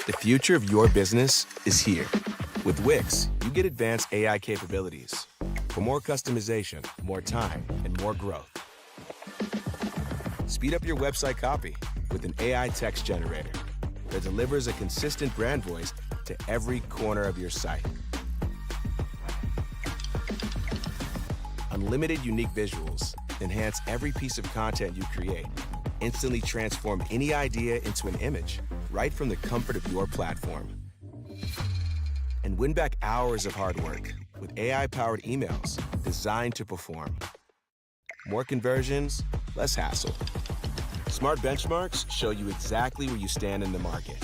The future of your business is here. With Wix, you get advanced AI capabilities for more customization, more time, and more growth. Speed up your website copy with an AI text generator that delivers a consistent brand voice to every corner of your site. Unlimited unique visuals enhance every piece of content you create. Instantly transform any idea into an image right from the comfort of your platform. And win back hours of hard work with AI-powered emails designed to perform. More conversions, less hassle. Smart benchmarks show you exactly where you stand in the market.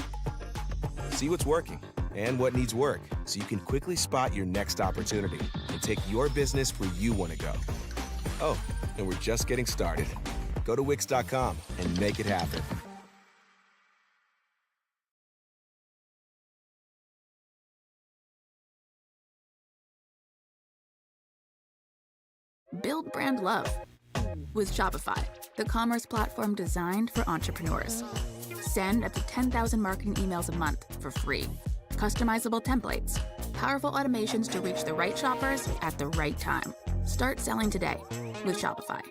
See what's working and what needs work so you can quickly spot your next opportunity and take your business where you want to go. Oh, and we're just getting started. Go to Wix.com and make it happen. Build brand love with Shopify, the commerce platform designed for entrepreneurs. Send up to 10,000 marketing emails a month for free. Customizable templates, powerful automations to reach the right shoppers at the right time. Start selling today with Shopify.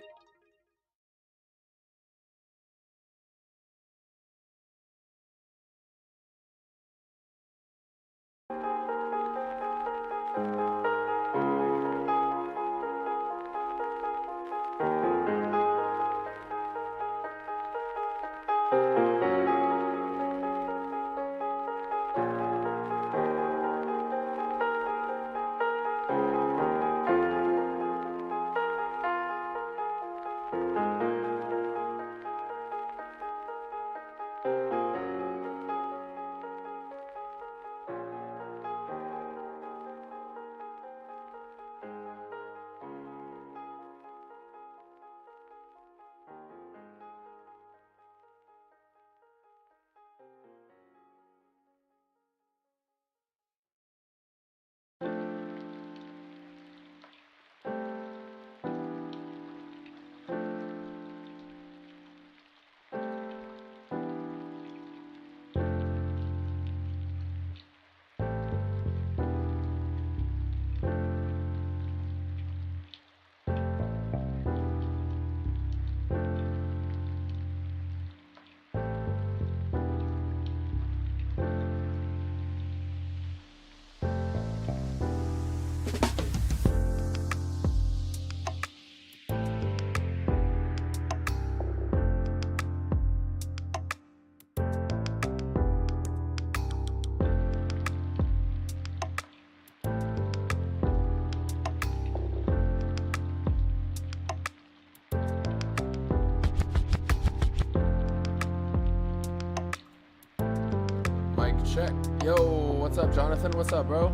Check. Yo, what's up, Jonathan? What's up, bro?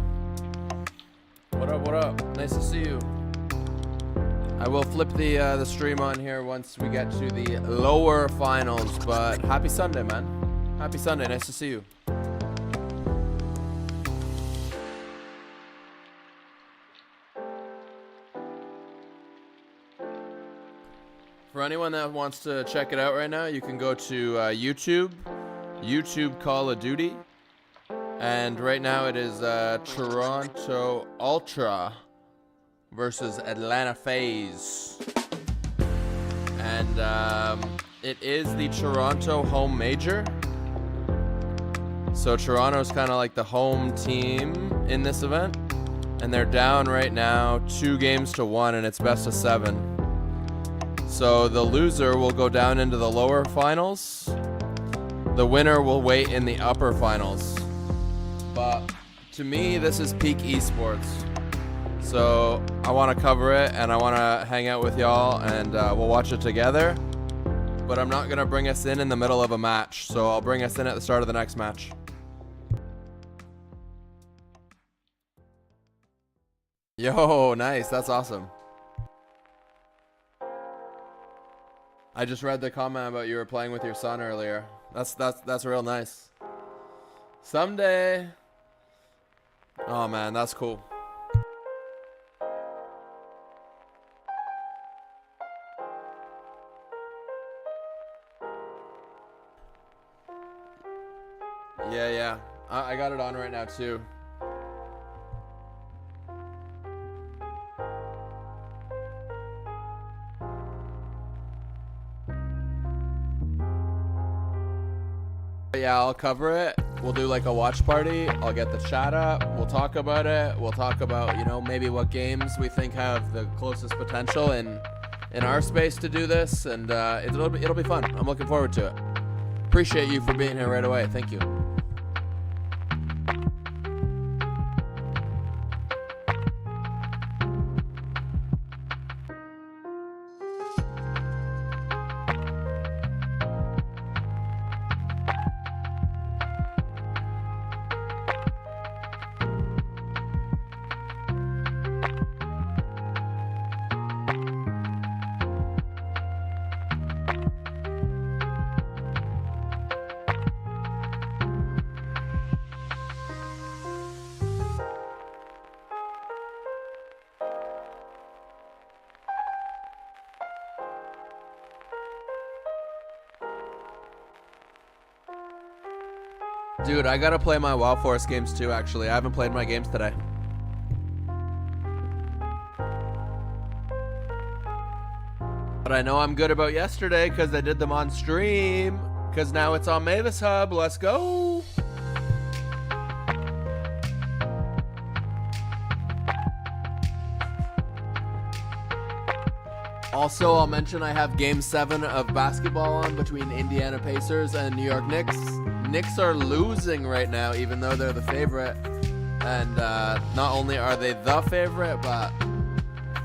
What up, what up? Nice to see you. I will flip the stream on here once we get to the lower finals, but happy Sunday, man. Happy Sunday. Nice to see you. For anyone that wants to check it out right now, you can go to YouTube Call of Duty. And right now it is Toronto Ultra versus Atlanta FaZe. And it is the Toronto home major. So Toronto's kind of like the home team in this event. And they're down right now 2-1, and it's best of 7. So the loser will go down into the lower finals. The winner will wait in the upper finals. But to me, this is peak esports. So I want to cover it, and I want to hang out with y'all, and we'll watch it together. But I'm not going to bring us in the middle of a match. So I'll bring us in at the start of the next match. Yo, nice. That's awesome. I just read the comment about you were playing with your son earlier. That's real nice. Someday. Oh man, that's cool. Yeah. I got it on right now too. Yeah, I'll cover it. We'll do like a watch party. I'll get the chat up. We'll talk about it. We'll talk about, maybe what games we think have the closest potential in our space to do this, and it'll be fun. I'm looking forward to it. Appreciate you for being here right away. Thank you. Dude, I gotta play my WoW Force games too, actually. I haven't played my games today. But I know I'm good about yesterday because I did them on stream. Because now it's on Mavis Hub. Let's go. Also, I'll mention I have Game 7 of basketball on between Indiana Pacers and New York Knicks. Knicks are losing right now, even though they're the favorite. And not only are they the favorite, but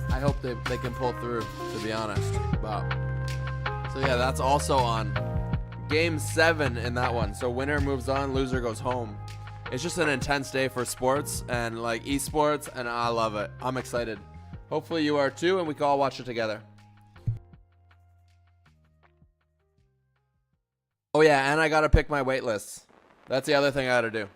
I hope they can pull through, to be honest. But, so yeah, that's also on. Game 7 in that one. So winner moves on, loser goes home. It's just an intense day for sports and like esports, and I love it. I'm excited. Hopefully you are too, and we can all watch it together. Oh yeah, and I gotta pick my wait lists. That's the other thing I gotta do.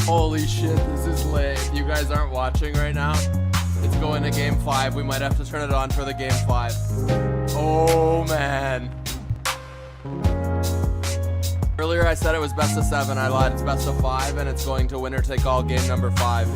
Holy shit, this is lit. If you guys aren't watching right now, it's going to game 5. We might have to turn it on for the game 5. Oh, man. Earlier I said it was best of 7. I lied. It's best of 5, and it's going to winner take all game number 5.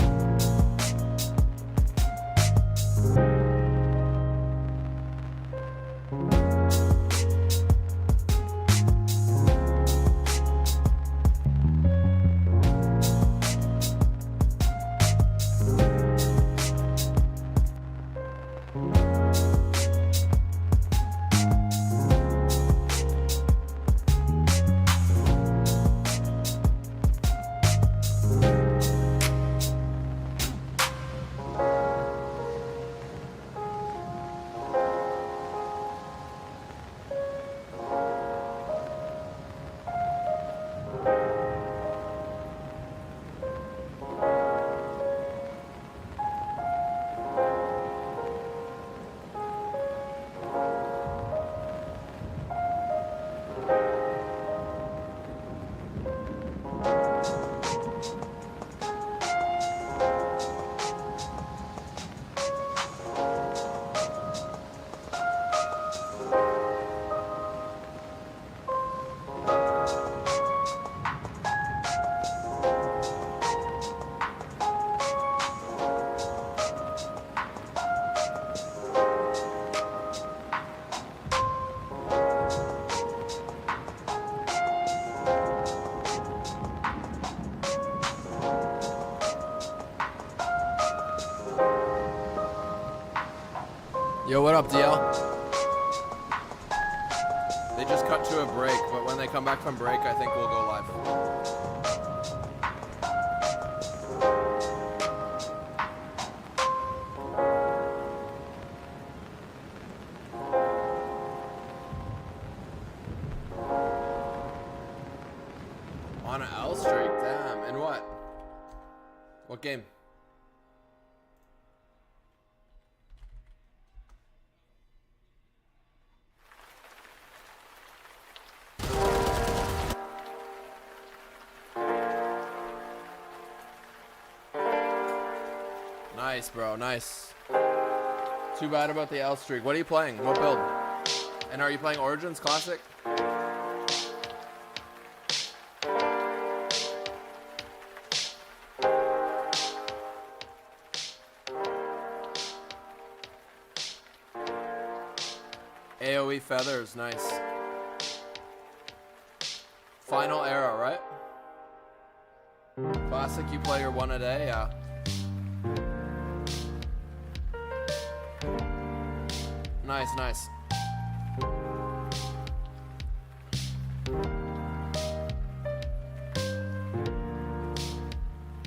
Yo, what up, DL? They just cut to a break, but when they come back from break, I think we'll go live. On an L streak, damn. In what? What game? Nice, bro. Nice. Too bad about the L streak. What are you playing? What build? And are you playing Origins Classic? AoE Feathers. Nice. Final Era, right? Classic, you play your one a day? Yeah. Nice, nice.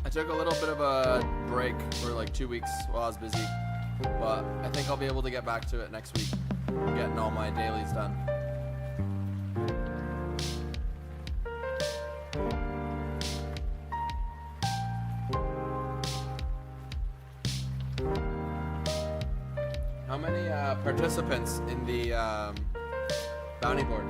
I took a little bit of a break for like 2 weeks while I was busy, but I think I'll be able to get back to it next week, getting all my dailies done. How many participants in the bounty board?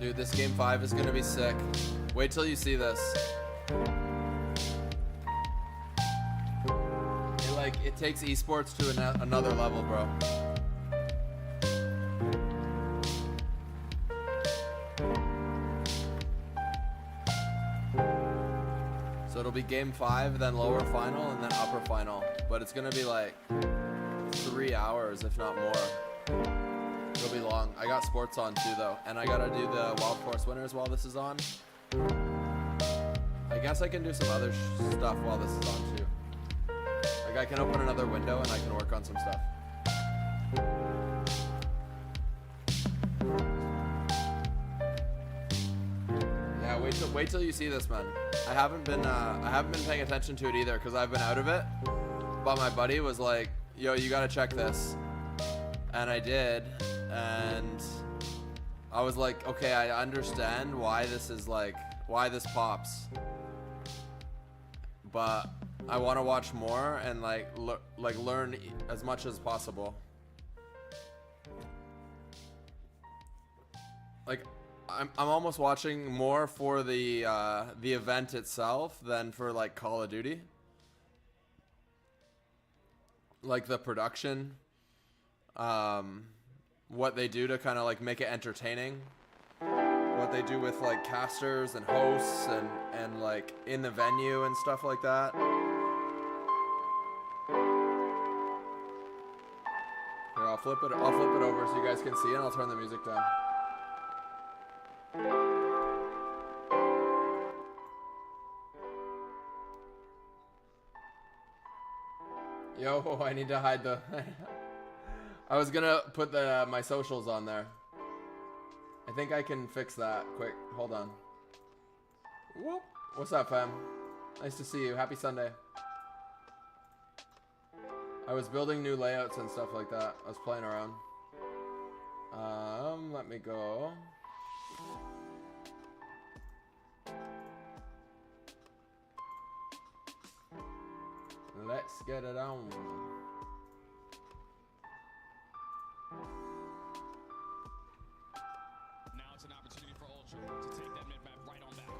Dude, this game 5 is gonna be sick. Wait till you see this. It takes esports to another level, bro. So it'll be game 5, then lower final, and then upper final. But it's gonna be like 3 hours, if not more. It'll be long. I got sports on too, though, and I gotta do the Wild Force winners while this is on. I guess I can do some other stuff while this is on too. Like I can open another window and I can work on some stuff. Yeah, wait till you see this, man. I haven't been paying attention to it either because I've been out of it. But my buddy was like, "Yo, you gotta check this," and I did, and I was like, "Okay, I understand why this pops, but I want to watch more and learn as much as possible." Like, I'm almost watching more for the event itself than for like Call of Duty. Like the production, what they do to kind of like make it entertaining. What they do with like casters and hosts and like in the venue and stuff like that. Here, I'll flip it over so you guys can see it, and I'll turn the music down. Yo, I need to hide the I was gonna put my socials on there. I think I can fix that quick. Hold on. Whoop. What's up, fam? Nice to see you. Happy Sunday. I was building new layouts and stuff like that. I was playing around. Let me go. Let's get it on. Now it's an opportunity for Ultra to take that mid-map right on back. A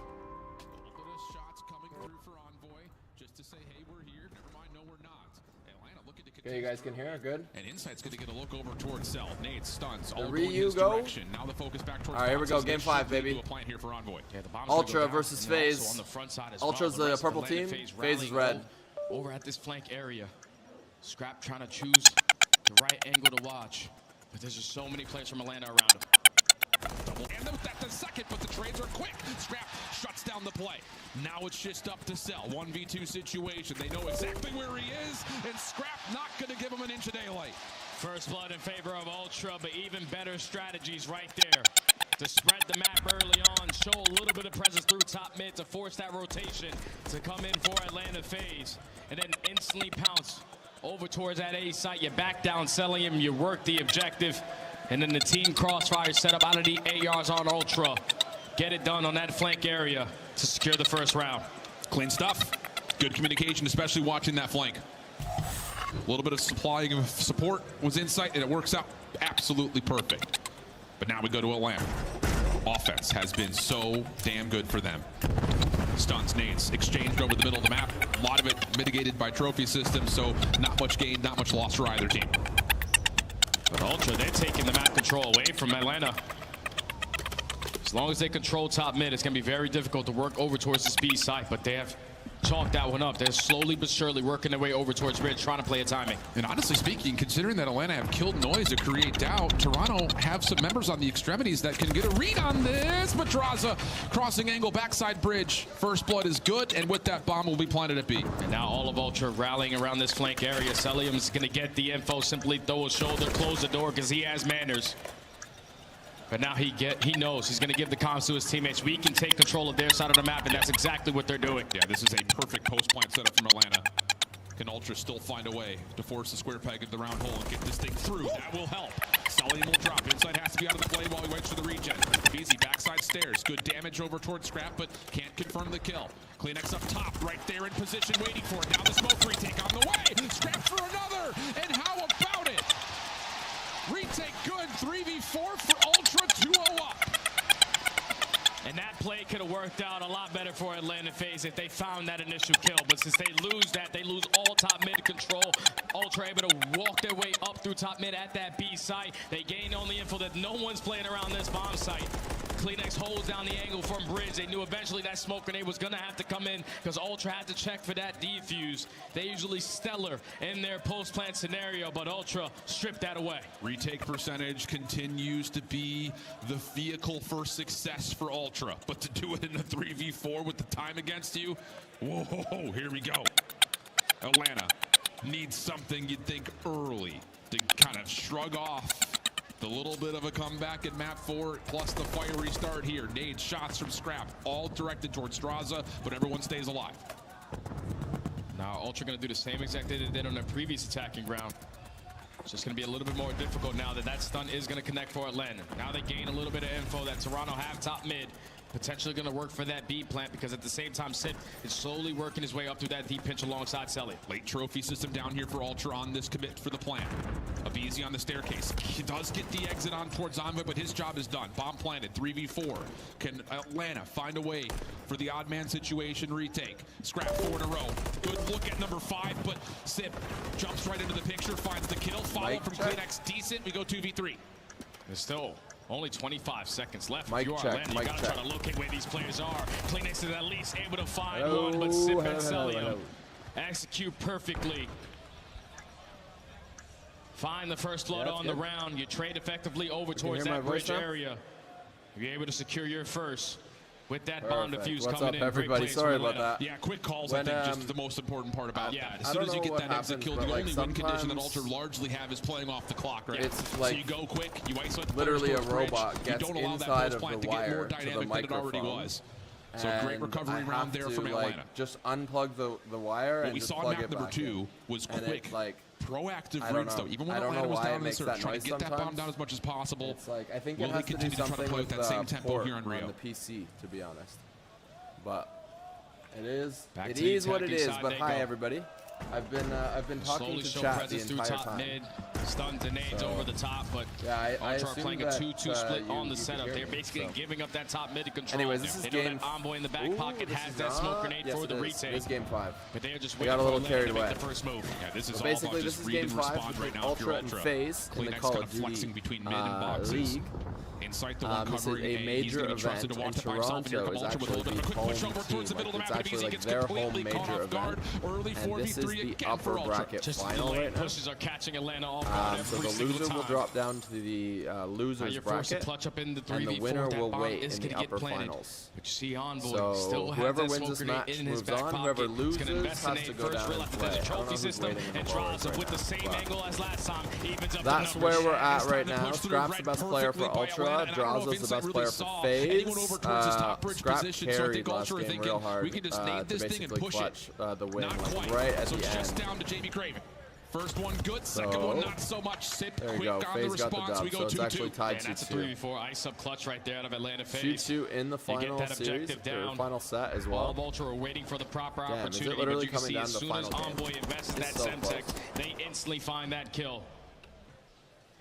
little bit of shots coming through for Envoy, just to say, hey, we're here. Never mind, no, we're not. Atlanta looking to Okay, you guys can hear? Good. And Insight's going to get a look over towards Cell. Nate stuns. The Ryu go. Now the focus back towards. All right, here we go. Game 5, baby. Here for Envoy. Yeah, Ultra versus FaZe. Ultra's the purple team. FaZe is red. Over at this flank area, Scrap trying to choose the right angle to watch, but there's just so many players from Atlanta around him. And that's the second, but the trades are quick. Scrap shuts down the play. Now it's just up to Cell. 1v2 situation. They know exactly where he is, and Scrap not going to give him an inch of daylight. First blood in favor of Ultra, but even better strategies right there. To spread the map early on, show a little bit of presence through top mid to force that rotation to come in for Atlanta FaZe, and then instantly pounce over towards that A site. You back down Cellium, you work the objective, and then the team crossfire set up out of the ARs on Ultra. Get it done on that flank area to secure the first round. Clean stuff. Good communication, especially watching that flank. A little bit of supplying of support was Insight, and it works out absolutely perfect. But now we go to Atlanta. Offense has been so damn good for them. Stuns, nades, exchanged over the middle of the map. A lot of it mitigated by trophy systems, so not much gain, not much loss for either team. But Ultra, they're taking the map control away from Atlanta. As long as they control top mid, it's going to be very difficult to work over towards the speed side, but they have chalked that one up. They're slowly but surely working their way over towards mid, trying to play a timing. And honestly speaking, considering that Atlanta have killed Noise to create doubt, Toronto have some members on the extremities that can get a read on this. Madraza crossing angle, backside bridge. First blood is good, and with that bomb will be planted at B. And now all of Ultra rallying around this flank area. Cellium's going to get the info, simply throw a shoulder, close the door because he has manners. But now he knows he's going to give the comms to his teammates. We can take control of their side of the map, and that's exactly what they're doing. Yeah, this is a perfect post-plant setup from Atlanta. Can Ultra still find a way to force the square peg into the round hole and get this thing through? That will help. Cellium will drop. Inside has to be out of the play while he waits for the regen. Easy backside stairs. Good damage over towards Scrap, but can't confirm the kill. CleanX up top, right there in position, waiting for it. Now the smoke retake on the way. Scrap for another, and how about it? Retake good, 3v4 for Ultra, 2-0 up. And that play could have worked out a lot better for Atlanta FaZe if they found that initial kill. But since they lose that, they lose all top mid control. Ultra able to walk their way up through top mid at that B site. They gain on the info that no one's playing around this bomb site. Kleenex holds down the angle from bridge. They knew eventually that smoke grenade was going to have to come in because Ultra had to check for that defuse. They usually stellar in their post-plant scenario, but Ultra stripped that away. Retake percentage continues to be the vehicle for success for Ultra, but to do it in a 3v4 with the time against you, whoa, here we go. Atlanta needs something you'd think early to kind of shrug off the little bit of a comeback in map 4, plus the fiery start here. Nades, shots from Scrap, all directed towards Straza, but everyone stays alive. Now Ultra going to do the same exact thing they did on their previous attacking ground. It's just going to be a little bit more difficult now that stun is going to connect for Atlanta. Now they gain a little bit of info that Toronto have top mid. Potentially going to work for that B plant because at the same time, Sip is slowly working his way up through that deep pinch alongside Selly. Late trophy system down here for Ultra on this commit for the plant. Abizi on the staircase. He does get the exit on towards Envoy, but his job is done. Bomb planted, 3v4. Can Atlanta find a way for the odd man situation retake? Scrap 4 in a row. Good look at number 5, but Sip jumps right into the picture, finds the kill. Follow from Kleenex, decent. We go 2v3. There's still only 25 seconds left. Mic If you are check, Atlanta, you mic gotta check. try to locate where these players are. Kleenex is at least able to find one, but Sip and Cellium execute perfectly. Find the first blood on the round. You trade effectively over towards that bridge area. You're able to secure your first with that bomb defuse What's coming up, in. everybody? Sorry about that. Yeah, quick calls, I think, just the most important part about that. As I soon don't as you know get what that exit happens, kill, but, the like, only win condition that sometimes Ultra largely have is playing off the clock, right? it's so like you go quick, you isolate the literally players a towards robot bridge, gets you don't allow inside that of plant the to get more wire to the dynamic than it already microphone. was. So great recovery And round there from like, Atlanta. just unplug the wire What and we just saw in plug map it number back 2 in. was And quick, it's like, proactive I don't rigs, though. know. Even when I don't Atlanta know was why down it in the makes search, that trying to noise get that bomb sometimes. down as much as possible. It's like, I think Will it they has to do continue to try to something play with with that same tempo port here on Rio? the PC, to be honest. But it is Back it to the is what it attacking is. side But they hi go. everybody. I've been talking Slowly to show chat the presence through entire top time. mid. Stun to nades So, over the top, but yeah, I Ultra are assume playing a that, 2-2 split on the you could setup. hear They're me, basically so. giving up that top mid control. Anyways, this is they know game. that Envoy in the back pocket this has is that smoke grenade yes, for it the is. retake. It is game 5. But they are just We waiting got a for little Atlanta carried to make away. the first move. Yeah, this is So all about basically, just this is read game and 5 respond between right now if Ultra you're and Ultra. FaZe in the Kleenex Call kind of of flexing Duty between mid and boxes. League. Inside the one This is covering a He's major going to be trusted to event, watch and it by himself. And here Toronto come is Ultra with a little bit of a quick actually push the over home towards the team. middle of the It's map. actually Abizi like gets their home completely caught major off guard. event. Early And 4v3 this is the again upper for Ultra. bracket Just final delayed right now. pushes are catching Atlanta off guard So every the single loser will time. drop down to the Now losers you're forced to bracket, clutch up in the and 3v4. the winner That will bomb wait is in gonna the get upper planted. finals. But you see Envoy So still has whoever that wins smoke this grenade match in his moves back on. pocket. Whoever He's loses gonna invest has in to a go first down real and after play. the I don't know trophy who's system waiting in and the draws lowers it right with the now, same but angle as last time. Evens up that's the where numbers. we're at It's time right to now. push through Scrap's right the best player for perfectly by Ultra. Atlanta. And I don't know if Draza's the Vincent best really player for saw FaZe. anyone over towards his top bridge Scrap position, so I carried think last Ultra are game thinking, real hard we can just nade to this thing and basically push it. clutch the win Not like quite. right at So the it's just end. down to JB Craven. First one good, second one not so much. Sip There you quick go. on the FaZe got the response. We dub, go so it's 2-2. actually tied And that's a 2-2. 3v4 ice up clutch right there out of Atlanta FaZe. 2-2 in the You get final that series, objective down. or final set as All well. of Ultra are waiting for the proper Damn, is it opportunity. literally But you can coming see down as to soon as final game? Envoy invests in It's that so Semtex, close. they instantly find that kill.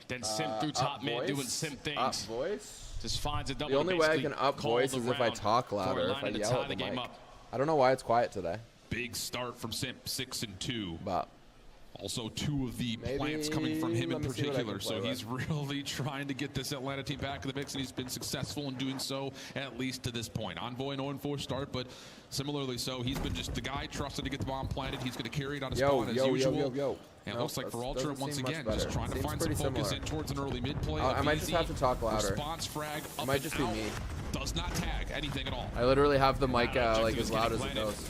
Then Simp through top mid doing Simp things. Up voice. Just finds a double. The only way I basically can up call voice the is if I round talk for louder, if I Atlanta to yell tie at the game mic. up. I don't know why it's quiet today, Big start from Simp, 6-2. but Also, two of the Maybe- plants coming from him in let me see what I particular. can So play he's really trying to get this Atlanta team back in the mix, and he's been successful in doing so, at least to this point. Envoy an 0-4 start, but similarly so, he's been just the guy trusted to get the bomb planted. He's going to carry it on his spawn as usual. And it looks like for Ultra, once again, just trying to find some focus in towards an early mid play. I might just have to talk louder. Response frag It might just be me. Does not tag anything at all. I literally have the mic Objective like is as loud as getting it planted. goes.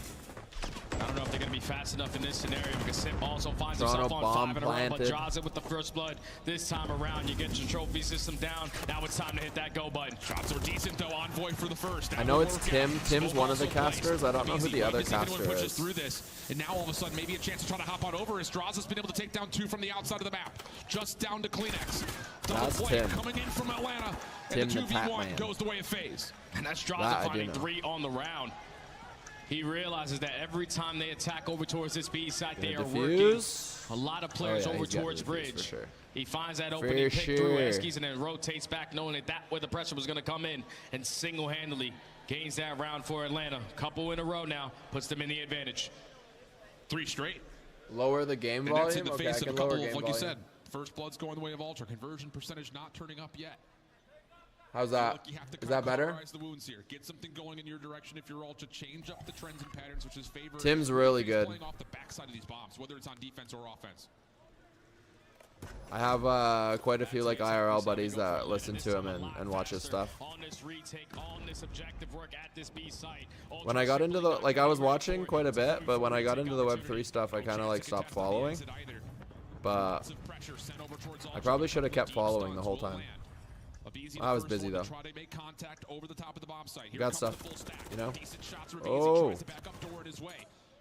I don't know if they're going to be fast enough in this scenario because Simp also finds Toronto himself on bomb 5 in a row, but planted. draws it with the first blood. This time around, you get your trophy system down. Now it's time to hit that go button. Shots are decent though. Envoy for the first. I know it's Tim. Tim's one of the casters. I don't know who the other caster pushes is. through this, and now all of a sudden maybe a chance to try to hop on over as Draws has been able to take down 2 from the outside of the map, just down to Kleenex. Double That's play Tim. coming in from Atlanta, Tim and the the Tat 2v1 Man. goes the way of FaZe. And that's That Draza I do finding know. 3 on the round. He realizes that every time they attack over towards this B side, they are Diffuse. working a lot of players Oh, yeah, over he's got towards the diffuse bridge. for sure. He finds that opening, For pick through sure. Eskies, and then rotates back, knowing that where the pressure was going to come in, and single-handedly gains that round for Atlanta. Couple in a row now, puts them in the advantage. 3 straight. Lower the game And volume. that's in the Okay, face I of a can couple lower of, game like you volume. said, first blood's going the way of Ultra. Conversion percentage not turning up yet. How's Feel that? like you have to Is kind that of better? cauterize the wounds here. Get something going in your direction if you're Ultra. Change up the trends and patterns, which is favored. Tim's really He's good. Playing off the backside of these bombs, whether it's on defense or offense. I have quite a few like IRL buddies that listen to him and watch his stuff. When I got into the I was watching quite a bit, but when I got into the Web3 stuff, I kind of like stopped following. But I probably should have kept following the whole time. I was busy though. You got stuff, you know. Oh.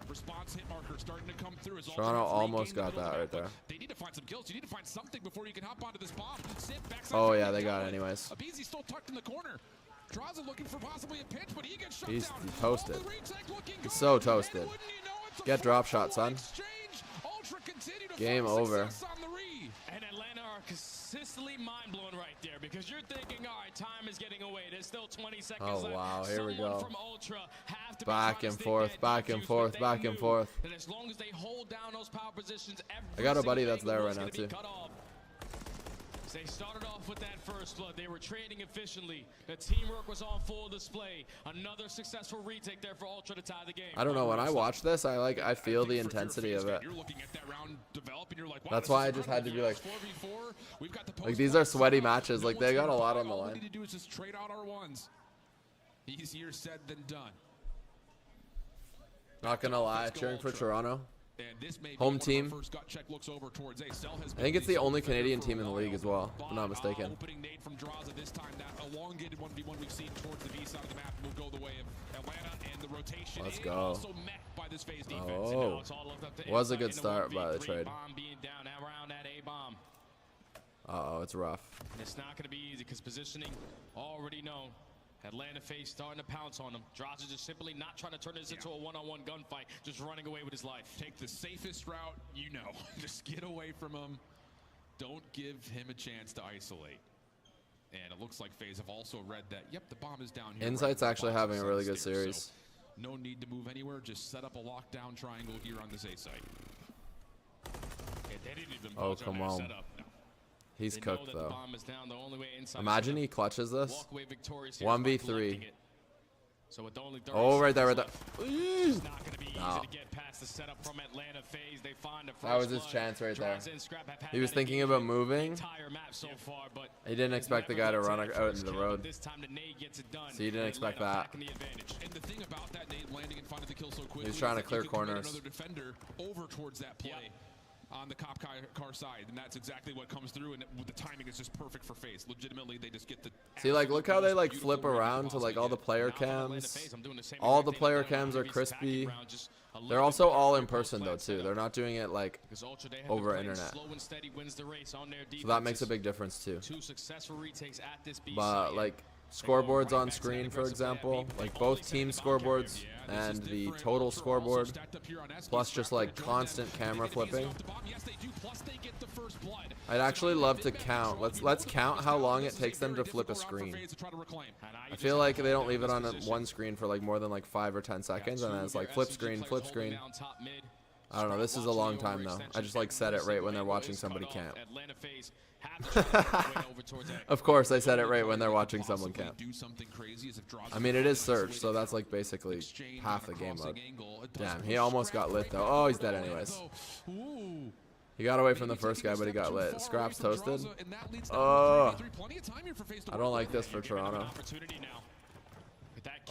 Response hit marker starting to come through. Toronto almost got that right there. They need to find some kills. You need to find something before you can hop onto this bomb. Oh yeah, they got it anyways. Abizi's still tucked in the corner. Draza looking for possibly a pinch, but he gets shut He's down. toasted. He's He's so toasted. Get drop shot, son. Game over. And Atlanta are consistently mind-blowing right there, because you're thinking, all right, time is getting away. There's still 20 seconds Oh left. wow, here we Someone go. from Ultra have to be Back trying and to forth, stay back and confused, forth, but back they and knew forth. that as long as they hold down those power positions, I got a buddy every that's there single right angle now is gonna be too. cut off. They started off with that first blood. They were trading efficiently. The teamwork was on full display. Another successful retake there for Ultra to tie the game. I don't know, when I watch this, I feel the intensity of it. That's why I just had to be like these are sweaty matches. Like they got a lot on the All we line. need to do is just trade out our ones. Easier said than done. Not gonna lie, cheering for Toronto. And this may be Home one of team. our first gut check looks over towards A. Cell has I think it's the been only defender Canadian for team in a the while. league as well, if I'm not mistaken. Opening nade from Draza this time. That elongated 1v1 we've seen towards the B side of the map will go the way of Atlanta, and the rotation Let's is go. also met by this phase defense. Oh, was a good start by the trade. Bomb being down around that A bomb. Uh-oh, it's rough. And it's not going to be easy, because positioning already known. Atlanta face starting to pounce on him. Draza just simply not trying to turn this into a one-on-one gunfight, just running away with his life. Take the safest route, you know. Just get away from him. Don't give him a chance to isolate. And it looks like FaZe have also read that, yep, the bomb is down here. Insight's right actually having a really good series. So no need to move anywhere. Just set up a lockdown triangle here on this A site. Yeah, they didn't even Oh, budge come their on. setup. He's They know cooked that the though. bomb is down. The only way inside Imagine is he clutches to this. walk away victorious here is by 1v3. collecting it. So with only 30 Oh, right there, right seconds there. left, Ooh. it's not going to be easy No. to get past the setup from Atlanta FaZe. They find a That was first his blood. chance right there. Draza and Scrap have had He was that thinking engagement about moving. the entire map so far, but He didn't expect the guy to run out into the road. This time the nade gets it done. So you didn't expect Atlanta that. back in the advantage. And the thing about that nade landing and finding the kill so quickly, He's trying is to that you clear can commit corners. Another defender over towards that play. Yep. On the cop car side, and that's exactly what comes through, and the timing is just perfect for FaZe. Legitimately, they just get the See, like, look how they, like, absolute flip beautiful around to, like, all the player Now for Atlanta cams. FaZe, I'm doing the same All exact the thing player I'm doing cams on are the crispy. round, just a little They're bit also better all for in a person though post-plant too. setup. They're not doing it like Because Ultra, they have over been playing internet. slow and steady wins the race on their so that makes a defenses. big difference too. Two successful retakes at this B But site. like scoreboards on screen, for example, like both team scoreboards and the total scoreboard, plus just like constant camera flipping. I'd actually love to count. Let's count how long it takes them to flip a screen. I feel like they don't leave it on one screen for like more than like 5 or 10 seconds, and then it's like flip screen, flip screen. I don't know. This is a long time though. I just like set it right when they're watching somebody camp. Of course, I said it right when they're watching someone camp. I mean, it is Surge, so that's like basically half the game mode. Damn, he almost got lit though. Oh, he's dead anyways. He got away from the first guy, but he got lit. Scraps toasted. Oh, I don't like this for Toronto.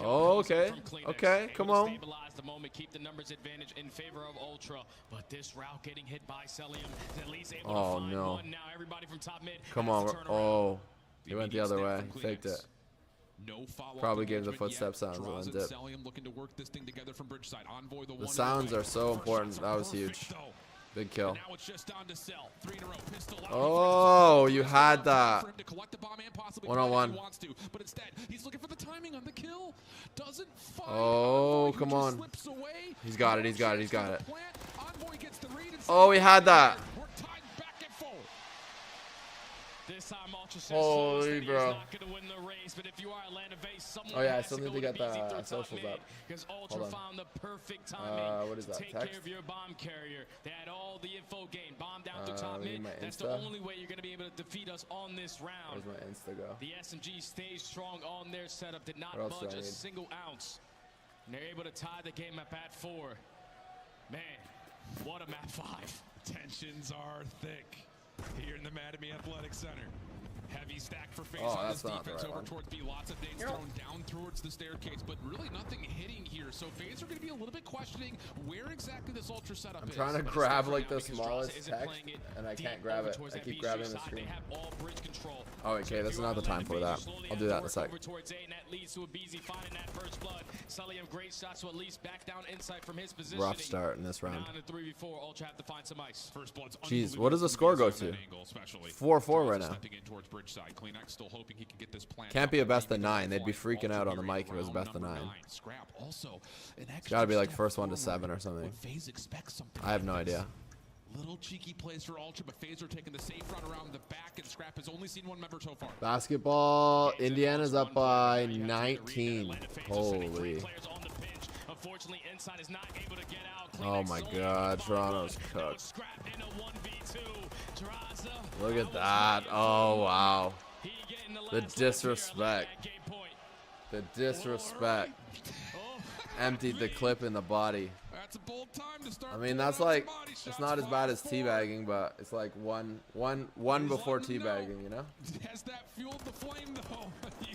Oh, okay. Okay, come on. Stabilize the moment, keep the numbers advantage in favor of Ultra, but this route getting hit by Celium is at least able Oh, to find no. one. Now everybody from top mid Come has on. to turn around. Oh, he went the other way. Faked it. No Probably gave the footstep sounds and then dipped. looking to work this thing together from bridge side. Envoy, The sounds are so important. That was huge. Big kill. And now it's just down to Cell. 3 in a row. Pistol out. Oh, you had that. For him to collect the bomb and possibly One-on-one. if he wants to, but instead he's looking for the timing on the kill. Doesn't find Oh, Envoy, who come just on. slips away. He's got it. No He's got it. chance He's got for it. the plant. Envoy gets the read and Oh, he had that. we're tied back and forth. This time, Ultra says Holy that he's bro. not going to win the race, but if you are Atlanta base, someone Oh, yeah, I has still to need go to get BZ the through top socials mid, up. because Ultra Hold on. found the perfect timing what is to that, take care text? of your bomb carrier. They had all the info gained. Bomb down through top we need mid. my That's the Insta. only way you're going to be able to defeat us on this round. Where's my Insta go? The SMG stays strong on their setup, did not What else do budge I a need? single ounce. And they're able to tie the game at bat 4. Man, what a map 5. Tensions are thick here in the Mattamy Athletic Center. Heavy stack for FaZe Oh, on that's this not the defense right over one. towards B. Lots of nades thrown down towards the staircase, but really nothing hitting here. So FaZe are going to be a little bit questioning where exactly this Ultra setup I'm is. trying to But it's grab tough like right now the because smallest Draza isn't text, playing it and I deep can't grab over it. towards I that keep B grabbing street the side. screen. They have all bridge control. Oh, okay, this is not the time for that. I'll do that in a sec. Over towards A, and that leads to a BZ finding that first blood. Sully have great shots to at least back down inside from his position. Rough start in this round. Now in the 3v4, Ultra have to find some ice. First blood's Jeez, what does the score go to? 4-4 right now. Stepping in towards bridge side. Kleenex still hoping he can get this plant. Can't be a best of 9. They'd be freaking out on the mic if it was best of 9. Scrap also an It's got to be like extra first one to step 7 or forward something. when FaZe expects something I have no like this. idea. Little cheeky plays for Ultra, but FaZe are taking the safe run around the back, and Scrap has only seen one member so far. Basketball, Indiana's up by 19. Holy. Unfortunately, inside is not able to get out. Oh my God, Toronto's cooked. Look at that. Oh, wow. The disrespect. The disrespect. Emptied the clip in the body. That's a bold time to start. I mean, that's like, it's not as bad as teabagging, but it's like one before teabagging, you know? Has that fueled the flame, though?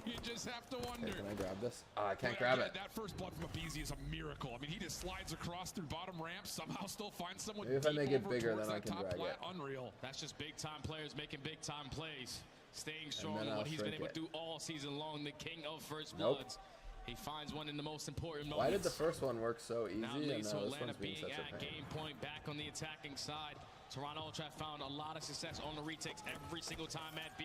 You just have to wonder. Hey, can I grab this? Oh, I can't grab it. That first blood from Abizi is a miracle. I mean, he just slides across through bottom ramp, somehow still finds someone. Maybe if I deep make it over bigger, towards then I that can top drag plat. it. Unreal. That's just big time players making big time plays. Staying strong then in I'll what he's been shrink able it. to do all season long. The king of first Nope. bloods. He finds one in the most important moments. Why did the first one work so easy Now and now leads to this Atlanta one's being being such at a pain? game point back on the attacking side. Toronto Ultra found a lot of success on the retakes every single time at B.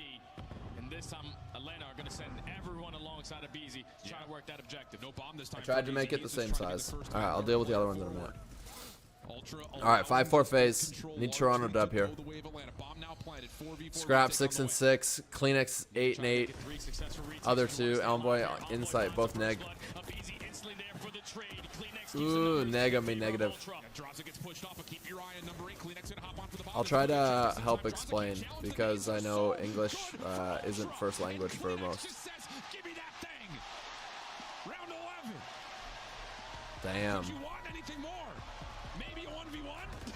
And this time, Atlanta are going to send everyone alongside of BZ to try to work that objective. No bomb this time. I tried to for make BZ. it the He's same just trying to get size. the first All right, time I'll deal with the other forward. ones in a minute. Ultra All right, 5-4 phase. control Need large Toronto lead dub to here. blow the wave Atlanta. Bomb now planted. 4v4 Scrap retake 6 on and the way. 6. Kleenex 8 and 8. Other two, Elmboy insight, both neg. Ooh, neg on me, negative. Draza gets pushed off, but keep your eye on number 8. Kleenex gonna hop on for the bomb. I'll try to help explain because I know English isn't first language for most. Just says, give me that thing. Round 11. Damn. Do you want anything more? Maybe a 1v1?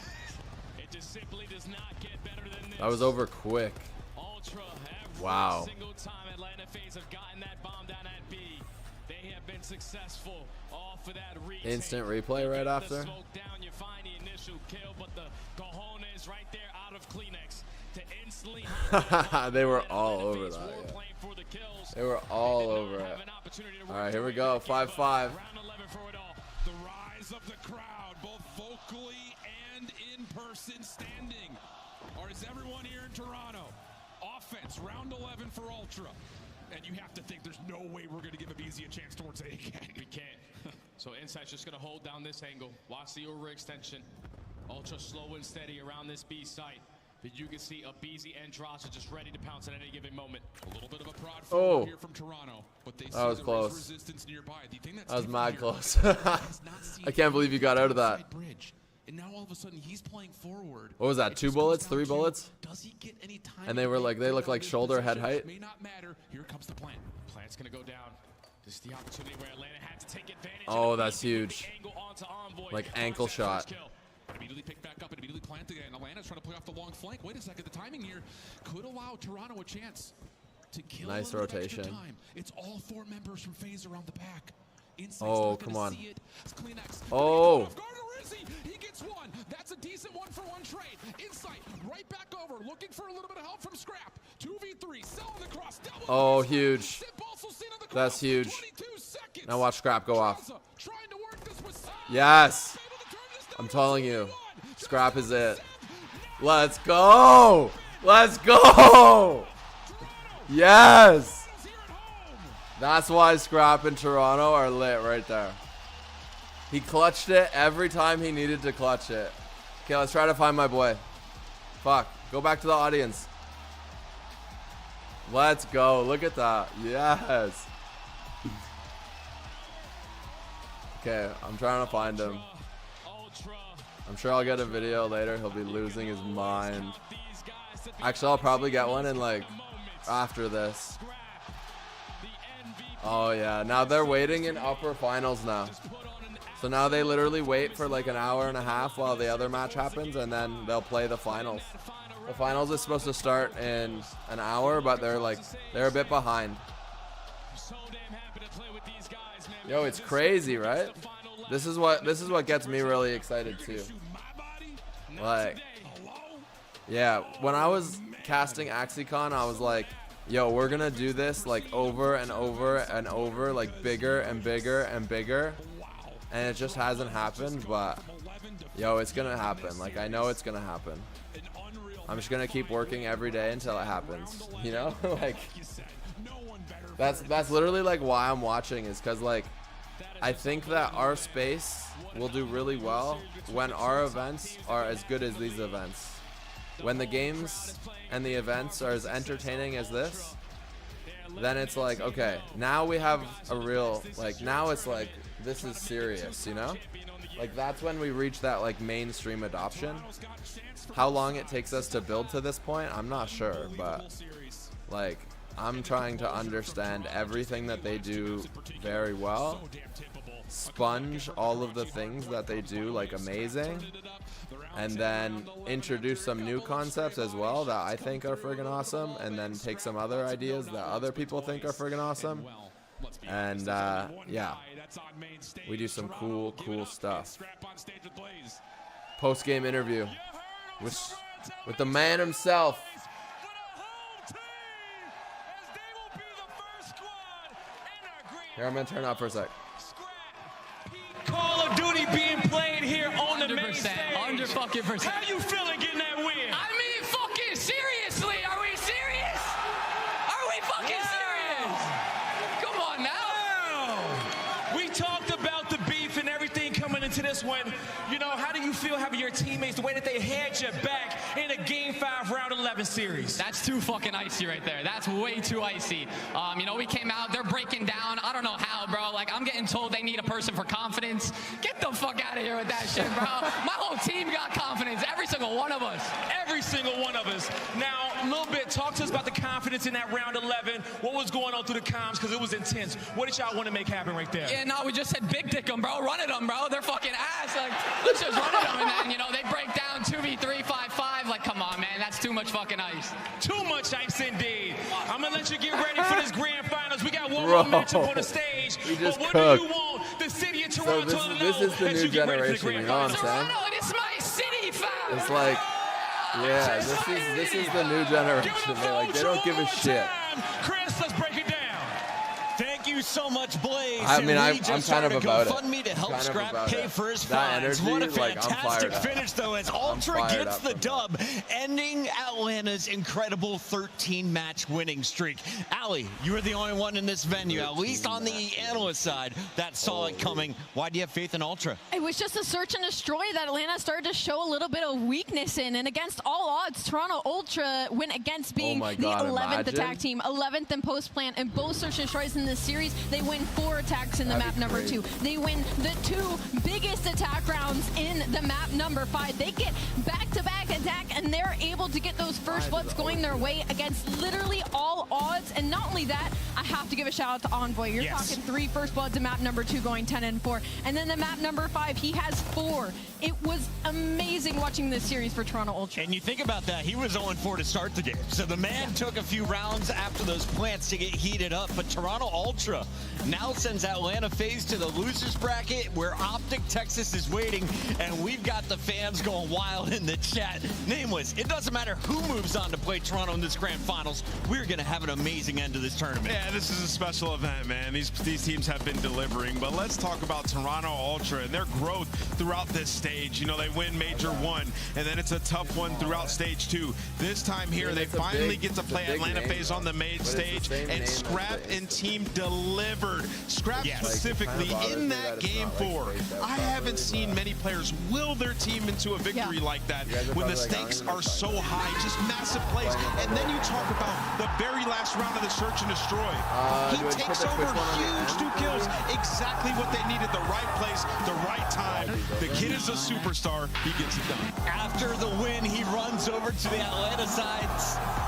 It just simply does not get better than this. That was over quick. Ultra every Wow. single time Atlanta FaZe have gotten that bomb down at B, they have been successful off of that retake. Instant replay right You get the after. smoke down, you find the initial kill, but the cojones right there out of Kleenex to instantly They were all over that, yeah. for the kills. They were all over it. All right, here we go. 5-5. Round 11 for it all. The rise of the crowd, both vocally and in person standing. Or is everyone here in Toronto? Offense, round 11 for Ultra. And you have to think there's no way we're going to give Abizi a chance towards A again. We can't. So Insight's just going to hold down this angle. Watch the overextension. Ultra slow and steady around this B site. But you can see Abizi and Draza just ready to pounce at any given moment. A little bit of a prod Oh. here from Toronto, but they That see was there is close. resistance nearby. The thing that's That was different mad here, close. has not seen I can't believe you got out of that. side bridge. And now all of a sudden he's playing forward. What was that, It 2 just bullets, comes down 3 to, bullets? Does he get any time? And they were like, they look like shoulder, head height. May not matter. Here comes the plant. Plant's going to go down. This is the opportunity where Atlanta had to take advantage. Oh, of that's the huge. angle onto Envoy. Like Finds ankle that first shot. kill. Immediately pick back up and immediately plant again. Atlanta's trying to play off the long flank. Wait a second, the timing here could allow Toronto a chance to kill Nice a little bit extra rotation. time. It's all 4 members from FaZe around the pack. Insight's Oh, not gonna come on. see it. It's Kleenex. Oh. Off guard, or is he? He gets one. That's a decent 1-for-1 trade. Insight right back over, looking for a little bit of help from Scrap. 2v3, selling the cross. Double Oh, cross. huge. Sip also seen on the That's cross. huge. 22 seconds. Now watch Scrap go off. Draza trying to work this with Yes. able to turn this down I'm to telling you. 2v1. Scrap is it. Let's go. Let's go. Yes. That's why Scrap and Toronto are lit right there. He clutched it every time he needed to clutch it. Okay, let's try to find my boy. Fuck. Go back to the audience. Let's go. Look at that. Yes. Okay, I'm trying to find him. I'm sure I'll get a video later. He'll be losing his mind. Actually, I'll probably get one in like after this. Oh yeah, now they're waiting in upper finals now. So now they literally wait for like an hour and a half while the other match happens, and then they'll play the finals. The finals is supposed to start in an hour, but they're a bit behind. Yo, it's crazy, right? This is what gets me really excited too. Like, yeah, when I was casting AxiCon, I was like, yo, we're gonna do this like over and over and over, like bigger and bigger and bigger. And it just hasn't happened, but yo, it's gonna happen. Like, I know it's gonna happen. I'm just gonna keep working every day until it happens, you know? Like, that's literally like why I'm watching, is because like I think that our space will do really well when our events are as good as these events. When the games and the events are as entertaining as this, then it's like, okay, now we have a real, like, now it's like, this is serious, you know? Like, that's when we reach that like mainstream adoption. How long it takes us to build to this point, I'm not sure, but like, I'm trying to understand everything that they do very well, sponge all of the things that they do like amazing, and then introduce some new concepts as well that I think are friggin' awesome, and then take some other ideas that other people think are friggin' awesome, and yeah, we do some cool stuff. Post-game interview with the man himself. Here, I'm gonna turn up for a sec. Call of Duty being played here on the main stage. 100%. How you feeling getting that win? I mean, fucking seriously, are we serious? Are we fucking serious? Come on now. Wow. We talked about the beef and everything coming into this one. You know, how do you feel having your teammates, the way that they had your back in a Game 5 Round 11 series? That's too fucking icy right there. That's way too icy. You know, we came out, they're breaking down. I don't know how, bro. Like, I'm getting told they need a person for confidence. Get the fuck out of here with that shit, bro. My whole team got confidence. Every single one of us. Every single one of us. Now, a little bit, talk to us about the confidence in that Round 11. What was going on through the comms? Because it was intense. What did y'all want to make happen right there? Yeah, no, we just said big dick them, bro. Run at them, bro. They're fucking ass. Like, let's just run at them. And then, you know, they break down 2v3, 5-5. Like, come on, man. That's too much fucking ice. Too much ice indeed. I'm going to let you get ready for this grand finals. We got one more matchup on the stage. We just but what cooked. do you want the city of Toronto to know? This is the new generation, you know what I'm saying? Toronto, it's my city, fam. It's like, yeah, this is the new generation. They don't give a shit. Chris, let's break it down. Thank you so much, Blaze. I mean, I'm kind of about it. GoFundMe to help Kind of Scrap about pay it. for his That fines. energy, What a like, I'm fantastic fired up. finish, though, as I'm Ultra fired gets up the from dub, ending Atlanta's incredible 13-match winning streak. Allie, you were the only one in this venue, at least on the analyst side, that saw it coming. Why do you have faith in Ultra? It was just a search and destroy that Atlanta started to show a little bit of weakness in, and against all odds, Toronto Ultra went against being my the God, 11th imagine. attack team, 11th in post plant, and both search and destroys in this series. They win 4 attacks in the That'd map be number crazy. 2. They win the 2 biggest attack rounds in the map number 5. They get back-to-back attack, and they're able to get those first bloods going their way against literally all odds. And not only that, I have to give a shout out to Envoy. You're talking 3 first bloods in map number 2 going 10-4. And then the map number 5, he has 4. It was amazing watching this series for Toronto Ultra. And you think about that, he was 0-4 to start the game. So the man took a few rounds after those plants to get heated up, but Toronto Ultra now sends Atlanta FaZe to the losers bracket where Optic Texas is waiting, and we've got the fans going wild in the chat. Nameless, it doesn't matter who moves on to play Toronto in this grand finals, we're gonna have an amazing amazing end to this tournament. Yeah, this is a special event, man. These teams have been delivering, but let's talk about Toronto Ultra and their growth throughout this stage. You know, they win Major 1, and then it's a tough one throughout Stage 2. This time here, they finally get to play Atlanta FaZe on the main stage, and Scrap and team delivered. Scrap specifically in that Game 4. I haven't seen many players will their team into a victory like that when the stakes are so high, just massive plays. And then you talk about the very last round of the Search and Destroy. He takes over huge 2 kills, exactly what they needed, the right place, the right time. The kid is a superstar, he gets it done. After the win, he runs over to the Atlanta side,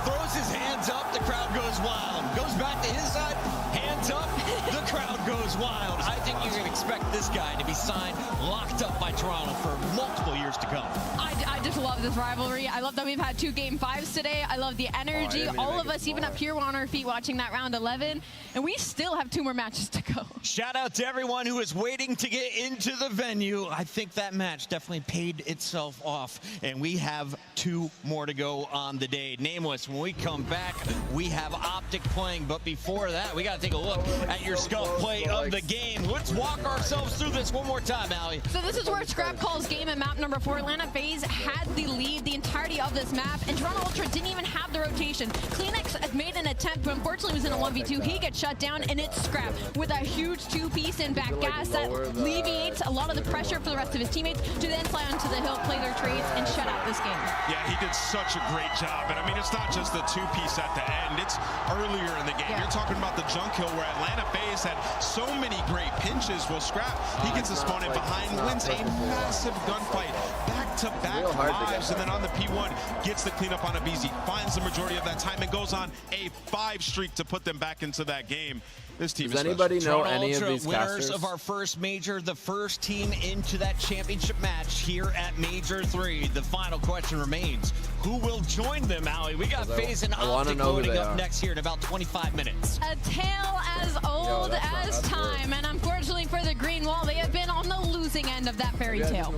throws his hands up, the crowd goes wild. Goes back to his side, hands up, the crowd goes wild. I think you can expect this guy to be signed, locked up by Toronto for multiple years to come. I just love this rivalry. I love that we've had 2 Game 5s today. I love the energy. All of us, even up here, were on our feet watching that round 11, and we still have 2 more matches to go. Shout out to everyone who is waiting to get into the venue. I think that match definitely paid itself off, and we have 2 more to go on the day. Nameless, when we come back, we have Optic playing, but before that, we got to take a look at your scuff play of the game. Let's walk ourselves through this one more time, Allie. So this is where Scrap calls game at map number 4. Atlanta FaZe had the lead the entirety of this map, and Toronto Ultra didn't even have the rotation. Kleenex had made an attempt, but unfortunately was in a 1v2. He gets shut down, and it's Scrap with a huge 2-piece in back gas that alleviates a lot of the pressure for the rest of his teammates to then fly onto the hill, play their trades, and shut out this game. Yeah, he did such a great job. And I mean, it's not just the 2-piece at the end, it's earlier in the game. You're talking about the junk hill where Atlanta FaZe had so many great pinches. Well, Scrap, he gets his opponent behind, wins a massive gunfight, back-to-back lives, and then on the P1, gets the cleanup on a BZ, finds the majority of that time, and goes on a 5 streak to put them back into that game. This team Does anybody know any of these winners casters? of our first major, the first team into that championship match here at Major 3. The final question remains, who will join them, Allie? We got FaZe and Optic loading up next here in about 25 minutes. A tale as old as time, and unfortunately for the Green Wall, they have been on the losing end of that fairy tale.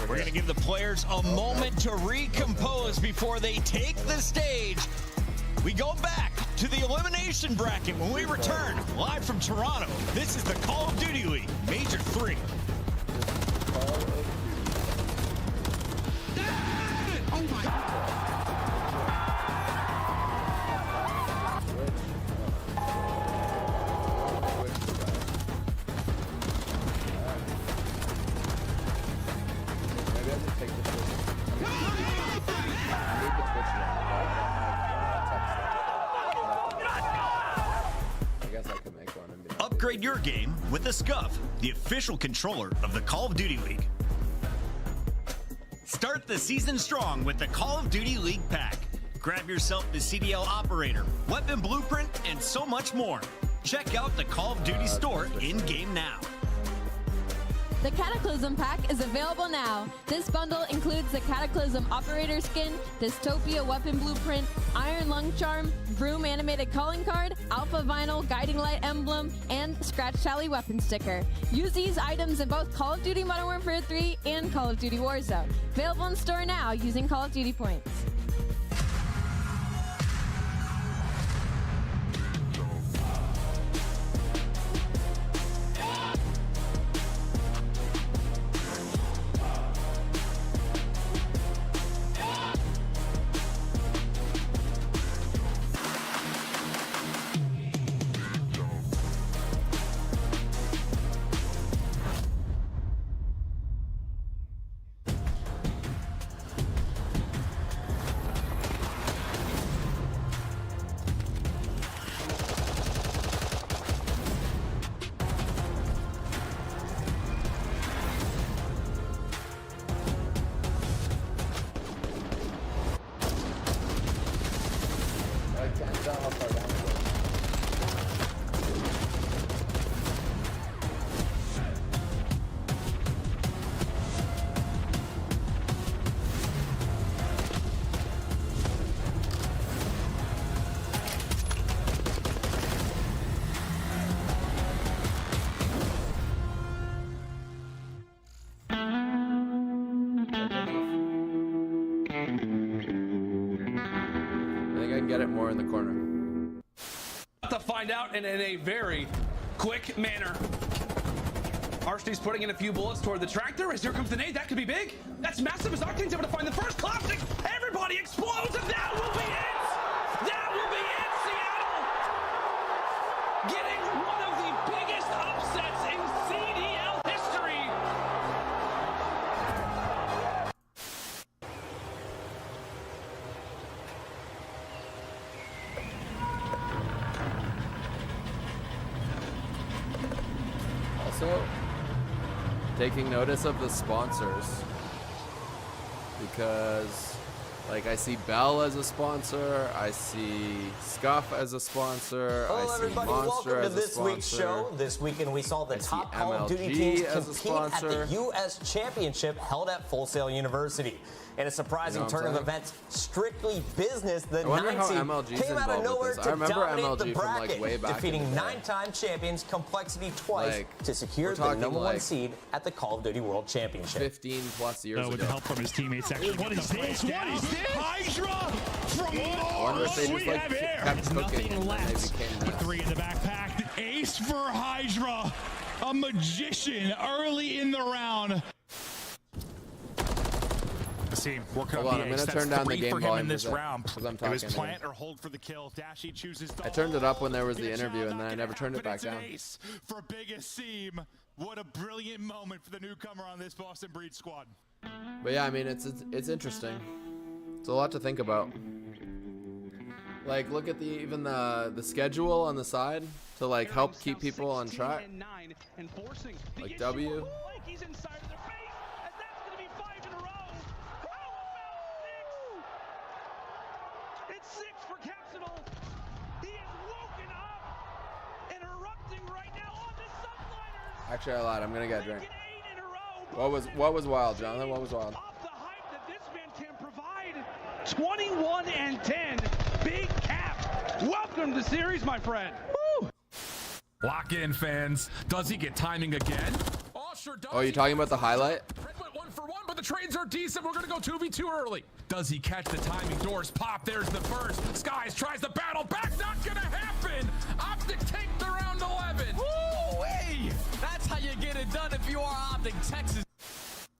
We're going to give the players a moment to recompose before they take the stage. We go back to the elimination bracket when we return live from Toronto. This is the Call of Duty League, Major 3. Oh my God. Upgrade your game with the Scuff, the official controller of the Call of Duty League. Start the season strong with the Call of Duty League pack. Grab yourself the CDL operator, weapon blueprint, and so much more. Check out the Call of Duty store in-game now. The Cataclysm pack is available now. This bundle includes the Cataclysm Operator skin, Dystopia Weapon Blueprint, Iron Lung Charm, Vroom Animated Calling Card, Alpha Vinyl Guiding Light Emblem, and Scratch Tally Weapon Sticker. Use these items in both Call of Duty Modern Warfare 3 and Call of Duty Warzone. Available in store now using Call of Duty points. Get it more in the corner. find out in a very quick manner. Arseny's putting in a few bullets toward the tractor as here comes the nade. That could be big. That's massive as Octane's able to find the first classic. Everybody explodes and that will be it. That will be it, Seattle. Getting one of the biggest upsets in CDL history. Also, taking notice of the sponsors, because like I see Bell as a sponsor, I see Scuff as a sponsor, Hello, I see everybody. Monster Welcome as to a this sponsor. week's show. This weekend we saw the I see top Call of Duty MLG teams as a compete at sponsor. the U.S. Championship held at Full Sail University. In a surprising You know what turn I'm of saying? events, strictly business, the I wonder 9 how seed MLG's came out of involved with nowhere this. to I remember dominate MLG the from, like, bracket, way back in defeating the day. 9-time champions Complexity twice Like, to secure we're the talking, #1 like, seed at the Call of Duty World Championship. 15 plus years with ago. the help from his teammates, actually. What is this? What is this? Hydra from I wonder if they just like kept cooking nothing and then they left. became The this. 3 in the backpack. The ace for Hydra. A magician early in the round. Team working Hold on on, the I'm ace. gonna That's turn down the 3 game for him in volume this for a sec, round. 'cause I'm It was talking plant or hold for the kill. Dashy chooses I turned it up when there was the interview, and then I never turned it back It's an down. ace for biggest seam. What a brilliant moment for the newcomer on this Boston Breed squad. But yeah, I mean, it's interesting. It's a lot to think about. Like, look at even the schedule on the side to like help keep people on track. Like W. It's 6 for Capsule. He is woken up and erupting right now on the subliners. Actually, I lied. I'm gonna get a drink. What was wild, Jonathan? What was wild? Off the hype that this man can provide. 21 and 10. Big Cap. Welcome to the series, my friend. Woo! Lock in, fans. Does he get timing again? Oh, you're talking about the highlight? Went 1 for 1, but the trades are decent. We're going to go 2v2 early. Does he catch the timing? Doors pop. There's the first. Skies tries the battle back. Not going to happen. Optic take the round 11. Woo-wee! That's how you get it done if you are Optic Texas.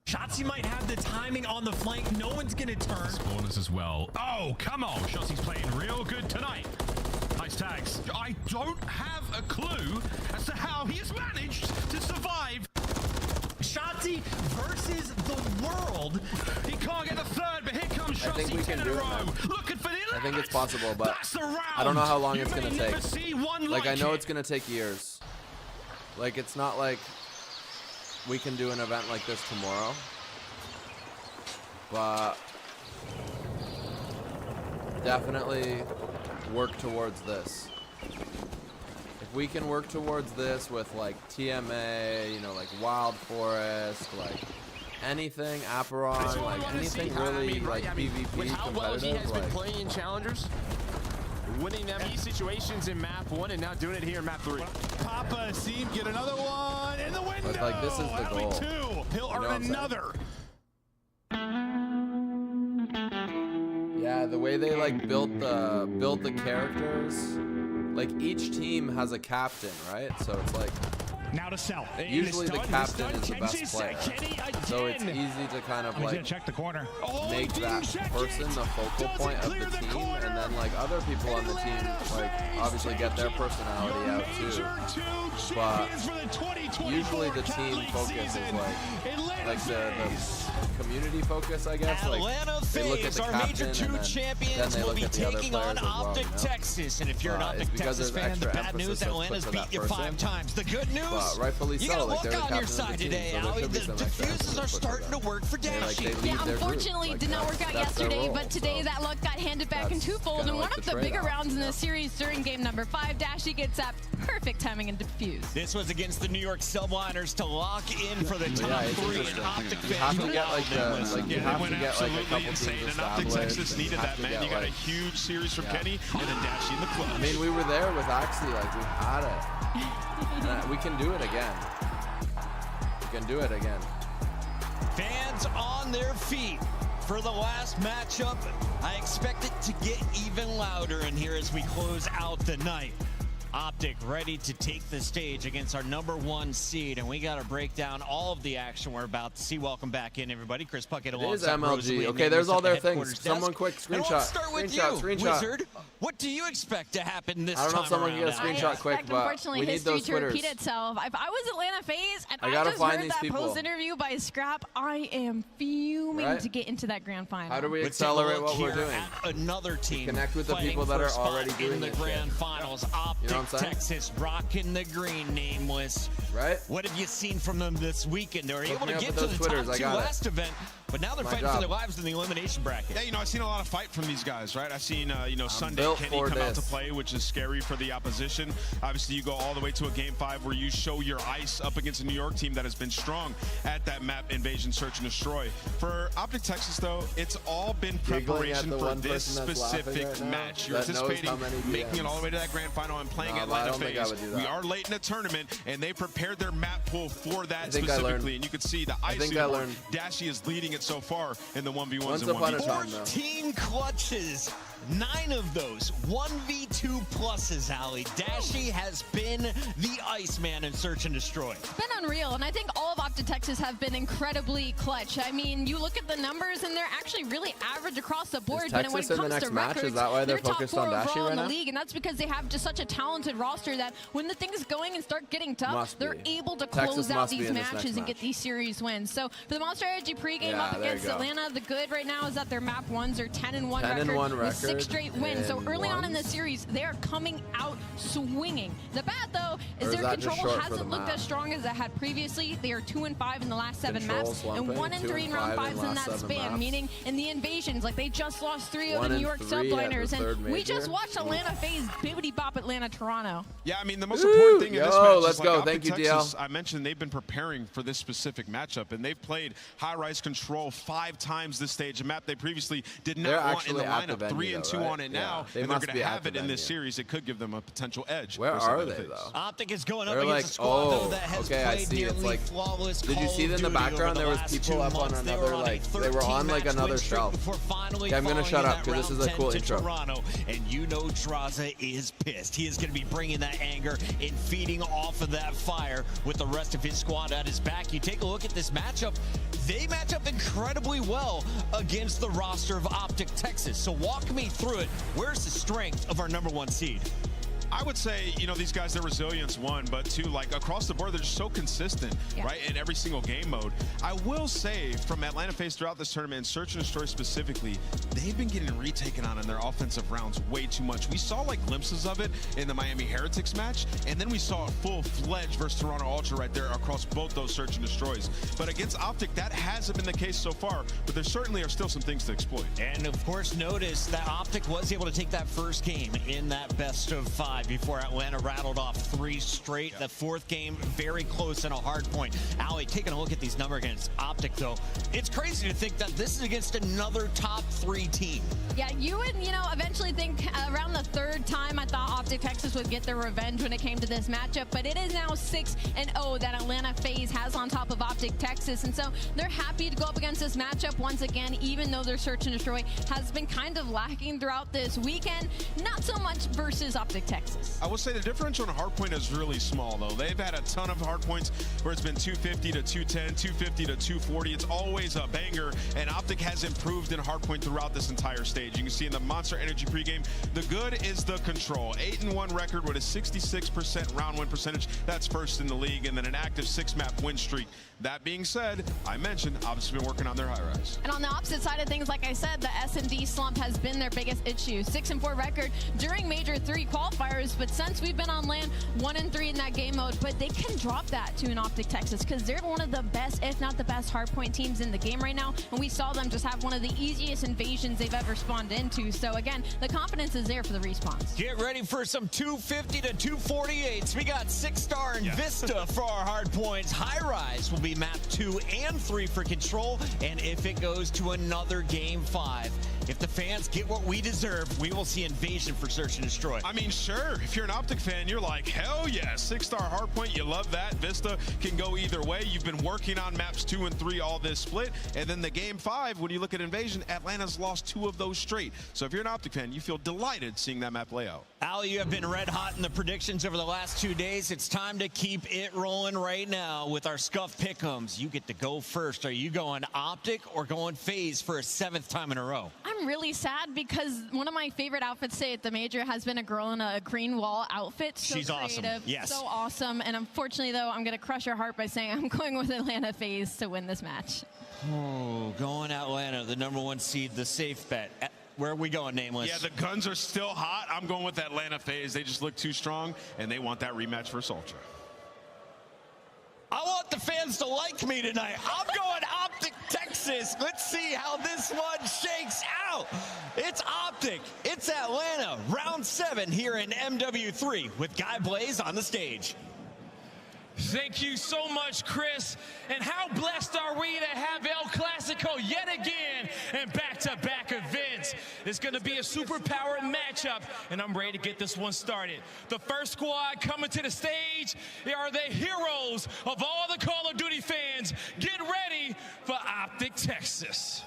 Shotzi might have the timing on the flank. No one's gonna turn. Bonus as well. Oh, come on. Shotzi's playing real good tonight. Nice tags. I don't have a clue as to how he has managed to survive. Shotzi versus the world. He can't get the third, but here comes I think Shotzi we 10 can in do a it, row. man. Looking for the I think it's possible, but That's the round. I don't know how long You it's may gonna never take. see one Like, I like know it. it's gonna take years. Like, it's not like we can do an event like this tomorrow. But definitely work towards this. If we can work towards this with like TMA, you know, like Wild Forest, like anything, Aperon, like anything really like PvP with how well he has competitive, been like playing in challengers, winning them situations in map 1 and now doing it here in map 3. Papa Seam get another one in the window. but like this is the Alley goal. 2. He'll You know what earn I'm saying? another. Yeah, the way they like built the characters, like each team has a captain, right? So it's like Now to sell. usually the captain is the best player, so it's easy to kind of He's gonna like check the corner. make that person the focal point of the team, and then like other people on the team like obviously get their personality out too. But usually the team focus is like the community focus, I guess. Like Atlanta they look at FaZe, the our captain, Major 2 and then champions, they will look be at the other taking players on as well, Optic you know? Texas. And if you're an It's Optic because Texas there's fan, the extra bad news, emphasis Atlanta's put to beat that you person. 5 times. The good news, But rightfully you so, got like, luck they're the on your captains of side the team, today, so there Allie. should be The some extra diffuses emphasis are put to starting to them. work for They, like, Dashy. they lead Yeah, their group. unfortunately, Like, did not work out that's their yesterday, role, but today so that luck got handed back in that's twofold. kinda And one like of the the bigger trade-off, rounds in you know? the series during game number 5, Dashy gets up. Perfect timing and defuse. This was against the New York Subliners to lock in for the top Yeah, it's 3 interesting. and Optic You have fans. to get like the like you Yeah, have they to went get like a absolutely couple insane, teams and Optic established. Texas and needed have that, to man. get, You got a like, huge series from yeah. Kenny and then Dashy in the clutch. I mean, we were there with Axie, like we had it. And we can do it again. We can do it again. Fans on their feet for the last matchup. I expect it to get even louder in here as we close out the night. Optic ready to take the stage against our #1 seed, and we got to break down all of the action we're about to see. Welcome back in, everybody. Chris Puckett alongside MLG. Okay, there's all their things. Someone quick screenshot. Let's start with Screenshot. Wizard. What do you expect to happen this time? I don't know if someone can get a screenshot quick, but unfortunately, we need history those to Twitters. repeat itself. If I was Atlanta FaZe and I gotta just find heard these that people. post-interview by Scrap, I am fuming Right? to get into that grand final. How do we Let's take a accelerate look what we're here doing? at another team Connect with the fighting people that for are a spot already doing in the this grand shit. finals. You Optic know what I'm saying? Texas rocking the green, nameless. Right? What have you seen from them this weekend? They were able me to up get with to those the Twitters. top I 2 got it. last event, but now they're My fighting job. for their lives in the elimination bracket. Yeah, I've seen a lot of fight from these guys, right? I've seen, Sunday built Kenny for come out to this. play, which is scary for the opposition. Obviously, you go all the way to a Game 5 where you show your ice up against a New York team that has been strong at that map invasion, search, and destroy. For Optic Texas, though, it's all been preparation for this specific match. You're anticipating making it all the way to that grand final and playing Atlanta FaZe. We are late in the tournament, and they prepared their map pool for that specifically. And you can see the ice leaderboard. Dashy is leading it so far in the 1v1s and 1v2s. 14 clutches. 9 of those 1v2 pluses, Ali. Dashy has been the Iceman in Search and Destroy. It's been unreal, and I think all of Optic Texas have been incredibly clutch. I mean, you look at the numbers, and they're actually really average across the board. Is But when Texas it in the comes next to match? records, Is that why they're top focused 4 on Dashy overall right in the now? league, and that's because they have just such a talented roster that when the things going and start getting tough, Must they're be. able to Texas close out must be these in this matches next and get match. these series wins. So for the Monster Energy pregame Yeah, up there you against go. Atlanta, the good right now is that their map ones are 10-1 10-1 with 6 record straight wins. So in early on in the ones. series, they are coming out swinging. The bad though Or is is their that just control short for hasn't the looked map? as strong as it had previously. They are 2-5 in the last 7 Control maps, slumping, and 1-3 in round 2-5 5s in last that 7 span. maps. Meaning in the invasions, like they just lost 3 of 1 the New and York 3 at the subliners, third and we just major. watched Atlanta FaZe bibbity bop Atlanta Toronto. Yeah, I mean, the most important thing in this match is let's like go. Optic Thank you, Texas, DL. I mentioned they've been preparing for this specific matchup, and they've played high-rise control 5 times this stage, a map they previously did not They're want in the actually at the lineup. venue, 3 and 2 though, on right? it now, Yeah. They and they're must going be to at have the it in this venue. series. It could give them a potential edge. Where versus are Atlanta they, FaZe. though? Optic is going up They're against like, a squad, though, oh, that has okay, I played see. It's nearly like, flawless did you Call see of it in the Duty background? over There was last people 2 up on months. They another, were on a like, they were on, like, 13-match another win streak shelf. before finally Okay, I'm gonna falling shut in up, that 'cause this round is a 10 cool to intro. Toronto, and you know Draza is pissed. He is going to be bringing that anger and feeding off of that fire with the rest of his squad at his back. You take a look at this matchup, they match up incredibly well against the roster of Optic Texas. So walk me through it. Where's the strength of our #1 seed? I would say, these guys, their resilience, 1, but 2, like across the board, they're just so consistent, right, in every single game mode. I will say, from Atlanta FaZe throughout this tournament, and Search and Destroy specifically, they've been getting retaken on in their offensive rounds way too much. We saw like glimpses of it in the Miami Heretics match, and then we saw it full-fledged versus Toronto Ultra right there across both those Search and Destroys. But against Optic, that hasn't been the case so far, but there certainly are still some things to exploit. And of course, notice that Optic was able to take that first game in that best of 5 before Atlanta rattled off 3 straight. The 4th game, very close and a hard point. Ali, taking a look at these numbers against Optic, though, it's crazy to think that this is against another top 3 team. Yeah, you would, eventually think around the 3rd time I thought Optic Texas would get their revenge when it came to this matchup, but it is now 6-0 that Atlanta FaZe has on top of Optic Texas, and so they're happy to go up against this matchup once again, even though their Search and Destroy has been kind of lacking throughout this weekend. Not so much versus Optic Texas. I will say the differential on hardpoint is really small, though. They've had a ton of hardpoints where it's been 250 to 210, 250 to 240. It's always a banger, and Optic has improved in hardpoint throughout this entire stage. You can see in the Monster Energy pregame, the good is the control. 8-1 record with a 66% round win percentage. That's first in the league, and then an active 6-map win streak. That being said, I mentioned Optic's been working on their high rise. And on the opposite side of things, like I said, the S&D slump has been their biggest issue. 6-4 record during Major 3 qualifiers, but since we've been on land, 1-3 in that game mode. But they can drop that to an Optic Texas because they're one of the best, if not the best, hardpoint teams in the game right now. And we saw them just have one of the easiest invasions they've ever spawned into. So again, the confidence is there for the respawns. Get ready for some 250 to 248s. We got 6-star and Vista for our hard points. High Rise will be map 2 and 3 for control. And if it goes to another game 5, if the fans get what we deserve, we will see invasion for Search and Destroy. I mean, sure. If you're an Optic fan, you're like, hell yeah, 6-star hardpoint. You love that. Vista can go either way. You've been working on maps 2 and 3 all this split. And then the game 5, when you look at invasion, Atlanta's lost 2 of those straight. So if you're an Optic fan, you feel delighted seeing that map layout. Al, you have been red hot in the predictions over the last 2 days. It's time to keep it rolling right now with our Scuff Pick'ems. You get to go first. Are you going Optic or going FaZe for a 7th time in a row? I'm really sad because one of my favorite outfits today at the major has been a girl in a green wall outfit. So She's creative, awesome. Yes. So awesome. And unfortunately, though, I'm going to crush her heart by saying I'm going with Atlanta FaZe to win this match. Oh, going Atlanta, the #1 seed, the safe bet. Where are we going, Nameless? Yeah, the guns are still hot. I'm going with Atlanta FaZe. They just look too strong, and they want that rematch versus Ultra. I want the fans to like me tonight. I'm going Optic Texas. Let's see how this one shakes out. It's Optic. It's Atlanta. Round 7 here in MW3 with Guy Blaze on the stage. Thank you so much, Chris. And how blessed are we to have El Clasico yet again and back-to-back events. It's going to be a superpowered matchup, and I'm ready to get this one started. The first squad coming to the stage, they are the heroes of all the Call of Duty fans. Get ready for Optic Texas.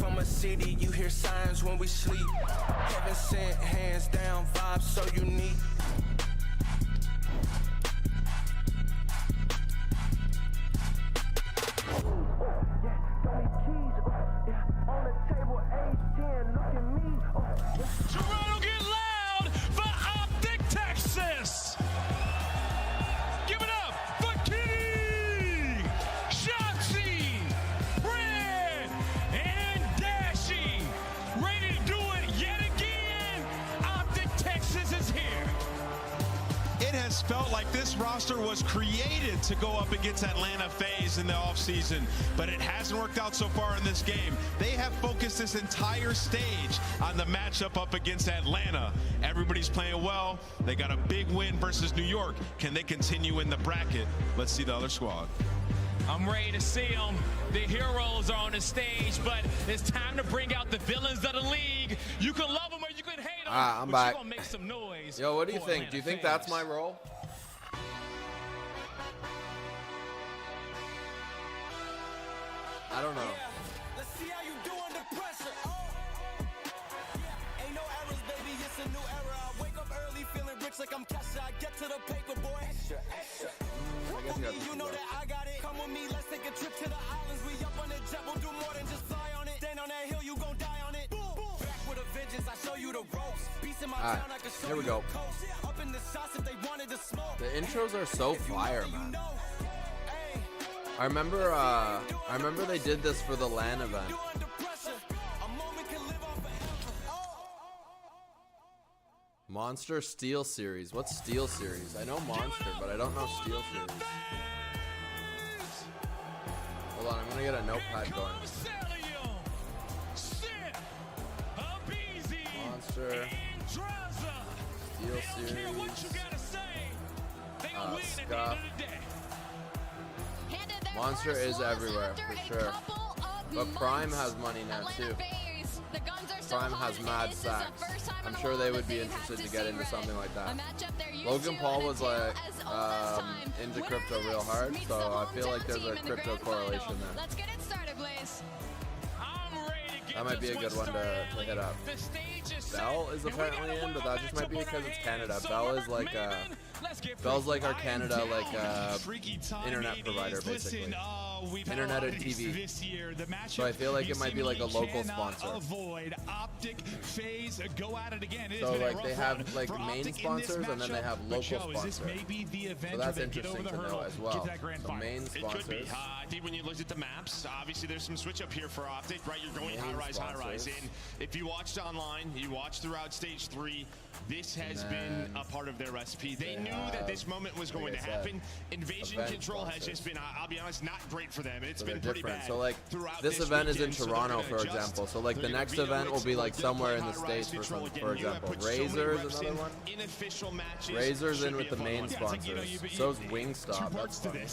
From a city, you hear signs when we sleep. Heaven sent, hands down, vibes so unique. Toronto, get loud for Optic Texas. Give it up for Kitty, Shotzi, Red, and Dashy. Ready to do it yet again. Optic Texas is here. It has felt like this roster was created to go up against Atlanta FaZe in the offseason, but it hasn't worked out so far in this game. They have focused this entire stage on the matchup up against Atlanta. Everybody's playing well. They got a big win versus New York. Can they continue in the bracket? Let's see the other squad. I'm ready to see them. The heroes are on the stage, but it's time to bring out the villains of the league. You can love them or you can hate them. I'm but back. You're gonna make some noise. Yo, what do you for think? Atlanta Do you think fans. that's my role? I don't know. Let's see how you do under pressure. Ain't no errors, baby. It's a new era. I wake up early, feeling rich like I'm Kesha. I get to the paper, boy. Extra, extra. You know that I got it. Come with me, let's take a trip to the islands. We up on the jet, we'll do more than just fly on it. Stand on that hill, you gon' die on it. Back with a vengeance, I show you the ropes. Beast in my town, I can show here we you go. the coast. Up in the shots if they wanted to smoke. The intros are so fire, man. I remember they did this for the LAN event. Monster Steel Series. What's Steel Series? I know Monster, but I don't know Steel Series. Hold on, I'm gonna get a notepad going. Monster Steel Series. Scuff. Monster is everywhere for sure. But Prime has money now too. Prime has mad sacks. I'm sure they would be interested to get into something like that. Logan Paul was like into crypto real hard, so I feel like there's a crypto correlation there. Let's get it started, Blaze. That might be a good one to hit up. Bell is apparently in, but that just might be because it's Canada. Bell is like Bell's like our Canada internet provider basically. Internet and TV. So I feel like it might be like a local sponsor. So like they have like main sponsors and then they have local sponsors. So that's interesting to know as well. So main sponsors. I think when you looked at the maps, obviously there's some switch up here for Optic, right? You're going high rise. And if you watched online, you watched throughout stage 3, this has been a part of their recipe. They knew that this moment was going to happen. Invasion control has just been, I'll be honest, not great for them. It's been pretty bad. So like this event is in Toronto, for example. So like the next event will be like somewhere in the States for example. Razor's another one. Razor's in with the main sponsors. So's Wingstop. That's funny.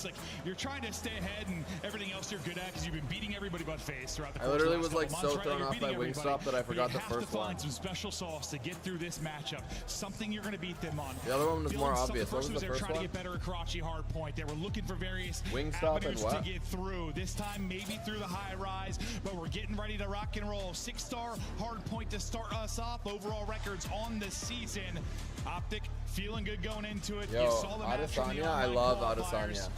You're trying to stay ahead and everything else you're good at because you've been beating everybody but FaZe throughout the I literally was like so thrown off by Wingstop that I forgot the first one. Find some special sauce to get through this matchup. Something you're going to beat them on. The other one was more obvious. What was the first trying one? to get better at Karachi hard point. They were looking for various Wingstop and avenues what? to get through. This time maybe through the high rise, but we're getting ready to rock and roll. 6-star hard point to start us off. Overall records on the season. Optic feeling good going into it. Yo, You saw the match from the Adesanya, I online love qualifiers. Adesanya.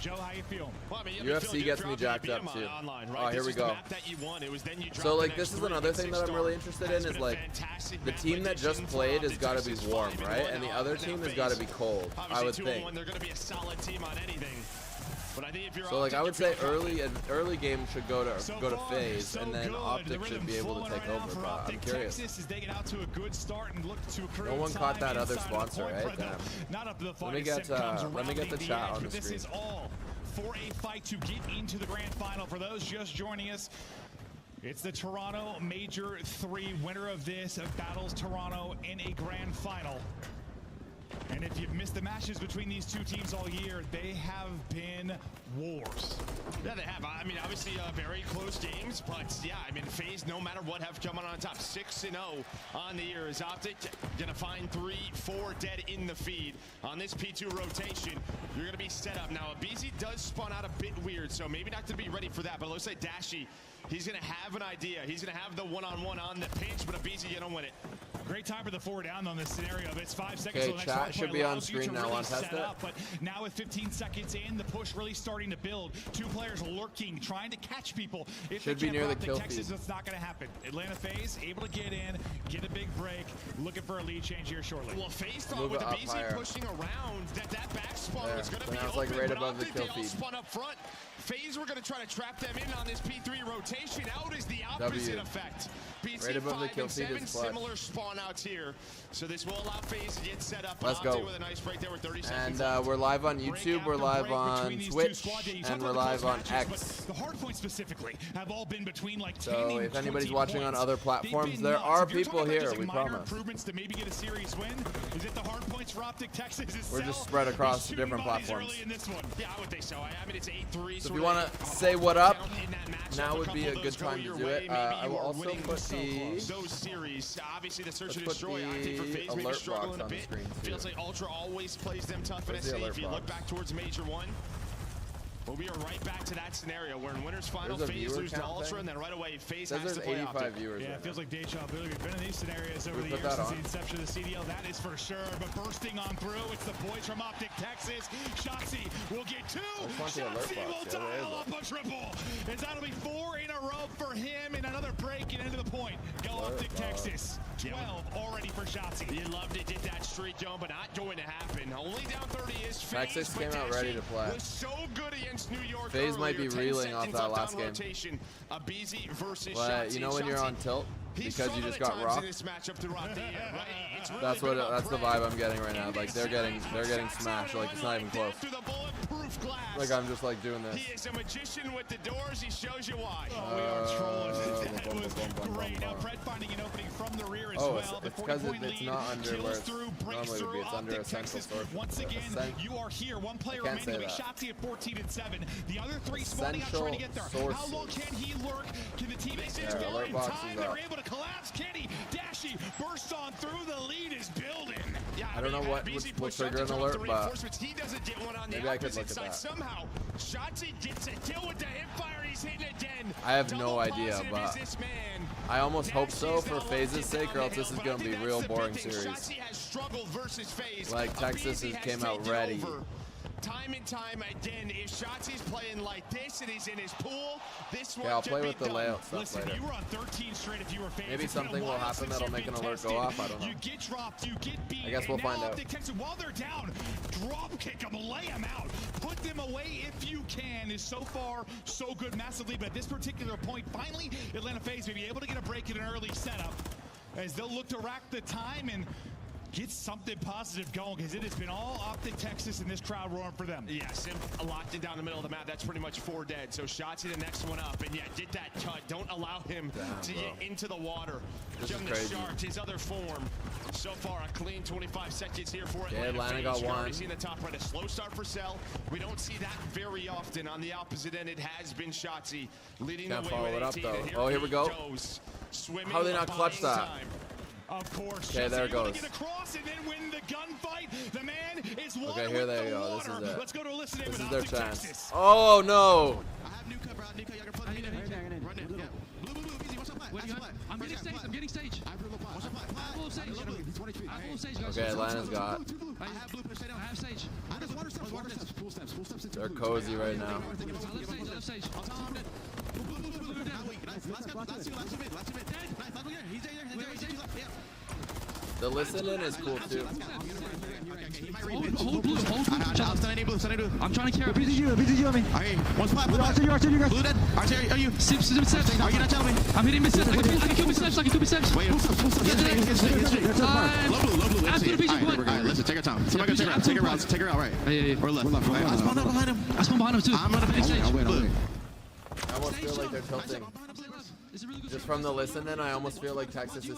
Joe, how you feeling? Well, I mean, UFC gets me jacked up too. Online, right? Oh, here This we is the go. map that you won. It was then you dropped So the like next this is three. another thing that I'm really interested in is like the team that just played has got to be warm, right? And the other team has got to be cold, I would think. They're going to be a solid team on anything. But I think if you're So like I would say early game should go to phase, and then Optic should be able to take over. But I'm curious. Texas they get out to a good start and look to accrue No one caught that other sponsor, right? Damn. Not up to the fight. Let me get the chat on the This screen. is all for a fight to get into the grand final. For those just joining us, it's the Toronto Major 3. Winner of this battles Toronto in a grand final. And if you've missed the matches between these two teams all year, they have been wars. Yeah, they have. I mean, obviously, very close games, but yeah, I mean, FaZe, no matter what, have come on top. 6-0 on the year. Is Optic gonna find 3-4 dead in the feed on this P2 rotation? You're gonna be set up now. Abizi does spawn out a bit weird, so maybe not to be ready for that. But it looks like Dashi, he's gonna have an idea. He's gonna have the one-on-one on the pinch, but Abizi gonna win it. Great time for the 4 down on this scenario. It's 5 seconds. Okay, So the next chat hard should point be on allows you screen to now really on test set it. up, but now with 15 seconds in, the push really starting to build. 2 players lurking, trying to catch people. If Should they be can't near the block kill Texas, feed. it's not going to happen. Atlanta FaZe able to get in, get a big break, looking for a lead change here shortly. Well, FaZe thought Move with it up Abizi higher. pushing around that back spawn There. was going to So be now it's open, like right but above the Optic, kill they all feed. spun up front. FaZe were going to try to trap them in on this P3 rotation. Out is the opposite W. effect. BC Right above the 5 kill and feed 7, is clutch. similar spawn outs here. So this will allow FaZe to get set up. Let's Optic go. with a nice break there with 30 seconds And left. we're live on YouTube, we're live on Twitch, and we're live on X. The hard points specifically have all been between like 10 So and if anybody's 20 watching on points. other They've platforms, been there nuts. are If you're people talking about here, just, we like, minor promise. improvements to maybe get a series win. Is it the hard points for Optic Texas? We're just spread across different platforms. Early in this one. Yeah, I would think so. I mean, it's 8-3. So if you want to say what up, now would be a good time to do it. I will also put the those series. Obviously, the search and let's put destroy. I think for the FaZe maybe alert struggling box a on the bit. screen, too. Feels like Ultra always plays them tough in Where's the SA. alert If you look box? back towards Major 1. Well, we are right back to that scenario where in winners final, There's a FaZe viewer lose to count Ultra, thing? and then right away FaZe Says has to there's play 85 Optic. viewers Yeah, right it feels now. like deja vu. We've been in these scenarios over We the put years that since the on. inception of the CDL. That is for sure. But bursting on through, it's the boys from Optic Texas. Shotzi will get 2. want the alert Shotzi box. will Yeah, there dial up a triple. As that'll be 4 in a row for him, and another break and into the point. Go Optic Texas. 12 already for Shotzi. You'd love to get that streak going, but not going to happen. Only down 30 is FaZe. Texas but came out ready to Dashi play. was so good against New York FaZe might be earlier. 10 reeling off seconds that left last on game. rotation. Abizi versus But Shotzi. you know when you're Shotzi, on tilt he's because you struggled just at got times rocked. in this matchup throughout the year, right? It's really That's been what about that's the prey. vibe I'm getting right now. Like they're getting smashed. Like it's not even close. Through the bulletproof glass. Like I'm just like doing this. He is a magician with the doors. He shows you why. Oh, we are trolling. That was great. Now, Brett finding an opening from the rear as Oh, well. it's The because 40-point it's lead, not under where kills it's through, breaks normally would be. through. It's under Optic essential Texas. source. Once again, you are here. One player I can't remaining. say It'll be that. Shotzi at 14 and 7. The other 3 spawning out trying to get there. How long Sources. can he lurk? Can the teammates Yeah, respond alert in box time? is They're up. able to collapse. Kenny, Dashi bursts on through. The lead is building. Yeah, I don't know what Abizi will pushed out trigger to an drop alert, the but reinforcements. He doesn't get one on the maybe I could opposite look at side that. somehow. Shotzi gets a kill with the hipfire. He's hitting again. I have no Double idea, positive but is this man. I almost hope so Dashi's for now FaZe's locked sake, or down else the this is hill, gonna but I be think real that's the boring big thing. series. Shotzi has struggled versus FaZe. Like, Texas Abizi has has came out taken ready. over. Time and time again, if Shotzi's playing like this and he's in his pool, this one Yeah, I'll could play be with the done. layout stuff Listen, later. you were on 13 straight if you were fans. Maybe It's been a something will while happen since that'll you've make been an alert go tested. off. I don't know. You get dropped, you get beat. I guess we'll and now find out. Optic Texas, while they're down, drop kick them, lay them out, put them away if you can. Is so far so good massively, but at this particular point, finally, Atlanta FaZe may be able to get a break in an early setup as they'll look to rack the time and get something positive going, because it has been all Optic Texas and this crowd roaring for them. Yeah, Simp locked in down the middle of the map. That's pretty much 4 dead. So Shotzi the next one up, and yeah, get that cut. Don't allow him to get into the water. Give him the Sharks, his other form. So far, a clean 25 seconds here for Atlanta. Atlanta got one. See in the top right, a slow start for Cell. We don't see that very often. On the opposite end, it has been Shotzi leading Can't the way follow with it up 18, though. and Oh, here we go. goes, How they not clutch that? time. Of course. Okay, there it goes. Get across and then win the gunfight. The man is Okay, here they go. This is it. Let's go to listen This with is their Optic chance. Texas. Oh no! I'm getting stage. I'm getting stage. I have full stage. I have full stage, guys. Okay, Atlanta's got. I have stage. They're cozy right now. I love stage. The listen in is cool too. Hold blue. I'm trying to carry. BTG on me. Alright, one spot. Archer, you guys. Blue dead. Archer, are you? Sips. Are you not telling me? I'm hitting Miss Sips. I can kill Miss Sips. I can kill Miss Sips. Wait, full step. Low blue. Alright, listen, take your time. Somebody go take her out. Take her out, right. Yeah. Or left. I spawned up behind him. I spawned behind him too. I'm gonna finish stage. Blue. I almost feel like they're tilting. Just from the listen in, I almost feel like Texas is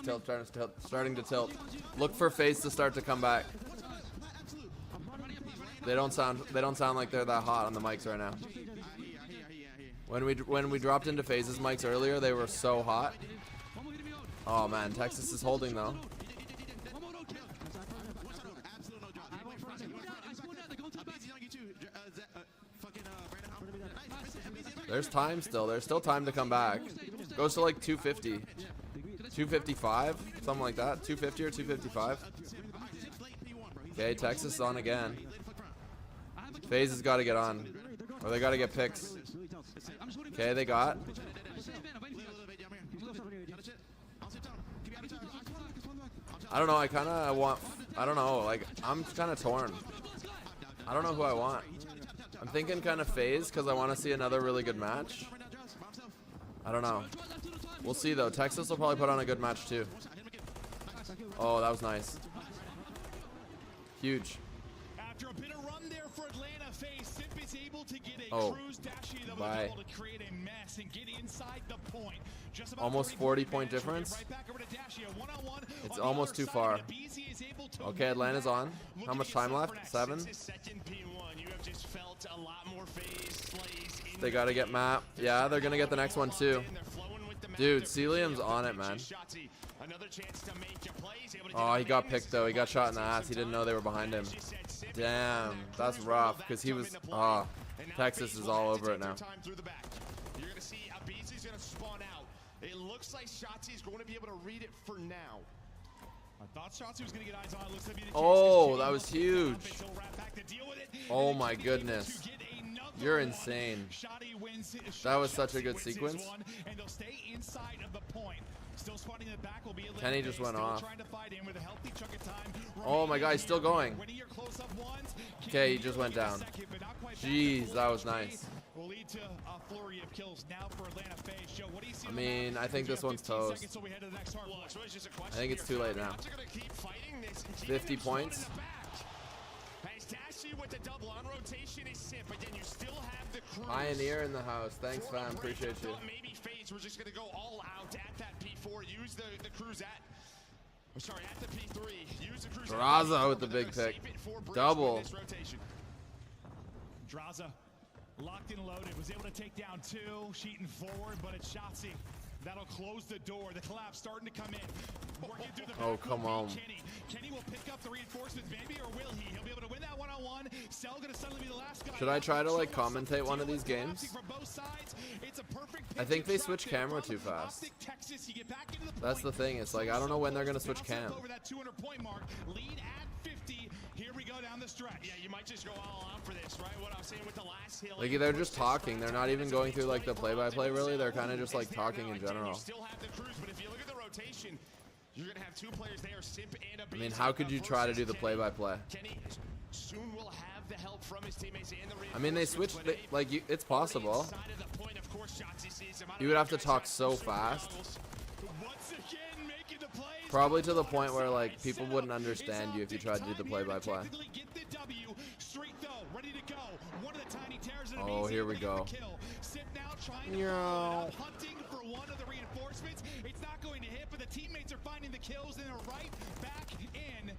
starting to tilt. Look for FaZe to start to come back. They don't sound like they're that hot on the mics right now. When we dropped into FaZe's mics earlier, they were so hot. Oh man, Texas is holding though. There's time still. There's still time to come back. Goes to like 250. 255? Something like that. 250 or 255. Okay, Texas is on again. FaZe has got to get on. Or they got to get picks. Okay, they got. I don't know. I kind of want... I don't know. Like, I'm kind of torn. I don't know who I want. I'm thinking kind of FaZe because I want to see another really good match. I don't know. We'll see though. Texas will probably put on a good match too. Oh, that was nice. Huge. After a bit of run there for Atlanta, FaZe Simp is able to get a cruise dashy that was able to create a mess and get inside the point. Almost 40-point difference. It's almost too far. Okay, Atlanta's on. How much time left? 7. They gotta get map. Yeah, they're gonna get the next one too. Dude, Celium's on it, man. Oh, he got picked though. He got shot in the ass. He didn't know they were behind him. Damn, that's rough because he was. Texas is all over it now. You're gonna see Abizi's gonna spawn out. It looks like Shotzi's going to be able to read it for now. I thought Shotzi was going to get eyes on. Looks like oh, that was huge. Oh my goodness. You're insane. That was such a good sequence. Kenny just went off. Oh my god, he's still going. Okay, he just went down. Jeez, that was nice. I mean, I think this one's toast. I think it's too late now. 50 points. Pioneer in the house. Thanks, fam. Appreciate you. Maybe FaZe were just going to go all out at that P4. Use the cruise at... Sorry, at the P3. Use the cruise Draza with the big pick. Double. Draza locked and loaded. Was able to take down 2. Sheeting forward, but it's Shotzi. That'll close the door. The collapse starting to come in. Working through the oh, come on. Kenny will pick up the reinforcements, maybe, or will he? He'll be able to win that one-on-one. Cell gonna suddenly be the last guy. Should I try to like commentate one of these games? I think they switch camera too fast. That's the thing. It's like I don't know when they're gonna switch cam. Here we go down the stretch. Yeah, you might just go all out for this, right? What I was saying with the last hill. Like they're just talking. They're not even going through like the play-by-play really. They're kind of just like talking in general. Still have the cruise, but if you look at the rotation, you're gonna have 2 players there, Simp and I mean, how could you try to do the play-by-play? Kenny soon will have the help from his teammates and the I mean, they switched. Like it's possible. You would have to talk so fast. Once again, making the Probably to the point where like people wouldn't understand you if you tried to do the play-by-play. Oh, here we go. Hunting for one of the reinforcements. It's not going to hit, but the teammates are finding the kills and they're right back in.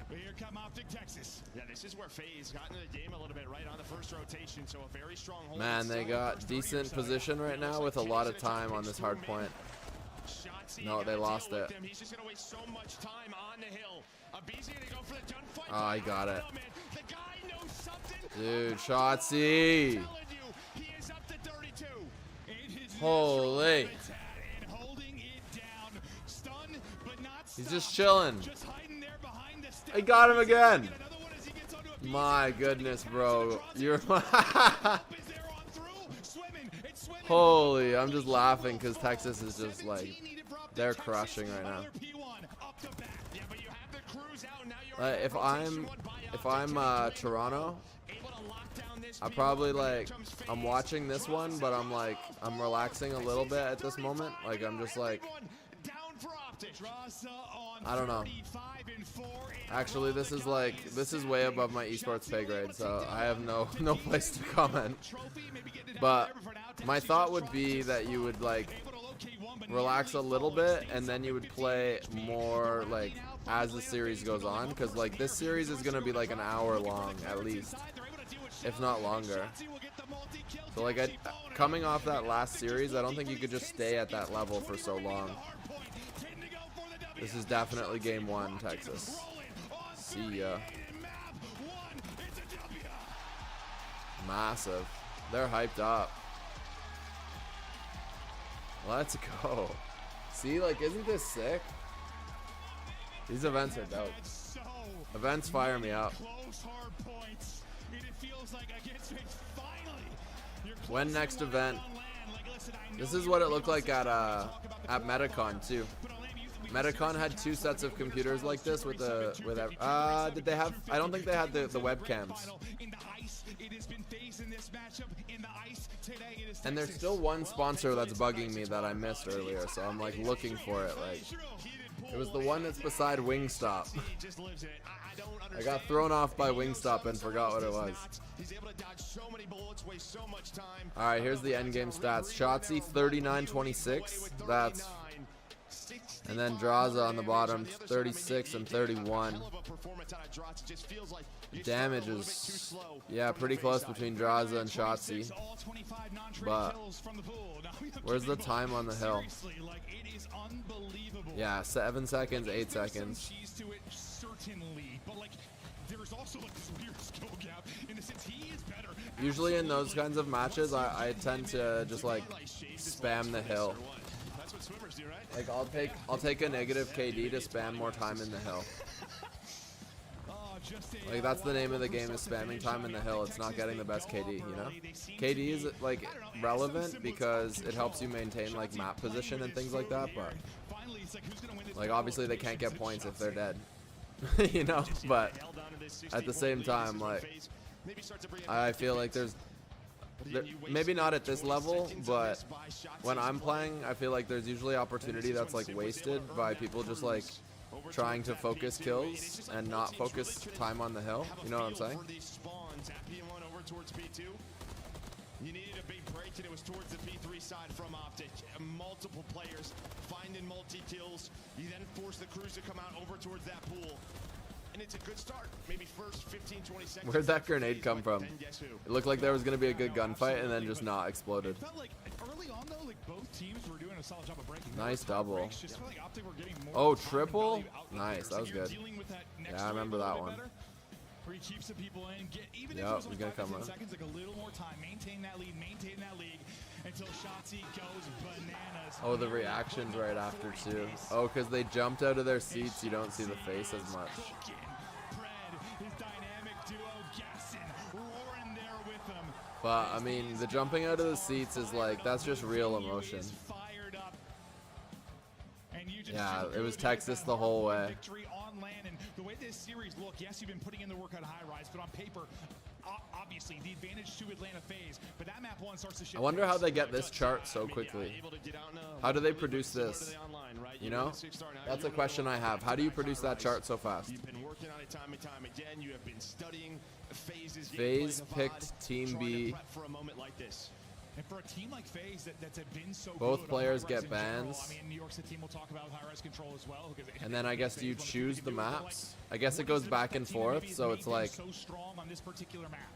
Here come Optic Texas. Yeah, this is where FaZe got into the game a little bit right on the first rotation, so a very strong hold. Man, they got decent position right now with a lot of time on this hard point. No, they lost it. He's just gonna waste so much time on the hill. Go for the gunfight. Oh, I got it. The guy knows something. Dude, Shotzi. He is up to 32. Holy. He's just chilling. I got him again. My goodness, bro. You're holy. I'm just laughing because Texas is just like, they're crushing right now. If I'm Toronto, I probably like, I'm watching this one, but I'm like, I'm relaxing a little bit at this moment. Like, I'm just like, I don't know. Actually, this is way above my esports pay grade, so I have no place to comment. But my thought would be that you would like relax a little bit and then you would play more like as the series goes on, because like this series is gonna be like an hour long at least, if not longer. So like coming off that last series, I don't think you could just stay at that level for so long. This is definitely game one, Texas. See ya. Massive. They're hyped up. Let's go. See, like, isn't this sick? These events are dope. Events fire me up. When next event? This is what it looked like at Metacon too. Metacon had 2 sets of computers like this with did they have? I don't think they had the webcams. And there's still one sponsor that's bugging me that I missed earlier, so I'm like looking for it. Like, it was the one that's beside Wingstop. I got thrown off by Wingstop and forgot what it was. Alright, here's the endgame stats. Shotzi 39-26. That's, and then Draza on the bottom 36 and 31. Damage is, yeah, pretty close between Draza and Shotzi. But where's the time on the hill? Yeah, 7 seconds, 8 seconds. Usually in those kinds of matches, I tend to just like spam the hill. Like I'll take a negative KD to spam more time in the hill. Like that's the name of the game, is spamming time in the hill. It's not getting the best KD, you know? KD is like relevant because it helps you maintain like map position and things like that, but like obviously they can't get points if they're dead. You know, but at the same time, like I feel like there's maybe not at this level, but when I'm playing, I feel like there's usually opportunity that's like wasted by people just like trying to focus kills and not focus time on the hill. You know what I'm saying? You needed a big break, and it was towards the B3 side from Optic. Multiple players finding multi-kills. You then force the crews to come out over towards that pool. And it's a good start. Maybe first 15, 20 seconds. Where'd that grenade come from? It looked like there was going to be a good gunfight and then just not exploded. Early on though, like both teams were doing a solid job of breaking. Nice double. Oh, triple? Nice, that was good. Yeah, I remember that one. Where he keeps the people in, even if Yep, it was he's like gonna 5 come up. seconds, like a little more time, maintain that lead until Shotzi goes bananas. Oh, the reactions right after too. Oh, because they jumped out of their seats, you don't see the face as much. But I mean, the jumping out of the seats is like, that's just real emotion. Yeah, it was Texas the whole way. Victory on land, and the way this series look, yes, you've been putting in the work on high rise, but on paper, obviously the advantage to Atlanta FaZe, but that map one starts to shift. I wonder how they get this chart so quickly. How do they produce this? You know? That's a question I have. How do you produce that chart so fast? You've been working on it time and time again. You have been studying FaZe's FaZe picked Team B. For a moment like this. And for a team like FaZe that's been so Both good players on get high-res in general, bans. I mean, New York City team will talk about high-res control as well. And then I guess do you choose the maps? I guess it goes back and forth, so it's like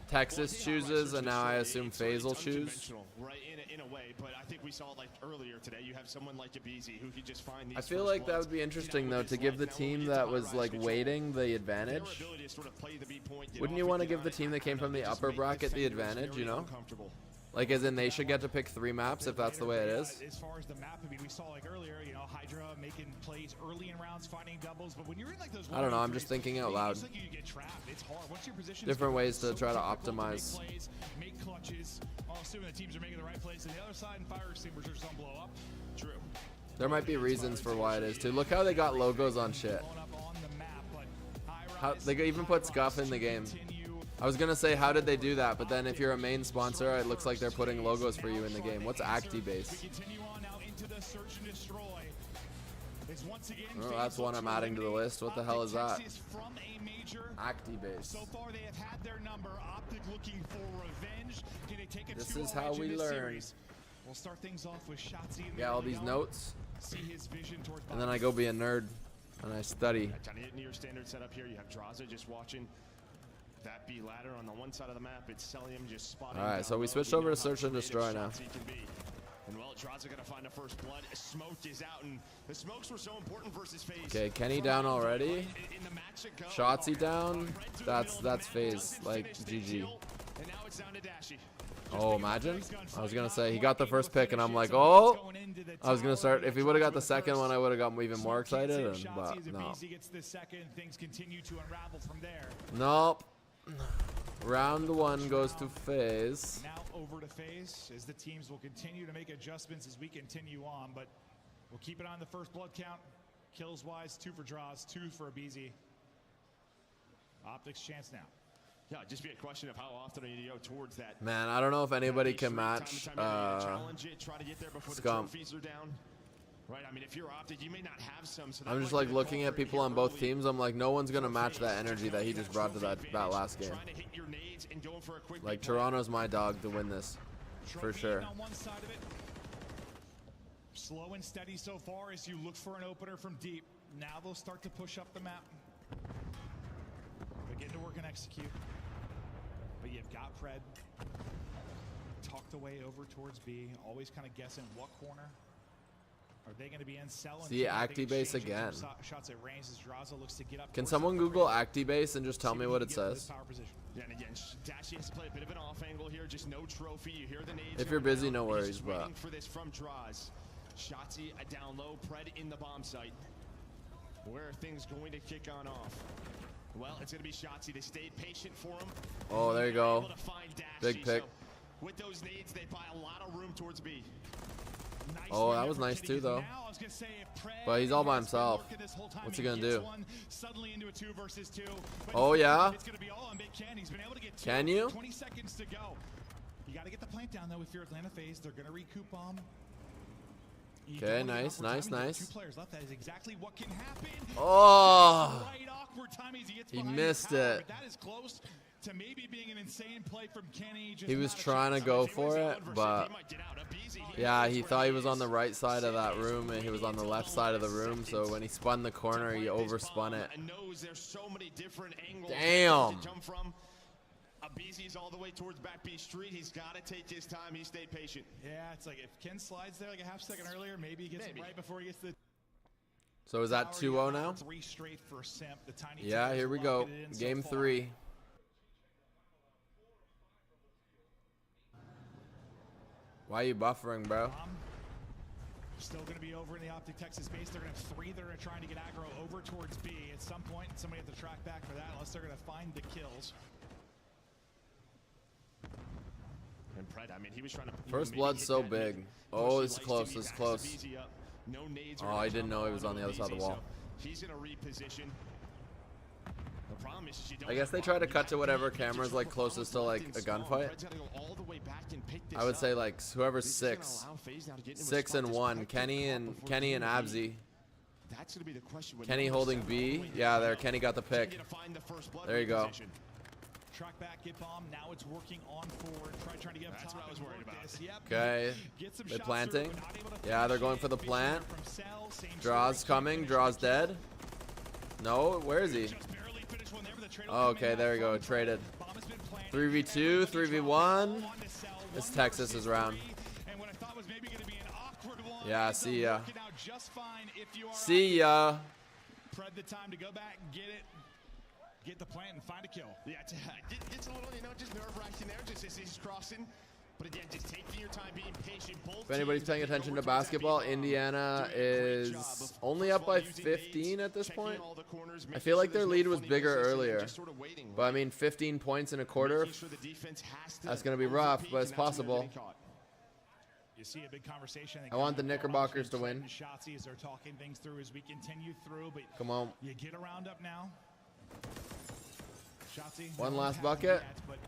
Texas chooses, and now I assume FaZe will choose. Right, in a way, but I think we saw it like earlier today. You have someone like Abizi who could just find these. I feel like that would be interesting though, to give the team that was like waiting the advantage. Wouldn't you want to give the team that came from the upper bracket the advantage, you know? Like, as in they should get to pick 3 maps if that's the way it is. As far as the map, I mean, we saw like earlier, you know, Hydra making plays early in rounds, finding doubles, but when you're in like those, I don't know, I'm just thinking out loud. it's like you get trapped. It's hard. Once your position Different ways to try to optimize. Make clutches, all assuming the teams are making the right plays, and the other side and fire extinguishers don't blow up. True. There might be reasons for why it is too. Look how they got logos on shit. How, they even put Scuff in the game. I was gonna say, how did they do that? But then if you're a main sponsor, it looks like they're putting logos for you in the game. What's ActiBase? Oh, that's one I'm adding to the list. What the hell is that? ActiBase. So far they have had their number. Optic looking for revenge. Can they take a This 2-0 is how edge in we this learn. series? We'll start things off with Shotzi. Yeah, all these notes. See his vision towards And then I go be a nerd and I study. Trying to get into your standard setup here. You have Draza just watching that B ladder on the one side of the map. It's Celium just spotting. Alright, so we switched over to Search and Destroy now. And well, Draza gonna find a first blood. Smoke is out, and the smokes were so important versus FaZe. Okay, Kenny down already. Shotzi down. That's FaZe. Like, GG. And now it's down to Dashy. Oh, imagine. I was gonna say, he got the first pick, and I'm like, oh. I was gonna start. If he would have got the second one, I would have gotten even more excited. But no. Nope. Round 1 goes to FaZe. Now over to FaZe as the teams will continue to make adjustments as we continue on, but we'll keep it on the first blood count. Kills wise, 2 for Draws, 2 for Abizi. Optics chance now. Yeah, just be a question of how often are you go towards that. Man, I don't know if anybody can match Scum. Right, I mean, if you're Optic, you may not have some. So I'm just like looking at people on both teams. I'm like, no one's gonna match that energy that he just brought to that last game. Like, Toronto's my dog to win this, for sure. On one side of it. Slow and steady so far as you look for an opener from deep. Now they'll start to push up the map. Begin to work and execute. But you've got Pred tucked away over towards B. Always kind of guessing what corner. Are they going to be in cell? See, ActiBase again. Shots at range as Draza looks to get up. Can someone Google ActiBase and just tell me what it says? Yeah, and again, Dashy has to play a bit of an off angle here. Just no trophy. You hear the nades. If you're busy, no worries. But waiting for this from Draws. Shotzi down low. Pred in the bomb site. Where are things going to kick on off? Well, it's going to be Shotzi. They stayed patient for him. oh, there you go. Big pick. So with those nades, they buy a lot of room towards B. Oh, that was nice too, though. But he's all by himself. What's he gonna do? Oh yeah. Can you? 20 seconds to go. You got to get the plant down though. If you're Atlanta FaZe, they're gonna recoup bomb. Okay, nice, nice, nice. 2 players left. That is exactly what can happen. Oh, Right, awkward timing as he gets he behind missed the tower, it. but that is close to maybe being an insane play from Kenny. Just He was not a trying to chance. go for it, but yeah, he thought he was on the right side of that room, and he was on the left side of the room. So when he spun the corner, he overspun it. Damn. Abizi's all the way towards back B Street. He's got to take his time. He stayed patient. Yeah, it's like if Ken slides there like a half second earlier, maybe he gets it right before he gets the. So is that 2-0 now? 3 straight for Simp. The tiny Yeah, here we go. Game 3. Why are you buffering, bro? Still going to be over in the Optic Texas base. They're going to have 3 that are trying to get aggro over towards B. At some point, somebody has to track back for that, unless they're going to find the kills. And Pred, I mean, he was trying to. First blood's so big. Oh, it's close. It's close. Oh, I didn't know he was on the other side of the wall. He's going to reposition. The problem I guess they try to cut to whatever camera's like closest to like a gunfight. I would say like whoever's 6 and 1, Kenny and Abzi. Kenny holding B. Yeah, there. Kenny got the pick. There you go. Track back, get bomb. Now it's working on forward. Trying to get up top. That's what I was worried about. Yep. Okay. They're planting. Yeah, they're going for the plant. Draw's coming. Draw's dead. No, where is he? Oh, okay, there we go. Traded. 3v2, 3v1. This Texas is round. Yeah, see ya. See ya. Pred the time to go back and get the plant and find a kill. Yeah, it's a little, just nerve-wracking there, just as he's crossing. But again, just taking your time, being patient. If anybody's paying attention to basketball, Indiana is only up by 15 at this point. I feel like their lead was bigger earlier. But I mean, 15 points in a quarter, that's going to be rough, but it's possible. You see a big conversation. I want the Knickerbockers to win. Shotzi as they're talking things through as we continue through, but come on. You get a round up now. Shotzi, one last bucket. But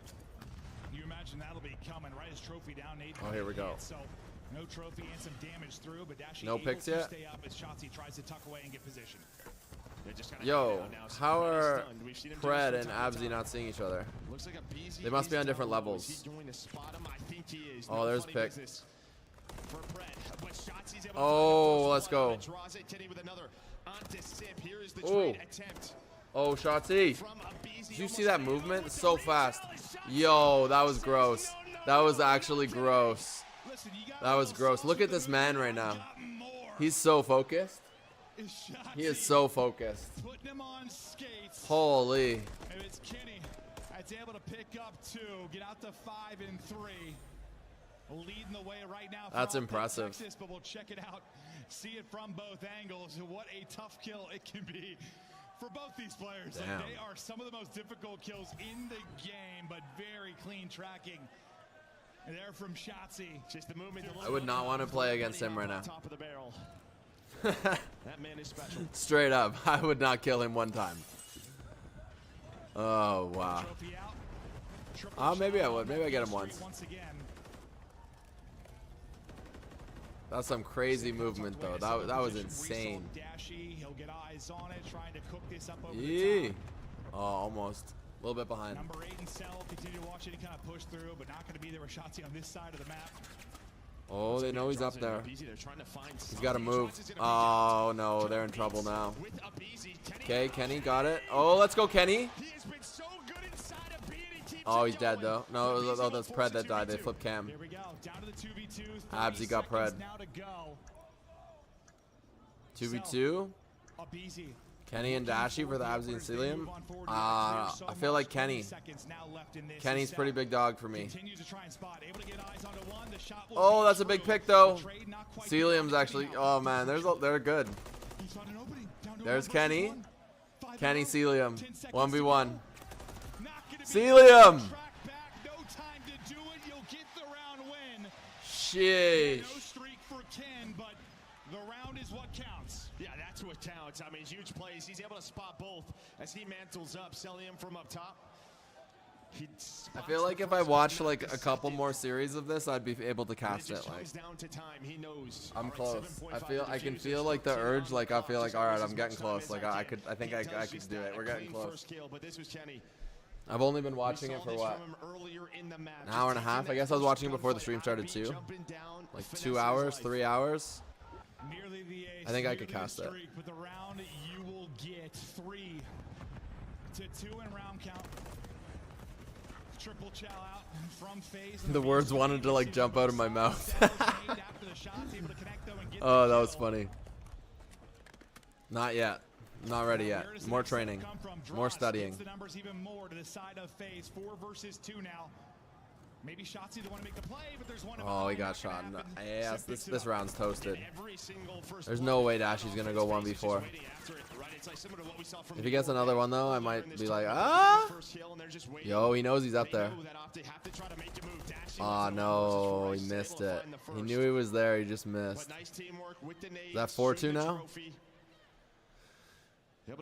you imagine that'll be coming right as trophy down 8. Oh, here we go. So no trophy and some damage through, but Dashi no picks yet. Stay up as Shotzi tries to tuck away and get position. Yo, how are Pred and Abzi not seeing each other? They must be on different levels. Oh, there's pick. Oh, let's go. Oh. Oh, Shotzi. Did you see that movement? So fast. Yo, that was gross. That was actually gross. That was gross. Look at this man right now. He's so focused. He is so focused. Holy. And it's Kenny that's able to pick up 2, get out to 5 and 3. Leading the way right now. That's impressive. Texas, but we'll check it out. See it from both angles. What a tough kill it can be for both these players. Like, they are some of the most difficult kills in the game, but very clean tracking. And there from Shotzi. Just the movement. I would not want to play against him right now. Top of the barrel. That man is special. Straight up, I would not kill him one time. Oh wow. Maybe I would. Maybe I get him once. That's some crazy movement though. That was insane. Yee. Oh, almost. A little bit behind. Number 8 and Cell continue to watch it. He kind of push through, but not going to be there with Shotzi on this side of the map. Oh, they know he's up there. He's got to move. Oh no, they're in trouble now. Okay, Kenny got it. Oh, let's go, Kenny. Oh, he's dead though. No, that's Pred that died. They flipped Cam. Abzi got Pred. 2v2. Kenny and Dashi for the Abzi and Celium. I feel like Kenny's pretty big dog for me. Oh, that's a big pick though. Celium's actually. Oh man, they're good. There's Kenny. Kenny Celium. 1v1. Celium. Sheesh. The round is what counts. Yeah, that's what counts. I mean, huge plays. He's able to spot both as he mantles up, selling him from up top. I feel like if I watched like a couple more series of this, I'd be able to cast it. Like, I'm close. I can feel like the urge. Like I feel like, all right, I'm getting close. Like I think I could do it. We're getting close. I've only been watching it for what? An hour and a half. I guess I was watching it before the stream started too. Like 2 hours, 3 hours. I think I could cast it. With the round, you will get 3 to 2 in round count. Triple chow out from phase. The words wanted to like jump out of my mouth. Oh, that was funny. Not yet. Not ready yet. More training. More studying. The numbers even more to the side of phase. 4 versus 2 now. Maybe Shotzi the one to make the play, but there's one. Oh, he got shot. No, yes, this round's toasted. There's no way Dashi's gonna go 1v4. If he gets another one though, I might be like, ah. Yo, he knows he's up there. Oh no, he missed it. He knew he was there. He just missed. Is that 4-2 now?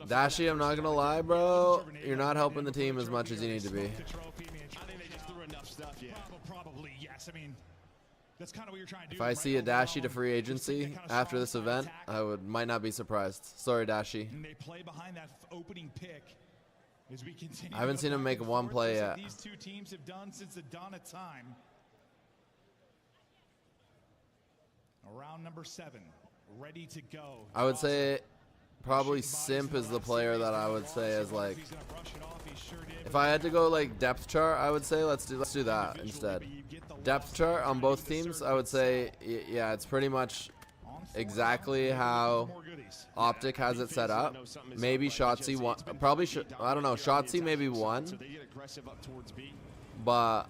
Dashi, I'm not gonna lie, bro. You're not helping the team as much as you need to be. I think they just threw enough stuff, yeah. Probably, yes. I mean, that's kind of what you're trying to do. If I see a Dashi to free agency after this event, I might not be surprised. Sorry, Dashi. And they play behind that opening pick as we continue. I haven't seen him make one play yet. These two teams have done since the dawn of time. Round number 7, ready to go. I would say probably Simp is the player that I would say is like, if I had to go like depth chart, I would say let's do that instead. Depth chart on both teams, I would say yeah, it's pretty much exactly how Optic has it set up. Maybe Shotzi won, probably I don't know, Shotzi maybe won, but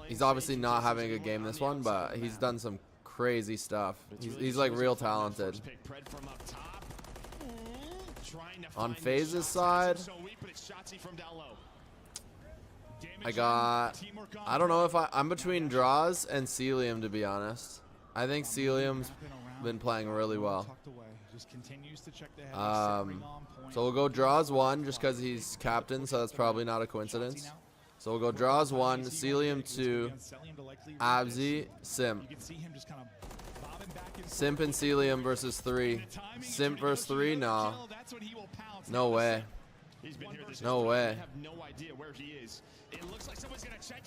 he's obviously not having a good game this one, but he's done some crazy stuff. He's like real talented. On FaZe's side, I don't know if I'm between Draws and Celium, to be honest. I think Celium's been playing really well. So we'll go Draws 1 just because he's captain, so that's probably not a coincidence. So we'll go Draws 1, Celium 2, Abzi, Simp. Simp and Celium versus 3. Simp versus 3? No. No way. No way.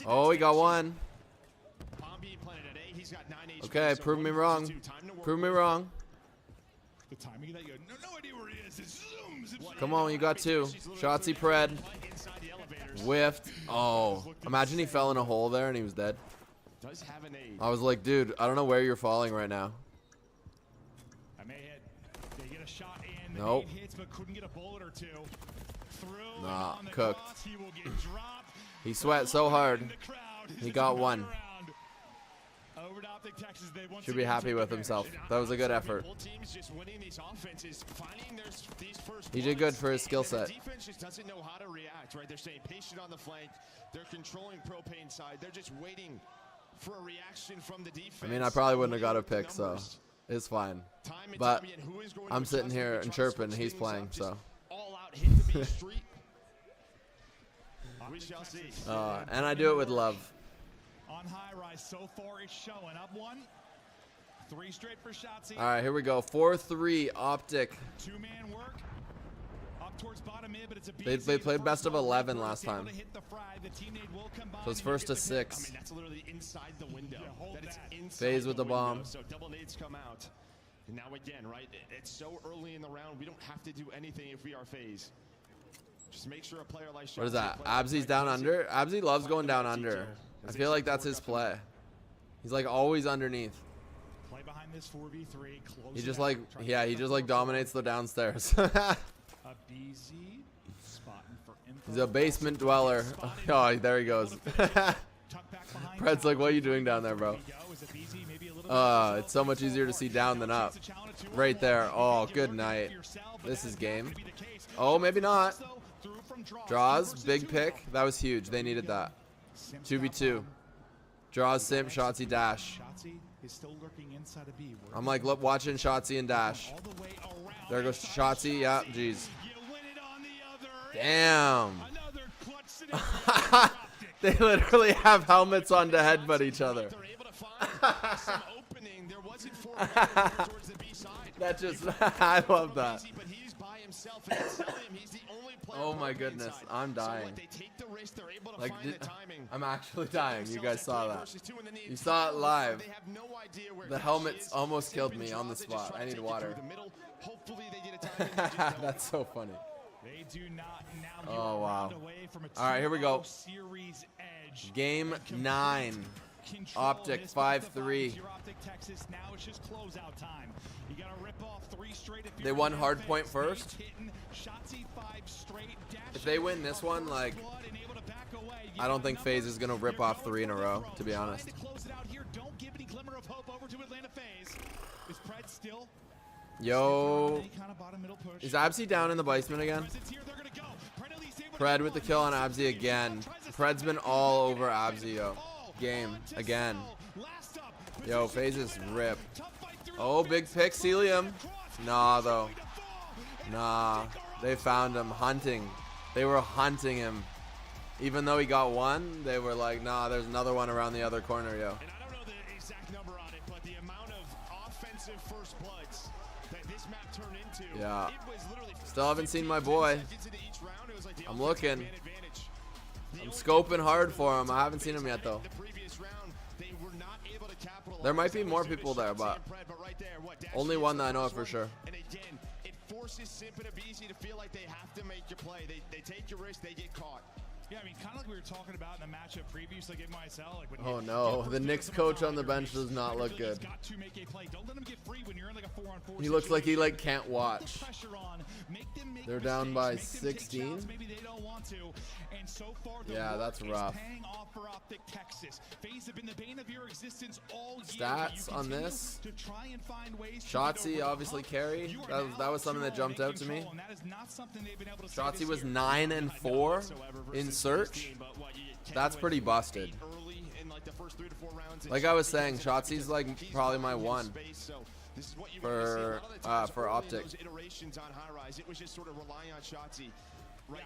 Oh, he got one. Okay, prove me wrong. Prove me wrong. The timing that you have no idea where he is. It zooms. Come on, you got 2. Shotzi Pred. Whiffed. Oh, imagine he fell in a hole there and he was dead. I was like, dude, I don't know where you're falling right now. I may hit. They get a shot in. The nope. hits, but couldn't get a bullet or two. Through nah, cooked. cross, he will get dropped. He sweat so hard. He got one. Should be happy with himself. That was a good effort. He did good for his skill set. Defense just doesn't know how to react, right? They're staying patient on the flank. They're controlling Propane side. They're just waiting for a reaction from the defense. I mean, I probably wouldn't have got a pick, so it's fine. But I'm sitting here and chirping. He's playing, so. And I do it with love. On high rise so far, it's showing up 1. 3 straight for Shotzi. All right, here we go. 4-3 Optic. 2-man work. Up towards bottom mid, but it's a They played best of 11 last time. So it's first to 6. I mean, that's literally inside the window. FaZe with the bomb. So double nades come out. And now again, right? It's so early in the round. We don't have to do anything if we are FaZe. Just make sure a player like What is that? Abzi's down under? Abzi loves going down under. I feel like that's his play. He's like always underneath. Play behind this 4v3. He just like, yeah, he just like dominates the downstairs. He's a basement dweller. Oh, there he goes. Pred's like, what are you doing down there, bro? It's so much easier to see down than up. Right there. Oh, good night. This is game. Oh, maybe not. Draws, big pick. That was huge. They needed that. 2v2. Draws, Simp, Shotzi, Dash. I'm like watching Shotzi and Dash. There goes Shotzi. Yeah, jeez. Damn. They literally have helmets on to headbutt each other. That just, I love that. Oh my goodness, I'm dying. Like, I'm actually dying. You guys saw that. You saw it live. The helmets almost killed me on the spot. I need water. That's so funny. Oh wow. Alright, here we go. Game 9. Optic 5-3. They won hardpoint first. If they win this one, like, I don't think FaZe is gonna rip off 3 in a row, to be honest. Yo, is Abzi down in the basement again? Pred with the kill on Abzi again. Pred's been all over Abzi, yo. Game again. Yo, FaZe is ripped. Oh, big pick, Celium. Nah, though. Nah, they found him hunting. They were hunting him. Even though he got one, they were like, nah, there's another one around the other corner, yo. And I don't know the exact number on it, but the amount of offensive first bloods that this map turned into. Yeah. It was literally Still haven't seen my boy. I'm looking. I'm scoping hard for him. I haven't seen him yet, though. There might be more people there, but only one that I know for sure. And again, it forces Simp and Abizi to feel like they have to make your play. They take your risk, they get caught. Yeah, I mean, kind of like we were talking about in the matchup previews, like in MySL. Like when Oh no, the Knicks coach on the bench does not look good. He looks like he can't watch. They're down by 16. Yeah, that's rough. Stats on this. Shotzi obviously carry. That was something that jumped out to me. Shotzi was 9 and 4 in search. That's pretty busted. Like I was saying, Shotzi's like probably my one for Optic. Iterations on high rise. It was just sort of relying on Shotzi. Right.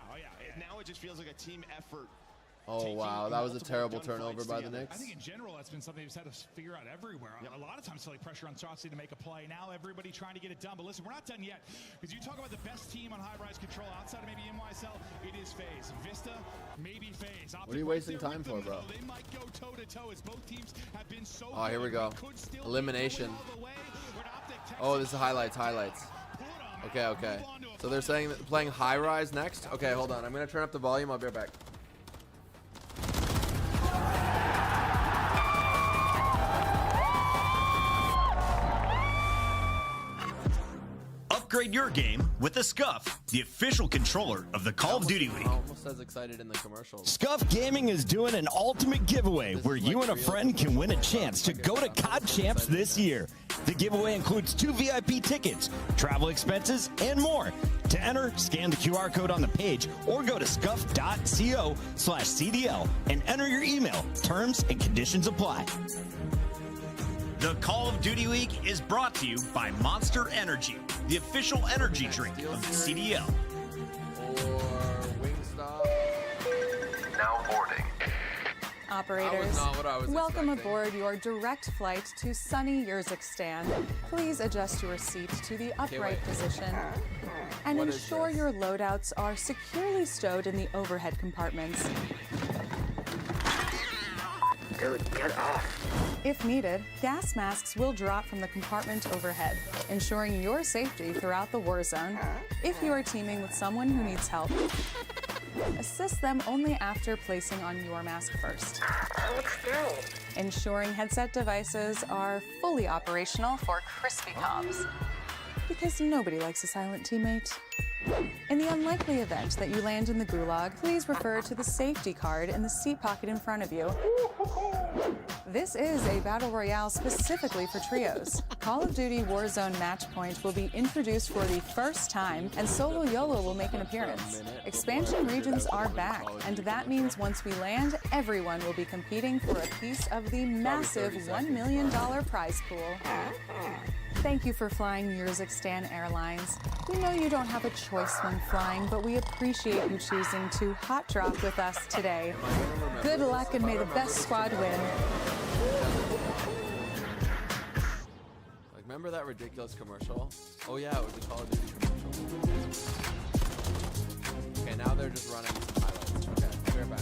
Now it just feels like a team effort. Oh wow, that was a terrible turnover by the Knicks. I think in general that's been something we've had to figure out everywhere. A lot of times, like pressure on Shotzi to make a play. Now everybody trying to get it done. But listen, we're not done yet, because you talk about the best team on high-rise control outside of maybe NYSL. It is FaZe. Vista, maybe FaZe. What are you wasting time for, bro? They might go toe-to-toe as both teams have been so Oh, here we go. Elimination. Oh, this is highlights. Okay. So they're saying that playing high rise next. Okay, hold on. I'm gonna turn up the volume. I'll be right back. Upgrade your game with the Scuff, the official controller of the Call of Duty League. Almost as excited in the commercials. Scuff Gaming is doing an ultimate giveaway where you and a friend can win a chance to go to COD Champs this year. The giveaway includes 2 VIP tickets, travel expenses, and more. To enter, scan the QR code on the page or go to scuff.co/CDL and enter your email. Terms and conditions apply. The Call of Duty League is brought to you by Monster Energy, the official energy drink of the CDL. Or Wingstop. Now boarding. Operators, welcome expecting. aboard your direct flight to sunny Urzikstan. Please adjust your seat to the upright position and What is ensure this? your loadouts are securely stowed in the overhead compartments. Dude, get off. If needed, gas masks will drop from the compartment overhead, ensuring your safety throughout the war zone. If you are teaming with someone who needs help, assist them only after placing on your mask first. That looks scary. Ensuring headset devices are fully operational for crispy comms. Because nobody likes a silent teammate. In the unlikely event that you land in the gulag, please refer to the safety card in the seat pocket in front of you. This is a battle royale specifically for trios. Call of Duty Warzone Matchpoint will be introduced for the first time, and Solo YOLO will make an appearance. Expansion regions are back, and that means once we land, everyone will be competing for a piece of the massive $1 million prize pool. Thank you for flying Urzikstan Airlines. We know you don't have a choice when flying, but we appreciate you choosing to hot drop with us today. Good luck and may the best squad win. Like, remember that ridiculous commercial? Oh yeah, it was the Call of Duty commercial. Okay, now they're just running some highlights. Okay, we're back.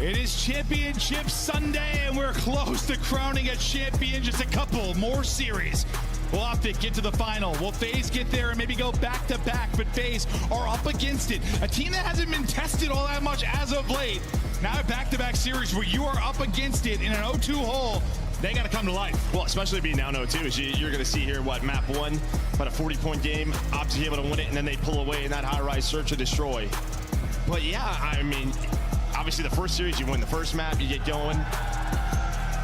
It is Championship Sunday, and we're close to crowning a champion. Just a couple more series. Will Optic get to the final? Will FaZe get there and maybe go back-to-back? But FaZe are up against it. A team that hasn't been tested all that much as of late. Now a back-to-back series where you are up against it in an 0-2 hole. They got to come to life. Well, especially being down 0-2, is you're going to see here what map 1, about a 40-point game. Optic able to win it, and then they pull away in that high-rise search and destroy. But yeah, I mean, obviously the first series, you win the first map, you get going.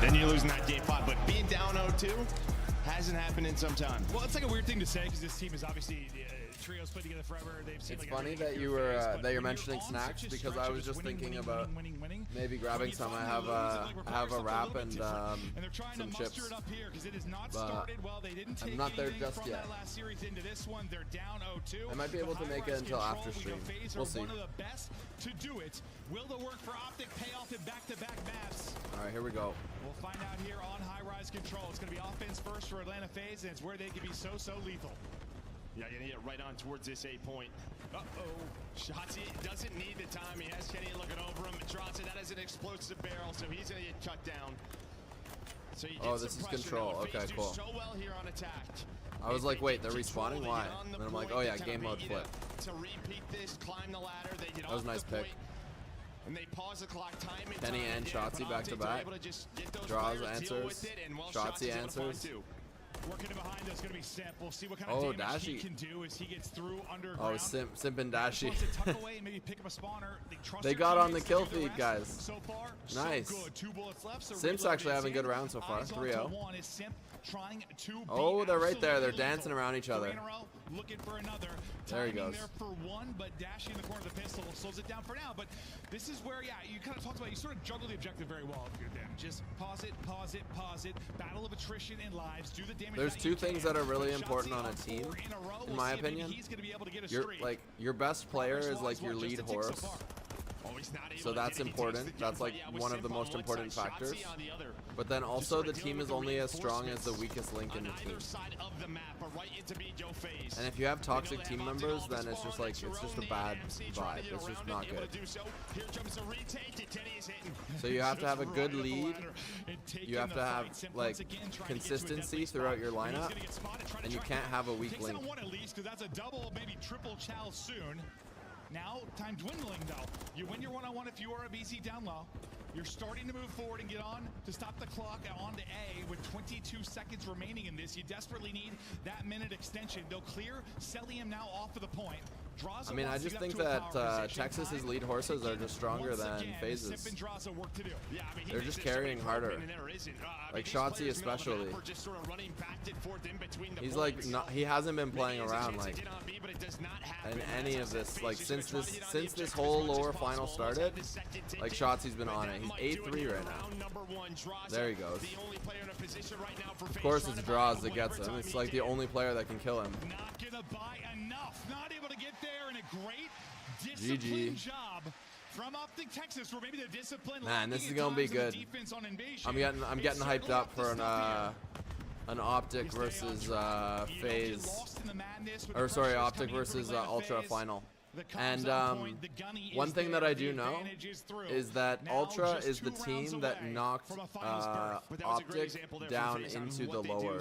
Then you lose in that game 5. But being down 0-2 hasn't happened in some time. Well, it's like a weird thing to say because this team is obviously trios played together forever. They've seen It's funny that you were that you're mentioning snacks because I was just thinking about maybe grabbing some. I have a wrap and some chips, but I'm not there just yet. I might be able to make it until after stream. We'll see. To do it, will the work for Optic pay off in back-to-back maps? All right, here we go. We'll find out here on high-rise control. It's going to be offense first for Atlanta FaZe, and it's where they can be so lethal. Yeah, gonna get right on towards this 8-point. Shotzi doesn't need the time. He has Kenny looking over him. Draws it. That is an explosive barrel, so he's gonna get cut down. So this is control. Okay, cool. So well here on attack. I was like, wait, they're respawning? Why? And then I'm like, oh yeah, game mode flip. To repeat this, climb the ladder. They get that was a nice pick. And they pause the clock, time and Kenny and Shotzi back to back. Draws answers. Shotzi answers. Working behind us, gonna be Simp. We'll see what kind of damage he can do as he gets through underground. Oh, Simp and Dashi. Tuck away, maybe pick up a spawner. They got on the kill feed, guys. So far, nice. So good. 2 bullets left, so Simp's actually having good rounds so far. 3-0. Oh, they're right there. They're dancing around each other. Looking for another. There he goes. There for one, but Dashi in the corner of the pistol slows it down for now. But this is where, yeah, you kind of talked about, you sort of juggle the objective very well. Just pause it, pause it, pause it. Battle of attrition and lives. Do the damage. There's two things that are really important on a team, in my opinion. Your best player is like your lead horse. So that's important. That's like one of the most important factors. But then also the team is only as strong as the weakest link in the team. And if you have toxic team members, then it's just like, it's just a bad vibe. It's just not good. So you have to have a good lead. You have to have like consistency throughout your lineup. And you can't have a weak link. That's a double, maybe triple chow soon. Now, time dwindling though. You win your one-on-one if you are a BC down low. You're starting to move forward and get on to stop the clock on to A with 22 seconds remaining in this. You desperately need that minute extension. They'll clear Celium now off of the point. I mean, I just think that Texas's lead horses are just stronger than FaZe's. They're just carrying harder. Like Shotzi especially. He's like, he hasn't been playing around like in any of this. Like since this whole lower final started, like Shotzi's been on it. He's 8-3 right now. There he goes. Of course, it's Draws that gets him. It's like the only player that can kill him. Not gonna buy enough. Not able to get there, and a great disciplined job from Optic Texas, where maybe the discipline. Man, this is gonna be good. I'm getting hyped up for an Optic versus FaZe, or sorry, Optic versus Ultra final. And one thing that I do know is that Ultra is the team that knocked Optic down into the lower.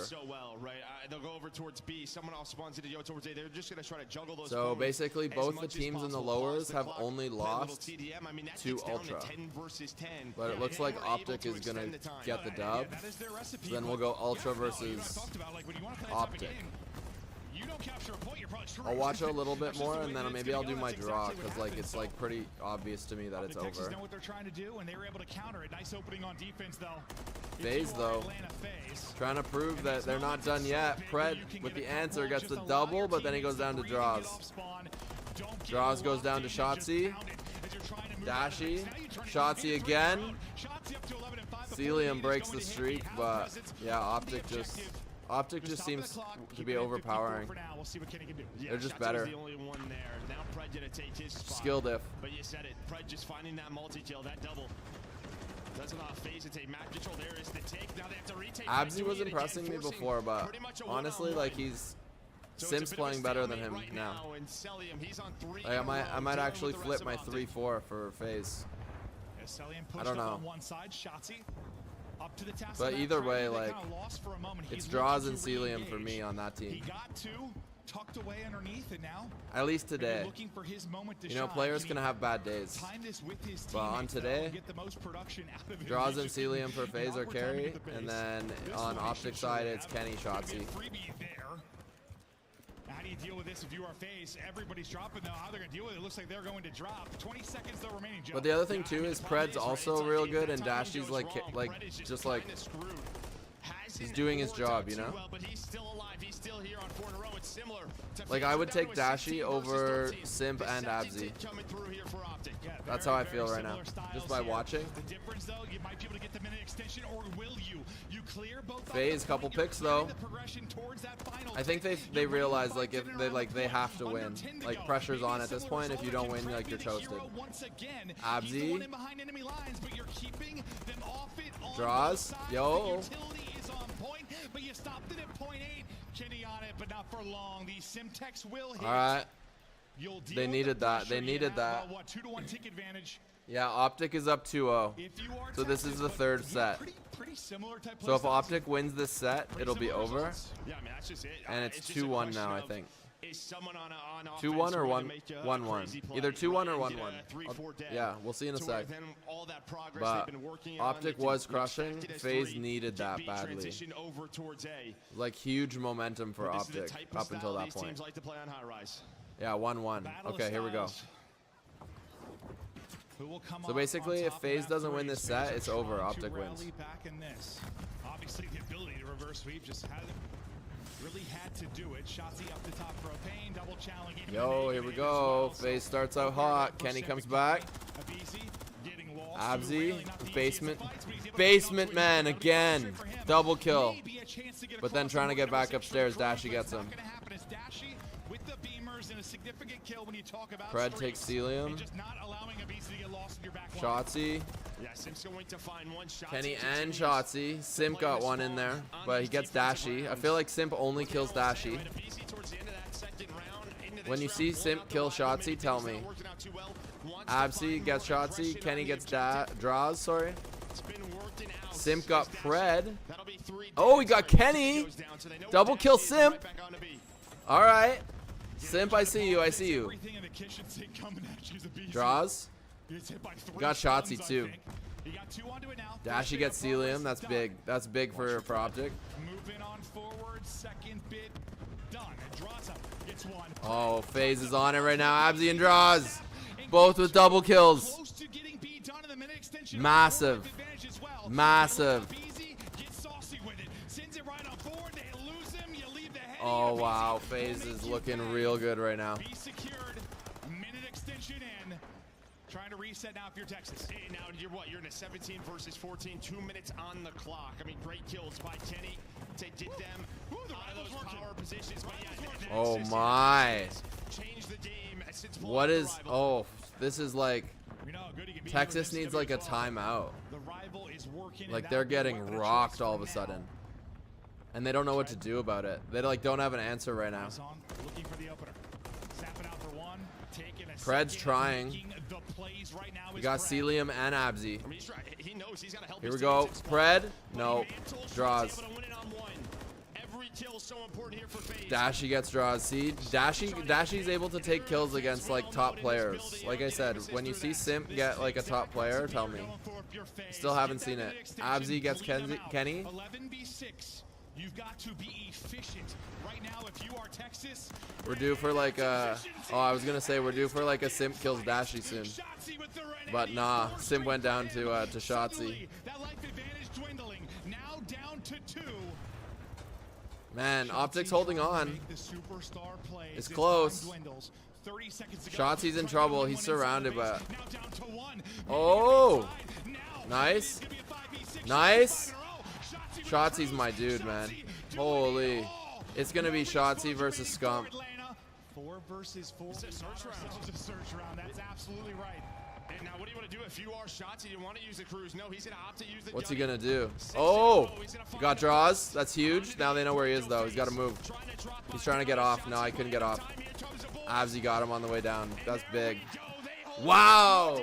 So basically, both the teams in the lowers have only lost to Ultra. But it looks like Optic is gonna get the dub. So then we'll go Ultra versus Optic. I'll watch it a little bit more, and then maybe I'll do my draw, because like it's like pretty obvious to me that it's over. Know what they're trying to do, and they were able to counter it. Nice opening on defense, though. FaZe, though, trying to prove that they're not done yet. Pred with the answer gets the double, but then he goes down to Draws. Draws goes down to Shotzi. Dashi. Shotzi again. Celium breaks the streak, but yeah, Optic just seems to be overpowering. They're just better. Skill diff. But you said it. Pred just finding that multi-kill, that double. Doesn't allow FaZe to take map control. There is the take. Now they have to retake. Abzi was impressing me before, but honestly, like Sim's playing better than him now. He's on 3. Like, I might actually flip my 3-4 for FaZe. I don't know. One side, Shotzi up to the task. But either way, like, lost for a moment. it's draws and Celium for me on that team. He got two, tucked away underneath, and now at least today. looking for his moment to You know, shine. players can have bad days. Time this with his But on teammates, though, today, get the most production out of it. draws and Celium for FaZe or carry, and then on Optic side, it's Kenny Shotzi. How do you deal with this if you are FaZe? Everybody's dropping though. How they're gonna deal with it? It looks like they're going to drop. 20 seconds though remaining. But the other thing too is Pred's also real good, and Dashy's like just like he's doing his job, you know. Like I would take Dashy over Simp and Abzy. That's how I feel right now, just by watching. The difference though, you might be able to get the minute extension, or will you? You clear both. FaZe couple picks though. I think they realize like if they have to win. Like pressure's on at this point. If you don't win, like you're toasted. Abzy draws. Yo. But you stopped it at 0.8. Kenny on it, but not for long. The Simtex will hit. All right. They needed that. They needed that. What, 2-to-1 tick advantage? Yeah, Optic is up 2-0. So this is the third set. So if Optic wins this set, it'll be over. Yeah, I mean, that's just it. And it's 2-1 now, I think. Is someone on 2-1 or 1-1? Either 2-1 or 1-1. Yeah, we'll see in a sec. But Optic was crushing. FaZe needed that badly. Like huge momentum for Optic up until that point. Yeah, 1-1. Okay, here we go. So basically, if FaZe doesn't win this set, it's over. Optic wins. Obviously, the ability to reverse sweep just hasn't really had to do it. Shotzi up the top for a pain, double challenge. Yo, here we go. FaZe starts out hot. Kenny comes back. Abzy, basement man again. Double kill. But then trying to get back upstairs, Dashy gets him. Pred takes Celium. Shotzi. Kenny and Shotzi. Simp got one in there, but he gets Dashy. I feel like Simp only kills Dashy. When you see Simp kill Shotzi, tell me. Abzy gets Shotzi. Kenny gets draws, sorry. Simp got Pred. Oh, he got Kenny. Double kill Simp. All right. Simp, I see you. I see you. Draws. Got Shotzi too. Dashy gets Celium. That's big. That's big for Optic. Moving on forward. Second bit done. Draws up. Gets one. Oh, FaZe is on it right now. Abzy and draws. Both with double kills. Massive. Massive. Oh, wow. FaZe is looking real good right now. Minute extension in. Trying to reset now if you're Texas. Hey, now you're what? You're in a 17 versus 14. 2 minutes on the clock. I mean, great kills by Kenny to get them out of those power positions. But yeah, oh, my. Change the game since what is... Oh, this is like... Texas needs like a timeout. Like they're getting rocked all of a sudden. And they don't know what to do about it. They like don't have an answer right now. Pred's trying. We got Celium and Abzy. Here we go. Pred. No. Draws. Dashy gets draws. See, Dashy's able to take kills against like top players. Like I said, when you see Simp get like a top player, tell me. Still haven't seen it. Abzy gets Kenny. You've got to be efficient right now. If you are Texas, we're due for like a. Oh, I was gonna say we're due for like a Simp kills Dashy soon. But nah, Simp went down to Shotzi. That life advantage dwindling. Now down to 2. Man, Optic's holding on. It's close. Shotzi's in trouble. He's surrounded by. Oh, nice, nice. Shotzi's my dude, man. Holy. It's going to be Shotzi versus Scump. 4 versus 4. It's a search round. That's absolutely right. And now what do you want to do if you are Shotzi? You want to use the cruise? No, he's going to opt to use the What's he going to do? Oh, got draws. That's huge. Now they know where he is, though. He's got to move. He's trying to get off. No, I couldn't get off. Abzy got him on the way down. That's big. Wow.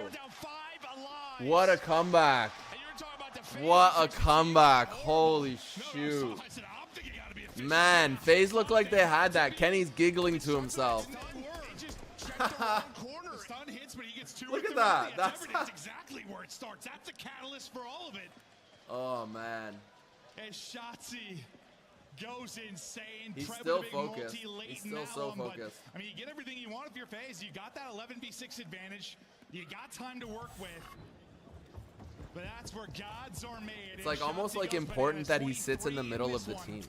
What a comeback. What a comeback. Holy shoot. Man, FaZe looked like they had that. Kenny's giggling to himself. Look at that. That's exactly where it starts. That's the catalyst for all of it. Oh, man. And Shotzi goes insane. He's still focused. He's still so focused. I mean, you get everything you want of your FaZe. You got that 11v6 advantage. You got time to work with. But that's where gods are made. It's like almost like important that he sits in the middle of the team.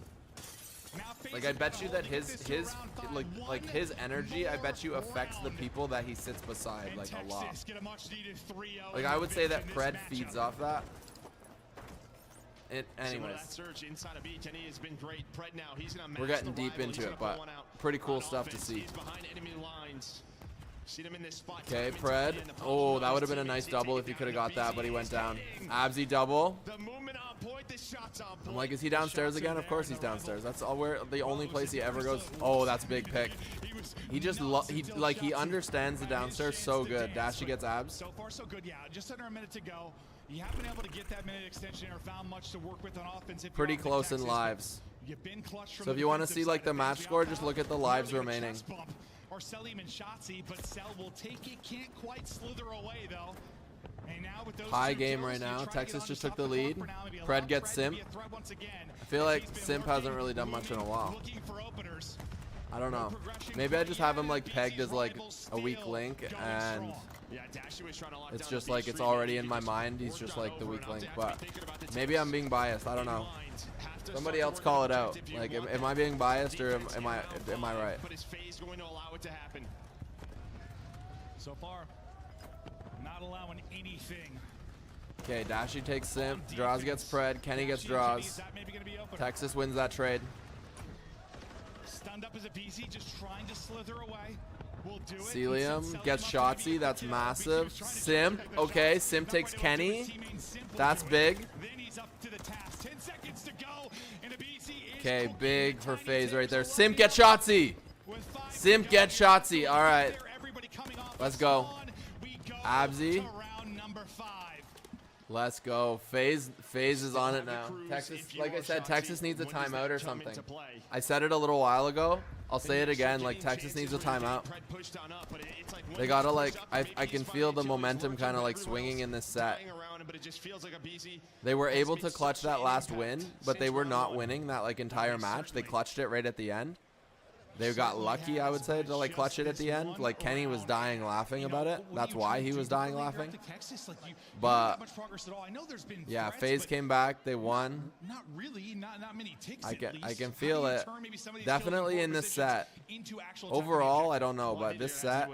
Like I bet you that his his energy, I bet you affects the people that he sits beside like a lot. Like I would say that Pred feeds off that. Anyways, we're getting deep into it, but pretty cool stuff to see. Okay, Pred. Oh, that would have been a nice double if he could have got that, but he went down. Abzy double. I'm like, is he downstairs again? Of course he's downstairs. That's all the only place he ever goes. Oh, that's big pick. He just he understands the downstairs so good. Dashy gets abs. So far so good, yeah. Just under a minute to go. You haven't been able to get that minute extension or found much to work with on offense. Pretty close in lives. So if you want to see like the match score, just look at the lives remaining. Or Selim and Shotzi, but Cell will take it. Can't quite slither away though. And now with those high game right now. Texas just took the lead. Pred gets Simp. I feel like Simp hasn't really done much in a while. I don't know. Maybe I just have him like pegged as like a weak link, and it's just like it's already in my mind. He's just like the weak link, but maybe I'm being biased. I don't know. Somebody else call it out. Like, am I being biased or am I right? So far, not allowing anything. Okay, Dashy takes Simp. Draws gets Pred. Kenny gets draws. Texas wins that trade. Stunned up as a BC, just trying to slither away. We'll do it. Celium gets Shotzi. That's massive. Simp. Okay, Simp takes Kenny. That's big. Okay, big for FaZe right there. Simp gets Shotzi. Simp gets Shotzi. All right. Let's go. Abzy. Let's go. FaZe is on it now. Texas, like I said, Texas needs a timeout or something. I said it a little while ago. I'll say it again. Like, Texas needs a timeout. They gotta, like, I can feel the momentum kind of like swinging in this set. They were able to clutch that last win, but they were not winning that like entire match. They clutched it right at the end. They got lucky, I would say, to like clutch it at the end. Like Kenny was dying laughing about it. That's why he was dying laughing. But yeah, FaZe came back. They won. Not really, not many ticks. I can feel it. Definitely in this set. Overall, I don't know, but this set.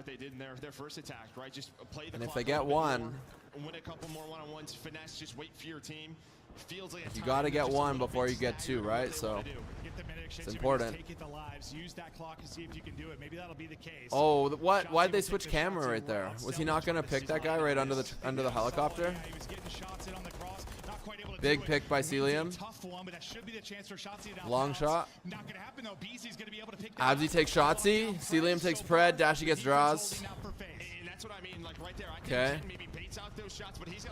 And if they get one, win a couple more one-on-ones, finesse, just wait for your team. Feels like you got to get one before you get two, right? So it's important. Oh, what? Why'd they switch camera right there? Was he not going to pick that guy right under the helicopter? Big pick by Celium. Long shot. Abzy takes Shotzi. Celium takes Pred. Dashy gets draws. Okay.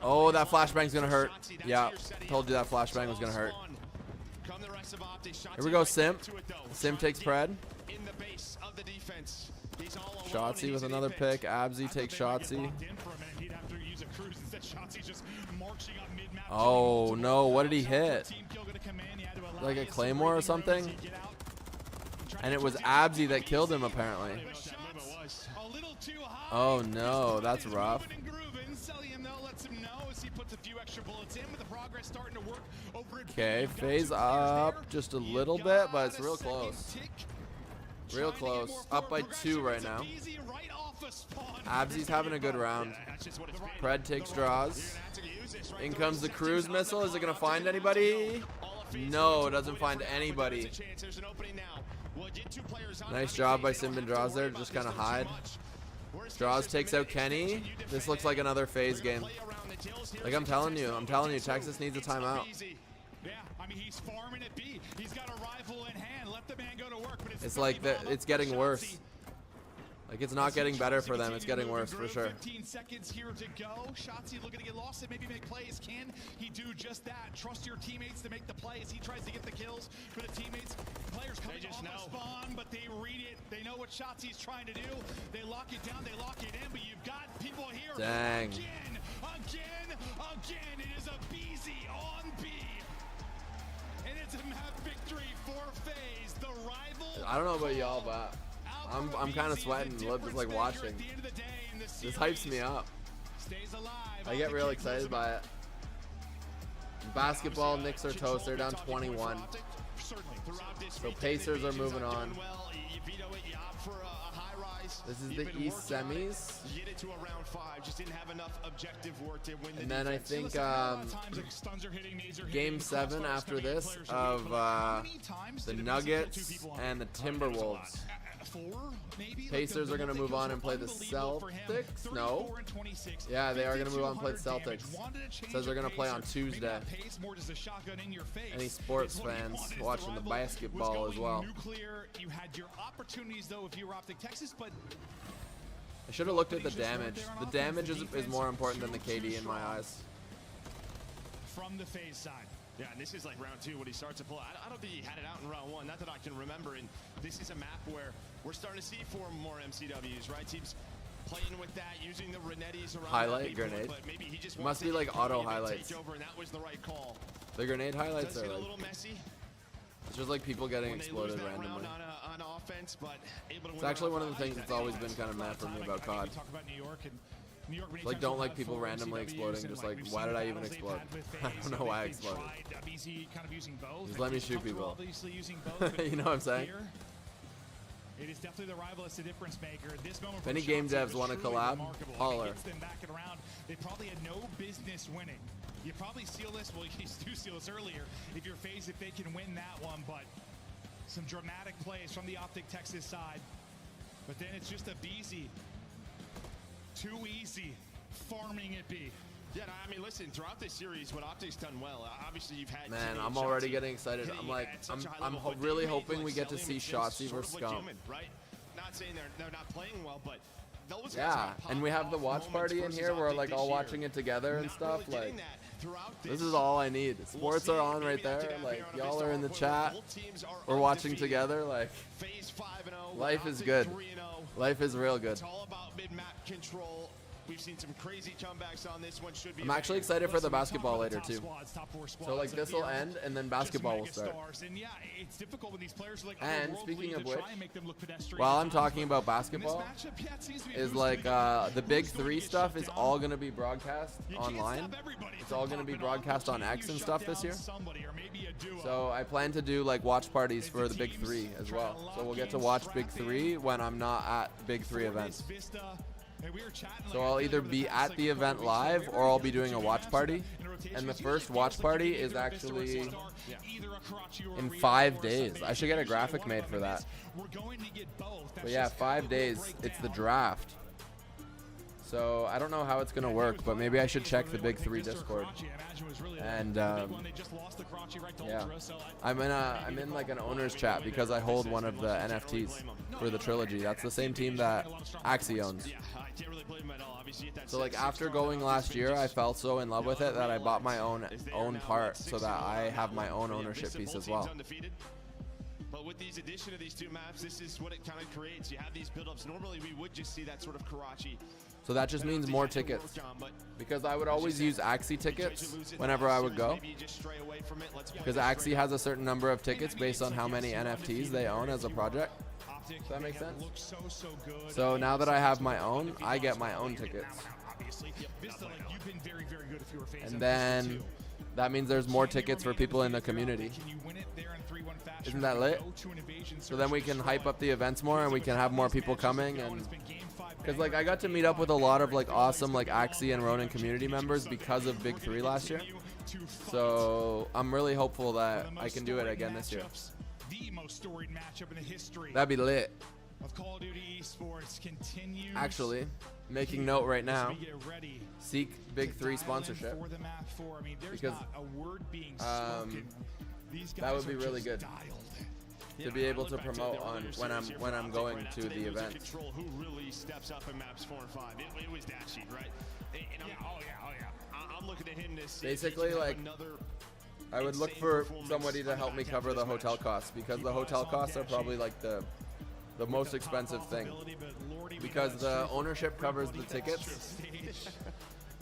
Oh, that flashbang's gonna hurt. Yeah, told you that flashbang was gonna hurt. Here we go, Simp. Simp takes Pred. Shotzi with another pick. Abzy takes Shotzi. Oh no, what did he hit? Like a claymore or something? And it was Abzy that killed him apparently. Oh no, that's rough. Okay, FaZe up just a little bit, but it's real close. Real close. Up by 2 right now. Abzy's having a good round. Pred takes draws. In comes the cruise missile. Is it going to find anybody? No, it doesn't find anybody. Nice job by Simp and Draws there to just kind of hide. Draws takes out Kenny. This looks like another FaZe game. Like I'm telling you, Texas needs a timeout. It's like it's getting worse. Like, it's not getting better for them. It's getting worse for sure. 15 seconds here to go. Shotzi looking to get lost and maybe make plays. Can he do just that? Trust your teammates to make the play as he tries to get the kills for the teammates. Players coming off the spawn, but they read it. They know what Shotzi's trying to do. They lock it down. They lock it in, but you've got people here. Dang. Again. It is a BZ on B. And it's a map victory for FaZe. The rival. I don't know about y'all, but I'm kind of sweating just like watching. This hypes me up. I get real excited by it. Basketball, Knicks are toast. They're down 21. So Pacers are moving on. This is the East semis. And then I think Game 7 after this of the Nuggets and the Timberwolves. Pacers are going to move on and play the Celtics. No. Yeah, they are going to move on and play the Celtics. Says they're going to play on Tuesday. Any sports fans watching the basketball as well. You had your opportunities though if you were Optic Texas, but I should have looked at the damage. The damage is more important than the KD in my eyes. From the FaZe side. Yeah, and this is like round 2 when he starts to pull. I don't think he had it out in round 1, not that I can remember. And this is a map where we're starting to see 4 more MCWs, right? Teams playing with that, using the Renettis around. Highlight grenade. But maybe he just must be like auto highlights. Over, and that was the right call. The grenade highlights are a like, little messy. It's just like people getting exploded randomly. On offense, but able to it's actually one of the things that's always been kind of mad for me about COD. Like, don't like people randomly exploding. Just like, why did I even explode? I don't know why I exploded. Just let me shoot people. You know what I'm saying? It is definitely the rival as the difference maker. This moment if any game devs want to collab, holler. Them back and around. They probably had no business winning. You probably seal this. Well, you do seal this earlier if you're FaZe, if they can win that one. But some dramatic plays from the Optic Texas side. But then it's just a BZ. Too easy. Farming it be. Yeah, I mean, listen, throughout this series, what Optic's done well, obviously you've had... Man, I'm already getting excited. I'm like, I'm really hoping we get to see Shotzi versus Scum. Right? Not saying they're not playing well, but those yeah, and we have the watch party in here. We're like all watching it together and stuff. Like, this is all I need. Sports are on right there. Like, y'all are in the chat. We're watching together. Like, life is good. Life is real good. It's all about mid-map control. We've seen some crazy comebacks on this one. Should be. I'm actually excited for the basketball later too. So like this will end and then basketball will start. And speaking of which, while I'm talking about basketball, is like the big 3 stuff is all gonna be broadcast online. It's all gonna be broadcast on X and stuff this year. So I plan to do like watch parties for the big 3 as well. So we'll get to watch big 3 when I'm not at big 3 events. So I'll either be at the event live or I'll be doing a watch party. And the first watch party is actually in 5 days. I should get a graphic made for that. But yeah, 5 days. It's the draft. So I don't know how it's going to work, but maybe I should check the Big 3 Discord. And yeah, I'm in like an owner's chat because I hold one of the NFTs for the trilogy. That's the same team that Axie owns. So like after going last year, I fell so in love with it that I bought my own part so that I have my own ownership piece as well. But with these addition of these 2 maps, this is what it kind of creates. You have these build-ups. Normally we would just see that sort of Karachi. So that just means more tickets. Because I would always use Axie tickets whenever I would go. Because Axie has a certain number of tickets based on how many NFTs they own as a project. Does that make sense? So now that I have my own, I get my own tickets. And then that means there's more tickets for people in the community. Isn't that lit? So then we can hype up the events more and we can have more people coming. And because like I got to meet up with a lot of like awesome like Axie and Ronin community members because of Big 3 last year. So I'm really hopeful that I can do it again this year. The most storied matchup in the history That'd be lit. Of Call of Duty Esports continues. Actually, making note right now. Seek Big 3 sponsorship. Because that would be really good. to be able to promote on when I'm going to the event. Control who really steps up in maps 4 and 5. It was Dashy, right? And I'm looking at him this Basically, like, I would look for somebody to help me cover the hotel costs, because the hotel costs are probably like the most expensive thing, because the ownership covers the tickets.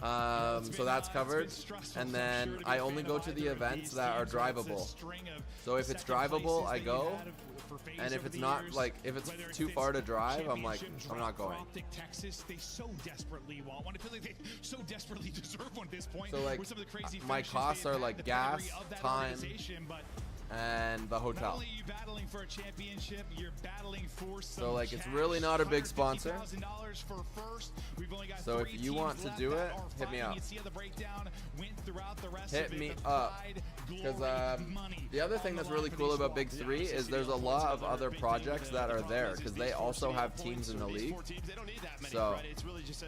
So that's covered, and then I only go to the events that are drivable. So if it's drivable, I go, and if it's not, like, if it's too far to drive, I'm like, I'm not going. Texas, they so desperately want one. I feel like they so desperately deserve one at this point. So, like, my costs are like gas, time, and the hotel. Not only are you battling for a championship, you're battling for some So, like, it's really not a big sponsor. for first. We've only got So if 3 you teams want to left do that it, are hit me fighting. up. You see how the breakdown went throughout the rest Hit of it, me but up. pride, Because glory, the other thing that's really cool about Big 3 is there's a lot of other projects that are there, because they also have teams in the league. So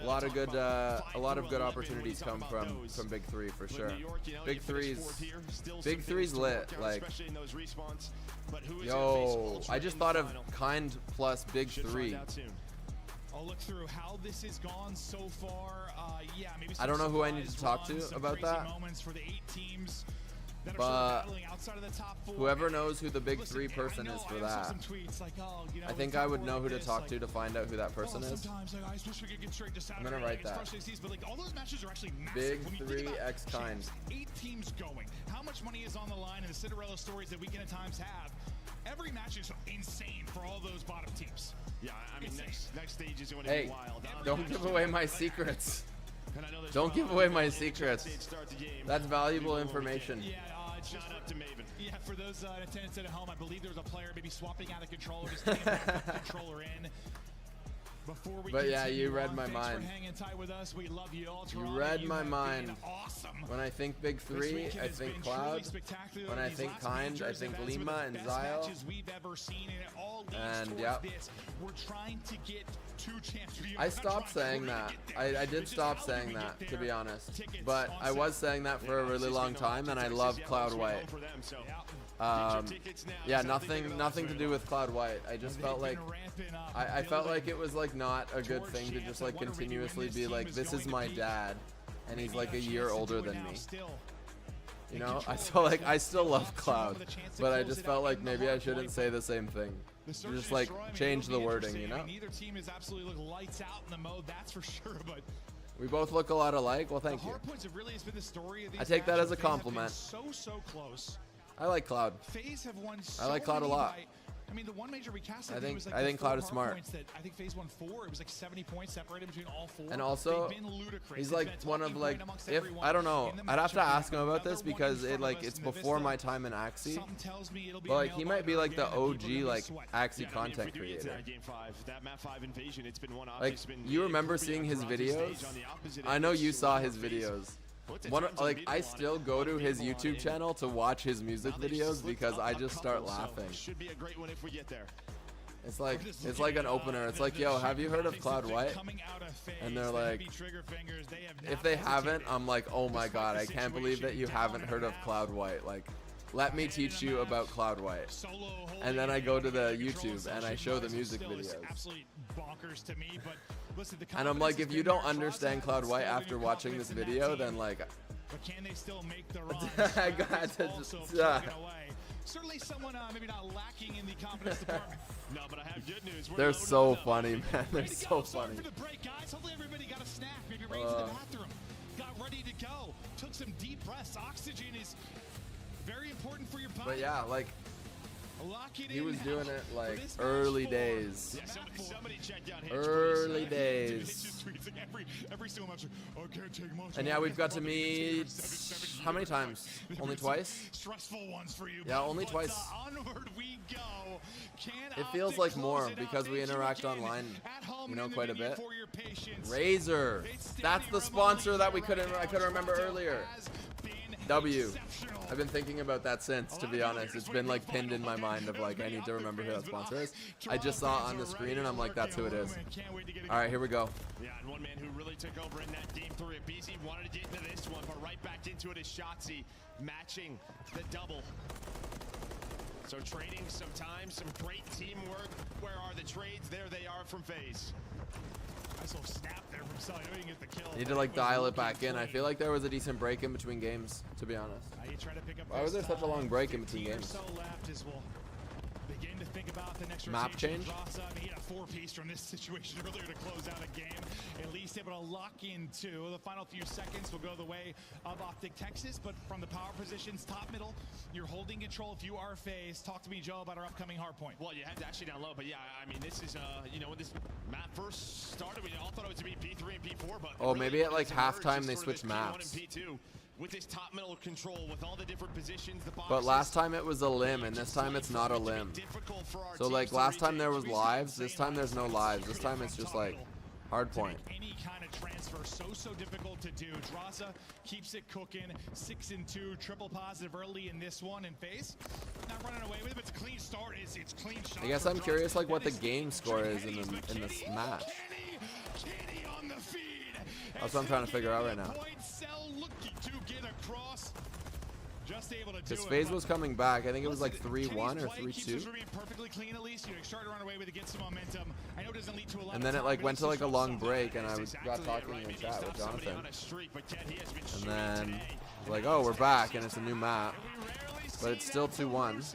a lot of good opportunities come from Big 3 for sure. Big 3's lit. Like, yo, I just thought of Kind plus Big 3. I'll look through how this has gone so far. Yeah, maybe I don't know who I need to talk to about that, moments for the 8 teams that are but battling outside of the top 4. whoever knows who the Big 3 person is for that, I think I would know who to talk to find out who that person is. I'm gonna write that. Big 3 X Kind. 8 teams going. How much money is on the line, and the Cinderella stories that we can at times have. Every match is insane for all those bottom teams. Yeah, I mean, next stage is going to Hey, be wild. don't give away my secrets. Don't give away my secrets. That's valuable information. Shout out to Maven. Yeah, for those in attendance at home, I believe there's a player maybe swapping out a controller, just getting the controller in. But yeah, you read my Thanks mind. for hanging tight with us. We love you all. You Toronto, read my have mind. been awesome. When I think Big 3, I think Cloud. When I think Kind, I think Lima and Zyle. And yeah. We're trying to get 2 champions. I stopped saying that. I did stop saying that, to be honest. But I was saying that for a really long time, and I love Cloud White. Yeah, nothing to do with Cloud White. I just felt like I felt like it was like not a good thing to just like continuously be like, this is my dad, and he's like a year older than me. You know, I felt like I still love Cloud, but I just felt like maybe I shouldn't say the same thing. Just like change the wording, you know? Neither team is absolutely lights out in the mode, that's for sure. But we both look a lot alike. Well, thank you. I take that as a compliment. So close. I like Cloud. FaZe have won so I like Cloud a lot. I mean, the one major recast I think was like I think Cloud is smart. I think FaZe won 4. It was like 70 points separated between all 4. And also, They've been ludicrous. he's like one of like, if I don't know, I'd have to ask him about this because it's before my time in Axie. But like, he might be like the OG like Axie content creator. Like, you remember seeing his videos? I know you saw his videos. Like, I still go to his YouTube channel to watch his music videos because I just start laughing. Should be a great one if we get there. It's like an opener. It's like, yo, have you heard of Cloud White? And they're like, if they haven't, I'm like, oh my god, I can't believe that you haven't heard of Cloud White. Like, let me teach you about Cloud White. And then I go to the YouTube and I show the music videos. And I'm like, if you don't understand Cloud White after watching this video, then like, but can they still make the run? I got to just, certainly someone maybe not lacking in the confidence department. No, but I have good news. They're so funny, man. They're so funny. For the break, guys. Hopefully everybody got a snack. Maybe ran to the bathroom, got ready to go, took some deep breaths. Oxygen is very important for your body. But yeah, like, he was doing it like early days. Early days. And yeah, we've got to meet how many times? Only twice? Yeah, only twice. It feels like more because we interact online, you know, quite a bit. Razer. That's the sponsor that I couldn't remember earlier. W. I've been thinking about that since, to be honest. It's been like pinned in my mind of like, I need to remember who that sponsor is. I just saw it on the screen and I'm like, that's who it is. All right, here we go. Yeah, and one man who really took over in that game 3 at BZ wanted to get into this one, but right back into it is Shotzi, matching the double. So trading some time, some great teamwork. Where are the trades? There they are from FaZe. Nice little snap there from Sully. He didn't get the kill. Need to like dial it back in. I feel like there was a decent break in between games, to be honest. You try to pick up Why was there such a long break in between games? So left as we'll begin to think about the next Map rotation. change? I mean, he had a 4-piece from this situation earlier to close out a game. At least able to lock into the final few seconds will go the way of Optic Texas. But from the power positions, top middle, you're holding control if you are FaZe. Talk to me, Joe, about our upcoming hard point. Well, you have to actually down low, but yeah, I mean, this is, you know, when this map first started, we all thought it was to be P3 and P4, but Oh, maybe at like halftime they switched maps. With this top middle control, with all the different positions, the But last time it was a limb, and this time it's not a limb. So like last time there was lives, this time there's no lives. This time it's just like hard point. Any kind of transfer, so difficult to do. Draza keeps it cooking. 6-2, triple positive early in this one, and FaZe not running away with it. But it's a clean start. It's clean shot. I guess I'm curious like what the game score is in this match. Kenny on the feed. That's what I'm trying to figure out right now. Just able to do Because it. FaZe was coming back. I think it was like 3-1 or 3-2. Perfectly clean at least. You start to run away with it, get some momentum. I know it doesn't lead to a lot And then of it like time, went but to like a it's long break, and I got talking in the chat with Jonathan. And then like, oh, we're back, and it's a new map, but it's still 2-1.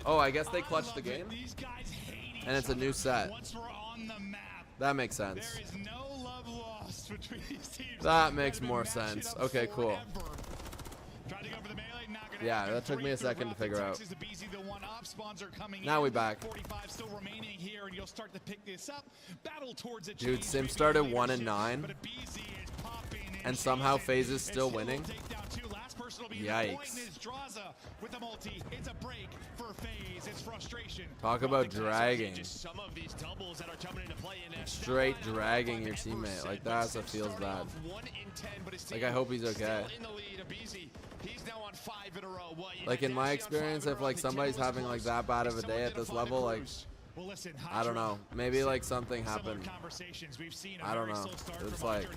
Oh, I guess they clutched the game, and it's a new set. That makes sense. That makes more sense. Okay, cool. Yeah, that took me a second to figure out. Now we back. Dude, Sim started 1-9, and somehow FaZe is still winning. Yikes. Talk about dragging. Straight dragging your teammate. Like, that's what feels bad. Like, I hope he's okay. Like, in my experience, if like somebody's having like that bad of a day at this level, like, I don't know, maybe like something happened. I don't know. It's like,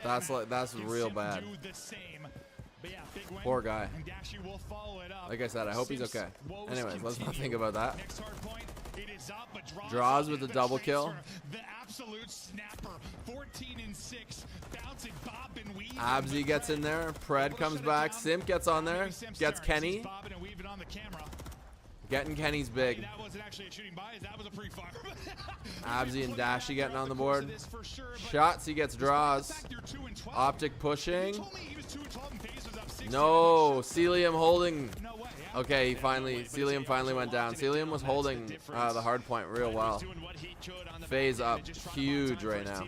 that's real bad. Poor guy. Like I said, I hope he's okay. Anyways, let's not think about that. Draws with a double kill. Abzy gets in there. Pred comes back. Simp gets on there. Gets Kenny. Getting Kenny's big. Abzy and Dashy getting on the board. Shots, he gets draws. Optic pushing. No, Celium holding. Okay, Celium finally went down. Celium was holding the hard point real well. FaZe up huge right now.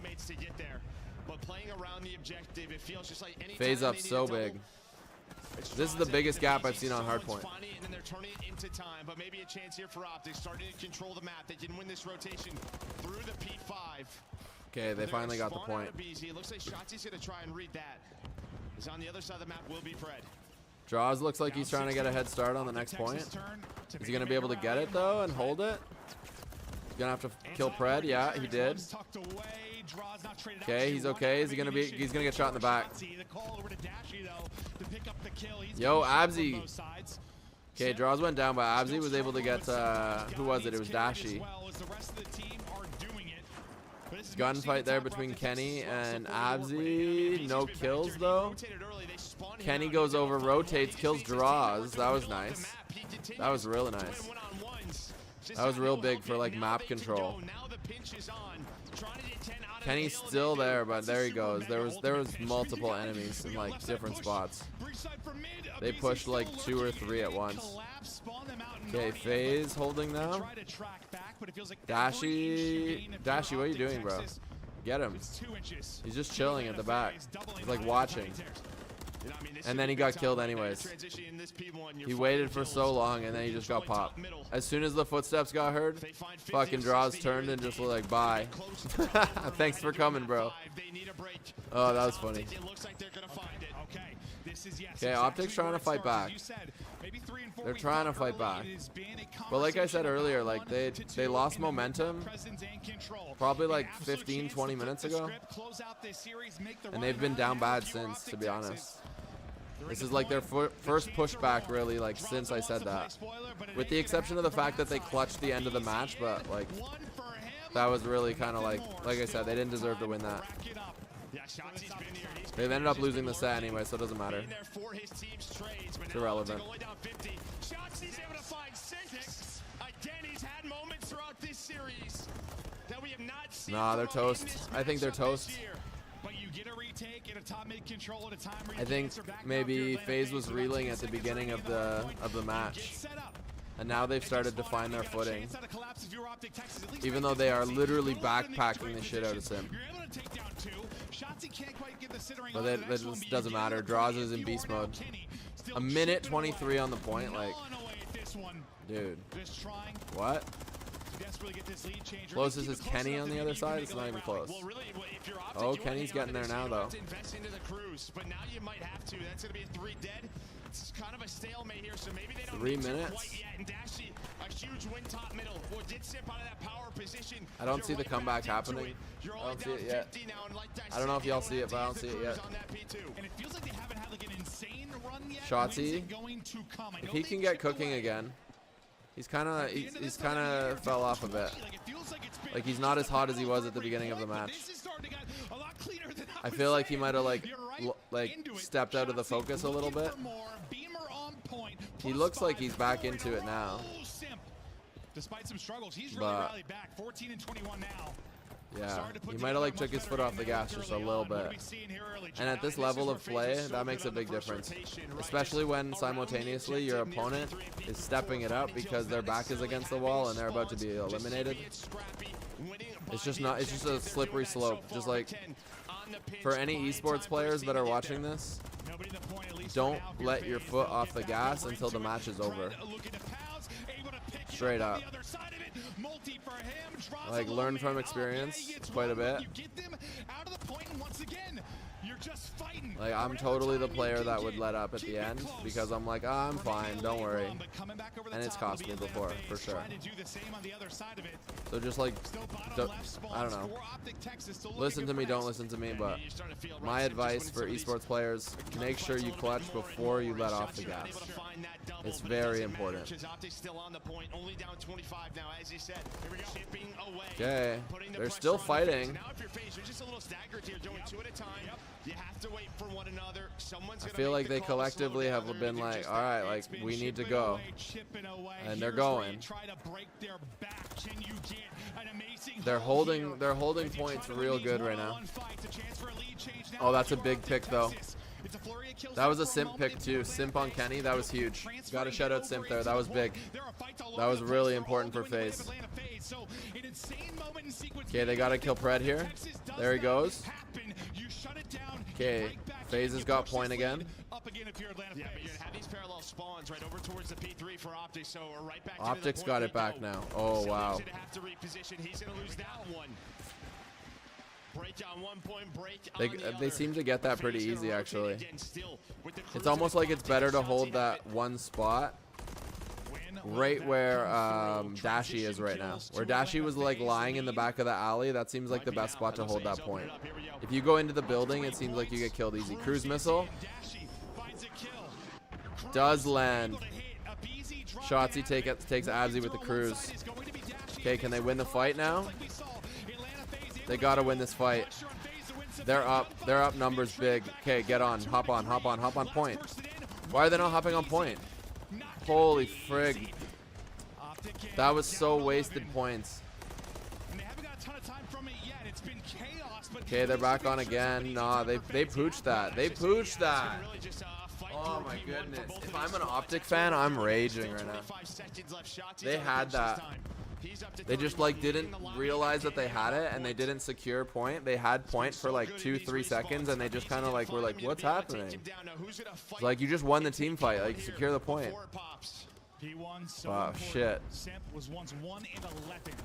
FaZe up so big. This is the biggest gap I've seen on hardpoint. But maybe a chance here for Optic, starting to control the map. They can win this rotation through the P5. Okay, they finally got the point. It looks like Shotzi's going to try and read that. Is on the other side of the map will be Fred. Draws looks like he's trying to get a head start on the next point. Is he going to be able to get it though and hold it? He's going to have to kill Pred. Yeah, he did. Okay, he's okay. Is he going to be? He's going to get shot in the back. Yo, Abzy. Okay, Draws went down, but Abzy was able to get, who was it? It was Dashy. Gunfight there between Kenny and Abzy. No kills, though. Kenny goes over, rotates, kills Draws. That was nice. That was really nice. That was real big for, like, map control. Kenny's still there, but there he goes. There was multiple enemies in, like, different spots. They pushed like 2 or 3 at once. Okay, FaZe holding now. Dashy, what are you doing, bro? Get him. He's just chilling at the back. He's like watching. And then he got killed anyways. He waited for so long and then he just got popped. As soon as the footsteps got heard, fucking Draws turned and just was like, bye. Thanks for coming, bro. Oh, that was funny. Okay, Optic's trying to fight back. They're trying to fight back. But like I said earlier, like they lost momentum probably like 15-20 minutes ago. And they've been down bad since, to be honest. This is like their first pushback, really, like, since I said that. With the exception of the fact that they clutched the end of the match, but, like, that was really kind of like I said, they didn't deserve to win that. They've ended up losing the set anyway, so it doesn't matter. It's irrelevant. Shotzi's able to find six. Again, he's had moments throughout this series that we have not seen. Nah, they're toast. I think they're toast. But you get a retake and a top mid control at a time. I think maybe FaZe was reeling at the beginning of the match, and now they've started to find their footing. Even though they are literally backpacking the shit out of Sim. But that just doesn't matter. Draws is in beast mode. A minute 23 on the point, like, dude. What? Closest is Kenny on the other side. It's not even close. Oh, Kenny's getting there now, though. But now you might have to. That's going to be a 3 dead. It's kind of a stalemate here, so maybe they don't 3 need to minutes? quite yet. And Dashy, a huge win top middle. Or did sip out of that power position. I don't see the comeback happening. I don't see it yet. I don't know if y'all see it, but I don't see it yet. And it feels like they haven't had like an insane run yet. Shotzi, if he can get cooking again, he's kind of fell off a bit. Like, he's not as hot as he was at the beginning of the match. I feel like he might have like stepped out of the focus a little bit. He looks like he's back into it now. Despite some struggles, he's really But rallied back. 14 and 21 now. yeah, he might have like took his foot off the gas just a little bit. And at this level of play, that makes a big difference. Especially when simultaneously your opponent is stepping it up because their back is against the wall and they're about to be eliminated. It's just a slippery slope. Just like for any esports players that are watching this, don't let your foot off the gas until the match is over. Straight up. Like, learn from experience quite a bit. Like, I'm totally the player that would let up at the end because I'm like, oh, I'm fine, don't worry. And it's cost me before, for sure. So just like, I don't know. Listen to me, don't listen to me, but my advice for esports players, make sure you clutch before you let off the gas. It's very important. Okay, they're still fighting. I feel like they collectively have been like, all right, like, we need to go. And they're going. They're holding points real good right now. Oh, that's a big pick though. That was a simp pick too. Simp on Kenny, that was huge. Gotta shout out Simp there, that was big. That was really important for FaZe. Okay, they gotta kill Pred here. There he goes. Okay, FaZe has got point again. Optic's got it back now. Oh, wow. They seem to get that pretty easy, actually. It's almost like it's better to hold that one spot right where Dashy is right now. Where Dashy was like lying in the back of the alley, that seems like the best spot to hold that point. If you go into the building, it seems like you get killed easy. Cruise missile. Does land. Shotzi takes Abzy with the cruise. Okay, can they win the fight now? They gotta win this fight. They're up numbers big. Okay, get on. Hop on point. Why are they not hopping on point? Holy frig. That was so wasted points. Okay, they're back on again. Nah, they pooched that. They pooched that. Oh my goodness. If I'm an Optic fan, I'm raging right now. They had that. They just like didn't realize that they had it and they didn't secure point. They had point for like 2-3 seconds and they just kind of like were like, what's happening? It's like, you just won the team fight. Like, secure the point. Oh shit.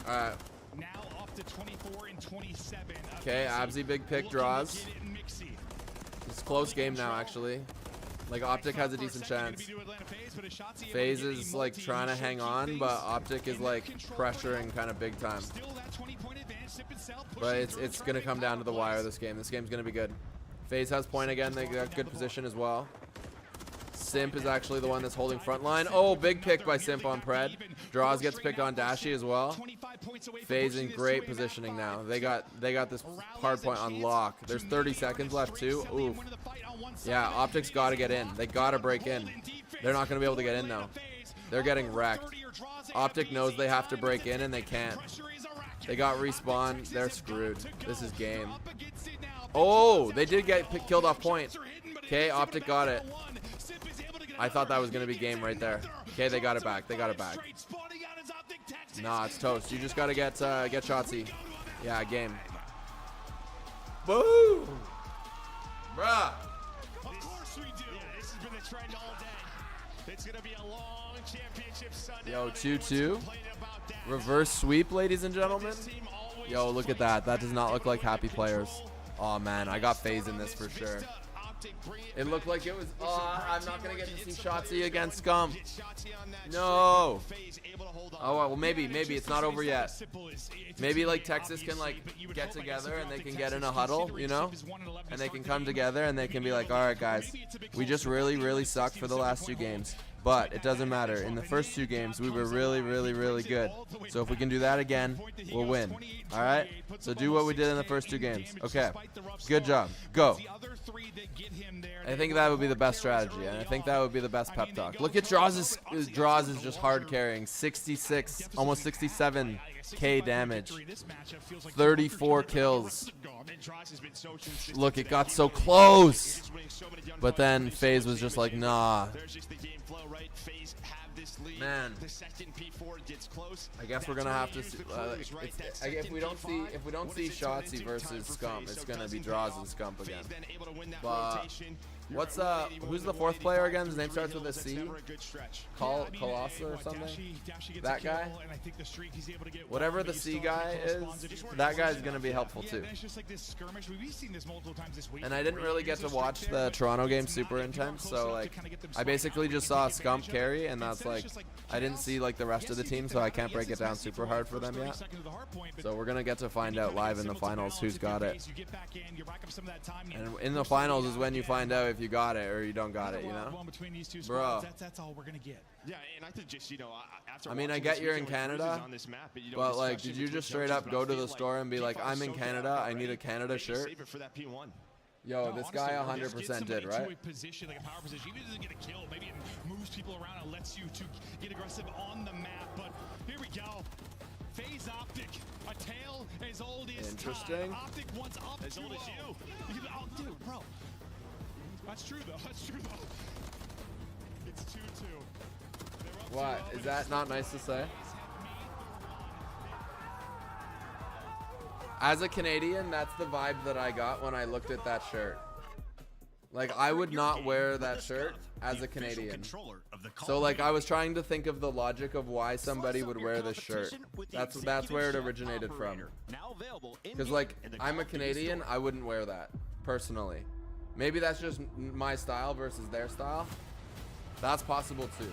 Alright. Now up to 24 and 27. Okay, Abzy big pick draws. It's a close game now, actually. Like, Optic has a decent chance. FaZe is like trying to hang on, but Optic is like pressuring kind of big time. But it's gonna come down to the wire this game. This game's gonna be good. FaZe has point again. They got good position as well. Simp is actually the one that's holding front line. Oh, big pick by Simp on Pred. Draws gets picked on Dashi as well. FaZe in great positioning now. They got this hard point on lock. There's 30 seconds left too. Oof. Yeah, Optic's got to get in. They got to break in. They're not going to be able to get in though. They're getting wrecked. Optic knows they have to break in and they can't. They got respawn. They're screwed. This is game. Oh, they did get killed off point. Okay, Optic got it. I thought that was going to be game right there. Okay, they got it back. They got it back. Nah, it's toast. You just got to get Shotzzy. Yeah, game. Boom! Bruh. Of course we do. Yeah, this has been the trend all day. It's going to be a long championship Sunday. Yo, 2-2. Reverse sweep, ladies and gentlemen. Yo, look at that. That does not look like happy players. Oh, man. I got FaZe in this for sure. It looked like it was... Oh, I'm not going to get to see Shotzzy against Scum. No. Oh, well, maybe. It's not over yet. Maybe, like, Texas can, like, get together and they can get in a huddle, you know? And they can come together and they can be like, all right, guys, we just really, really sucked for the last 2 games. But it doesn't matter. In the first 2 games, we were really, really, really good. So if we can do that again, we'll win. All right? So do what we did in the first 2 games. Okay. Good job. Go. I think that would be the best strategy, and I think that would be the best pep talk. Look at Draws. Draws is just hard carrying. 66, almost 67k damage. 34 kills. Look, it got so close. But then FaZe was just like, nah. Man, I guess we're gonna have to see, if we don't see Shotzzy versus Scump, it's gonna be Draws and Scump again. But what's who's the 4th player again? His name starts with a C. Colossa or something. That guy. Whatever the C guy is, that guy's gonna be helpful too. And I didn't really get to watch the Toronto game super intense, so like I basically just saw Scump carry, and that's like I didn't see like the rest of the team, so I can't break it down super hard for them yet. So we're gonna get to find out live in the finals who's got it. And in the finals is when you find out if you got it or you don't got it, you know? Bro. That's all we're gonna get. Yeah, and I think just, you know, after I mean, I get you're in Canada, but like, did you just straight up go to the store and be like, I'm in Canada, I need a Canada shirt? Yo, this guy 100% did, right? A position, like a power position. Even if it doesn't get a kill, maybe it moves people around and lets you to get aggressive on the map. But here we go. FaZe Optic, a tale as old as interesting. Time. Optic wants up as old as you. Oh, dude, bro. That's true though. That's true though. It's 2-2. What? Is that not nice to say? As a Canadian, that's the vibe that I got when I looked at that shirt. Like, I would not wear that shirt as a Canadian. So, like, I was trying to think of the logic of why somebody would wear this shirt. That's where it originated from. Because, like, I'm a Canadian, I wouldn't wear that, personally. Maybe that's just my style versus their style. That's possible, too.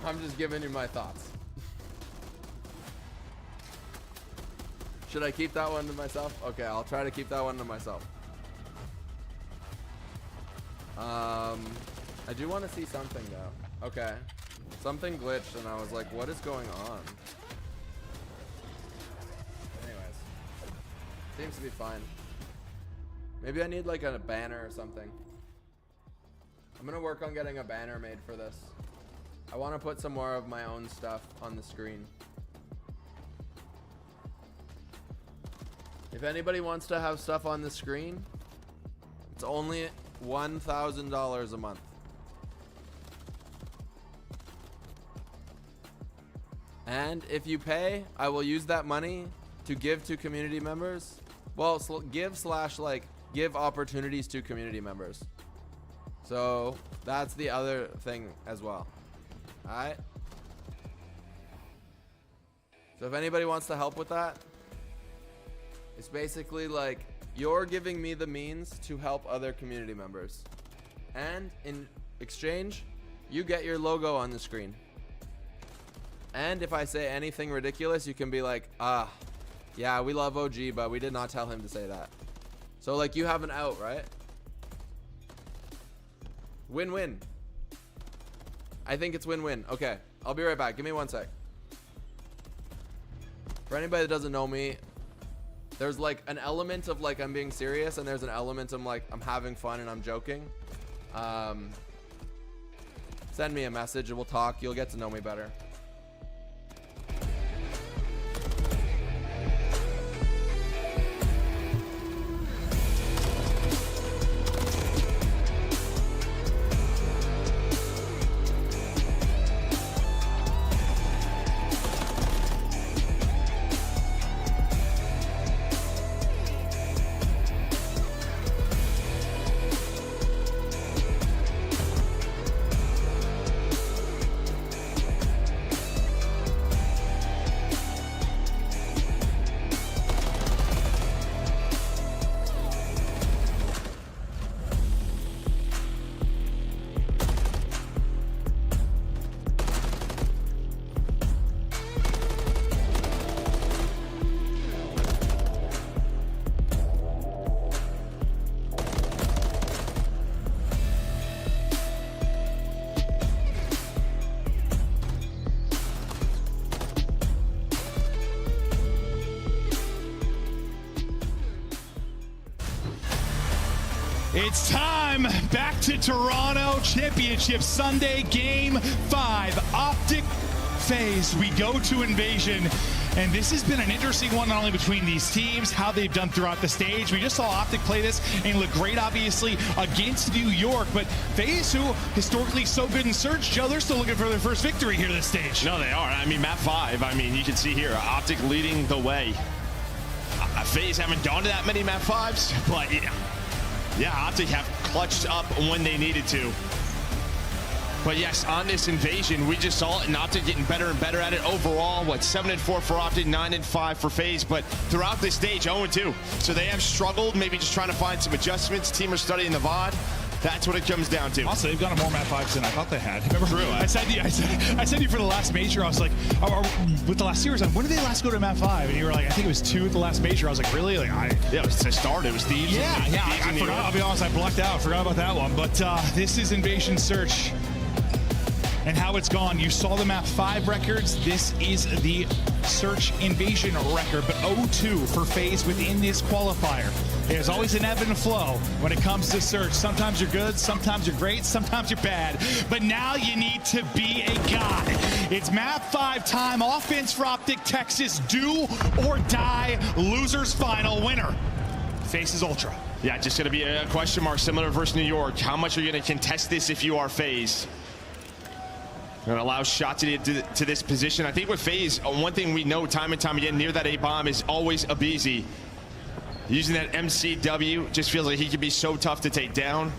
I'm just giving you my thoughts. Should I keep that one to myself? Okay, I'll try to keep that one to myself. I do want to see something though. Okay. Something glitched and I was like, what is going on? Anyways. Seems to be fine. Maybe I need like a banner or something. I'm gonna work on getting a banner made for this. I want to put some more of my own stuff on the screen. If anybody wants to have stuff on the screen, it's only $1,000 a month. And if you pay, I will use that money to give to community members. Well, give opportunities to community members. So that's the other thing as well. All right. So if anybody wants to help with that, it's basically like you're giving me the means to help other community members. And in exchange, you get your logo on the screen. And if I say anything ridiculous, you can be like, yeah, we love OG, but we did not tell him to say that. So like you have an out, right? Win-win. I think it's win-win. Okay, I'll be right back. Give me 1 sec. For anybody that doesn't know me, there's like an element of like I'm being serious, and there's an element of like I'm having fun and I'm joking. Send me a message and we'll talk. You'll get to know me better. It's time. Back to Toronto. Championship Sunday, Game 5. Optic FaZe. We go to Invasion. And this has been an interesting one, not only between these teams, how they've done throughout the stage. We just saw Optic play this and look great, obviously, against New York. But FaZe, who historically so good in Surge, Joe, they're still looking for their first victory here this stage. No, they are. I mean, map 5, I mean, you can see here, Optic leading the way. FaZe haven't gone to that many map 5s, but yeah, Optic have clutched up when they needed to. But yes, on this Invasion, we just saw it, and Optic getting better and better at it overall. What, 7-4 for Optic, 9-5 for FaZe, but throughout this stage, 0-2. So they have struggled, maybe just trying to find some adjustments. Team are studying the VOD. That's what it comes down to. Also, they've gone to more map 5s than I thought they had. Remember, True. I said to you for the last major, I was like, with the last series, when did they last go to map 5? And you were like, I think it was 2 at the last major. I was like, really? Like, yeah, it was to start. It was Thieves. Yeah, I forgot. I'll be honest, I blocked out. Forgot about that one. But this is Invasion Search and how it's gone. You saw the map 5 records. This is the Search Invasion record, but 0-2 for FaZe within this qualifier. There's always an ebb and flow when it comes to Search. Sometimes you're good, sometimes you're great, sometimes you're bad. But now you need to be a god. It's map 5 time. Offense for Optic Texas. Do or die. Losers final. Winner faces Ultra. Yeah, just going to be a question mark similar versus New York. How much are you going to contest this if you are FaZe? Going to allow shot to this position. I think with FaZe, one thing we know time and time again near that A-bomb is always Abizi. Using that MCW just feels like he can be so tough to take down.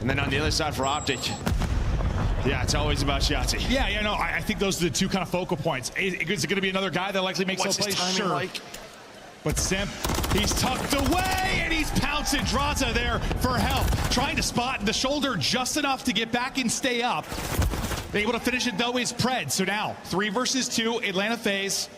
And then on the other side for Optic, yeah, it's always about Shotzi. Yeah, no, I think those are the two kind of focal points. Is it going to be another guy that likely makes those plays? Sure. Like? But Simp, he's tucked away, and he's pouncing. Draza there for help. Trying to spot the shoulder just enough to get back and stay up. Able to finish it, though, is Pred. So now, 3 versus 2, Atlanta FaZe.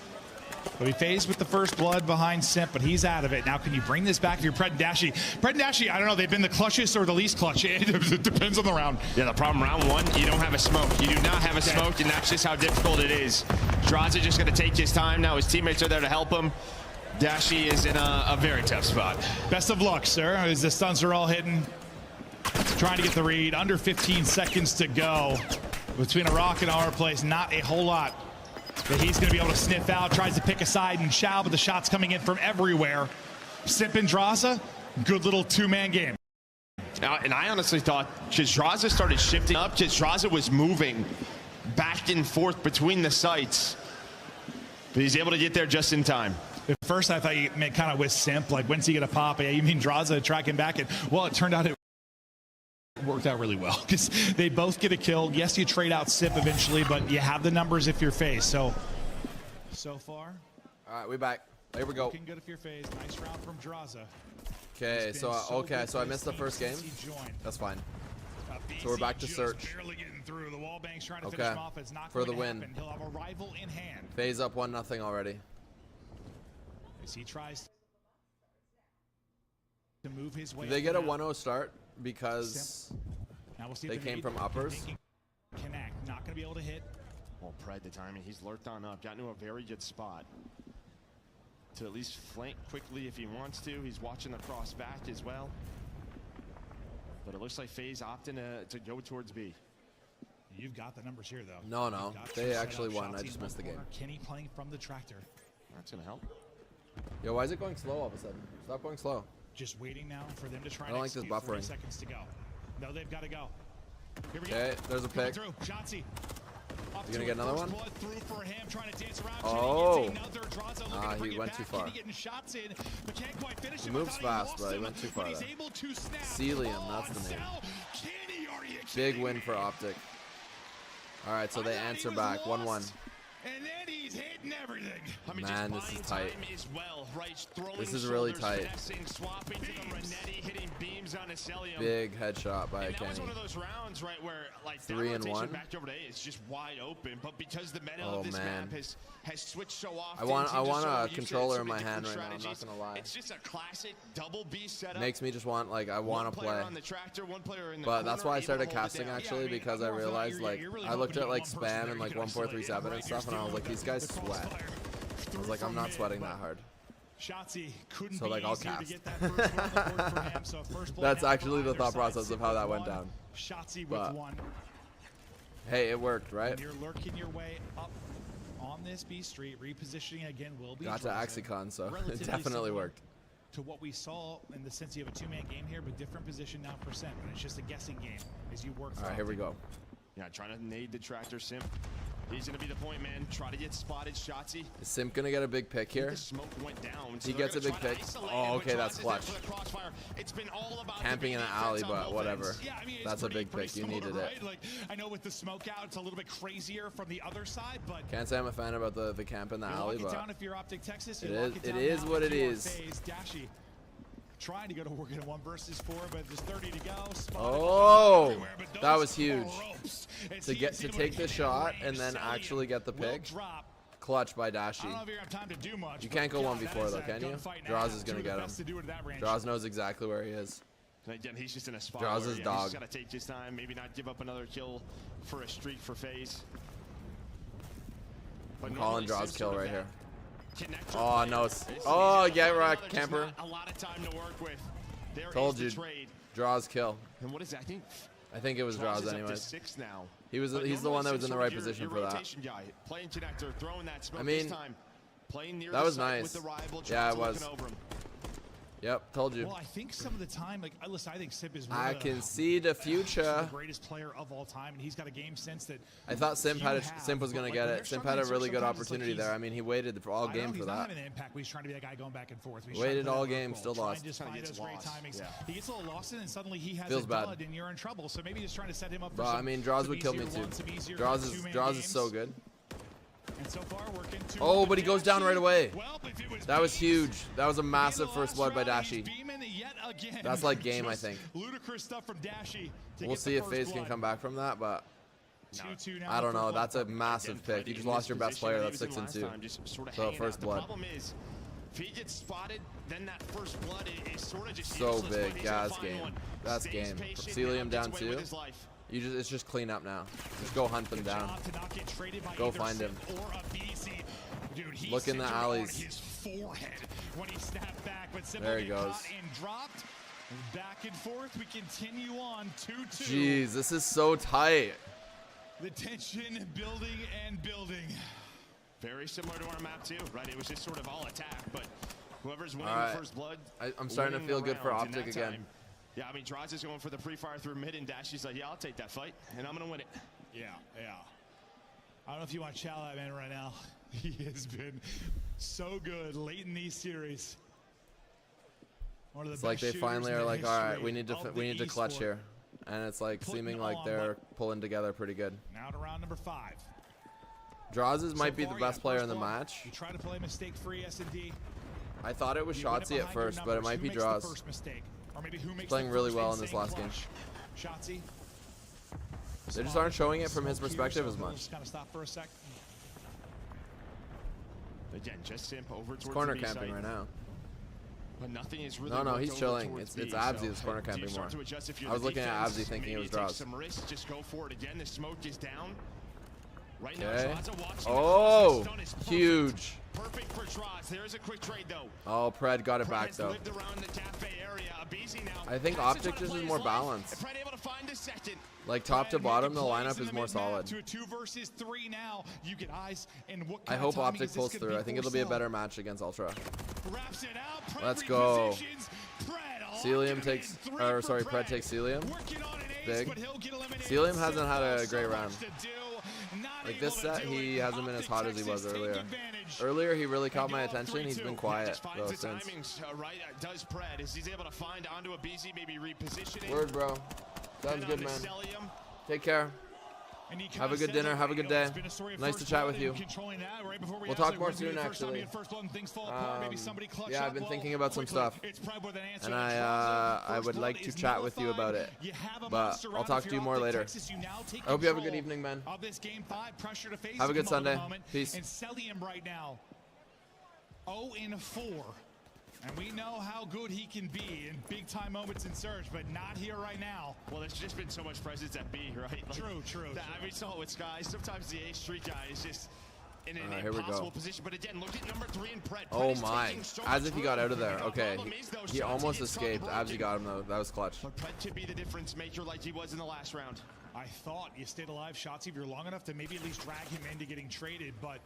But he FaZe with the first blood behind Simp, but he's out of it. Now, can you bring this back if you're Pred and Dashy? Pred and Dashy, I don't know, they've been the clutchest or the least clutch. It depends on the round. Yeah, the problem, round 1, you don't have a smoke. You do not have a smoke, and that's just how difficult it is. Draza just going to take his time now. His teammates are there to help him. Dashy is in a very tough spot. Best of luck, sir, as the stuns are all hitting. Trying to get the read. Under 15 seconds to go. Between a rock and our place, not a whole lot that he's going to be able to sniff out. Tries to pick a side and Chow, but the shots coming in from everywhere. Simp and Draza, good little 2-man game. And I honestly thought, because Draza started shifting up, because Draza was moving back and forth between the sites. But he's able to get there just in time. At first, I thought you meant kind of with Simp, like, when's he going to pop? Yeah, you mean Draza tracking back? And, well, it turned out it worked out really well because they both get a kill. Yes, you trade out Sip eventually, but you have the numbers if you're FaZe. So far. All right, we back. Here we go. Looking good if you're FaZe. Nice round from Draza. Okay, so I missed the first game. That's fine. So we're back to Search. Okay, for the win. He'll have a rival in hand. FaZe up 1-0 already. As he tries to move his way. Did they get a 1-0 start? Because Now we'll see They if the came nade from uppers. can connect. Not going to be able to hit. Well, Pred the timing. He's lurked on up. Got into a very good spot to at least flank quickly if he wants to. He's watching the cross back as well. But it looks like FaZe opting to go towards B. You've got the numbers here, though. No, no. You've got They two actually setup won. shots I just in missed the one game. corner. Kenny playing from the tractor. That's going to help. Yo, why is it going slow all of a sudden? Stop going slow. Just waiting now for them to try I don't like this execute. 40 buffering. seconds to go. No, they've got to go. Here we go. Okay, there's a Coming pick. through. Shotzi. You gonna get another one? Blood through for him, trying to dance around. Oh. He went too far. Getting shots in, but can't quite finish He it. moves Thought fast, lost but he him, went too far he's there. able to snap. Celium, that's the name. Kenny, are you Big win for Optic. All right, so they answer back 1-1. And then he's hitting everything. I mean, Man, just this is buying tight. time as well, right? Throwing This is really shoulders, tight. finessing, swapping to the Renetti, hitting beams on Acelium. Big headshot by And that was Kenny. one of those rounds, right, where like 3 and 1. back over to A is just wide open, but because the meta Oh, of this man. map has switched so often, I want teams are so a used to controller so in many my hand different right now. I'm not strategies. gonna lie. It's just a classic double B setup. Makes me just want like I want to One player play. on the tractor, one player in the But that's corner, why I able started to hold it casting down. actually because I realized like I looked at like spam and like 1437 and stuff and I was like these guys sweat. I was like I'm not sweating that hard. Shotzi couldn't So like be I'll easier to cast. get that first one on the board for him. So first blood That's now actually for the either thought side. process of how that went One, down. Shotzi with But one. hey, it worked, right? And you're lurking your way up on this B street. Repositioning again will be Got to Dresden. Axicon, so it Relatively definitely similar worked. to what we saw in the sense you have a two-man game here, but different position now percent. And it's just a guessing game as you work. All right, here we go. Yeah, trying to nade the tractor simp. He's gonna be the point man. Try to get spotted, Shotzi. Is Simp gonna get a big pick here? The smoke went down. He gets a big pick. Oh, okay, that's clutch. It's been all about Camping in an alley, but whatever. Yeah, I mean, That's a big pick. You similar, needed right? it. Like, I know with the smoke out, it's a little bit crazier from the other side, but Can't say I'm a fan about the camp in the you alley, lock it but down if you're Optic Texas. it You is lock it down is now what if it you are is. FaZe. Dashy trying to go to work in a 1 versus 4, but there's 30 to go. Oh, that was huge. To take the shot and then actually get the pick. Clutch by Dashy. You can't go 1v4 though, can you? Draws is gonna get him. Draws knows exactly where he is. And again, he's just in a spot Draws where his he's dog. got to take his time, maybe not give up another kill for a streak for FaZe. But I'm calling normally Draws Sim's kill sort of right here. that connector Oh player. no! This is Oh, easy. get rock, Just camper. not a lot of time to work with. There Told is you. the trade. Draws kill. And what is that? I think it was Draws is up to anyways. 6 now. He's the But one that was in the normally right Sim's position your for that. rotation guy, playing connector, throwing that smoke I mean, this time. Playing near that the was site nice. with the rival, Yeah, it Draws was. looking over him. Yep, told you. Well, I think some of the time, like, listen, I think Simp is one I of the, can see the future. the greatest player of all time, and he's got a game sense that I thought Simp few had have, Simp was gonna but, get like, when it. Simp they're had a struggling, really good sometimes it's like opportunity there. I mean, he waited for all I know game he's for not that. having an impact, but he's trying to be that guy going back and forth. He's Waited trying to play all that game, role, still trying lost. to just find those great timings. Yeah. He gets a little lost in, and suddenly he has Feels a bad. dud, and you're in trouble. So maybe just trying to set him up for But I mean, Draws would kill me too. Draws is so good. And so far, working two Oh, but he goes down right away. Well, if it was That was huge. That was a massive first blood by Dashy. beaming yet again. That's like game, I Just think. Ludicrous stuff from Dashy. to We'll get see the if first FaZe can blood. come back from that, but 2-2 now I don't for know. Blood. That's a massive pick. You just lost your best player. That's 6 and 2. So first The blood. problem is, if he gets spotted, then that first blood is sort of just So useless, but big. he's Yeah, gonna that's find game. one. That's Stays game. patient, Celium and down gets away with 2. his life. It's just clean up now. Just go hunt them down. Job to not get traded by Go either find him. Simp or a BC. Dude, he Look in the centered on alleys. his forehead when he snapped back, but Simp There he will get goes. caught and dropped. Back and forth, we continue on 2-2. Jeez, this is so tight. The tension building and building. Very similar to our map too, right? It was just sort of all attack, but whoever's winning All right. first blood. I'm starting to winning feel the good for rounds in Optic that again. time. Yeah, I mean, Draws is going for the pre-fire through mid, and Dashy's like, yeah, I'll take that fight, and I'm gonna win it. Yeah. I don't know if you want to chow that man right now. He has been so good late in these series. One of the It's best like they shooters finally in are the like, all right, history we need to of the clutch esport. here, and it's like Putting seeming it like on, they're pulling together pretty good. Now to round number 5. Draws So might be the far, best yeah, player first in the blood. match. You try to play mistake-free S&D. I thought it was You win it Shotzi at behind your first, but it numbers. might Who be makes the Draws. first mistake? Or maybe who makes Playing the really first well in this insane last game. clutch? Shotzi. They just aren't showing it from his perspective as much. Just kind of stop for a sec. Again, just Simp over towards Corner the B camping site. right now. But nothing is really No, worked he's over chilling. towards It's B, Abzi so that's corner do you camping start more. to adjust if you're I was the looking at defense? Abzi thinking it Maybe was take draws. some risks, just go for it again. The smoke is down. Right now, Okay. Draza watching Oh, the is perfect. huge. Perfect for Draza. There's a quick trade though. Oh, Pred got it back Has though. lived around the cafe area. Abizi now I think has to Optic try to just play is his more life. balanced. Pred able to find a second. Like top to bottom, the lineup Plays in is the more mid-map solid. To a 2 versus 3 now. You get eyes and what I kind hope of timing Optic is this pulls gonna through. be I think for it'll be a Cell? better match against Ultra. Wraps it out. Pred Let's go. repositions. Pred Celium takes, or sorry, Pred takes Celium. Big. Celium hasn't had a great round. Like this set, he hasn't been as hot as he was earlier. Earlier, he really caught my attention. He's been quiet though Finds the since. timings right. Does Pred as he's able to find onto Abizi, maybe repositioning. Word, bro. Sounds And good, onto man. Celium. Take care. Have a good dinner. Have a good day. Nice to chat with you. We'll talk more soon, actually. Yeah, I've been thinking about some stuff, and I would like to chat with you about it. But I'll talk to you more later. I hope you have a good evening, man. Have a good Sunday. Peace. And Celium right now, 0-4. And we know how good he can be in big-time moments in Surge, but not here right now. Well, there's just been so much presence at B, right? Like, True. We saw it with Sky. Sometimes the A Street guy is just in an here we impossible go. position. But again, look at number 3 in Pred. Oh Pred is my. taking so As much if he got room. out of there. The Okay. problem is, though, He shots almost hit escaped. from Abzi got him though. That was clutch. But Pred could be the difference maker like he was in the last round. I thought you stayed alive, Shotsy, if you're long enough to maybe at least drag him into getting traded, but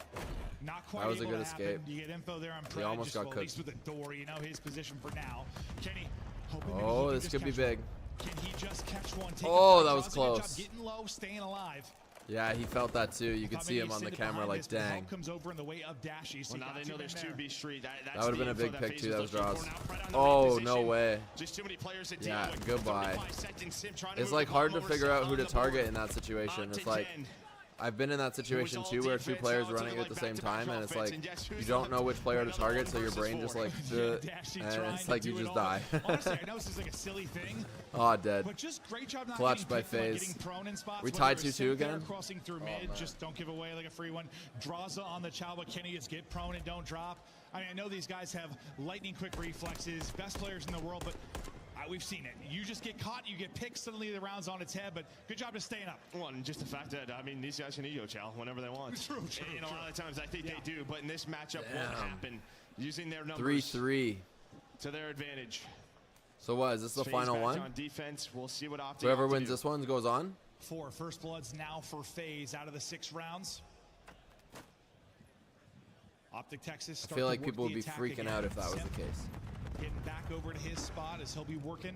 not quite That was a able good to escape. happen. You get info there on He Pred, almost just, got well, cooked. at least with the door, you know his position for now. Kenny, hoping maybe he Oh, can this just could be catch big. one. Can he just catch one? Take Oh, it that back. was Draws a good job close. Getting low, staying alive. Yeah, he felt that too. You could Thought see maybe him he'd on the send it camera behind like, this, but dang. help comes over in the way of Dashy. So Well, now they know there's 2B Street. That would have been a big pick too. That was draws. Oh, Oh, no way. Just too many players at Yeah, D. goodbye. 35 seconds, Sim trying to It's move like the hard ball to over, figure out Sim who to on the board. target in that situation. On to It's like, 10. I've been in that situation too where two players running at the same time, and it's like you don't know which player to target, so your brain just like, and it's like you just die. Honestly, I know this is like a silly thing. Oh, dead. But just great job not Clutch getting by picked, like, FaZe. getting prone in spots, We whether tied it was 2-2 sit there, again. Crossing through mid, just don't give away like a free one. Draza on the Chalwa Kenny is get prone and don't drop. I mean, I know these guys have lightning quick reflexes, best players in the world, but we've seen it. You just get caught, you get picked, suddenly the round's on its head, but good job just staying up. Well, and just the fact that, I mean, these guys can ego chow whenever they want. True. And a lot of times I think they do, but in this matchup won't happen. Using their numbers 3-3. to their advantage. So what, is this the FaZe final back one? on defense. We'll see what Optic Whoever have to wins do. this one goes on? 4 first bloods now for FaZe out of the 6 rounds. Optic Texas. I feel like people would be freaking out if that was the case. Getting back over to his spot as he'll be working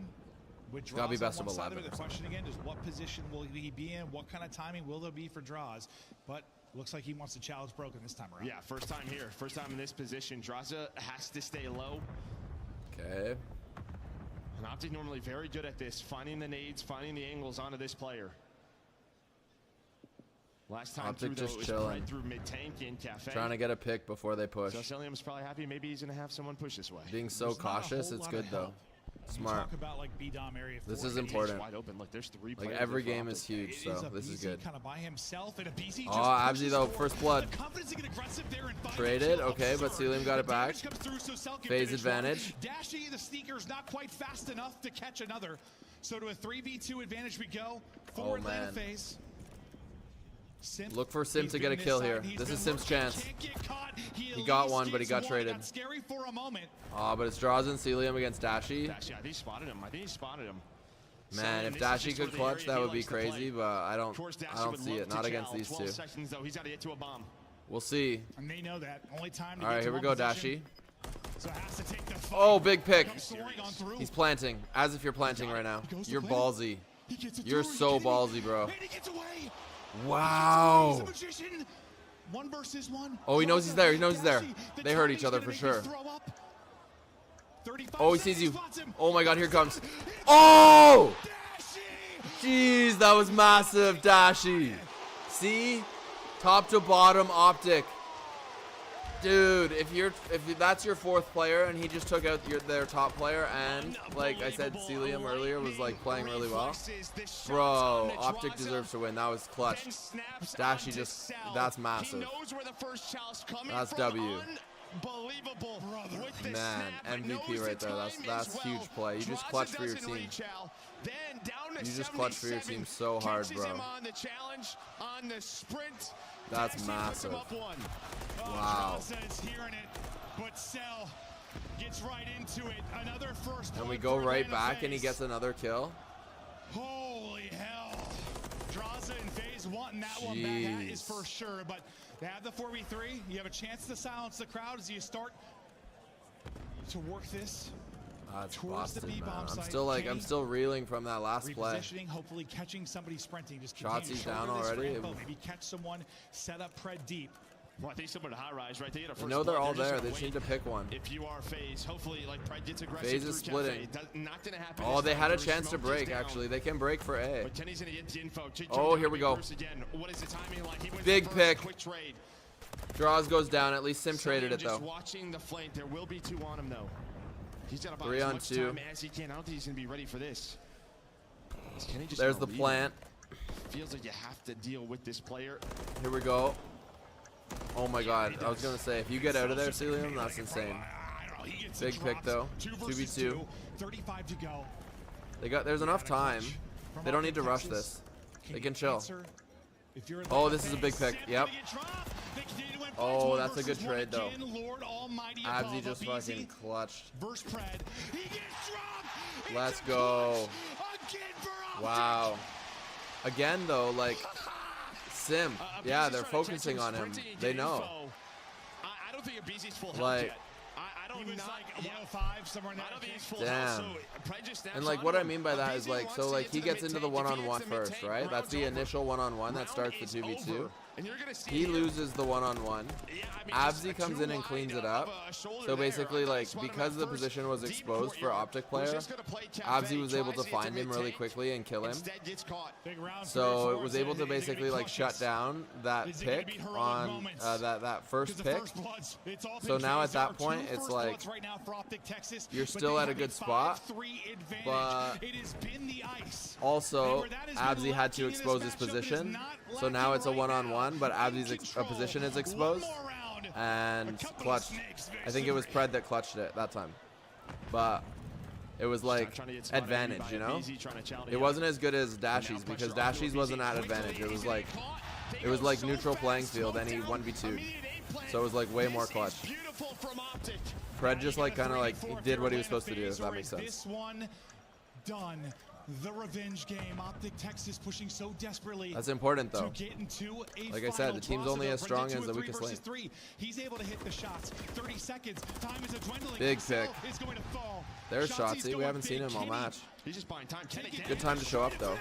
with draws. Gotta be best on of one side 11 it. The or question again is what position will he be in? What kind of timing will there be for draws? But looks like he wants the challenge broken this time around. Yeah, first time here. First time in this position. Draza has to stay low. Okay. And Optic normally very good at this, finding the nades, finding the angles onto this player. Last time Optic through, though, just it was chilling. right through mid-tank in Cafe. Trying to get a pick before they push. So Celium's probably happy. Maybe he's going to have someone push this way. Being so There's not a cautious, whole it's lot good of though. help. You Smart. talk about like B-Dom area This 4, is but he's important. Wide open. Look, there's 3 Like players every there for game Optic. is huge, It so is this is Abizi good. kind of by himself, and Abizi Oh, just Abzi pushes though, forward. first blood. The confidence to get aggressive there and find Traded, the kill. okay, but Absurd. Celium got it The back. damage comes through, so Cell can FaZe finish one. advantage. Dashy, the sneaker's not quite fast enough to catch another. So to a 3v2 advantage we go for Oh, Atlanta man. FaZe. Sim, Look for Sim he's to been get a kill this here. side, he's This been is Sim's lurking, chance. can't get caught. He He got at one, least but he got gets traded. Got scary for a moment. Oh, but it's Draza and Celium against Dashy. Dashi, I think he spotted him. I think he spotted him. Man, if Dashy could clutch, that would be crazy, but I don't see it. Not against these 12 two. seconds, though. He's got to get to a bomb. We'll see. And they know that. Only time to All get right, to here we one go, position. Dashy. So has to take the fight. Oh, big pick. Comes soaring on through. He's planting, as if you're planting right now. goes to You're plan. ballsy. He gets it You're through. so Kenny. ballsy, bro. And he gets away. Wow. He's a magician. 1 versus 1. Oh, he knows he's there. He knows he's there. Dashy, the They heard each timing's other gonna for make sure. him throw up. 35 Oh, he sees seconds, you. spots him. Oh my god, here it comes. Oh! Jeez, that was massive, Dashy. See? Top to bottom Optic. Dude, if that's your 4th player and he just took out their top player and like I said Celium earlier was like playing really well. Bro, Optic deserves to win. That was clutch. Dashy just that's massive. That's W. unbelievable. With the Man, snap, MVP knows right the there. time That's as huge well. play. You just Draza clutch for your doesn't team. reach out. Then down to You just clutch for your 77, team so hard, catches bro. him on the challenge, on the sprint. That's Puts massive. him up one. Wow. Draza is hearing it, but Cell gets right into it. Another first And we blood go for right Atlanta back, and he FaZe. gets another kill. Holy hell. Draza and FaZe wanting that one back, that is for sure. But they have the 4v3. You have a chance to silence the crowd as you start to work this. That's towards the busted, B-bomb man. site. I'm still reeling from that last play. Repositioning, hopefully catching somebody sprinting. Just continue to Shotzi's down shoulder this already. Rambo, maybe catch someone, set up Pred deep. Well, I think similar to high rise, right? They get a I first know they're blood. all just there. gonna They just need wait. to pick one. If you are FaZe, hopefully, like Pred gets aggressive. FaZe is through splitting. Cafe. Not gonna happen. Oh, this they time. had a Bruce chance to smoked break, this down. actually. They can break for A. But Kenny's gonna get the info. Oh, here we go. Again. What is the timing like? He wins Big the first pick. Quick trade. Draws goes down. At least Sim traded it, Just though. watching the flank. There will be two on him, though. He's got about 3 as on much 2. time as he can. I don't think he's gonna be ready for this. Is Kenny just There's gonna the leave plant. him? Feels like you have to deal with this player. Here we go. Oh my god. I was going to say, if you get out of there, Celium, that's insane. Big pick, though. 2v2. 35 to go. There's enough time. They don't need to rush this. They can chill. Oh, this is a big pick. Yep. Oh, that's a good trade, though. Abzi just fucking clutched. Let's go. Wow. Again, though, like, Sim. Yeah, they're focusing on him. They know. I don't think Abizi's full health Like, yet. I don't He was not, like 105, somewhere in that. I don't think he's full damn. health, so Pred just snaps And like onto what I him. mean by that is Abizi like, wants so to like get he to gets the into the mid-tank. If he one-on-one gets to first, mid-tank, right? That's the round's initial one-on-one that Round starts the is 2v2. over. And you're gonna see He here- loses the one-on-one. Abzi comes in and cleans it up. So basically, like, because the position was exposed for Optic player, Abzi was able to find him really quickly and kill him. Instead gets caught. So it was able to basically like shut down that pick on that first pick. So now at that point, it's like you're still at a good spot, but also Abzi had to expose his position. So now it's a one-on-one, but Abzi's position is exposed and clutched. I think it was Pred that clutched it that time, but it was like advantage, you know? It wasn't as good as Dashies because Dashies wasn't at advantage. It was like neutral playing field and he 1v2'd. So it was like way more clutch. Pred just like kind of like he did what he was supposed to do, if that makes sense. This one done. The revenge game. Optic Texas pushing so desperately. That's important though. To get into a like I said, the team's only as strong as the weakest link. He's able to hit the shots. 30 seconds. Time is a dwindling. Big pick. Is going to fall. There's Shotzi. We haven't seen him all match. He's just buying time. Good time to show up though.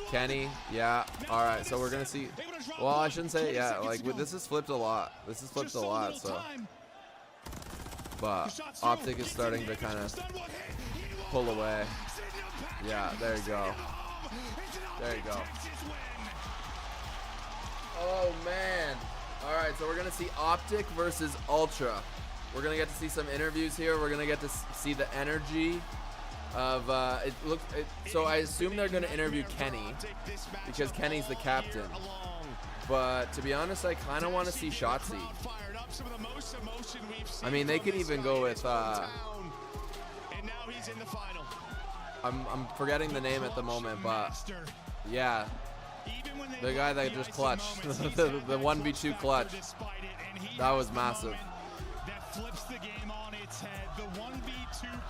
Kenny, yeah. All right, so we're gonna see. Well, I shouldn't say yeah. Like this has flipped a lot. This has flipped a lot. So, but Optic is starting to kind of pull away. Yeah, there you go. There you go. Oh man. All right, so we're gonna see Optic versus Ultra. We're gonna get to see some interviews here. We're gonna get to see the energy of so I assume they're gonna interview Kenny because Kenny's the captain. But to be honest, I kind of want to see Shotzi. I mean, they could even go with And now he's in the final. I'm forgetting the name at the moment, but yeah, the guy that just clutched, the 1v2 clutch, that was massive.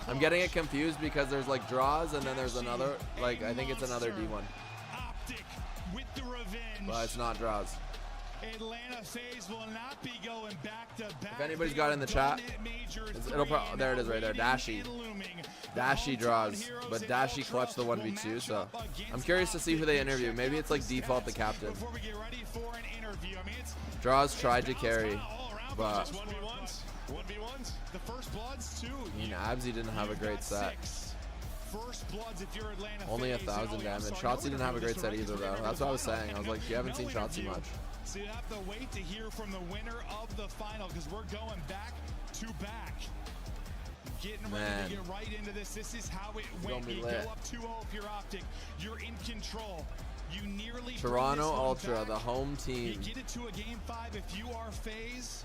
I'm getting it confused because there's like draws and then there's another, like I think it's another D1, but it's not draws. Atlanta FaZe will not be going back to back. If anybody's got it in the chat, there it is right there. Dashi draws, but Dashi clutched the 1v2. So I'm curious to see who they interview. Maybe it's like default the captain. Draws tried to carry, but the first bloods too. I mean, Abzi didn't have a great set. First bloods if you're Atlanta Only FaZe. 1,000 damage. Shotzi didn't have a great set either, though. That's what I was saying. I was like, you haven't seen Shotzi much. So you have to wait to hear from the winner of the final because we're going back to back. Getting ready to get right into this. This is how it went. You go up 2-0 if you're Optic. You're in control. You nearly Toronto Ultra, the home team. You get it to a game 5 if you are FaZe.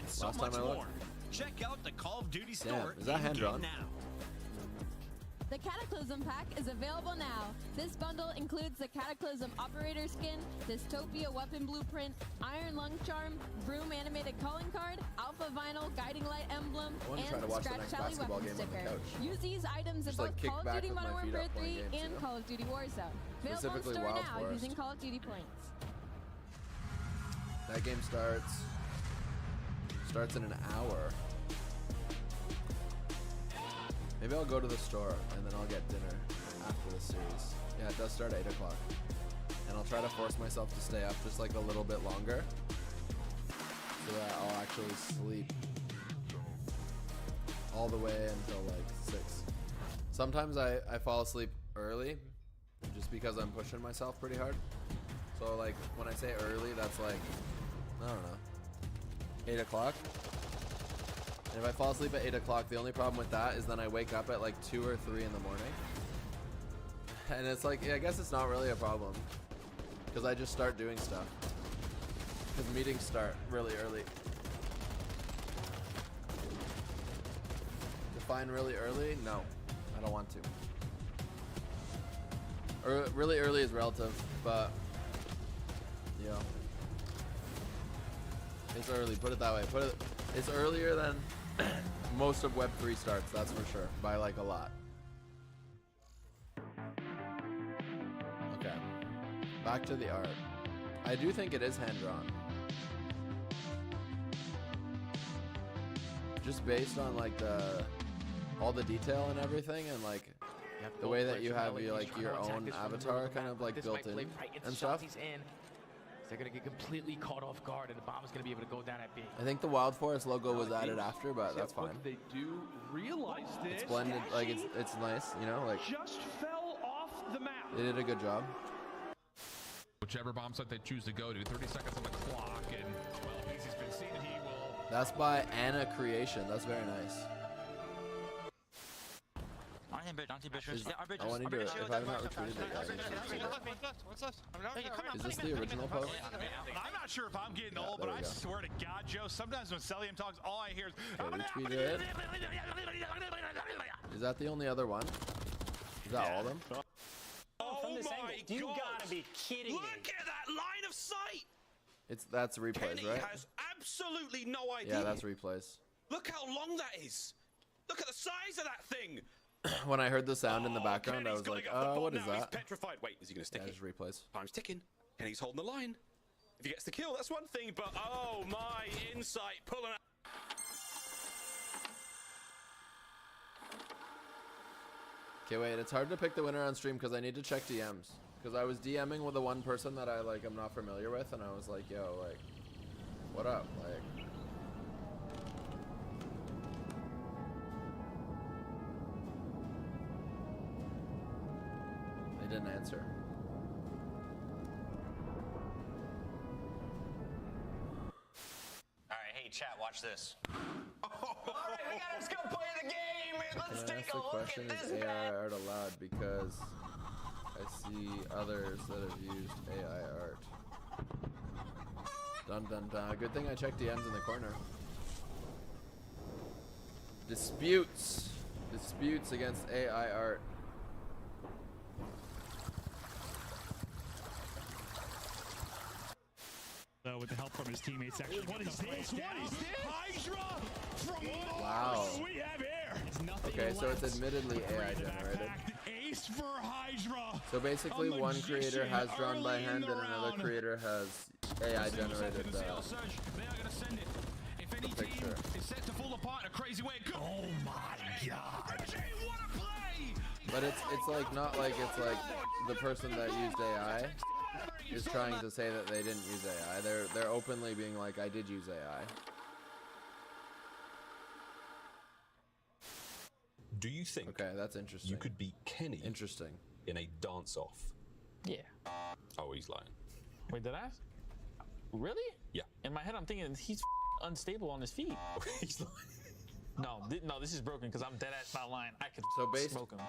and so Last much time I looked. more. Check out the Call of Duty Damn, store is that hand in-game drawn? now. The Cataclysm Pack is available now. This bundle includes the Cataclysm Operator Skin, Dystopia Weapon Blueprint, Iron Lung Charm, Vroom Animated Calling Card, Alpha Vinyl Guiding Light Emblem, wanna try to and watch the Scratch next Tally basketball Weapon game on the Sticker. couch. Use these items Just, in like, both kick Call of back Duty with my Modern feet Warfare up 3 playing games, and you know? Call of Duty Warzone. Available in Specifically store Wild now Forest. using Call of Duty points. That game starts in an hour. Maybe I'll go to the store and then I'll get dinner after the series. Yeah, it does start at 8 o'clock. And I'll try to force myself to stay up just like a little bit longer so that I'll actually sleep all the way until like 6. Sometimes I fall asleep early just because I'm pushing myself pretty hard. So like when I say early, that's like, I don't know, 8 o'clock. And if I fall asleep at 8 o'clock, the only problem with that is then I wake up at like 2 or 3 in the morning. And it's like, yeah, I guess it's not really a problem because I just start doing stuff. Because meetings start really early. Define really early? No, I don't want to. Or really early is relative, but yeah, it's early. Put it that way. It's earlier than most of Web3 starts. That's for sure, by like a lot. Okay, back to the art. I do think it is hand drawn, just based on like all the detail and everything, and like the way that you have your own avatar kind of like built in and stuff. They're going to get completely caught off guard, and the bomb is going to be able to go down at B. I think the Wild Forest logo was added after, but that's fine. They do realize this. It's blended, like it's nice, you know, like just fell off the map. they did a good job. Whichever bomb site they choose to go to, 30 seconds on the clock, and well, Easy's been seen, and he will. That's by Anna Creation. That's very nice. I want to do it. If I've not retweeted it yet. Is this the original post? I'm not sure if I'm getting old, but I swear to God, Joe, sometimes when Celium talks, all I hear is... Retweeted it. Is that the only other one? Is that all of them? Oh my God! You gotta be kidding me! Look at that line of sight! That's replays, Kenny right? has absolutely no idea. Yeah, that's replays. Look how long that is. Look at the size of that thing. When I heard the sound in the background, I was like, what is He's that? petrified. Wait, is he going to stick Yeah, it? just replays. Time's ticking. Kenny's holding the line. If he gets the kill, that's one thing, but oh my, insight pulling out. Okay, wait, it's hard to pick the winner on stream because I need to check DMs. Because I was DMing with the one person that I I'm not familiar with, and I was like, yo, like, what up? Like, they didn't answer. All right, hey chat, watch this. All right, let's go play the game. Let's Can I ask the question, is AI art allowed? Because I see others that have used AI art. Dun dun dun. Good thing I checked DMs in the corner. Disputes. Disputes against AI art. With the help from his teammates, actually. What is this? What is this? Hydra from Wow. Mars. We have air. Okay, so it's admittly AI generated. Ace for Hydra. So basically, one creator has drawn by hand, and another creator has AI generated the picture. It's set to fall apart in a crazy way. Oh my God! But it's like not like it's like the person that used AI is trying to say that they didn't use AI. They're openly being like, I did use AI. Do you think? Okay, that's interesting. You could beat Kenny. Interesting. In a dance-off. Yeah. Oh, he's lying. Wait, did I? Really? Yeah. In my head, I'm thinking he's unstable on his feet. He's lying. No, this is broken because I'm dead at my line. I could smoke him.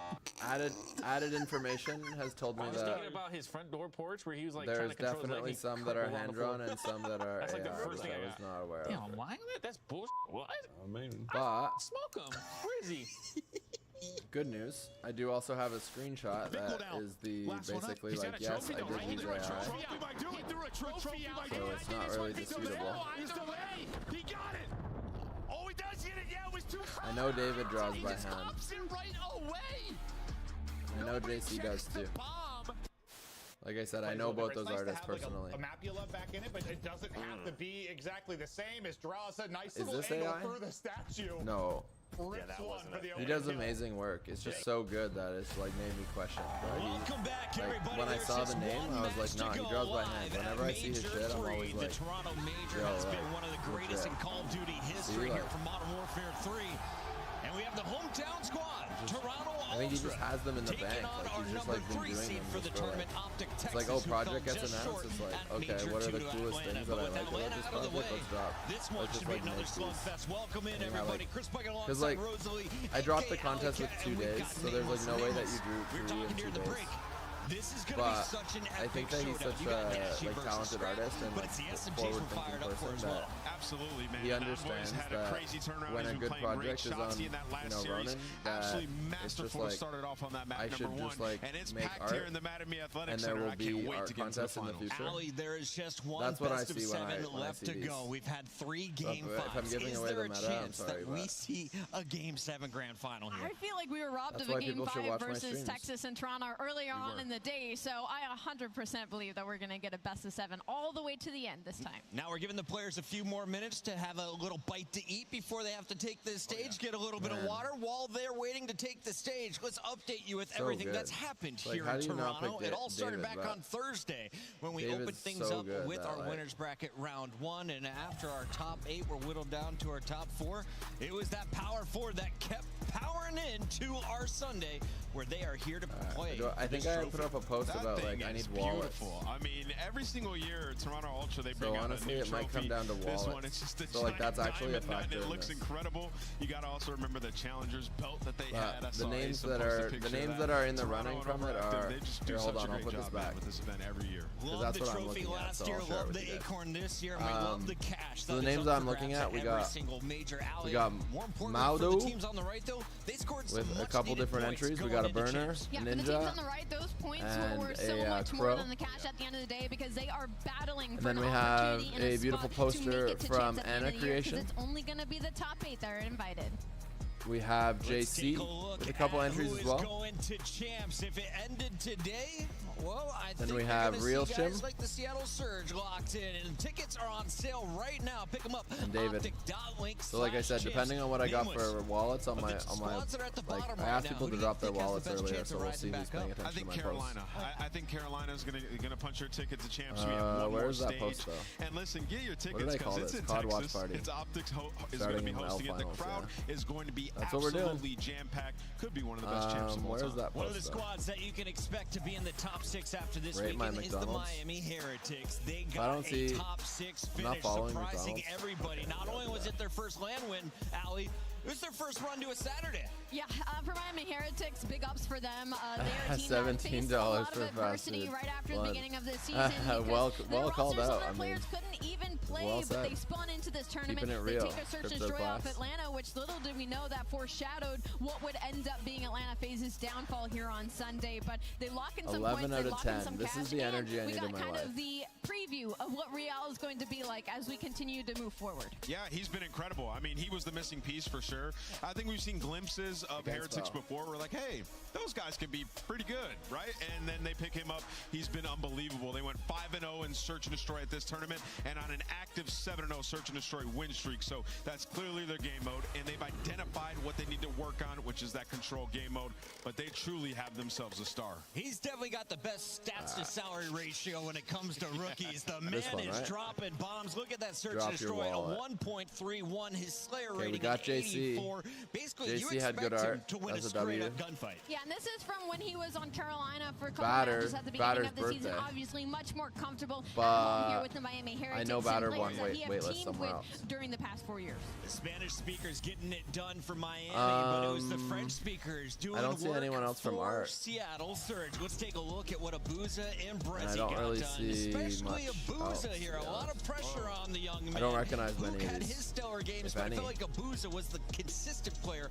Added information has told me I was that thinking about his front door porch where he was like trying there's to control his leg, definitely he some that are crumpled on the hand-drawn floor. and some that are That's like the AI, first which thing I was not aware Damn, of. I'm lying on that? That's bullshit. What? I mean, but smoke him. Where is he? Good news. I do also have a screenshot that is the basically like, yes, I did use AI. So it's not really disputable. He got it. Oh, he does get it. Yeah, it was too close. I know David draws by hand. Pops it right away. I know JC does too. Like I said, I know both those artists personally. A map you love back in it, but it doesn't have to be exactly the same. As Drow said, nice Is little this angle AI? through the statue. No. Yeah, that wasn't it. He does amazing work. It's just so good that it's like made me question. Welcome back, like, everybody. when I There's saw the just name, one I was like, match no, to he go draws by hand. live Whenever at I see his Major shit, I'm 3. always The like, Toronto Major yo, has been like, one of the greatest in Call of Duty history here from Modern Warfare 3. And we have the hometown squad, Toronto I think he just has them in the bank. Like he's just like been doing them for the tournament, like, it's like, oh, project gets announced. It's like, okay, what are the coolest things that I like about this project? Let's drop. Let's just like make these. Welcome in, everybody. Chris Bucket Because like, I dropped the contest with 2 days, so there's like no way that you drew 3 in 2 days. This is But I think that he's such a like talented artist and like forward-thinking person that absolutely, man. he understands that when a good project is on, running, that it's just like started off on that map I should just like make art, and there will be art contests in the future. Ali, there is just one That's what I best of see when 7 I left see to these. go. We've had 3 game If I'm 5s. giving Is away there the a meta, I'm chance sorry, that we but- see a game 7 grand final here? I feel like we were robbed That's of a why game people should 5 watch my versus streams. Texas and Toronto earlier on in the day, so I 100% believe that we're going to get a best of 7 all the way to the end this time. Now we're giving the players a few more minutes to have a little bite to eat before they have to take the stage, get a little bit of water while they're waiting to take the stage. Let's update you with So everything good. that's happened Like, here how in do you not Toronto. pick It all started David, back bro? on Thursday when we David's opened things so up good with that, our like- winners bracket round 1, and after our top 8 were whittled down to our top 4, it was that power 4 that kept powering into our Sunday where they are here to play. I think I put up a post about like I need wallets. Beautiful. I mean, every single year, Toronto Ultra, they bring So out honestly, a new it might come trophy. down to This wallets. one, it's just a So like that's giant actually a diamond nut, factor. and it in looks this. incredible. You got to also remember the Challengers belt that they had. I But saw the names Ace that post a are picture of in the Toronto running and from it Overactive, are. They just do Here, hold such on, a I'll great put this job, man, back. with this event every year. Love that's the what I'm trophy looking at, last so year, I'll share it love with the you guys. acorn this year, and we love the cash. So the that is names up I'm for looking grabs at, we every got single major alley. we got More importantly for the Maudo teams on the right, though, they scored some with a much couple needed different points entries. We going got a into burner, champs. Yeah, for the teams on ninja, the right, those points and were so a much more crow. than the cash at the end of the day because they are battling And for then an we have opportunity in a beautiful spot to make poster it to from champs at the end Anna of the year, 'cause Creation. it's only going to be the top 8 that are invited. We have Let's JC take a look with a couple at entries who as is well. going to champs. If it ended today, well, I Then think we we're have gonna Real see guys Shim. like the Seattle Surge locked in, and tickets are on sale right now. Pick them up. And David. So like I said, depending on what I got for wallets on my like I asked people to drop their wallets earlier, so we'll see who's paying attention I think to my posts. Carolina. I think Carolina's gonna punch her ticket to champs. We have one Where's more that stage. post though? And listen, get your tickets What did I call because it's this? in COD Texas. watch party. It's Optics is going to Starting be in hosting it. The Lfinals, crowd is going to be That's what we're doing. absolutely jam-packed. Could be one of the best champs of all Where's time. that One of the post though? squads that you can expect to be in the top 6 after this Rate my weekend is the McDonald's. Miami Heretics. They I got don't a see- top 6 I'm not finish, following surprising McDonald's. everybody. Not only was it their first land win, Allie, it was their first run to a Saturday. Yeah, for Miami Heretics, big ups for them. They're a team $17 that faced a lot for of adversity fast right after food. the beginning of the season. because well their called rosters of out. their I mean, players couldn't even play, well but said. they spun into this tournament. Keeping it They real. take a search and Crypto destroy off class. Atlanta, which little did we know that foreshadowed what would end up being Atlanta FaZe's downfall here on Sunday. But they lock in some 11 points, out they of lock in 10. some This cash, is the and energy I we need got in my kind life. of the preview of what Real is going to be like as we continue to move forward. Yeah, he's been incredible. I mean, he was the missing piece for sure. I think we've seen glimpses of Heretics before. We're like, hey, those guys can be pretty good, right? And then they pick him up. He's been unbelievable. They went 5-0 in Search and Destroy at this tournament and on an active 7-0 Search and Destroy win streak. So that's clearly their game mode. And they've identified what they need to work on, which is that control game mode. But they truly have themselves a star. He's definitely got the best stats to salary ratio when it comes to rookies. The man This one, is right? dropping bombs. Look at that search Drop and your destroy at a wallet. 1.31. His Slayer Okay, we rating got is JC. 84. Basically, you JC had expect good him art. to win That's a a straight W. up gunfight. Yeah, and this is from when he was on Carolina for a couple Batter- matches at the beginning Batter's of the season. birthday. Obviously, much more comfortable But at home here with the Miami Heretics. know and Batter players won that he have waitlist teamed somewhere with else. during the past 4 years. The Spanish speakers getting it done for Miami, but it was the French speakers doing I don't see work anyone else from for art. Seattle Surge. Let's take a look at what Abuza and Brezzy I don't got really done. see Especially much Abuza else, here. to A be lot of honest. pressure on the young man. I don't recognize many Luke of had these, his stellar games, if but any. I feel like Abuza was the consistent player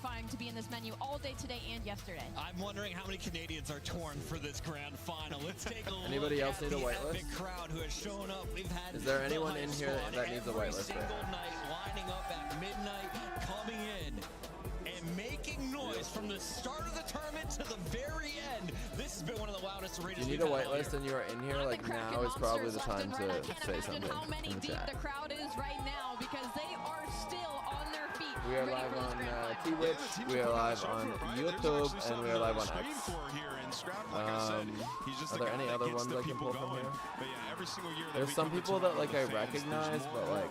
terrifying to be in this menu all day today and yesterday. I'm wondering how many Canadians are torn for this grand final. Let's take a Anybody look else at need a the whitelist? epic crowd who has shown up. We've had Is there anyone the in hype here squad that needs a every whitelist? single night lining up at midnight, coming in and making noise from the start of the tournament to the very end. This has been one of the loudest If arenas you need we've a had all whitelist year. and you are in here, like now is probably the time to say something How many in the deep chat. the crowd is right now because they are still on their feet. We are ready live for this on grand final. Twitch, we are live on YouTube, and we are live on X. Are there any other ones I can pull from here? But yeah, every single year There's some people that like I recognize, but like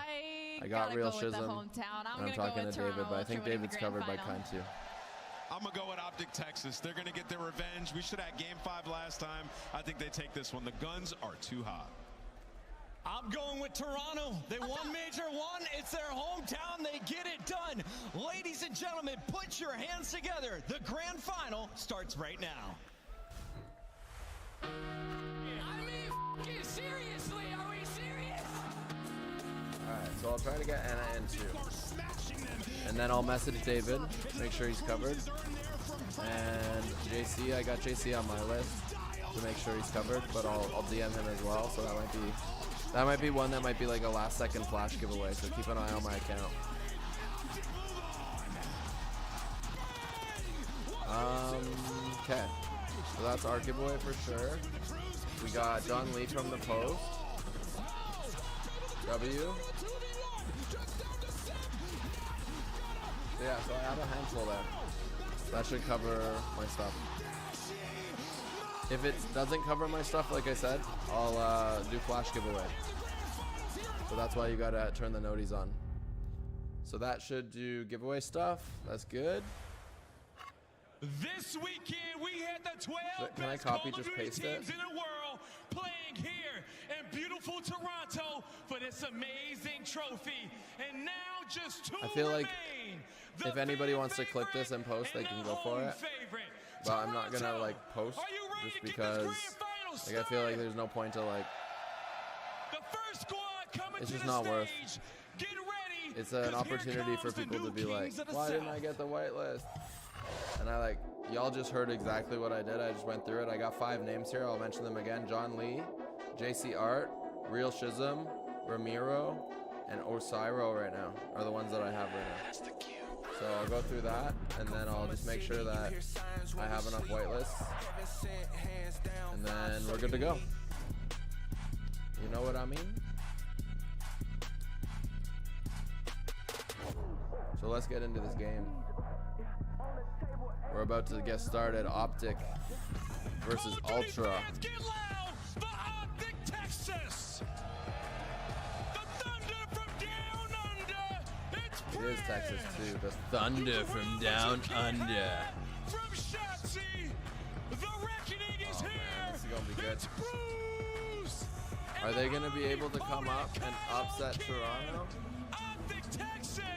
I got real go with the Shizm. hometown. I'm and I'm gonna talking go with to David, Toronto but I Ultra think winning David's the grand covered by final. kind too. I'm going to go with Optic Texas. They're going to get their revenge. We should have Game 5 last time. I think they take this one. The guns are too hot. I'm going with Toronto. They won Major 1. It's their hometown. They get it done. Ladies and gentlemen, put your hands together. The grand final starts right now. I mean, seriously, are we serious? Alright, so I'll try to get Anna in too. And then I'll message David, make sure he's covered. And JC, I got JC on my list to make sure he's covered, but I'll DM him as well, so that might be That might be one that might be like a last second flash giveaway, so keep an eye on my account. Okay, so that's our giveaway for sure. We got John Lee from the post. W. Yeah, so I have a handful there. That should cover my stuff. If it doesn't cover my stuff, like I said, I'll do flash giveaway. So that's why you gotta turn the noties on. So that should do giveaway stuff. That's good. This weekend we had the 12 Can I best copy, Call of just Duty paste teams it? in the world playing here in beautiful Toronto for this amazing trophy. And now just 2 I feel like remain. if anybody wants to clip this and post, they can go for it. But I'm not gonna like post just because like I feel like there's no point to like. It's just not worth. It's an opportunity for people to be like, why didn't I get the whitelist? And I like, y'all just heard exactly what I did. I just went through it. I got 5 names here. I'll mention them again. John Lee, JC Art, Real Shizm, Ramiro, and Osiro right now are the ones that I have right now. So I'll go through that, and then I'll just make sure that I have enough whitelists, and then we're good to go. You know what I mean? So let's get into this game. We're about to get started. Optic versus Ultra. It is Texas too. The Thunder from down under. Oh man, this is gonna be good. Are they gonna be able to come up and upset Toronto?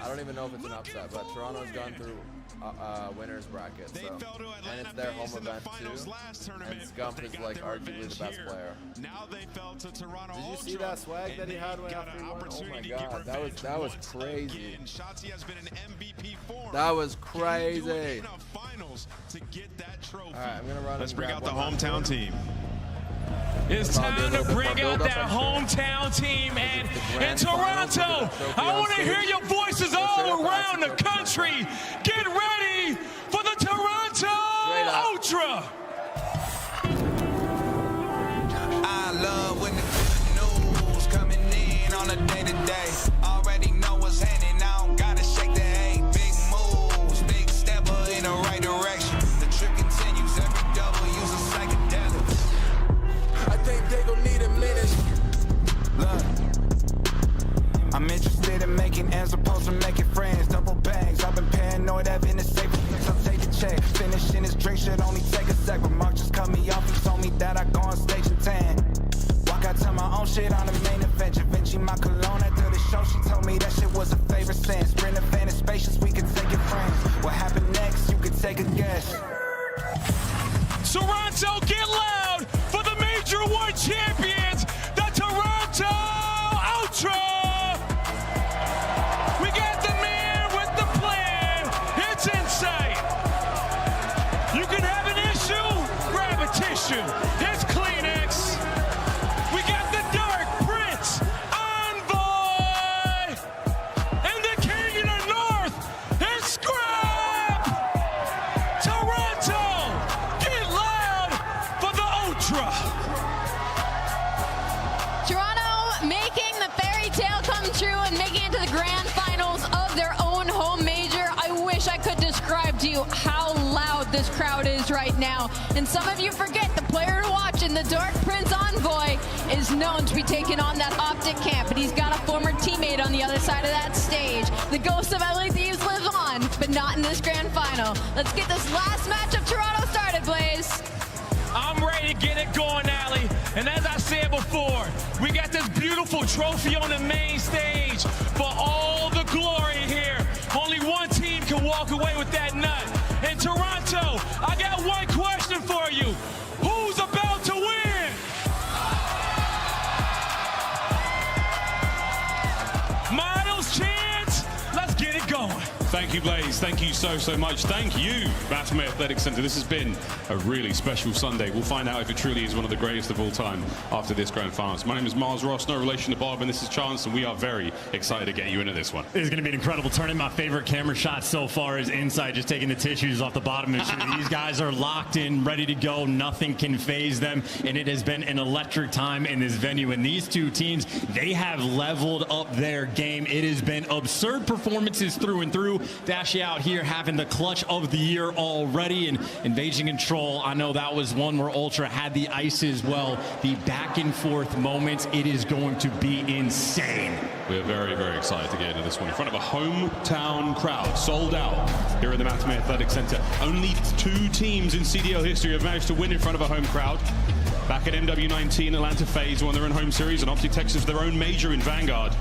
I don't even know if it's an upset, but Toronto's gone through winners bracket, so and it's their home event too. And Scump is like arguably the best player. Now they fell to Toronto. Did you see that swag that he had after he won? Oh my god, that was crazy. Shotzi has been in MVP form. That was crazy. To get that trophy. All right, I'm gonna run. Let's bring out the hometown team. It's time to bring out that hometown team, and in Toronto, I want to hear your voices all around the country. Get ready for the Toronto Ultra. I love when the good news coming in on a day-to-day. Already know what's happening, I don't gotta shake the hay. Big moves, big stepper in the right direction. The trip continues, every double use a psychedelic. I think they gon' need a minute. Look, I'm interested in making as opposed to making friends. Double bags, I've been paranoid, having the safe since I'm taking check. Finishing this drink should only take a sec. But Mark just cut me off, he told me that I go on stage and tan. Walk out to my own shit on the main event. Vinci my cologne after the show, she told me that shit was a favorite sense. Sprint event is spacious, we can take it friends. What happened next, you can take a guess. Toronto, get loud for the Major 1 champions, the Toronto Ultra. We got the man with the plan. It's insight. You can have an issue, grab a tissue. It's Kleenex. We got the Dark Prince, Envoy, and the King of the North. It's Scrap. Toronto, get loud for the Ultra. Toronto making the fairy tale come true and making it to the grand finals of their own home major. I wish I could describe to you how loud this crowd is right now. And some of you forget the player to watch in the Dark Prince Envoy is known to be taking on that Optic camp, but he's got a former teammate on the other side of that stage. The ghost of LA Thieves lives on, but not in this grand final. Let's get this last match of Toronto started, Blaze. I'm ready to get it going, Allie. And as I said before, we got this beautiful trophy on the main stage for all the glory here. Only one team can walk away with that nut. In Toronto, I got one question for you. Who's about to win? Miles Chance, let's get it going. Thank Thank you, Blaze. Thank you so much. Thank you, Batman Athletic Center. This has been a really special Sunday. We'll find out if it truly is one of the greatest of all time after this grand finals. My name is Miles Ross, no relation to Bob, and this is Chance, and we are very excited to get you into this one. It's going to be an incredible tournament. My favorite camera shot so far is inside, just taking the tissues off the bottom and shooting. These guys are locked in, ready to go. Nothing can phase them, and it has been an electric time in this venue. And these two teams, they have leveled up their game. It has been absurd performances through and through. Dashy out here having the clutch of the year already, and Invasion Control, I know that was one where Ultra had the ice as well. The back and forth moments, it is going to be insane. We're very excited to get into this one in front of a hometown crowd, sold out here at the Mathame Athletic Center. Only 2 teams in CDL history have managed to win in front of a home crowd. Back at MW19, Atlanta FaZe won their own home series, and Optic Texas their own major in Vanguard.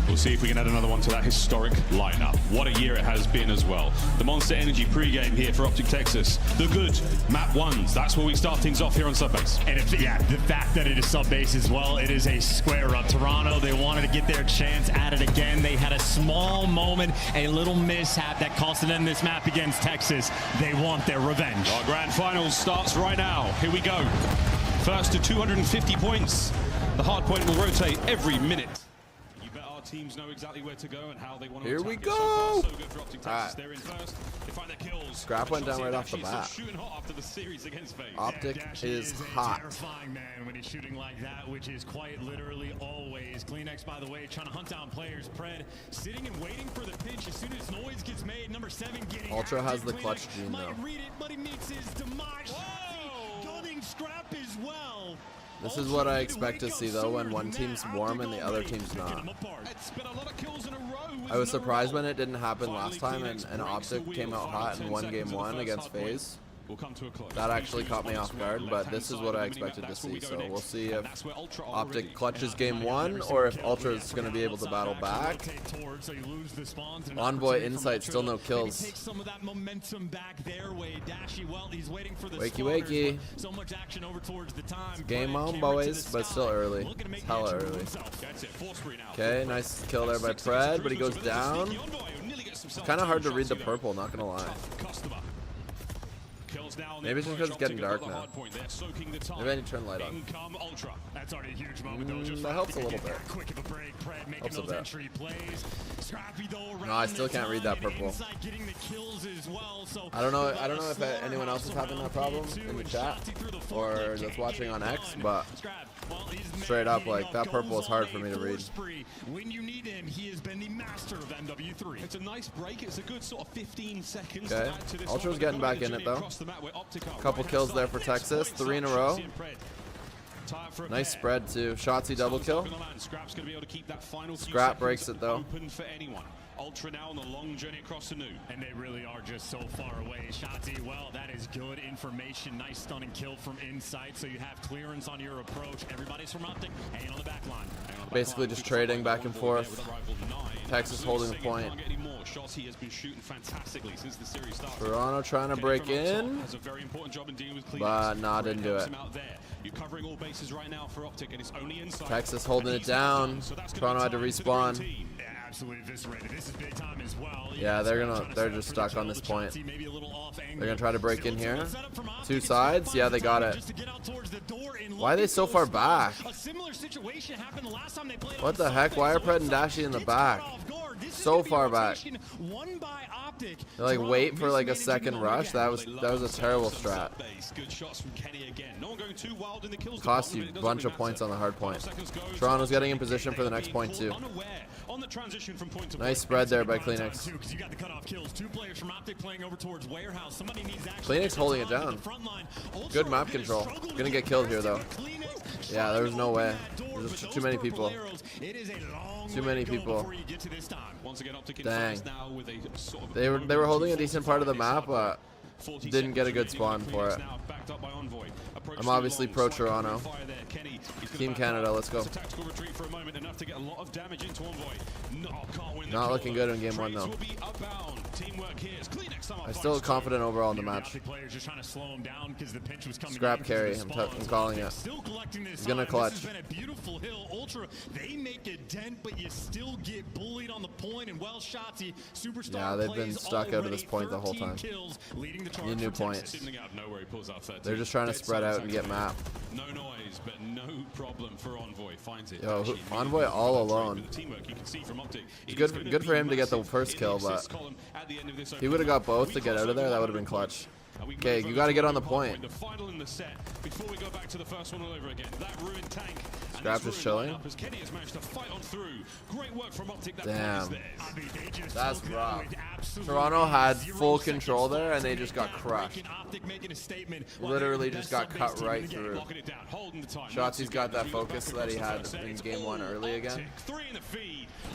We'll see if we can add another one to that historic lineup. What a year it has been as well. The Monster Energy pregame here for Optic Texas. The good map ones. That's where we start things off here on Subbase. And the fact that it is Subbase as well, it is a square up. Toronto, they wanted to get their chance at it again. They had a small moment, a little mishap that costed them this map against Texas. They want their revenge. Our grand finals starts right now. Here we go. First to 250 points. The hard point will rotate every minute. Teams know exactly where to go and how they want to Here we attack go. So good for Optic Texas. They're in first. They find their kills. Scrap went down right off the bat. Shooting hot after the series against FaZe. Optic is hot. Terrifying man when he's shooting like that, which is quite literally always. Kleenex, by the way, trying to hunt down players. Pred sitting and waiting for the pinch. As soon as noise gets made, number 7 getting Ultra active. has the clutch gene though. Might read it, but he meets his demise. Gunning Scrap as well. This is what I expect to see though when one team's warm and the other team's not. I was surprised when it didn't happen last time and Optic came out hot and won game 1 against FaZe. That actually caught me off guard, but this is what I expected to see. So we'll see if Optic clutches game 1 or if Ultra is going to be able to battle back. Envoy Insight, still no kills. Wakey wakey. It's game on, boys, but still early. It's hella early. Okay, nice kill there by Pred, but he goes down. It's kind of hard to read the purple, not gonna lie. Maybe it's just because it's getting dark now. Maybe I need to turn the light on. That helps a little bit. Helps a bit. No, I still can't read that purple. I don't know if anyone else is having that problem in the chat or that's watching on X, but straight up, like, that purple is hard for me to read. When you need him, he has been the master of MW3. It's a nice break. It's a good sort of 15 seconds. Okay, Ultra's getting back in it though. Couple kills there for Texas, 3 in a row. Nice spread too. Shotzzy double kill. Scrap breaks it though. Ultra now on the long journey across the new. And they really are just so far away. Shotzzy, well, that is good information. Nice stunning kill from inside, so you have clearance on your approach. Everybody's from Optic, hanging on the back line. Basically just trading back and forth. Texas holding the point. Toronto trying to break in, but nah, didn't do it. Texas holding it down. Toronto had to respawn. Yeah, they're just stuck on this point. They're gonna try to break in here. 2 sides, yeah, they got it. Why are they so far back? What the heck? Why are Pred and Dashy in the back? So far back. They like wait for like a second rush. That was a terrible strat. Cost you a bunch of points on the hard point. Toronto's getting in position for the next point too. Nice spread there by Kleenex. Kleenex holding it down. Good map control. Gonna get killed here though. Yeah, there's no way. There's just too many people. Too many people. Dang. They were holding a decent part of the map, but Didn't get a good spawn for it. I'm obviously pro Toronto. Team Canada, let's go. Not looking good in game 1 though. I'm still confident overall in the match. Scrap carry, I'm calling it. He's gonna clutch. They make a dent, but you still get bullied on the point. And well, Shotzi, superstar. Yeah, they've been stuck out of this point the whole time. Need new points. They're just trying to spread out and get map. No noise, but no problem for Envoy. Finds it. Yo, Envoy all alone. It's good for him to get the first kill, but if he would have got both to get out of there, that would have been clutch. Okay, you got to get on the point. Scrap just chilling. Damn. That's rough. Toronto had full control there, and they just got crushed. Literally just got cut right through. Shotzi's got that focus that he had in game 1 early again.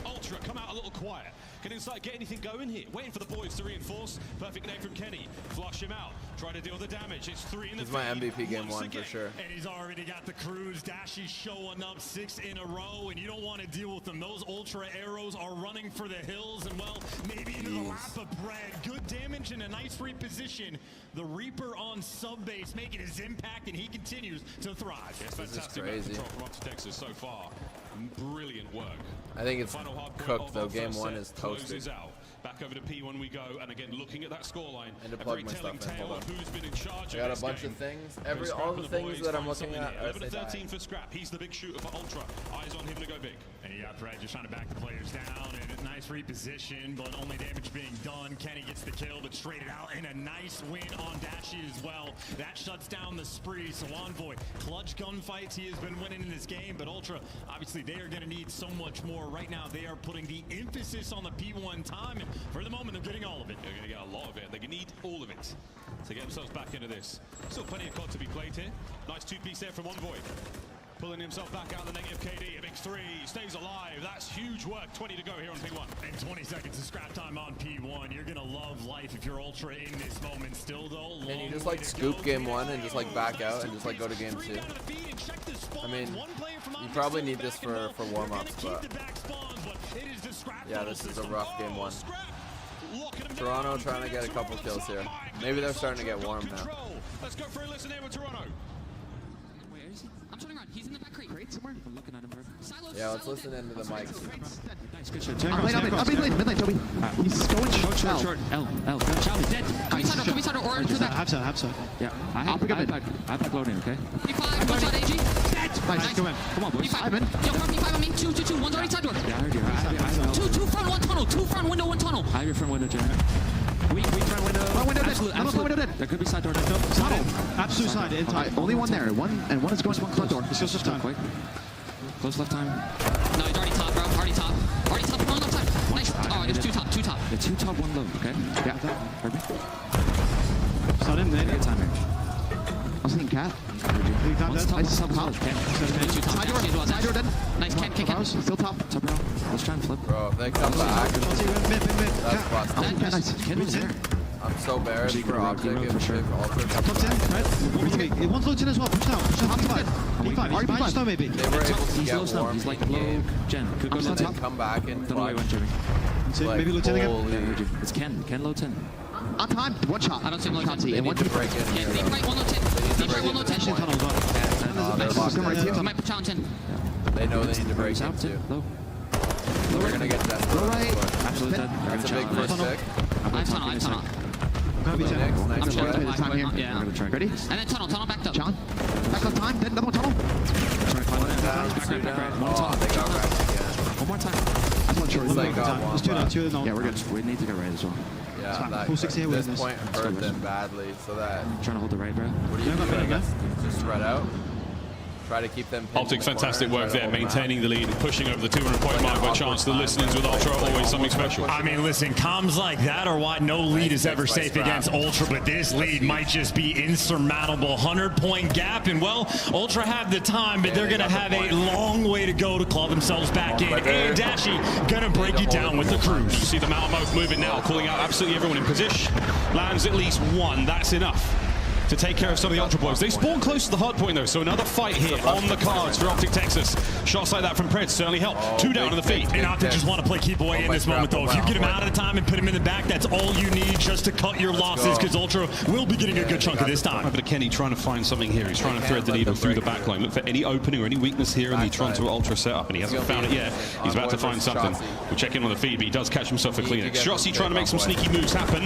Ultra come out a little quiet. Can Insight get anything going here? Waiting for the boys to reinforce. Perfect nade from Kenny. Flush him out. Try to deal the damage. It's 3 in the He's my MVP game 1 for sure. And he's already got the cruise. Dashy showing up 6 in a row, and you don't want to deal with them. Those Ultra arrows are running for the hills, and well, maybe into the lap of bread. Good damage and a nice reposition. The Reaper on sub base making his impact, and he continues to thrive. Yes, fantastic crazy. control from Optic Texas so far. Brilliant work. I think it's cooked though. Game 1 is toasted. Back over to P1 we go, and again looking at that scoreline. And to plug my stuff in. Hold on. I got a bunch of things. All the things that I'm looking at. Over to 13 for Scrap. He's the big shooter for Ultra. Eyes on him to go big. And you got Fred just trying to back the players down, and a nice reposition, but only damage being done. Kenny gets the kill, but straight it out, and a nice win on Dashy as well. That shuts down the spree. So Envoy, clutch gunfights. He has been winning in this game, but Ultra, obviously, they are going to need so much more. Right now, they are putting the emphasis on the P1 time, and for the moment, they're getting all of it. They're going to get a lot of it. They need all of it to get themselves back into this. Still plenty of COD to be played here. Nice 2-piece there from Envoy. Pulling himself back out of the negative KD. A big 3. Stays alive. That's huge work. 20 to go here on P1. And 20 seconds of scrap time on P1. You're going to love life if you're Ultra in this moment. Still, though, Can you just like scoop game 1 and just like back out and just like go to game 2? I mean, you probably need this for warm-ups, but yeah, this is a rough game 1. Toronto trying to get a couple kills here. Maybe they're starting to get warm now. Let's go for a listen here with Toronto. Where is he? I'm turning around. He's in the back crate somewhere. I'm looking at him. Yeah, let's listen into the mics. Nice, good shot. Mid-lane, Toby. He's going short. L. Child is dead. Come inside or to that. Have so. Yeah. I'll pick up mid. I back loading, okay? P5, one shot, AG. Dead. Nice. Come on, boys. P5. Yo, come P5 on me. 2. One's already side door. Yeah, I heard you. Two front, one tunnel. 2 front window, 1 tunnel. I have your front window, Jen. We front window. Front window dead. Front window dead. There could be side door. Tunnel. Absolute side. Only one there. One is going to one front door. Let's go left time. Quick. Close left time. No, he's already top, bro. Already top, one left time. Nice. Oh, there's 2 top. The 2 top, 1 low, okay? Yeah. Heard me? Start in there. Good timing. I was thinking cat. One's top, Side door dead. Nice, Ken. Still top. Top row. Let's try and flip. Bro, if they come back, Mid. that's busted. Nice. Ken was there. I'm so embarrassed for Optic for sure. Tucked in, right? One's looked in as well. Push down. Half to 5. P5. Stone maybe. They were able to He's low get stuff. warm He's like in low. game. Jen, could go And low then 10. come back and Don't know why I went, Jimmy. like, Maybe Lieutenant holy. again. It's Ken. Ken low 10. On time. One shot. I don't see him low 10. They need to break in Yeah, here. deep right, 1 low 10. Deep right, 1 low 10. They're locked in. He might put challenge in. They know they need to break in Out too. low. They're gonna get desperate. Absolutely dead. That's a big first pick. I have tunnel. Next, I'm nice checking play. the Time here. Yeah. Ready? And then tunnel backed up. John. Back on time. Dead. Another tunnel. One down, 2 down. Oh, they got wrecked again. One more time. I'm not sure. It's like got one, Let's do that. but- 2 Yeah, we're good. We need to get right as well. Yeah, that, Full 60 this with point hurt them badly, so that... Trying to hold the right, bro. What do you do, I guess? Just spread out? Try to keep them. Optic, fantastic work there, maintaining the lead, pushing over the 200-point mark by chance. The listenings with Ultra are always something special. I mean, listen, comms like that are why no lead is ever safe against Ultra, but this lead might just be insurmountable. 100-point gap, and well, Ultra have the time, but they're going to have a long way to go to claw themselves back in. And Dashi going to break it down with the cruise. You see the Malmouth moving now, calling out absolutely everyone in position. Lands at least one, that's enough to take care of some of the Ultra boys. They spawn close to the hard point though, so another fight here on the cards for Optic Texas. Shots like that from Pred certainly help. 2 down on the feet. And Optic just want to play keep away in this moment though. If you get him out of the time and put him in the back, that's all you need just to cut your losses, because Ultra will be getting a good chunk of this time. But Kenny trying to find something here. He's trying to thread the needle through the back line. Look for any opening or any weakness here in the Toronto Ultra setup, and he hasn't found it yet. He's about to find something. We'll check in on the feed, but he does catch himself a cleaner. Shotzi trying to make some sneaky moves happen.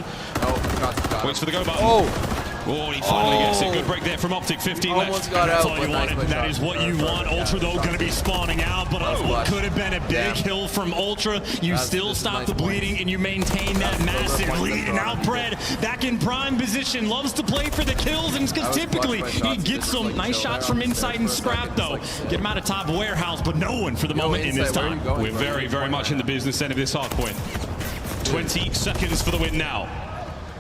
Waits for the go button. Oh, he finally gets it. Good break there from Optic. 15 left. That's all you wanted. That is what you want. Ultra, though, going to be spawning out, but what could have been a big hill from Ultra. You still stop the bleeding, and you maintain that massive lead. And now Pred back in prime position. Loves to play for the kills, and it's because typically he gets some nice shots from inside and scrap, though. Get him out of top warehouse, but no one for the moment in this time. We're very, very much in the business end of this hard point. 20 seconds for the win now.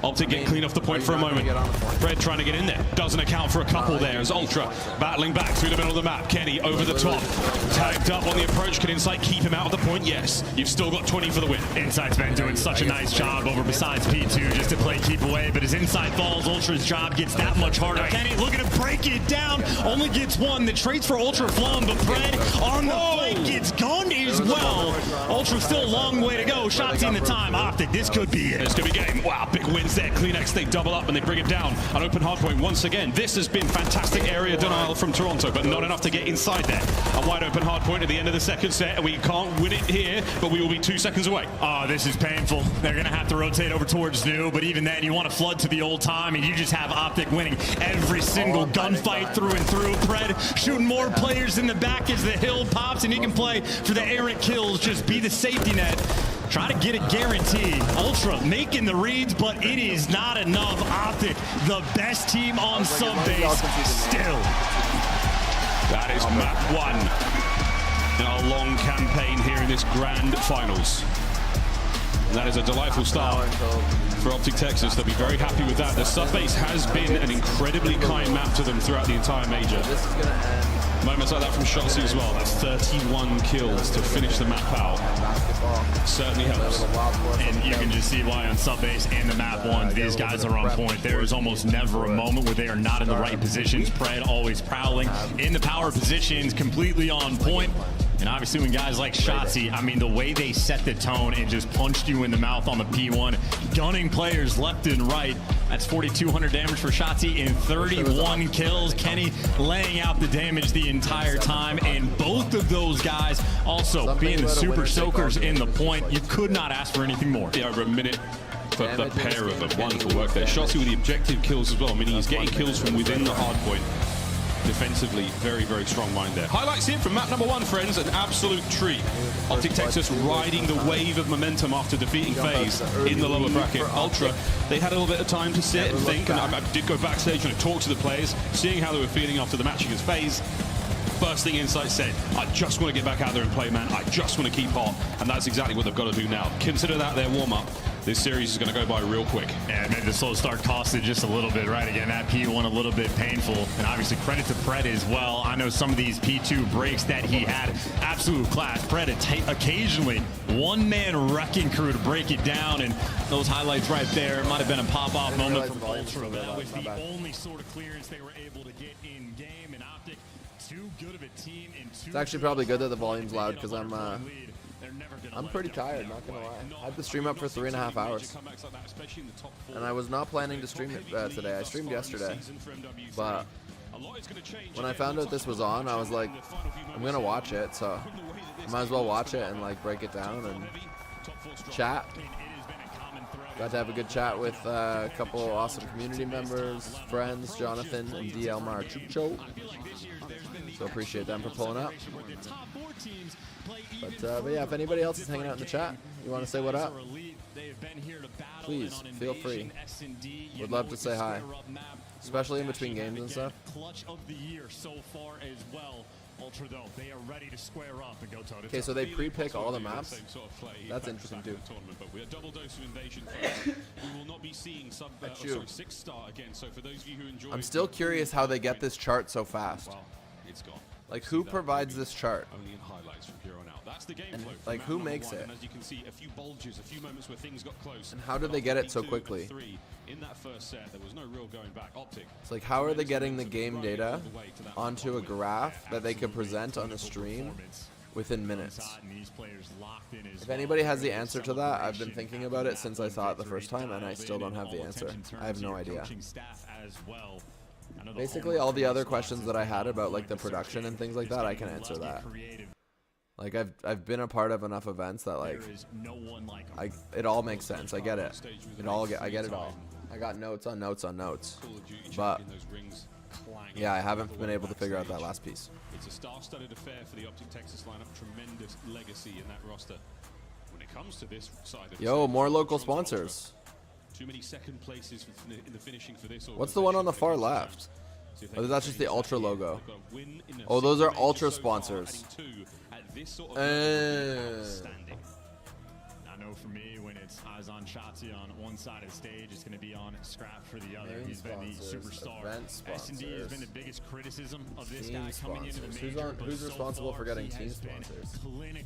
Optic get clean off the point for a moment. Pred trying to get in there. Doesn't account for a couple there as Ultra battling back through the middle of the map. Kenny over the top. Tagged up on the approach. Can Insight keep him out of the point? Yes. You've still got 20 for the win. Insight's been doing such a nice job over besides P2 just to play keep away, but as Insight falls, Ultra's job gets that much harder. Kenny looking to break it down. Only gets one. The traits for Ultra flown, but Pred on the flank gets gunned as well. Ultra still a long way to go. Shots in the time. Optic, this could be it. This could be game. Wow, big wins there. Kleenex, they double up and they bring it down. An open hardpoint once again. This has been fantastic area denial from Toronto, but not enough to get inside there. A wide open hardpoint at the end of the second set, and we can't win it here, but we will be 2 seconds away. Oh, this is painful. They're going to have to rotate over towards New, but even then, you want to flood to the old time, and you just have Optic winning every single gunfight through and through. Pred shooting more players in the back as the hill pops, and he can play for the errant kills, just be the safety net. Try to get a guarantee. Ultra making the reads, but it is not enough. Optic, the best team on subbase, still. That is map 1 in our long campaign here in this grand finals. And that is a delightful start for Optic Texas. They'll be very happy with that. The subbase has been an incredibly kind map to them throughout the entire major. Moments like that from Shotzi as well. That's 31 kills to finish the map out. Certainly helps. And you can just see why on subbase and the map 1, these guys are on point. There is almost never a moment where they are not in the right positions. Pred always prowling in the power positions, completely on point. And obviously when guys like Shotzi, I mean, the way they set the tone and just punched you in the mouth on the P1, gunning players left and right. That's 4,200 damage for Shotzi and 31 kills. Kenny laying out the damage the entire time. And both of those guys also being the super soakers in the point. You could not ask for anything more. Yeah, over a minute for the pair of them. Wonderful work there. Shotzi with the objective kills as well. I mean, he's getting kills from within the hard point. Defensively, very, very strong mind there. Highlights here from map number 1, friends. An absolute treat. Optic Texas riding the wave of momentum after defeating FaZe in the lower bracket. Ultra, they had a little bit of time to sit and think, and I did go backstage and talk to the players, seeing how they were feeling after the match against FaZe. First thing Insight said, I just want to get back out there and play, man. I just want to keep hot. And that's exactly what they've got to do now. Consider that their warm-up. This series is going to go by real quick. Yeah, maybe the slow start costed just a little bit, right? Again, that P1 a little bit painful. And obviously credit to Pred as well. I know some of these P2 breaks that he had, absolute class. Pred occasionally one-man wrecking crew to break it down. And those highlights right there, it might have been a pop-off moment from Ultra. That was the only sort of clearance they were able to get in game. And Optic, too good of a team. It's actually probably good that the volume's loud because I'm pretty tired, not gonna lie. I had to stream up for 3.5 hours. And I was not planning to stream it today. I streamed yesterday. But when I found out this was on, I was like, I'm gonna watch it, so I might as well watch it and like break it down and chat. Got to have a good chat with a couple awesome community members, friends, Jonathan and DL Marchucho. So appreciate them for pulling up. But yeah, if anybody else is hanging out in the chat, you want to say what up, please feel free. Would love to say hi. especially in between games and stuff. Clutch of the year so far as well. Ultra though, they are ready to square up and go toe to toe. Okay, so they pre-pick all the maps. That's interesting too. But with a double dose of invasion, we will not be seeing 6-star again. So for those of you who enjoy, I'm still curious how they get this chart so fast. Well, it's gone. Like, who provides this chart? Only in highlights from here on out. That's the game And, flow. like, who makes it? And as you can see, a few bulges, a few moments where things got close. And how did they get it so quickly? In that first set, there was no real going back. Optic. It's like, how are they getting the game data onto a graph that they could present on a stream within minutes? If anybody has the answer to that, I've been thinking about it since I saw it the first time, and I still don't have the answer. I have no idea. Basically, all the other questions that I had about like the production and things like that, I can answer that. Like I've been a part of enough events that like it all makes sense. I get it. I get it all. I got notes on notes on notes. But yeah, I haven't been able to figure out that last piece. It's a star-studded affair for the Optic Texas lineup. Tremendous legacy in that roster. When it comes to this side of Yo, more local sponsors. Too many second places in the finishing for this. What's the one on the far left? Or that's just the Ultra logo. Oh, those are Ultra sponsors. I know for me, when it's eyes on Shotzi on one side of the stage, it's going to be on Scrap for the other. He's been the superstar. S&D has been the biggest criticism of this guy coming into the major. Who's responsible for getting team sponsors?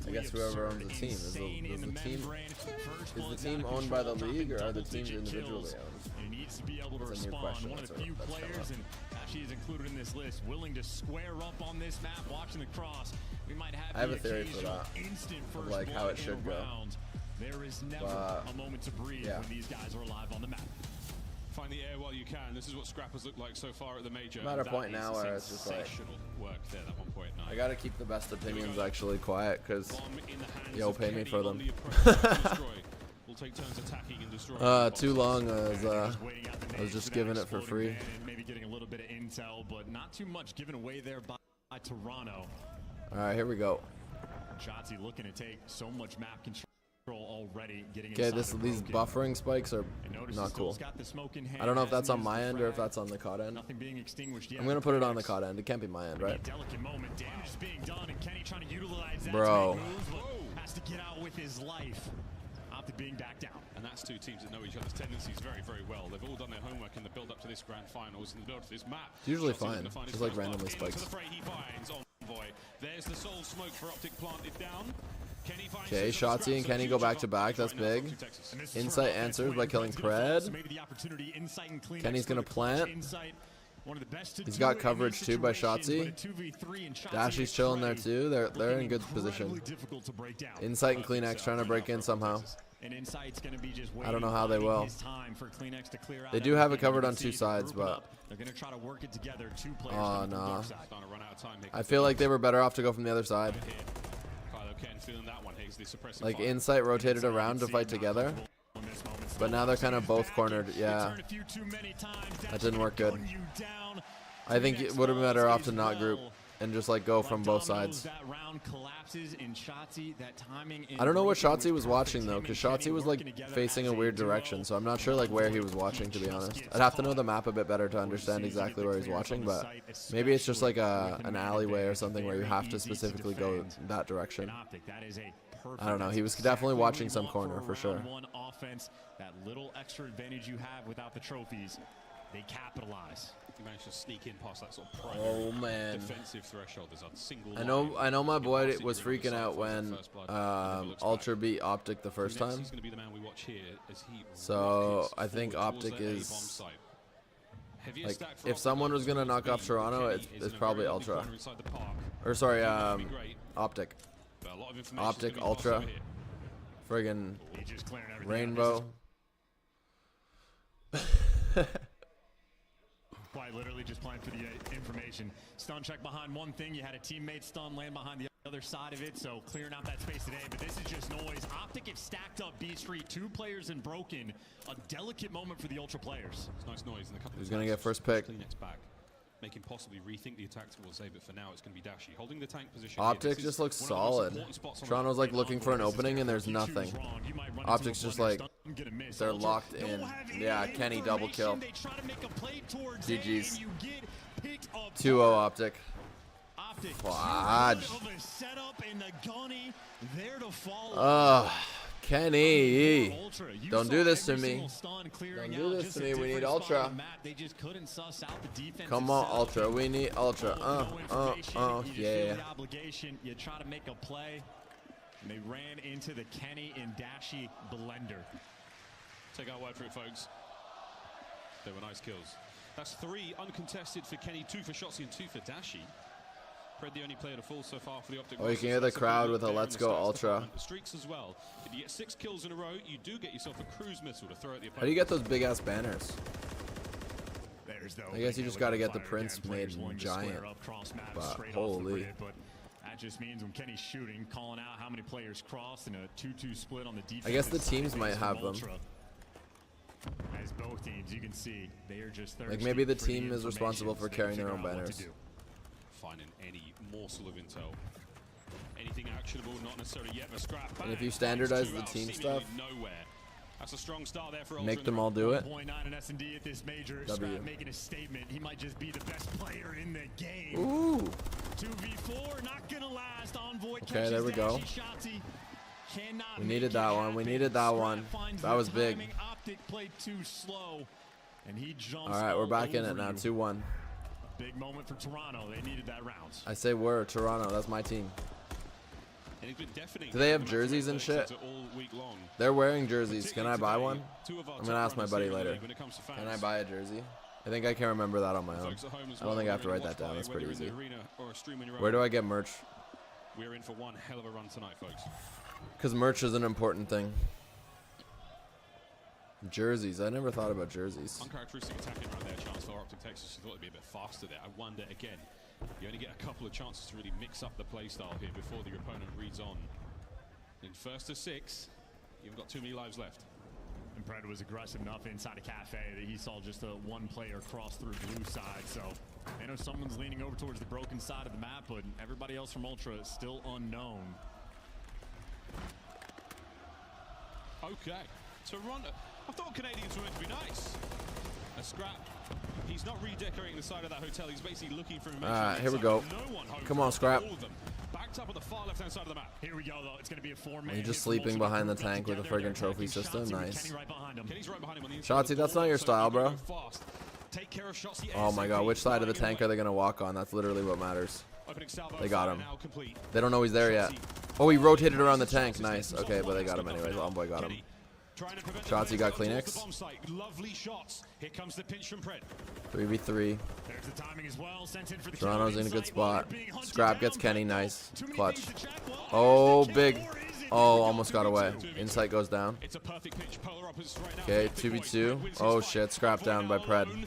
I guess whoever owns the team. Is the team owned by the league, or are the teams individually owned? He needs to be able to respond. One of the few players, and she is included in this list, willing to square up on this map, watching the cross. We might have I have a theory for that, of like how it should go. There is never a moment to breathe when these guys are alive on the map. Find the air while you can. This is what Scrap has looked like so far at the major. I'm at a point now where it's just like, work there at 1.9. I gotta keep the best opinions actually quiet, because yo, pay me for them. We'll take turns attacking and destroying. Too long. I was just giving it for free. Maybe getting a little bit of intel, but not too much given away there by Toronto. All right, here we go. Shotzi looking to take so much map control already. Okay, these buffering spikes are not cool. I don't know if that's on my end or if that's on the COD end. I'm gonna put it on the COD end. It can't be my end, right? Bro. Has to get out with his life. Optic being back down. And that's two teams that know each other's tendencies very, very well. They've all done their homework in the build up to this grand finals and the build up to this map. It's usually fine. Just like randomly spikes. There's the soul smoke for Optic planted down. Okay, Shotzi and Kenny go back to back. That's big. Insight answers by killing Pred. Kenny's gonna plant. He's got coverage too by Shotzi. Dashy's chilling there too. They're in good position. Insight and CleanX trying to break in somehow. I don't know how they will. They do have it covered on two sides, but oh no. I feel like they were better off to go from the other side. Like Insight rotated around to fight together, but now they're kind of both cornered. Yeah, that didn't work good. I think it would have been better off to not group and just like go from both sides. I don't know what Shotzi was watching though, because Shotzi was like facing a weird direction, so I'm not sure like where he was watching, to be honest. I'd have to know the map a bit better to understand exactly where he's watching, but maybe it's just like an alleyway or something where you have to specifically go that direction. I don't know. He was definitely watching some corner for sure. That little extra advantage you have without the trophies, they capitalize. He managed to sneak in past that sort of oh man, defensive threshold. There's a single I know my boy was freaking out when Ultra beat Optic the first time. So I think Optic is like, if someone was gonna knock off Toronto, it's probably Ultra. Or sorry, Optic. Optic, Ultra, friggin' Rainbow. Quite literally just playing for the information. Stun check behind one thing. You had a teammate stun land behind the other side of it, so clearing out that space today. But this is just noise. Optic have stacked up B Street, 2 players and broken. A delicate moment for the Ultra players. It's nice noise in the couple. Who's gonna get first pick? make him possibly rethink the attack towards A, but for now it's going to be Dashi holding the tank position. Optic just looks solid. Toronto's like looking for an opening and there's nothing. Optic's just like, they're locked in. Yeah, Kenny double kill. GG's. 2-0 Optic. Fudge. Ugh. Kenny, don't do this to me. Don't do this to me. We need Ultra. Come on, Ultra. We need Ultra. Yeah. You try to make a play, and they ran into the Kenny and Dashi blender. Take our word for it, folks. They were nice kills. That's 3 uncontested for Kenny, 2 for Shotzi, and 2 for Dashi. Pred the only player to fall so far for the Optic. Oh, you can hear the crowd with a "Let's go Ultra." Streaks as well. If you get 6 kills in a row, you do get yourself a cruise missile to throw at the opponent. How do you get those big ass banners? I guess you just got to get the Prince made giant. But holy. That just means when Kenny's shooting, calling out how many players crossed in a 2-2 split on the defense. I guess the teams might have them. As both teams, you can see, they are just like maybe the team is responsible for carrying their own banners. Finding any morsel of intel, anything actionable, not necessarily yet, but scrap. And if you standardize the team stuff, that's a strong start there for make them all do it. S&D at this major. W. Making a statement. He might just be the best player in the game. Ooh. 2v4, not gonna last. Envoy okay, there we go. We needed that one. We needed that one. That was big. Optic played too slow, and he jumps. All right, we're back in it now. 2-1. Big moment for Toronto. They needed that round. I say we're Toronto. That's my team. Do they have jerseys and shit? They're wearing jerseys. Can I buy one? I'm going to ask my buddy later. Can I buy a jersey? I think I can remember that on my own. I don't think I have to write that down. That's pretty easy. Where do I get merch? We're in for one hell of a run tonight, folks. Because merch is an important thing. Jerseys. I never thought about jerseys. Uncharacteristic attacking right there, chance for Optic Texas. You thought it'd be a bit faster there. I wonder again. You only get a couple of chances to really mix up the play style here before the opponent reads on. In first to 6, you've got too many lives left. And Pred was aggressive enough inside a cafe that he saw just a one player cross through blue side. So I know someone's leaning over towards the broken side of the map, but everybody else from Ultra is still unknown. Okay, Toronto. I thought Canadians were meant to be nice. A scrap. He's not redecorating the side of that hotel. He's basically looking for him. Alright, here we go. Come on, scrap. Backed up on the far left-hand side of the map. Here we go, though. It's going to be a 4-man. You're just sleeping behind the tank with a friggin' trophy system. Nice. Shotzi, that's not your style, bro. Oh my god, which side of the tank are they going to walk on? That's literally what matters. They got him. They don't know he's there yet. Oh, he rotated around the tank. Nice. Okay, but they got him anyways. Envoy got him. Shotzi got Kleenex. Lovely shots. Here comes the pinch from Pred. 3v3. There's the timing as well. Sent in for the Toronto's in a good spot. Scrap gets Kenny. Nice. Clutch. Oh, big. Oh, almost got away. Insight goes down. Okay, 2v2. Oh shit, Scrap down by Pred.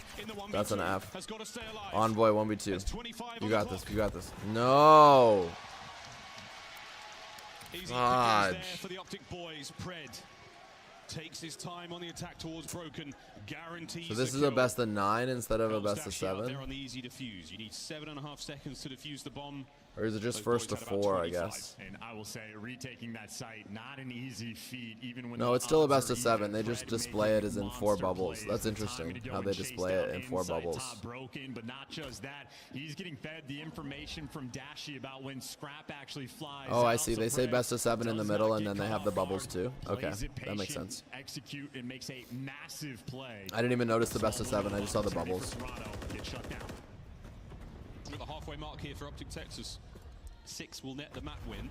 That's an F. Envoy 1v2. You got this. You got this. No. Fudge. For the Optic boys, Pred takes his time on the attack towards Broken. Guarantees. So this is a best of 9 instead of a best of 7. There on the easy defuse. You need 7.5 seconds to defuse the bomb. Or is it just first to 4, I guess? And I will say, retaking that site, not an easy feat, even when no, it's still a best of 7. They just display it as in 4 bubbles. That's interesting how they display it in 4 bubbles. Broken, but not just that. He's getting fed the information from Dashi about when Scrap actually flies. Oh, I see. They say best of 7 in the middle, and then they have the bubbles too. Okay, that makes sense. Execute and makes a massive play. I didn't even notice the best of 7. I just saw the bubbles. Get shut down. We're at the halfway mark here for Optic Texas. 6 will net the map win.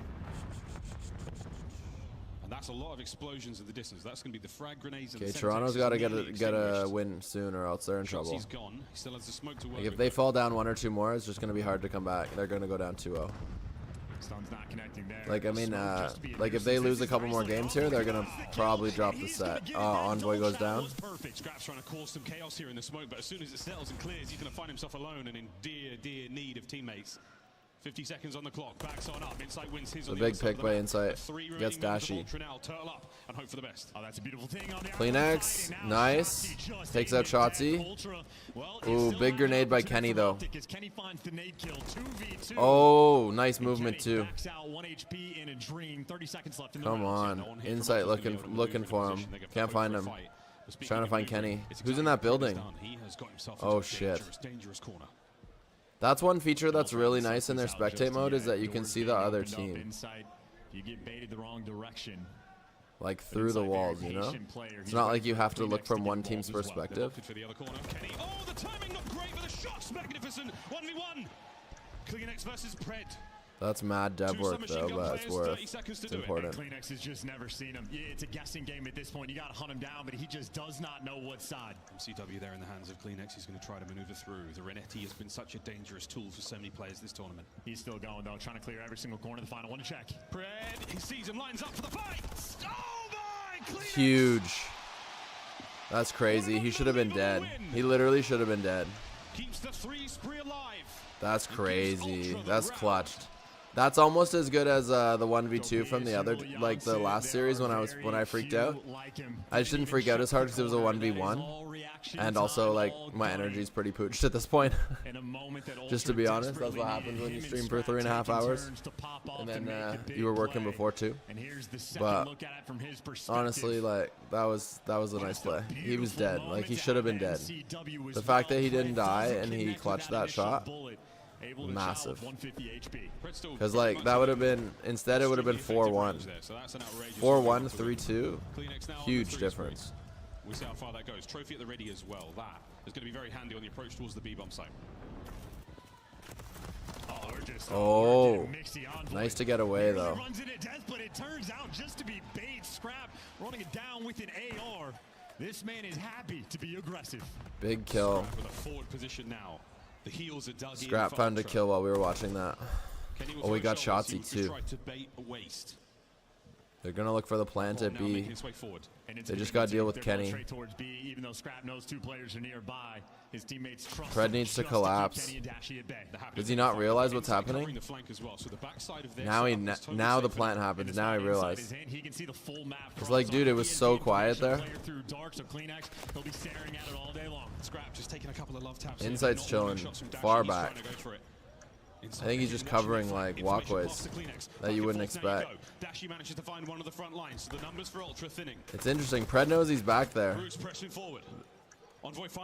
And that's a lot of explosions in the distance. That's going to be the frag grenades. Okay, Toronto's got to get a win soon, or else they're in trouble. He's gone. He still has the smoke to work like if they fall down 1 or 2 more, it's just going to be hard to come back. They're going to go down 2-0. Stun's not connecting there. Like I mean, like if they lose a couple more games here, they're going to probably drop the set. Envoy goes down. Perfect. Scrap's trying to cause some chaos here in the smoke, but as soon as it settles and clears, he's going to find himself alone and in dear need of teammates. 50 seconds on the clock. Backs on up. Insight wins his The on big the other pick side by of the Insight. map. The 3 Gets remaining members of Dashy. Ultra now turtle up and hope for the best. Oh, that's a beautiful thing on the Kleenex, nice. Takes out Shotzi. Ooh, big grenade by Kenny though. Kenny finds the nade kill. 2v2. Oh, nice movement too. Backs out 1 HP in a dream. 30 seconds left in the Come round. on, Insight looking for him. Can't find him. Trying to find Kenny. Who's in that building? Oh shit. That's one feature that's really nice in their spectate mode is that you can see the other team. You get baited the wrong direction. Like through the walls, you know? It's not like you have to look from one team's perspective. Oh, the timing not great, but the shot's magnificent. 1v1. Kleenex versus Pred. That's mad dev work though, but it's worth. It's important. Kleenex has just never seen him. Yeah, it's a guessing game at this point. You got to hunt him down, but he just does not know what side. MCW there in the hands of Kleenex. He's going to try to maneuver through. The Renetti has been such a dangerous tool for so many players this tournament. He's still going though, trying to clear every single corner. The final one to check. Pred, he sees him, lines up for the fight. Oh my! Kleenex. Huge. That's crazy. He should have been dead. He literally should have been dead. Keeps the 3 spree alive. That's crazy. That's clutched. That's almost as good as the 1v2 from the other, like the last series when I freaked out. I just didn't freak out as hard because it was a 1v1, and also like my energy's pretty pooched at this point. Just to be honest, that's what happens when you stream for 3.5 hours, and then you were working before too. But honestly, like that was a nice play. He was dead. Like he should have been dead. The fact that he didn't die and he clutched that shot. Massive, because like that would have been, instead it would have been 4-1 3-2. Huge difference. We'll see how far that goes. Trophy at the ready as well. That is going to be very handy on the approach towards the B-bomb site. Oh, nice to get away though. Runs into death, but it turns out just to be bait. Scrap running it down with an AR. This man is happy to be aggressive. Big kill. With a forward position now. The heels are dug Scrap found a kill while we were watching that. Oh, we got Shotzi too. They're gonna look for the plant at B. They just gotta deal with Kenny. Pred needs to collapse. Does he not realize what's happening? Now the plant happens. Now he realizes. It's like, dude, it was so quiet there. Insight's chilling far back. I think he's just covering like walkways that you wouldn't expect. It's interesting. Pred knows he's back there.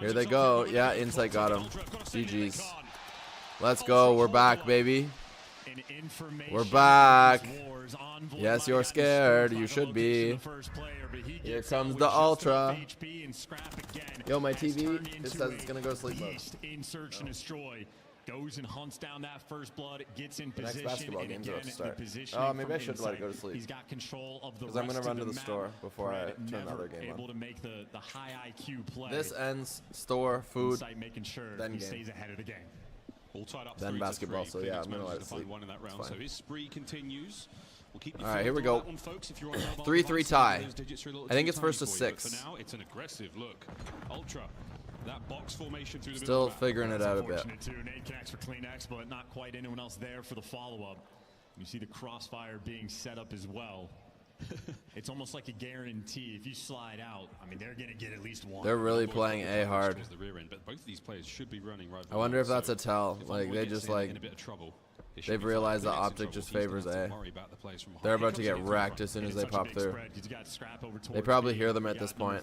Here they go. Yeah, Insight got him. GG's. Let's go. We're back, baby. We're back. Yes, you're scared. You should be. Here comes the Ultra. Yo, my TV, it says it's going to go to sleep mode. Goes and hunts down that first blood, gets in position. The next basketball game's about to start. Oh, maybe I should let it go to sleep. He's got control of the because I'm going to run to the store before I turn the other game on. Able to make the high IQ play. This ends store, food, making sure then he game. stays ahead of the game. All tied up then basketball, so yeah, I'm going to let it sleep. So his spree continues. All right, here we go. 3-3 tie. I think it's first to 6. For now, it's an aggressive look. Ultra. That box formation through the still figuring it out a bit. Nade connects for Kleenex, but not quite anyone else there for the follow-up. You see the crossfire being set up as well. It's almost like a guarantee. If you slide out, I mean, they're going to get at least one. They're really playing A hard. But both of these players should be running right. I wonder if that's a tell. Like they just like they've realized that Optic just favors A. They're about to get wrecked as soon as they pop through. They probably hear them at this point.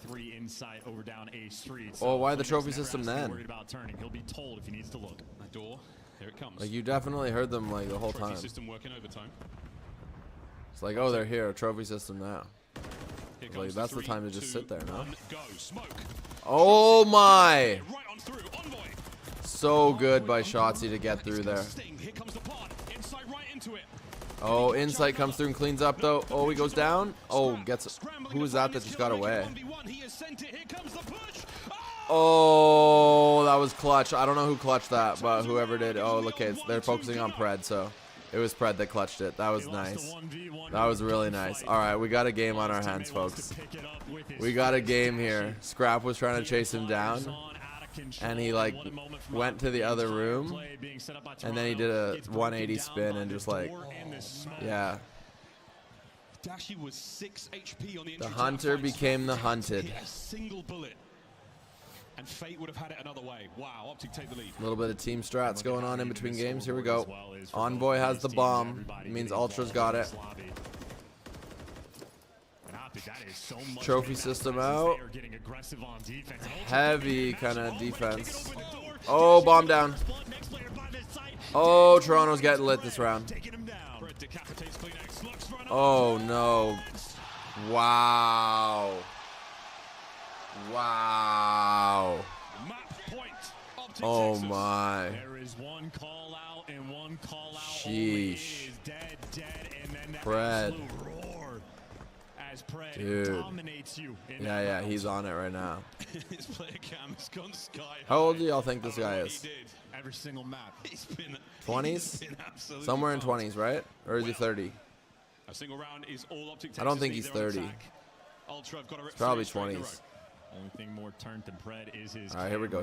Oh, why the trophy system then? Like you definitely heard them like the whole time. It's like, oh, they're here, trophy system now. Like that's the time to just sit there, no? Oh my! So good by Shotzi to get through there. Oh, Insight comes through and cleans up though. Oh, he goes down. Oh, gets. Who is that just got away? Oh, that was clutch. I don't know who clutched that, but whoever did. Oh, look, they're focusing on Pred, so it was Pred that clutched it. That was nice. That was really nice. All right, we got a game on our hands, folks. We got a game here. Scrap was trying to chase him down. and he like went to the other room, and then he did a 180 spin and just like, yeah. Dashi was 6 HP on the The hunter became the hunted. A single bullet. And Fate would have had it another way. Wow, Optic take the lead. A little bit of team strats going on in between games. Here we go. Envoy has the bomb. It means Ultra's got it. Trophy system out. Heavy kind of defense. Oh, bomb down. Oh, Toronto's getting lit this round. Oh, no. Wow. Wow. Oh, my. Sheesh. Fred. Dude. Yeah, he's on it right now. How old do y'all think this guy is? Every single map. 20s? Somewhere in 20s, right? Or is he 30? A single round is all Optic. I don't think he's 30. It's probably 20s. Only thing more turned to Pred is his. All right, here we go.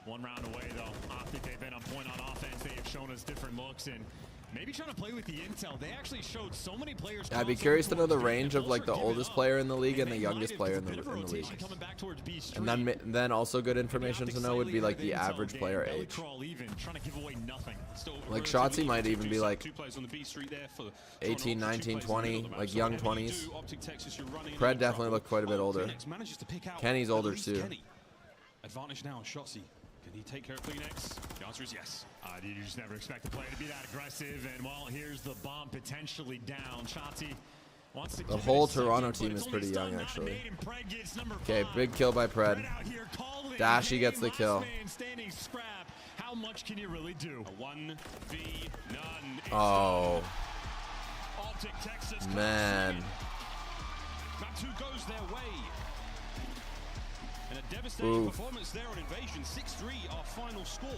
One round away though. Optic, they've been on point on offense. They have shown us different looks and maybe trying to play with the intel. They actually showed so many players. I'd be curious to know the range of like the oldest player in the league and the youngest player in the league. And then also good information to know would be like the average player age. Like Shotzi might even be like 18, 19, 20, like young 20s. Pred definitely looked quite a bit older. Kenny's older too. Advantage now on Shotzi. Can he take care of Kleenex? The answer is yes. You just never expect the player to be that aggressive. And well, here's the bomb potentially down. Shotzi wants to. The whole Toronto team is pretty young, actually. Okay, big kill by Pred. Dashi gets the kill. How much can you really do? A 1v none. Oh. Man. Map 2 goes their way. And a devastating performance there on Invasion. 6-3, our final score.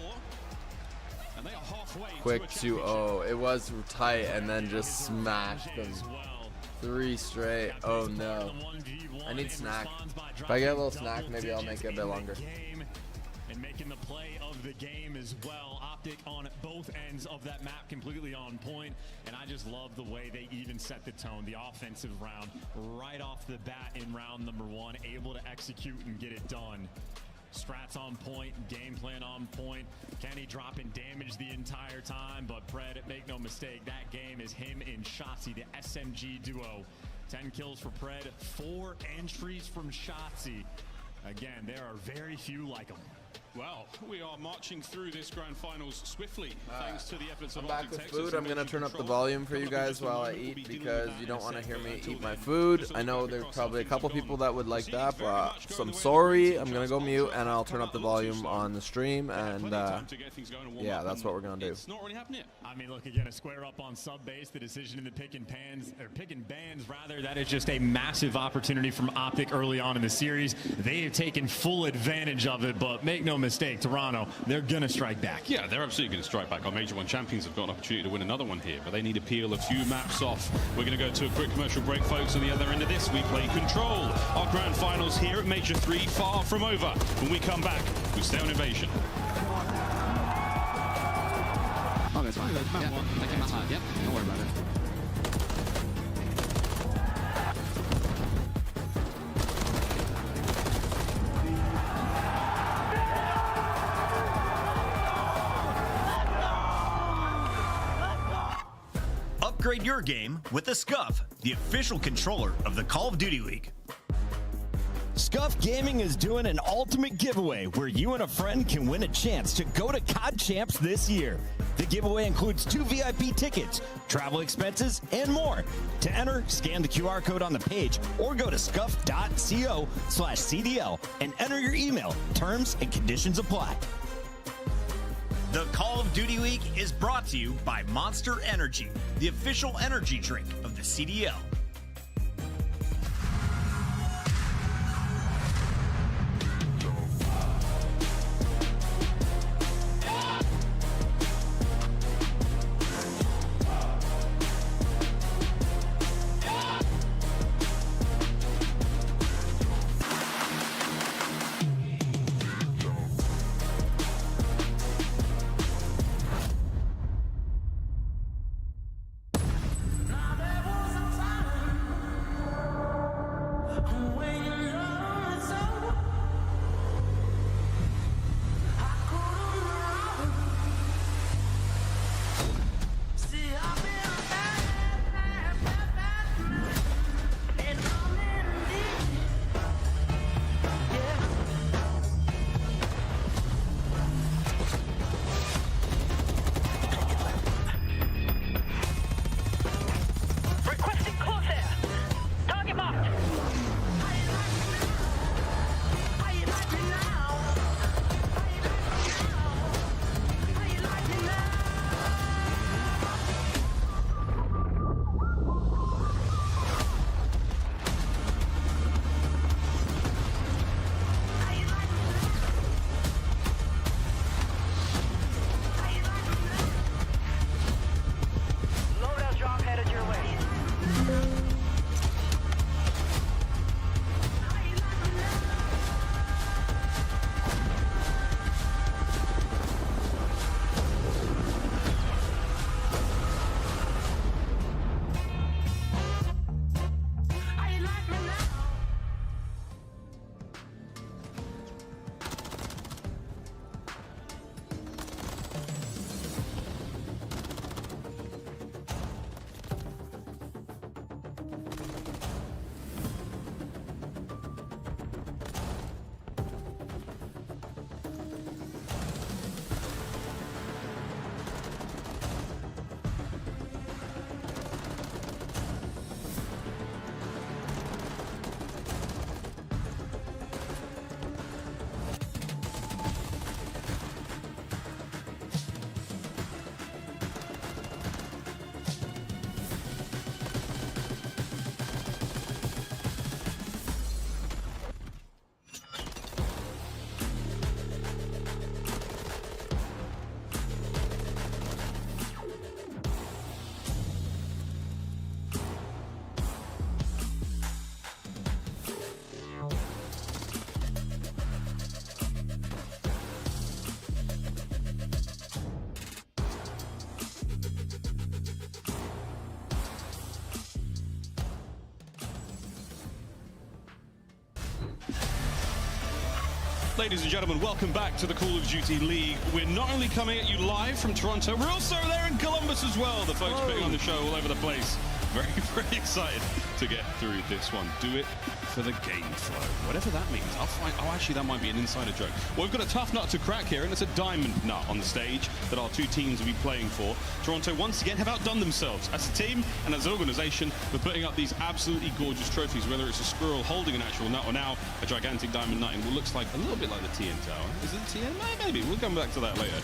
And they are halfway. Quick 2-0. It was tight and then just smashed them. 3 straight. Oh no. I need snack. If I get a little snack, maybe I'll make it a bit longer. And making the play of the game as well. Optic on both ends of that map, completely on point. And I just love the way they even set the tone. The offensive round right off the bat in round number 1, able to execute and get it done. Strats on point, game plan on point. Kenny dropping damage the entire time, but Pred, make no mistake, that game is him and Shotzi, the SMG duo. 10 kills for Pred, 4 entries from Shotzi. Again, there are very few like him. Well, we are marching through this grand finals swiftly, thanks to the efforts of I'm back Optic with Texas. food. I'm going to turn up the volume for you guys while I eat because you don't want to hear me eat my food. I know there's probably a couple people that would like that, but so I'm sorry. I'm going to go mute and I'll turn up the volume on the stream, and yeah, that's what we're going to do. It's not really happening. I mean, look, again, a square up on sub base, the decision in the pick and bans rather. That is just a massive opportunity from Optic early on in the series. They have taken full advantage of it, but make no mistake, Toronto, they're going to strike back. Yeah, they're absolutely going to strike back. Our Major 1 champions have got an opportunity to win another one here, but they need to peel a few maps off. We're going to go to a quick commercial break, folks. On the other end of this, we play Control. Our grand finals here at Major 3, far from over. When we come back, we stay on Invasion. Oh, that's fine. Yep, don't worry about it. Upgrade your game with the Scuff, the official controller of the Call of Duty League. Scuff Gaming is doing an ultimate giveaway where you and a friend can win a chance to go to COD Champs this year. The giveaway includes 2 VIP tickets, travel expenses, and more. To enter, scan the QR code on the page or go to scuff.co/CDL and enter your email. Terms and conditions apply. The Call of Duty League is brought to you by Monster Energy, the official energy drink of the CDL. Ladies and gentlemen, welcome back to the Call of Duty League. We're not only coming at you live from Toronto, we're also there in Columbus as well. The folks putting on the show all over the place. Very, very excited to get through this one. Do it for the game flow. Whatever that means. I'll find. Oh, actually, that might be an insider joke. Well, we've got a tough nut to crack here, and it's a diamond nut on the stage that our two teams will be playing for. Toronto, once again, have outdone themselves as a team and as an organization for putting up these absolutely gorgeous trophies, whether it's a squirrel holding an actual nut or now a gigantic diamond nut in what looks like a little bit like the TN Tower. Is it the TN? Maybe. We'll come back to that later.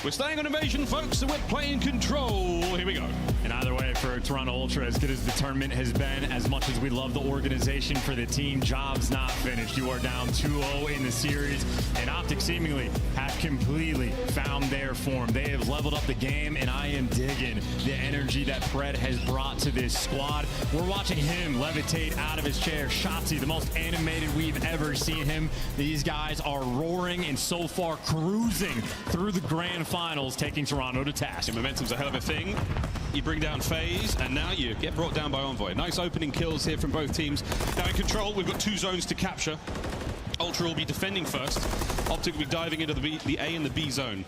We're staying on Invasion, folks, so we're playing Control. Here we go. And either way, for Toronto Ultra, as good as the tournament has been, as much as we love the organization for the team, job's not finished. You are down 2-0 in the series, and Optic seemingly have completely found their form. They have leveled up the game, and I am digging the energy that Pred has brought to this squad. We're watching him levitate out of his chair. Shotzi, the most animated we've ever seen him. These guys are roaring and so far cruising through the grand finals, taking Toronto to task. And momentum's a hell of a thing. You bring down FaZe, and now you get brought down by Envoy. Nice opening kills here from both teams. Now in Control, we've got 2 zones to capture. Ultra will be defending first. Optic will be diving into the A and the B zone.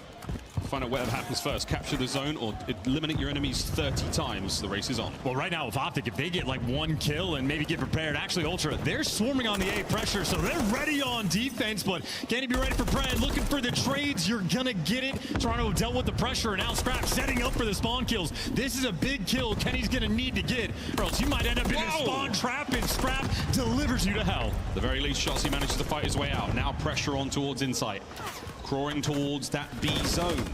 Find out whatever happens first. Capture the zone or eliminate your enemies 30 times. The race is on. Well, right now with Optic, if they get like 1 kill and maybe get prepared, actually Ultra, they're swarming on the A pressure, so they're ready on defense, but can he be ready for Pred? Looking for the trades, you're gonna get it. Toronto dealt with the pressure, and now Scrap setting up for the spawn kills. This is a big kill Kenny's gonna need to get, or else you might end up in a spawn trap, and Scrap delivers you to hell. The very least, Shotzi manages to fight his way out. Now pressure on towards Insight. Crawling towards that B zone.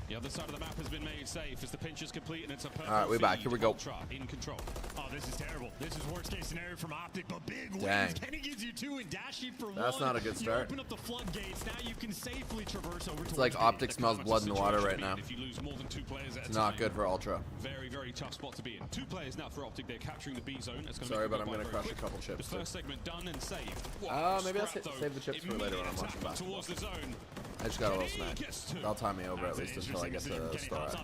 The other side of the map has been made safe as the pinch is complete, and it's a perfect. All right, we're back. Here we go. Ultra in Control. Oh, this is terrible. This is worst case scenario from Optic, but big wins. Dang. Kenny gives you 2 and Dashy for 1. That's not a good start. You open up the floodgates. Now you can safely traverse over. It's like Optic smells blood in the water right now. If you lose more than 2 players at It's not good for Ultra. Very, very tough spot to be in. 2 players now for Optic. They're capturing the B zone. Sorry, but I'm going to crush a couple chips. The first segment done and saved. Maybe I'll save the chips for later when I'm watching basketball. I just got a little snack. That'll time me over at least until I get to the start.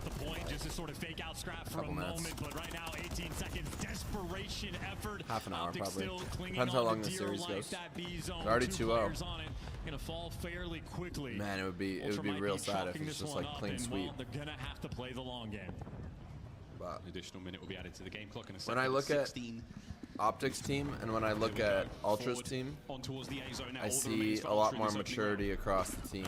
Just to sort of fake out Scrap for a moment, but right now 18 seconds, desperation effort. Half an hour Optic probably. still clinging Depends how on long to the dear series life, goes. that B zone. It's already 2 2-0. players on it. Gonna fall fairly quickly. Man, it would be Ultra might real be sad if chalking it's this just one like up, clean and, sweep. well, they're gonna have to play the long game. But An additional minute will be added to the game clock in a when second. I look at 16. Optic's team and when I look at Ultra's team, on towards the A zone now. I see a lot more maturity across the team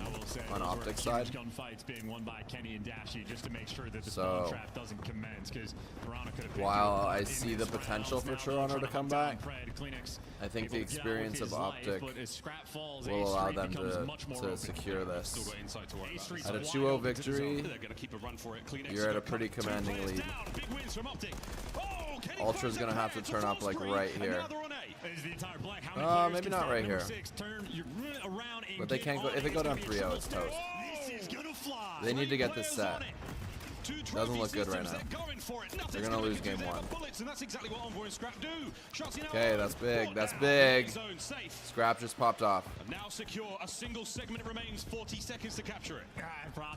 on Optic's side. Gunfights being won by Kenny and Dashy just to make sure that the spawn trap doesn't commence, because Toronto could have. While I see the potential for Toronto to come back, I think the experience of Optic will allow them to secure this. At a 2-0 victory, you're at a pretty commanding lead. Ultra's gonna have to turn up like right here. Maybe not right here. But they can't go. If they go down 3-0, it's toast. They need to get this set. Doesn't look good right now. They're gonna lose game 1. Okay, that's big. That's big. Scrap just popped off. Now secure. A single segment remains. 40 seconds to capture it.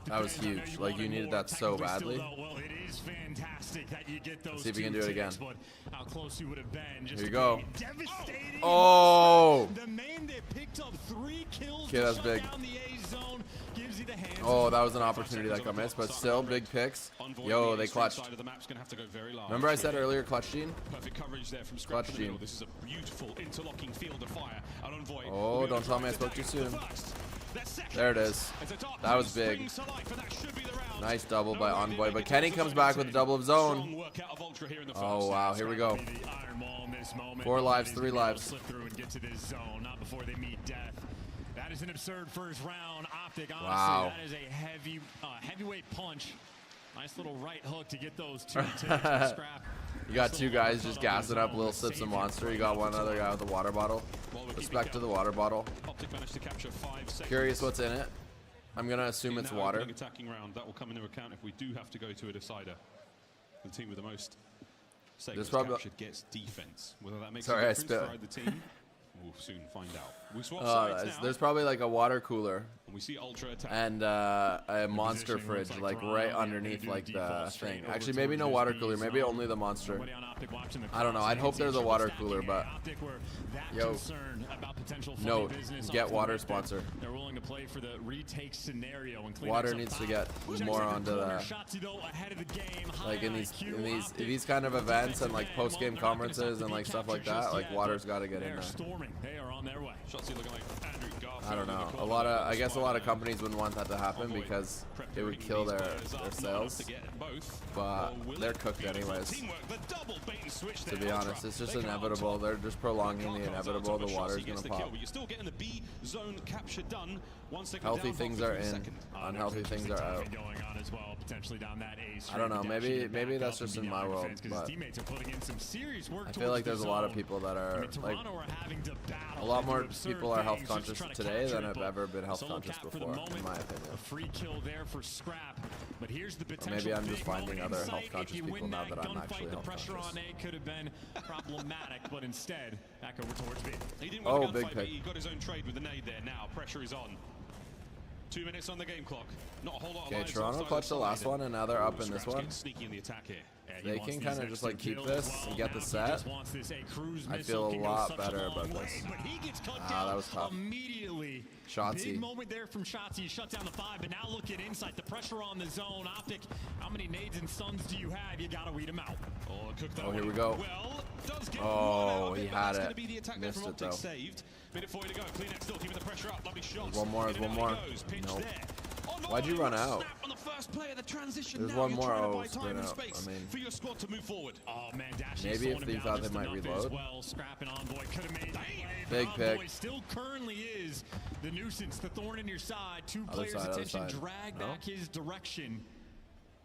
That was huge. Like, you needed that so badly. Well, it is fantastic that you get those. Let's see if we can do it again. But how close you would have been. Here you go. Devastating. Oh! The man that picked up 3 kills. Okay, that's big. Down the A zone gives you the hands. Oh, that was an opportunity that got missed, but still, big picks. Yo, they clutched. Remember I said earlier, clutch gene? Perfect coverage there from Clutch gene. This is a beautiful interlocking field of fire. Oh, don't tell me I spoke too soon. There it is. That was big. Nice double by Envoy, but Kenny comes back with a double of zone. Oh, wow, here we go. 4 lives, 3 lives. Slip through and get to this zone, not before they meet death. That is an absurd first round. Optic, honestly, wow. That is a heavyweight punch. Nice little right hook to get those 2 takes. Scrap. You got 2 guys just gassing up little sips of Monster. You got one other guy with a water bottle. Respect to the water bottle. Curious what's in it. I'm gonna assume it's water. Attacking round that will come into account if we do have to go to a decider. The team with the most segments captured gets defense. Whether that makes a difference for either team, we'll soon find out. We swap sides now. There's probably like a water cooler And we see Ultra attack. and a monster fridge like right underneath like the thing. Actually, maybe no water cooler. Maybe only the monster. I don't know. I'd hope there's a water cooler, but yo, no, get water sponsor. They're willing to play for the retake scenario, and Water needs to get more onto the like in these kind of events and like post game conferences and like stuff like that. Like water's got to get in there. They are on their way. I don't know. I guess a lot of companies wouldn't want that to happen because it would kill their sales. But they're cooked anyways. To be honest, it's just inevitable. They're just prolonging the inevitable. The water's gonna pop. Healthy things are in, unhealthy things are out. I don't know. Maybe that's just in my world, but I feel like there's a lot of people that are like a lot more people are health conscious today than have ever been health conscious before, in my opinion. A free kill there for Scrap, but here's the potential. Or maybe I'm just finding other health conscious people now that I'm actually health the pressure conscious. on A could have been problematic, but instead back over towards B. He didn't win the big gunfight, pick. but he got his own trade with the nade there. Now pressure is on. 2 minutes on the game clock. Not a whole lot of Okay, lives Toronto left clutched the either last side. one, and now they're up in this Scraps one. getting sneaky in the attack here. They can kind of just like keep this and get the set. I feel a lot better about this. Ah, that was tough. Immediately. Shotzzy. Big moment there from Shotzzy. He shut down the 5, but now look at Insight. The pressure on the zone. Optic, how many nades and stuns do you have? You gotta weed them out. Oh, here we go. Oh, he had it. Missed it though. Saved. Minute 40 to go. Kleenex still keeping the pressure up. Lovely shots. There's one more. There's one more. Nope. Why'd you run out? There's one more. Oh, sprint out. I mean, for your squad to move forward. Oh man, Dash maybe if they thought they might reload. Well, Scrap and Envoy could have made Big pick. Still currently is the nuisance, the thorn in your side. Two Other players' side, attention drag back his direction.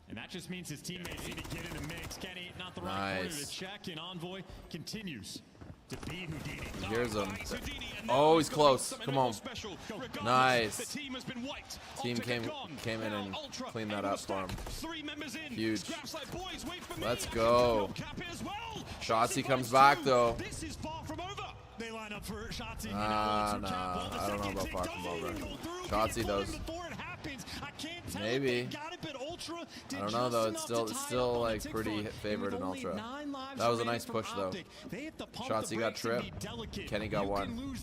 And that just means his teammates need to get in the mix. Kenny, not the right corner to check, and Envoy continues to beat Houdini. Here's him. Oh, he's close. Come on. Nice. Team came in and cleaned that up for him. Huge. Let's go. Shotzzy comes back though. They line up for Shotzzy. Nah, I don't know about far from over. Shotzzy does. Maybe. I don't know though. It's still like pretty favored in Ultra. That was a nice push though. Shotzzy got tripped. Kenny got one.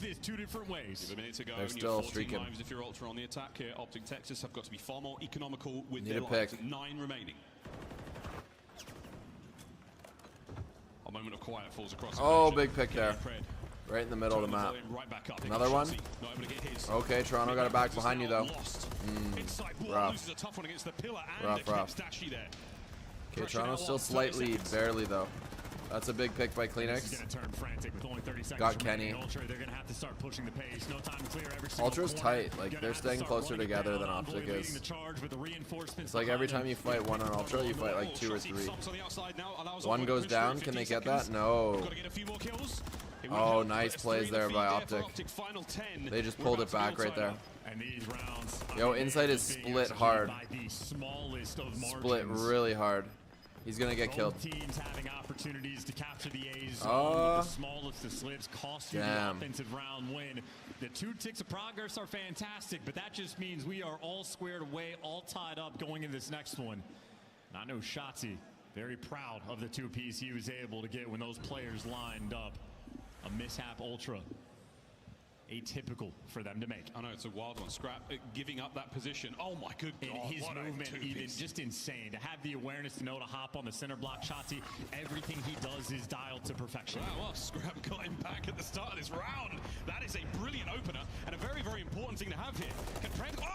They're still streaking. If you're Ultra on the attack here, Optic Texas have got to be far more economical with Need their a pick. lives. 9 remaining. A moment of quiet falls across. Oh, big pick there. Right in the middle of the map. Another one? Okay, Toronto got it back behind you though. Rough. Rough. Okay, Toronto's still slightly, barely though. That's a big pick by Kleenex. Got Kenny. Ultra's tight. Like, they're staying closer together than Optic is. It's like every time you fight one on Ultra, you fight like 2 or 3. One goes down. Can they get that? No. Oh, nice plays there by Optic. They just pulled it back right there. Yo, Insight is split hard. Split really hard. He's gonna get killed. Teams having opportunities to capture the A zone. The smallest of slips cost you the offensive round win. The 2 ticks of progress are fantastic, but that just means we are all squared away, all tied up going into this next one. And I know Shotzzy, very proud of the 2-piece he was able to get when those players lined up. A mishap Ultra. Atypical for them to make. I know, it's a wild one. Scrap giving up that position. Oh my good God. And his movement even just insane. To have the awareness to know to hop on the center block. Shotzzy, everything he does is dialed to perfection. Wow, well, Scrap got him back at the start of this round. That is a brilliant opener and a very, very important thing to have here.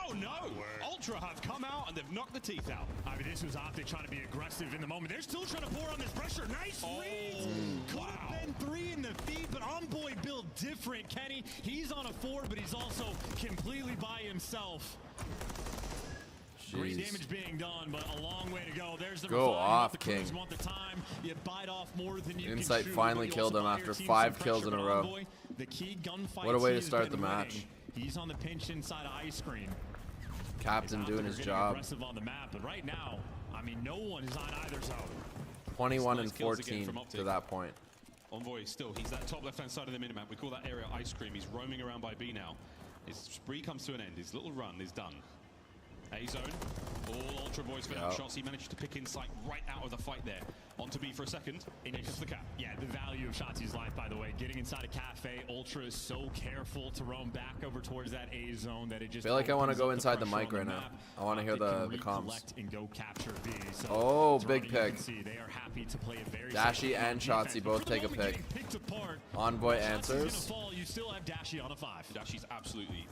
Oh no! Ultra have come out and they've knocked the teeth out. I mean, this was Optic trying to be aggressive in the moment. They're still trying to pour on this pressure. Nice reads. Could have been 3 in the feed, but Envoy built different. Kenny, he's on a 4, but he's also completely by himself. Great damage being done, but a long way to go. There's the go off, King. Want the time. You bite off more than you Insight can finally killed him after 5 kills in a row. The key gunfight. What a way to start the match. He's on the pinch inside ice cream. Captain doing his job. Aggressive on the map, but right now, I mean, no one is on either zone. 21 and 14 to that point. Envoy still, he's that top left-hand side of the minimap. We call that area ice cream. He's roaming around by B now. His spree comes to an end. His little run is done. A zone. All Ultra boys for now. Shots. He managed to pick Insight right out of the fight there. On to B for a second. Here comes the cap. Yeah, the value of Shotzi's life, by the way. Getting inside a cafe, Ultra is so careful to roam back over towards that A zone that it just. I feel like I want to go inside the mic right now. I want to hear the comms. And go capture B. So oh, big pick. They are happy to play a very Dashi and Shotzi both take a pick. Envoy answers. You still have Dashi on a 5. Dashi's absolutely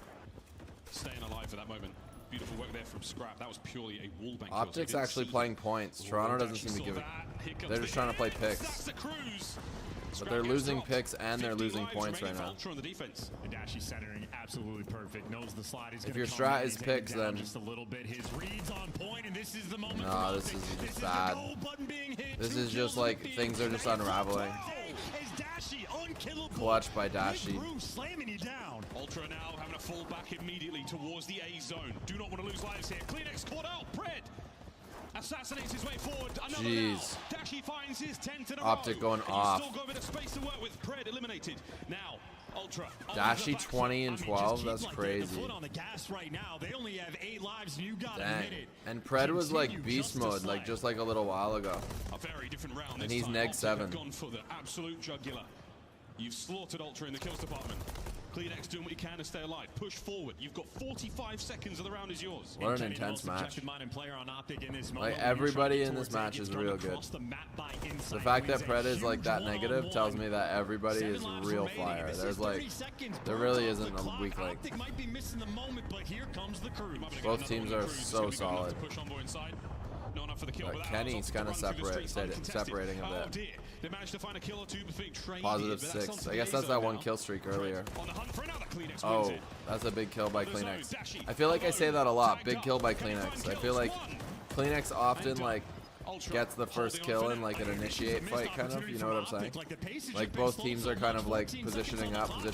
staying alive for that moment. Beautiful work there from Scrap. That was purely a wallbang. Optic's actually playing points. Toronto doesn't seem to give it. They're just trying to play picks. But they're losing picks and they're losing points right now. And Dashi centering absolutely perfect. Knows the slide is if your strat is picks, then just a little bit. His reads on point, and this is the moment. No, this is just bad. This is just like things are just unraveling. Clutch by Dashi. Slamming you down. Ultra now having to fall back immediately towards the A zone. Do not want to lose lives here. Kleenex caught out. Pred assassinates his way forward. Jeez. Dashi finds his 10th in a Optic row. going off. Still got a bit of space to work with. Pred eliminated. Now Ultra. Dashi 20 and 12. That's crazy. On the gas right now. They only have 8 lives, and you got dang. And Pred was like beast mode, like just like a little while ago. A very different round. And he's neg 7. Gone for the absolute jugular. You've slaughtered Ultra in the kills department. Kleenex doing what you can to stay alive. Push forward. You've got 45 seconds of the round is yours. What an intense match. Like everybody in this match is real good. The fact that Pred is like that negative tells me that everybody is real fire. There's like, there really isn't a weak link. Both teams are so solid. Kenny's kind of separating a bit. They managed to find a kill or two between Trey. Positive 6. I guess that's that one kill streak earlier. Oh, that's a big kill by Kleenex. I feel like I say that a lot. Big kill by Kleenex. I feel like Kleenex often like gets the first kill in like an initiate fight, kind of. You know what I'm saying? Like both teams are kind of like positioning up, and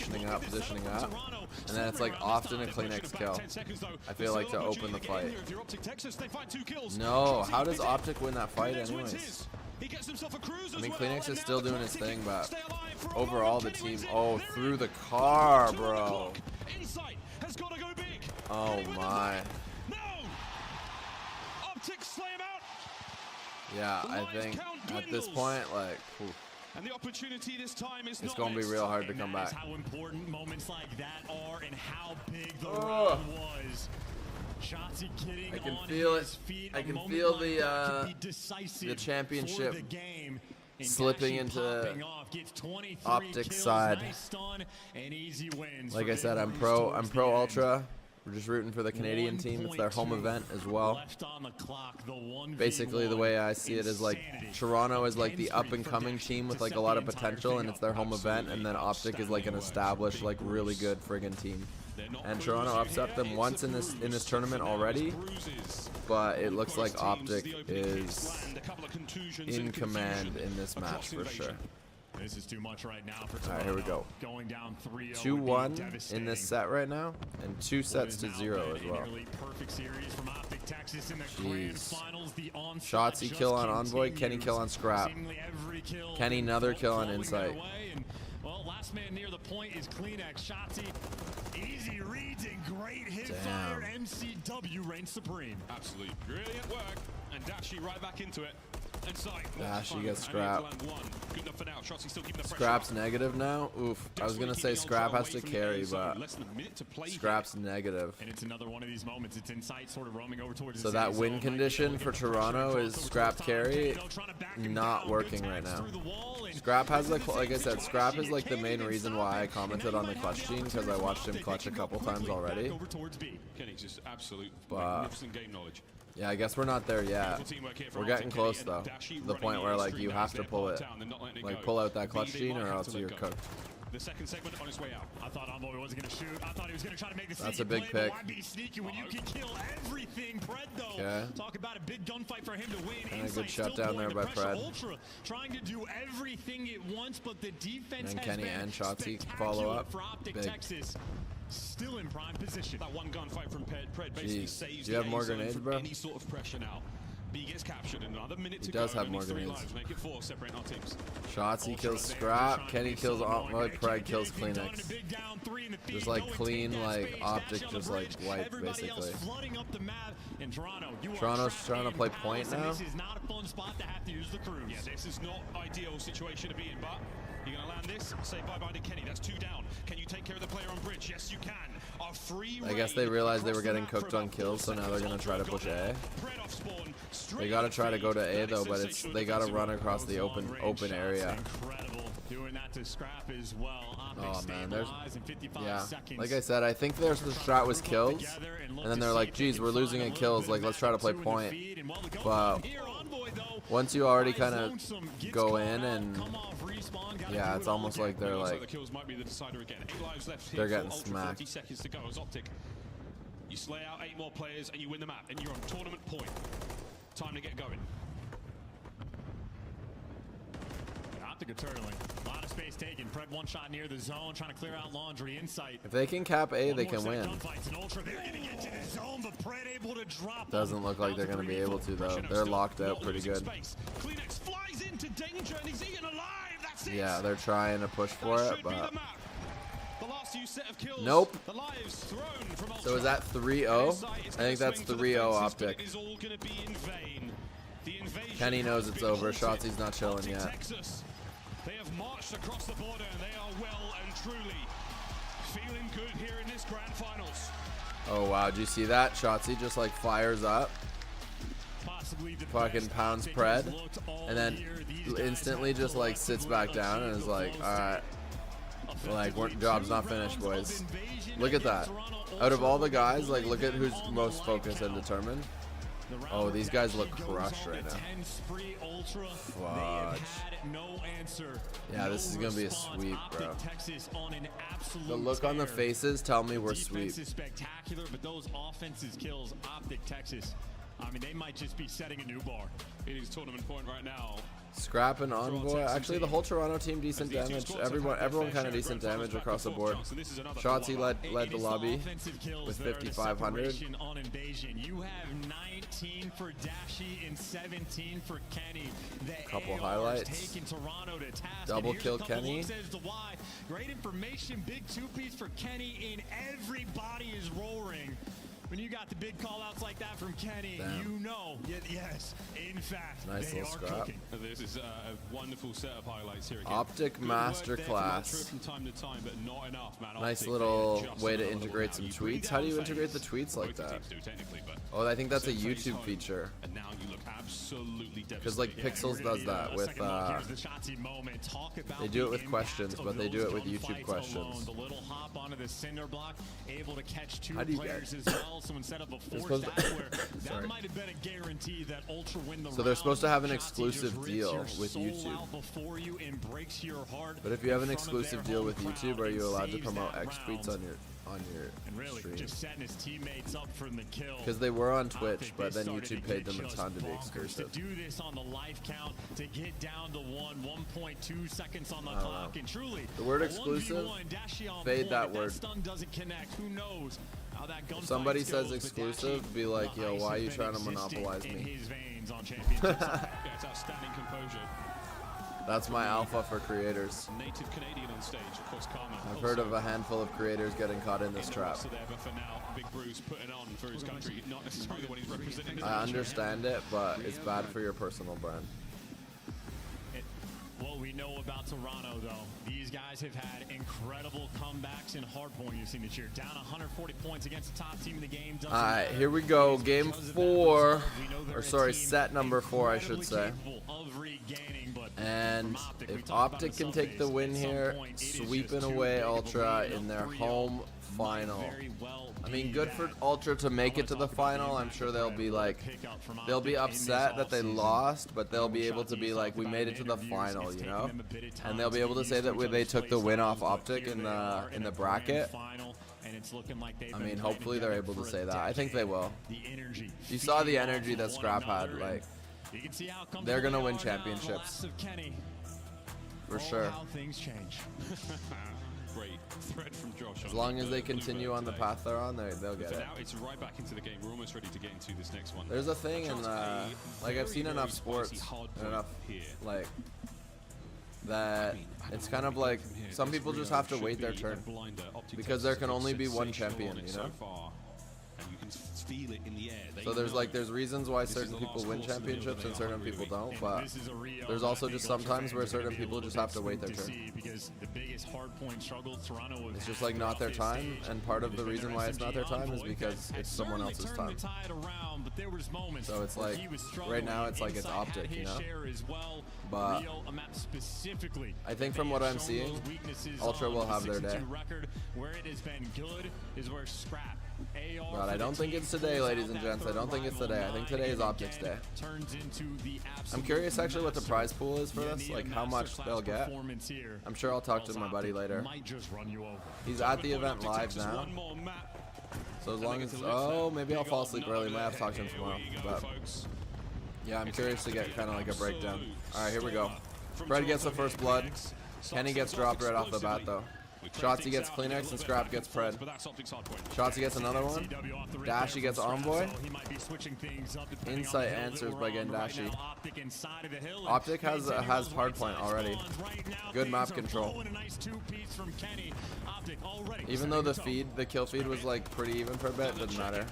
then it's like often a Kleenex kill. I feel like to open the fight. No, how does Optic win that fight anyways? I mean, Kleenex is still doing his thing, but overall the team. Oh, through the car, bro. Oh my. Yeah, I think at this point, like, and the opportunity this time is it's going to be real hard to come back. How important moments like that are and how big the run was. Shotzi getting I can feel it. I can feel the championship slipping into Optic's side. Like I said, I'm pro Ultra. We're just rooting for the Canadian team. It's their home event as well. Basically, the way I see it is like Toronto is like the up-and-coming team with like a lot of potential, and it's their home event. And then Optic is like an established, like really good friggin' team. And Toronto upset them once in this tournament already, but it looks like Optic is in command in this match for sure. This is too much right now for Toronto. All right, here we go. Going down 3-0 2-1 in this set right now, and 2 sets to 0 as well. Jeez. Shotzi kill on Envoy, Kenny kill on Scrap. Kenny another kill on Insight. Well, last man near the point is Kleenex. Shotzi, easy reads and great hit fire. MCW reigns supreme. Absolutely brilliant work, and Dashi right back into it. Dashi gets Scrap. Scrap's negative now. Oof. I was gonna say Scrap has to carry, but Scrap's negative. And it's another one of these moments. It's Insight sort of roaming over towards. So that win condition for Toronto is Scrap carry not working right now. Scrap has like I said, Scrap is like the main reason why I commented on the clutch gene, because I watched him clutch a couple times already. But yeah, I guess we're not there yet. We're getting close though, to the point where like you have to pull it, like pull out that clutch gene, or else you're cooked. The second segment on his way out. I thought Envoy wasn't going to shoot. I thought he was going to try to make the That's a big pick. Why be sneaky when you can kill everything? Pred though. Okay. Talk about a big gunfight for him to win. And a good shutdown there by Pred. Ultra trying to do everything at once, but the defense and has Kenny been and Shotzi follow up. For Optic Big. Texas. Still in prime position. That one gunfight from Pred basically saves do you have more grenades, bro? Any sort of pressure now. B gets captured, and another minute He to does go. have Only more 3 grenades. lives. Make it 4, separating our teams. Shotzzy kills Scrap. Kenny kills Pride kills Kleenex. Just like clean, like Optic, just like wipe basically. Toronto's trying to play point now. This is not a fun spot to have to use the cruise. Yeah, this is not ideal situation to be in, but you're going to land this. Say bye-bye to Kenny. That's 2 down. Can you take care of the player on bridge? Yes, you can. A free I guess they realized they were getting cooked on kills, so now they're gonna try to push A. They gotta try to go to A though, but they gotta run across the open area. Doing that to Scrap as well. Oh man, there's like I said, I think the strat was kills, and then they're like, geez, we're losing at kills, like let's try to play point. But once you already kind of go in, and yeah, it's almost like they're like they're getting smacked. 40 seconds to go as Optic. You slay out 8 more players and you win the map, and you're on tournament point. Time to get going. Optic are turtling. A lot of space taken. Pred one shot near the zone, trying to clear out Laundry. Insight. If they can cap A, they can win. Doesn't look like they're going to be able to though. They're locked out pretty good. Kleenex flies into danger, and is Ian alive? That's it. Yeah, they're trying to push for it, but Kills, nope. The lives thrown from So is that 3-0? I think that's 3-0 Optic. Kenny knows it's over. Shotzi's not chilling yet. Texas. They have marched across the border, and they are well and truly feeling good here in this grand finals. Oh wow, did you see that? Shotzi just like fires up. Fucking pounds Pred. And then instantly just like sits back down and is like, alright. Like, job's not finished, boys. Look at that. Out of all the guys, like, look at who's most focused and determined. Oh, these guys look crushed right now. Fudge. Yeah, this is going to be a sweep, bro. The look on the faces tell me we're sweep. Defense is spectacular, but those offensive kills, Optic Texas, I mean, they might just be setting a new bar. It is tournament point right now. Scrap and Envoy. Actually, the whole Toronto team decent damage. Everyone kind of decent damage across the board. Shotzi led the lobby with 5,500. On Invasion. You have 19 for Dashi and 17 for Kenny. Couple highlights. Double kill Kenny. Great information. Big 2-piece for Kenny, and everybody is roaring. When you got the big call-outs like that from Kenny, Damn. you know, yes, in fact, Nice they little are scrap. cooking. This is a wonderful set of highlights here again. Optic Good work there Masterclass. from time to time, but not enough, man. Nice Optic, little they are just way to another integrate level some now. You tweets. How do you down integrate the phase. tweets like Both that? teams do technically, but Oh, I think that's a send phase YouTube home, feature. And now you look absolutely Because like devastated. Pixels does that with they do it with questions, but they do it with YouTube questions. The little hop onto the cinder block, able to catch 2 How do you players get- as well. So instead of a They're forced supposed to- where that Sorry. might have been a guarantee that Ultra win the So they're supposed to have an Shotzi exclusive just rips deal your with soul YouTube. out before you and breaks your heart But if you have an in front of exclusive their deal home with YouTube, crowd are you and allowed to saves promote that X tweets round. on your And really, stream? just setting his teammates up for the kill. Because they were on Twitch, Optic, but they then started YouTube to paid get them a just ton to be bonkers. exclusive. To do this on the life count, to get down to 1.2 seconds on the I don't clock, know. and truly, The word a exclusive, 1v1, Dashi on fade point. that If word. stun doesn't connect, who knows how that If gunfight somebody goes, says but exclusive, Dashi, be like, the yo, ice why are has you been trying to existent monopolize in me? his veins on championships. Yeah, it's outstanding composure. That's my alpha for creators. Native Canadian on stage, of course, Karma. I've heard of a handful of creators getting caught in this trap. So there, but for now, Big Bruce putting on for his country, not necessarily the one he's representing. I understand it, but it's bad for your personal brand. What we know about Toronto, though, these guys have had incredible comebacks in hardpoint you've seen this year. Down 140 points against the top team in the game. All right, here we go. Game 4, or sorry, set number 4, I should say. And if Optic can take the win here, sweeping away Ultra in their home final. I mean, good for Ultra to make it to the final. I'm sure they'll be like, they'll be upset that they lost, but they'll be able to be like, we made it to the final, you know? And they'll be able to say that they took the win off Optic in the bracket. I mean, hopefully they're able to say that. I think they will. You saw the energy that Scrap had, like, they're gonna win championships. For sure. Things change. great thread from Josh. As long as they continue on the path they're on, they'll get it. Now it's right back into the game. We're almost ready to get into this next one. There's a thing in like I've seen enough sports, enough like that it's kind of like some people just have to wait their turn because there can only be one champion, you know. Feel it in the air. So there's reasons why certain people win championships and certain people don't, but there's also just sometimes where certain people just have to wait their turn. It's just like not their time, and part of the reason why it's not their time is because it's someone else's time. So it's like right now it's like it's Optic, you know. But I think from what I'm seeing, Ultra will have their day. But I don't think it's today, ladies and gents. I don't think it's today. I think today is Optic's day. I'm curious actually what the prize pool is for this, like how much they'll get. I'm sure I'll talk to my buddy later. He's at the event live now. So as long as, oh, maybe I'll fall asleep early. Might have to talk to him tomorrow. But yeah, I'm curious to get kind of like a breakdown. All right, here we go. Fred gets the first blood. Kenny gets dropped right off the bat though. Shotzzy gets Kleenex and Scrap gets Pred. Shotzzy gets another one. Dashy gets Envoy. Insight answers by getting Dashy. Optic has hardpoint already. Good map control. Even though the kill feed was like pretty even for a bit, doesn't matter.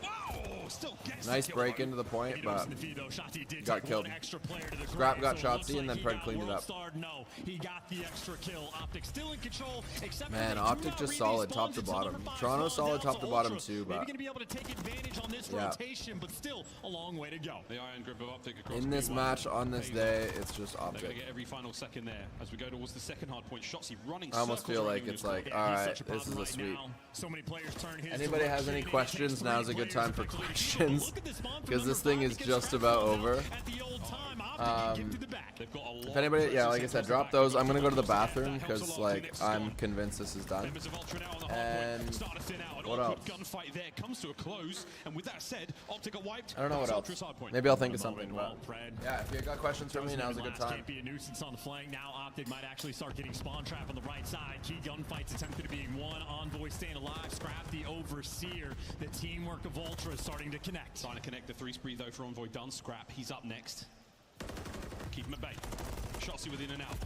Nice break into the point, but got killed. Scrap got Shotzzy and then Pred cleaned it up. Man, Optic just solid top to bottom. Toronto solid top to bottom too, but yeah. In this match on this day, it's just Optic. I almost feel like it's like, all right, this is a sweep. Anybody has any questions? Now's a good time for questions because this thing is just about over. If anybody, yeah, like I said, drop those. I'm gonna go to the bathroom because like I'm convinced this is done. And what else? I don't know what else. Maybe I'll think of something. But yeah, if you got questions for me, now's a good time. Be a nuisance on the flank. Now Optic might actually start getting spawn trap on the right side. Key gunfights attempted to be one. Envoy staying alive. Scrap the overseer. The teamwork of Ultra is starting to connect. Trying to connect the 3 spree though for Envoy done. Scrap, he's up next. Keep him at bay. Shotzzy within and out.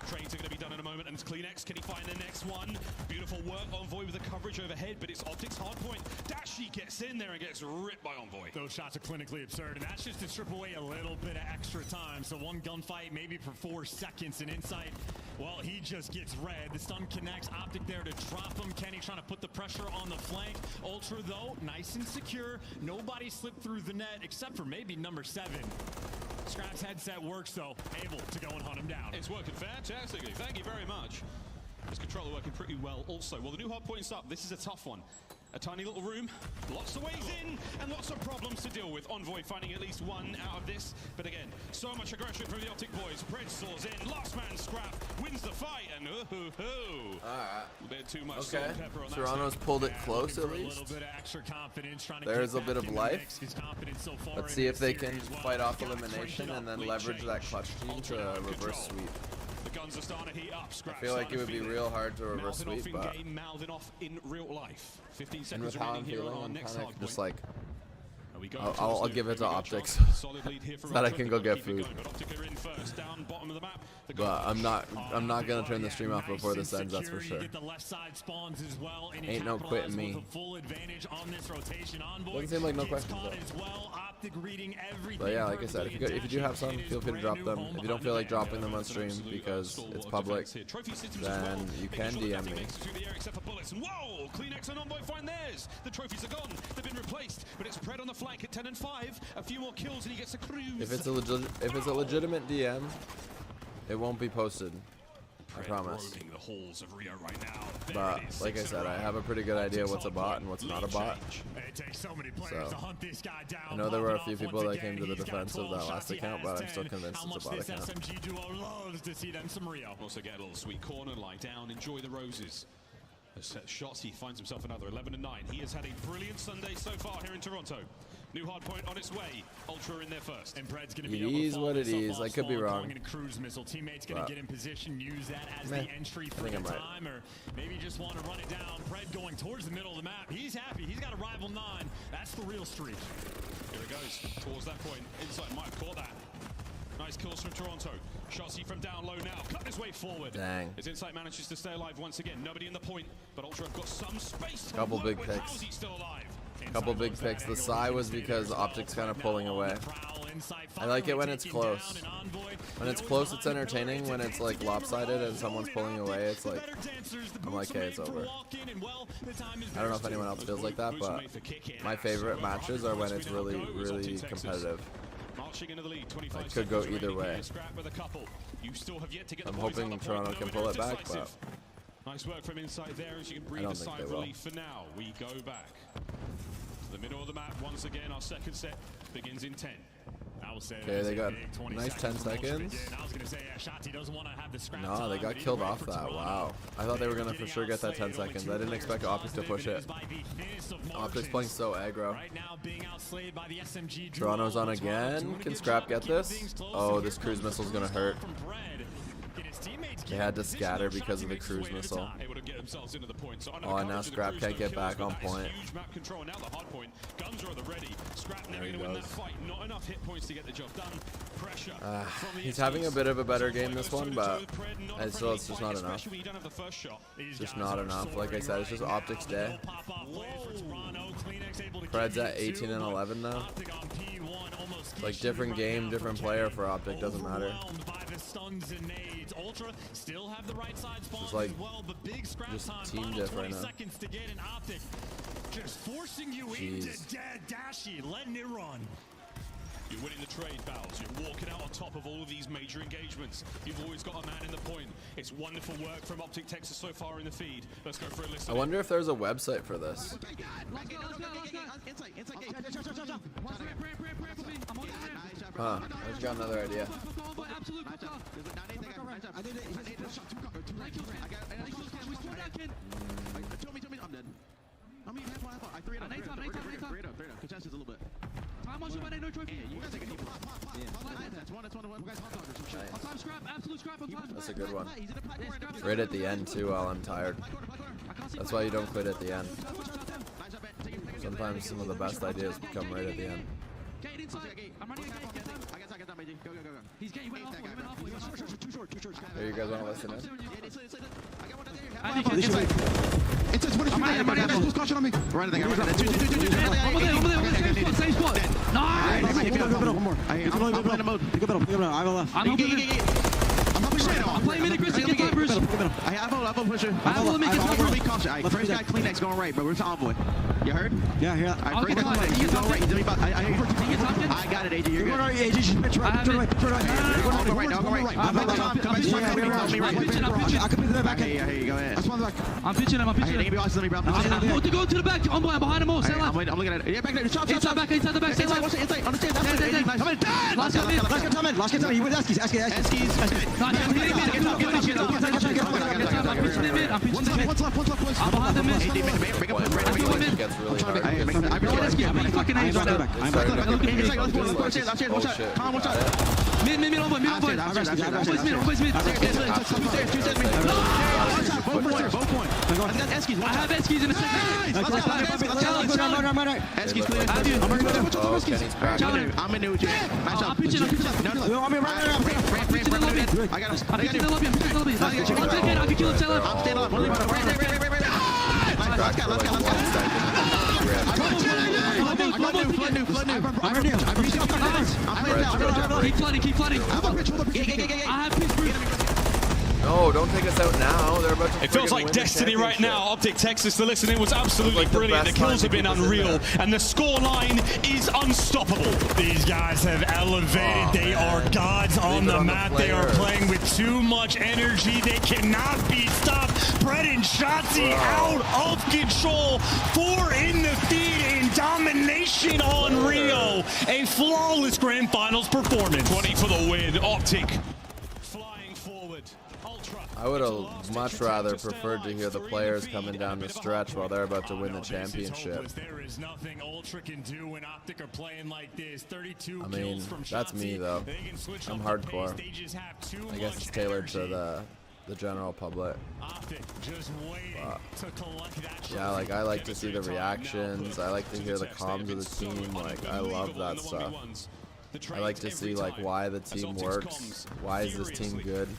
Trades are going to be done in a moment, and it's Kleenex. Can he find the next one? Beautiful work, Envoy with the coverage overhead, but it's Optic's hard point. Dashy gets in there and gets ripped by Envoy. Those shots are clinically absurd, and that's just to strip away a little bit of extra time. So one gunfight, maybe for 4 seconds, and Insight, well, he just gets red. The stun connects. Optic there to drop him. Kenny trying to put the pressure on the flank. Ultra, though, nice and secure. Nobody slipped through the net except for maybe number 7. Scrap's headset works, though, able to go and hunt him down. It's working fantastically. Thank you very much. This controller working pretty well also. Well, the new hard point's up. This is a tough one. A tiny little room, lots of ways in, and lots of problems to deal with. Envoy finding at least one out of this. But again, so much aggression from the Optic boys. Pred soars in, last man Scrap wins the fight, and Alright. A bit too much okay. salt and pepper on that Toronto's pulled it close at least. There's a bit of life. Let's see if they can fight off elimination and then leverage that clutch team to reverse sweep. The guns are starting to heat up. I feel like it would be real hard to reverse sweep, but mouthing off in real life. 15 and seconds with how I'm remaining here on feeling, our I'm next kind hard of just point. like I'll give it to Optics so that I can go get food. But I'm not gonna turn the stream off before this ends, that's for sure. Ain't no quitting me. Doesn't seem like no questions though. But yeah, like I said, if you do have some, feel free to drop them. If you don't feel like dropping them on stream because it's public, then you can DM me. Whoa! Kleenex and Envoy find theirs. The trophies are gone. They've been replaced, but it's Pred on the flank at 10 and 5. A few more kills and he gets a cruise. If it's a legitimate DM, it won't be posted. I promise. The halls of Rio right now. But like I said, I have a pretty good idea what's a bot and what's not a bot. So I know there were a few people that came to the defense of that last account, but I'm still convinced it's a bot account. Also get a little sweet corner, lie down, enjoy the roses. As Shotzzy finds himself another 11 and 9. He has had a brilliant Sunday so far here in Toronto. New hard point on its way. Ultra in there first. And Pred's going to It be able to is follow what it this up is. off I could be spawn, wrong. calling it a cruise missile. Teammate's going to get in position, use that as Meh. the entry I for think the I'm right. time, or maybe just want to run it down. Pred going towards the middle of the map. He's happy. He's got a rival 9. That's the real streak. Here it goes. Towards that point. Inside might have caught that. Nice kills from Toronto. Shotzi from down low now. Cutting his way forward. Dang. As Insight manages to stay alive once again. Nobody in the point, but Ultra have got some space to Couple work big with. picks. How is he still alive? Couple big picks. The Psy was because Optic's kind of pulling away. I like it when it's close. When it's close, it's entertaining. When it's like lopsided and someone's pulling away, it's like, I'm like, hey, it's over. I don't know if anyone else feels like that, but my favorite matches are when it's really, really competitive. It could go either way. I'm hoping Toronto can pull it back, but Nice work from inside there as you can I breathe don't a think sigh they of will. relief for now. We go back to the middle of the map once again. Our second set begins in 10. I will say Okay, they got nice 10 seconds. I was going to say, Shotzi doesn't want to have the scrap No, time, they got but killed either way off for that. Toronto, Wow. I thought they were going to for sure get that 10 seconds. I didn't expect Optic to push it. Optic's playing so aggro. Right now being outslayed by the SMG Toronto's on again. Can Scrap get this? Oh, this cruise missile's going to hurt. They had to scatter because of the cruise missile. Able to get themselves into the point. So Oh, and now Scrap can't get back on point. Huge map control. Now the hard point. Guns are at the ready. Scrap never There he going to win that goes. fight. Not enough hit points to get the job done. Pressure. from the He's having a SDs. bit of a better game this Goes one, toe-to-toe but with Pred, not a it's friendly just fight, not enough. especially when you don't have the first shot. It's just not enough. Like I said, it's just Optic's day. Pred's at 18 and 11 now. Like different game, different player for Optic, doesn't matter. Ultra still have the right side spawns Just like as well, but big scrap just time. team Final diff 20 right now. seconds to get an Optic. Just forcing you into Jeez. Dashy, letting it run. You're winning the trade battles. You're walking out on top of all of these major engagements. You've always got a man in the point. It's wonderful work from Optic Texas so far in the feed. Let's go for a listen. I wonder if there's a website for this. Huh, I just got another idea. That's a good one. Right at the end too while I'm tired. That's why you don't quit at the end. Sometimes some of the best ideas come right at the end. Here, you guys want to listen in? First guy, Kleenex going right, bro. Where's the envoy? You heard? Yeah, yeah. Alright, first guy, Kleenex. He's going right. He's about, I got it, AJ. You're good. AJ, just right. Turn right. I'll go right. I'll go right. Come back. I can be the back end. Yeah, here you go ahead. I'm pitching him. Let me bro. Go to the back. I'm behind him all. Stay I'm left. looking at it. Yeah, back there. Stop. Inside the back. Stay left. Inside. On the stairs. Come in. Last guy, come in. You with Eskies. I'm behind the mid. Gets really hard. I'm fucking ace right now. Mid on point. Always mid. Both point. I have Eskies in a second. Eskies clear. Oh, Kenny's cracked. I'm in there with you. I'm pitching. No, I'm in right. I got him. I'm pitching the lobby. I can kill him. I'm staying up. Last guy. Keep flooding. I have Pittsburgh. No, don't take us out now. They're about to It feels friggin' like win the destiny right championship. now. Optic Texas, the listening was absolutely Like the brilliant. The best time kills to have been keep us in unreal, there. and the score line is unstoppable. These guys have elevated. They are gods on the map. They are playing with too much energy. They cannot be stopped. Pred and Shotzi out of control. 4 in the feed in domination on Rio. A flawless grand finals performance. 20 for the win. Optic Flying forward. Ultra I would have much rather preferred to hear the players coming down the stretch while they're about to win the championship. There is nothing Ultra can do when Optic are playing like this. 32 I mean, kills from that's me though. I'm hardcore. I guess it's tailored to the general public. Yeah, like I like to see the reactions. I like to hear the comms of the team. Like I love that stuff. I like to see like why the team works. Why is this team good?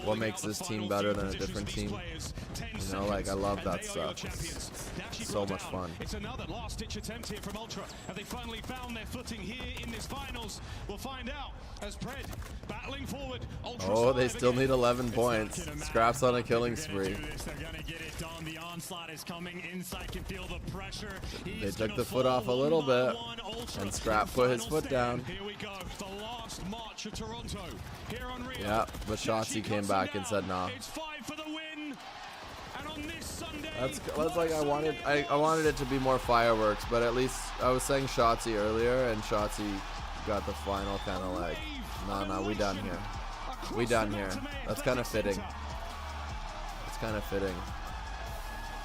What makes this team better than a different team? You know, like I love that stuff. It's so much fun. It's another last-ditch attempt here from Ultra. Have they finally found their footing here in this finals? We'll find out as Pred battling forward. Oh, they still need 11 points. Scraps on a killing spree. The onslaught is coming. Inside can feel the pressure. They took the foot off a little bit, and Scrap put his foot down. Here we go. The last march of Toronto here on Rio. Yeah, but Shotzi came back and said nah. It's 5 for the win. And on this Sunday, That's like I wanted it to be more fireworks, but at least I was saying Shotzi earlier, and Shotzi got the final kind of like, nah, we done here. We done here. That's kind of fitting. It's kind of fitting.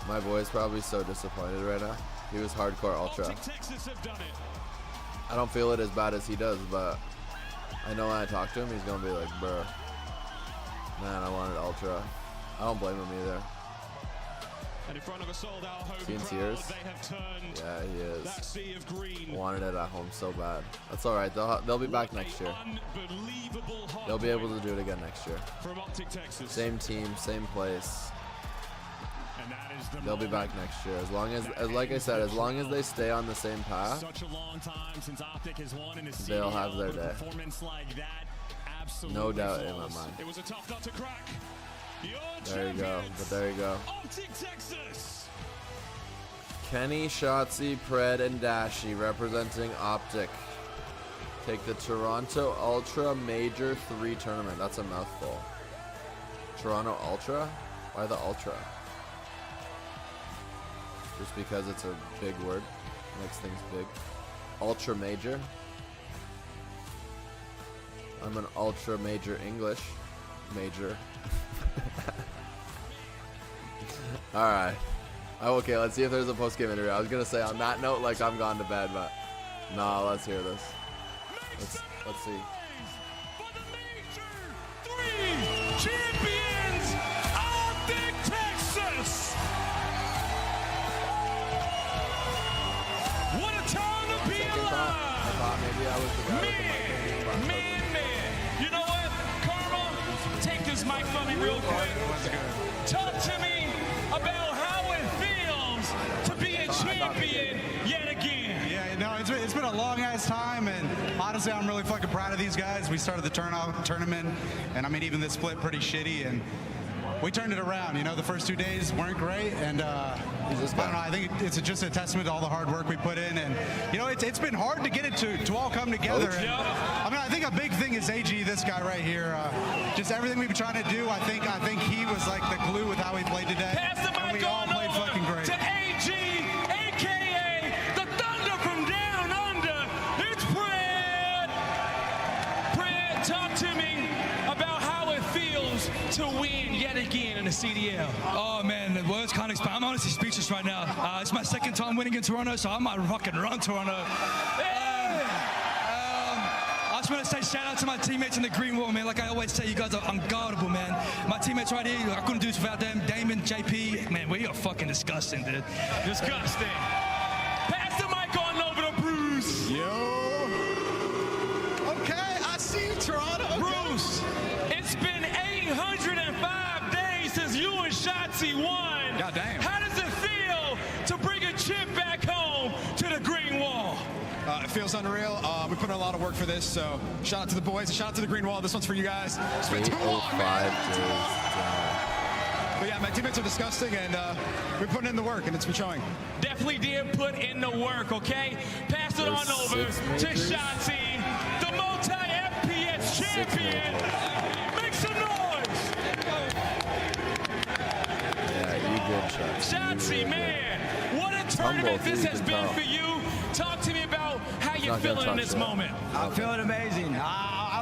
My boy's probably so disappointed right now. He was hardcore Ultra. I don't feel it as bad as he does, but I know when I talk to him, he's gonna be like, bruh, man, I wanted Ultra. I don't blame him either. And in front of a sold-out home Is he in crowd, tears? they have turned Yeah, he is. that sea of green. Wanted it at home so bad. That's all right. They'll be back next year. Unbelievable hard They'll be able to do it again next year. from Optic Texas. Same team, same place. And that is the They'll be back next year. As long as like I said, as long as they stay on the same path, Such a long time since Optic has won in a they'll have their CDL, but a day. performance like that, absolutely No doubt in my flawless. mind. It was a tough nut to crack. Your There you go. But there you go. Optic Texas. Kenny, Shotzi, Pred, and Dashi representing Optic take the Toronto Ultra Major 3 tournament. That's a mouthful. Toronto Ultra? Why the Ultra? Just because it's a big word. Makes things big. Ultra Major. I'm an Ultra Major English major. Alright. Oh, okay, let's see if there's a post-game interview. I was gonna say on that note, like I'm gone to bed, but no, let's hear this. Let's see. Champions, Optic Texas. What a time to be alive. I thought maybe I was the guy with the mic. Man, you know what, Karma? Take this mic from me real quick. Talk to me about how it feels to be a champion yet again. Yeah, no, it's been a long ass time, and honestly, I'm really fucking proud of these guys. We started the tournament, and I mean, even this split pretty shitty, and we turned it around. You know, the first 2 days weren't great, and I don't know. I think it's just a testament to all the hard work we put in, and you know, it's been hard to get it to all come together. And, I mean, I think a big thing is AG, this guy right here. Just everything we've been trying to do. I think he was like the glue with how he played today. Pass the mic and we all played fucking great. to AG, a.k.a. the Thunder from down under. It's Pred. Pred, talk to me about how it feels to win yet again in the CDL. Oh man, the words can't explain. I'm honestly speechless right now. It's my second time winning in Toronto, so I might fucking run Toronto. I just want to say shout out to my teammates in the green wall, man. Like I always say, you guys are unguardable, man. My teammates right here, I couldn't do this without them. Damon, JP, man, we are fucking disgusting, dude. Disgusting. Pass the mic on over to Bruce. Okay, I see you, Toronto. Bruce, it's been 805 days since you and Shotzi won. God damn. How does it feel to bring a chip back home to the green wall? It feels unreal. We put in a lot of work for this, so shout out to the boys, shout out to the green wall. This one's for you guys. It's been too long, man. But yeah, my teammates are disgusting, and we're putting in the work, and it's been showing. Definitely did put in the work, okay? Pass it on over to Shotzi, the multi-FPS champion. Make some noise. Yeah, you good, Shotzi. Shotzi, man, what a tournament this has been for you. Talk to me about how you're feeling in this moment. I'm feeling amazing. I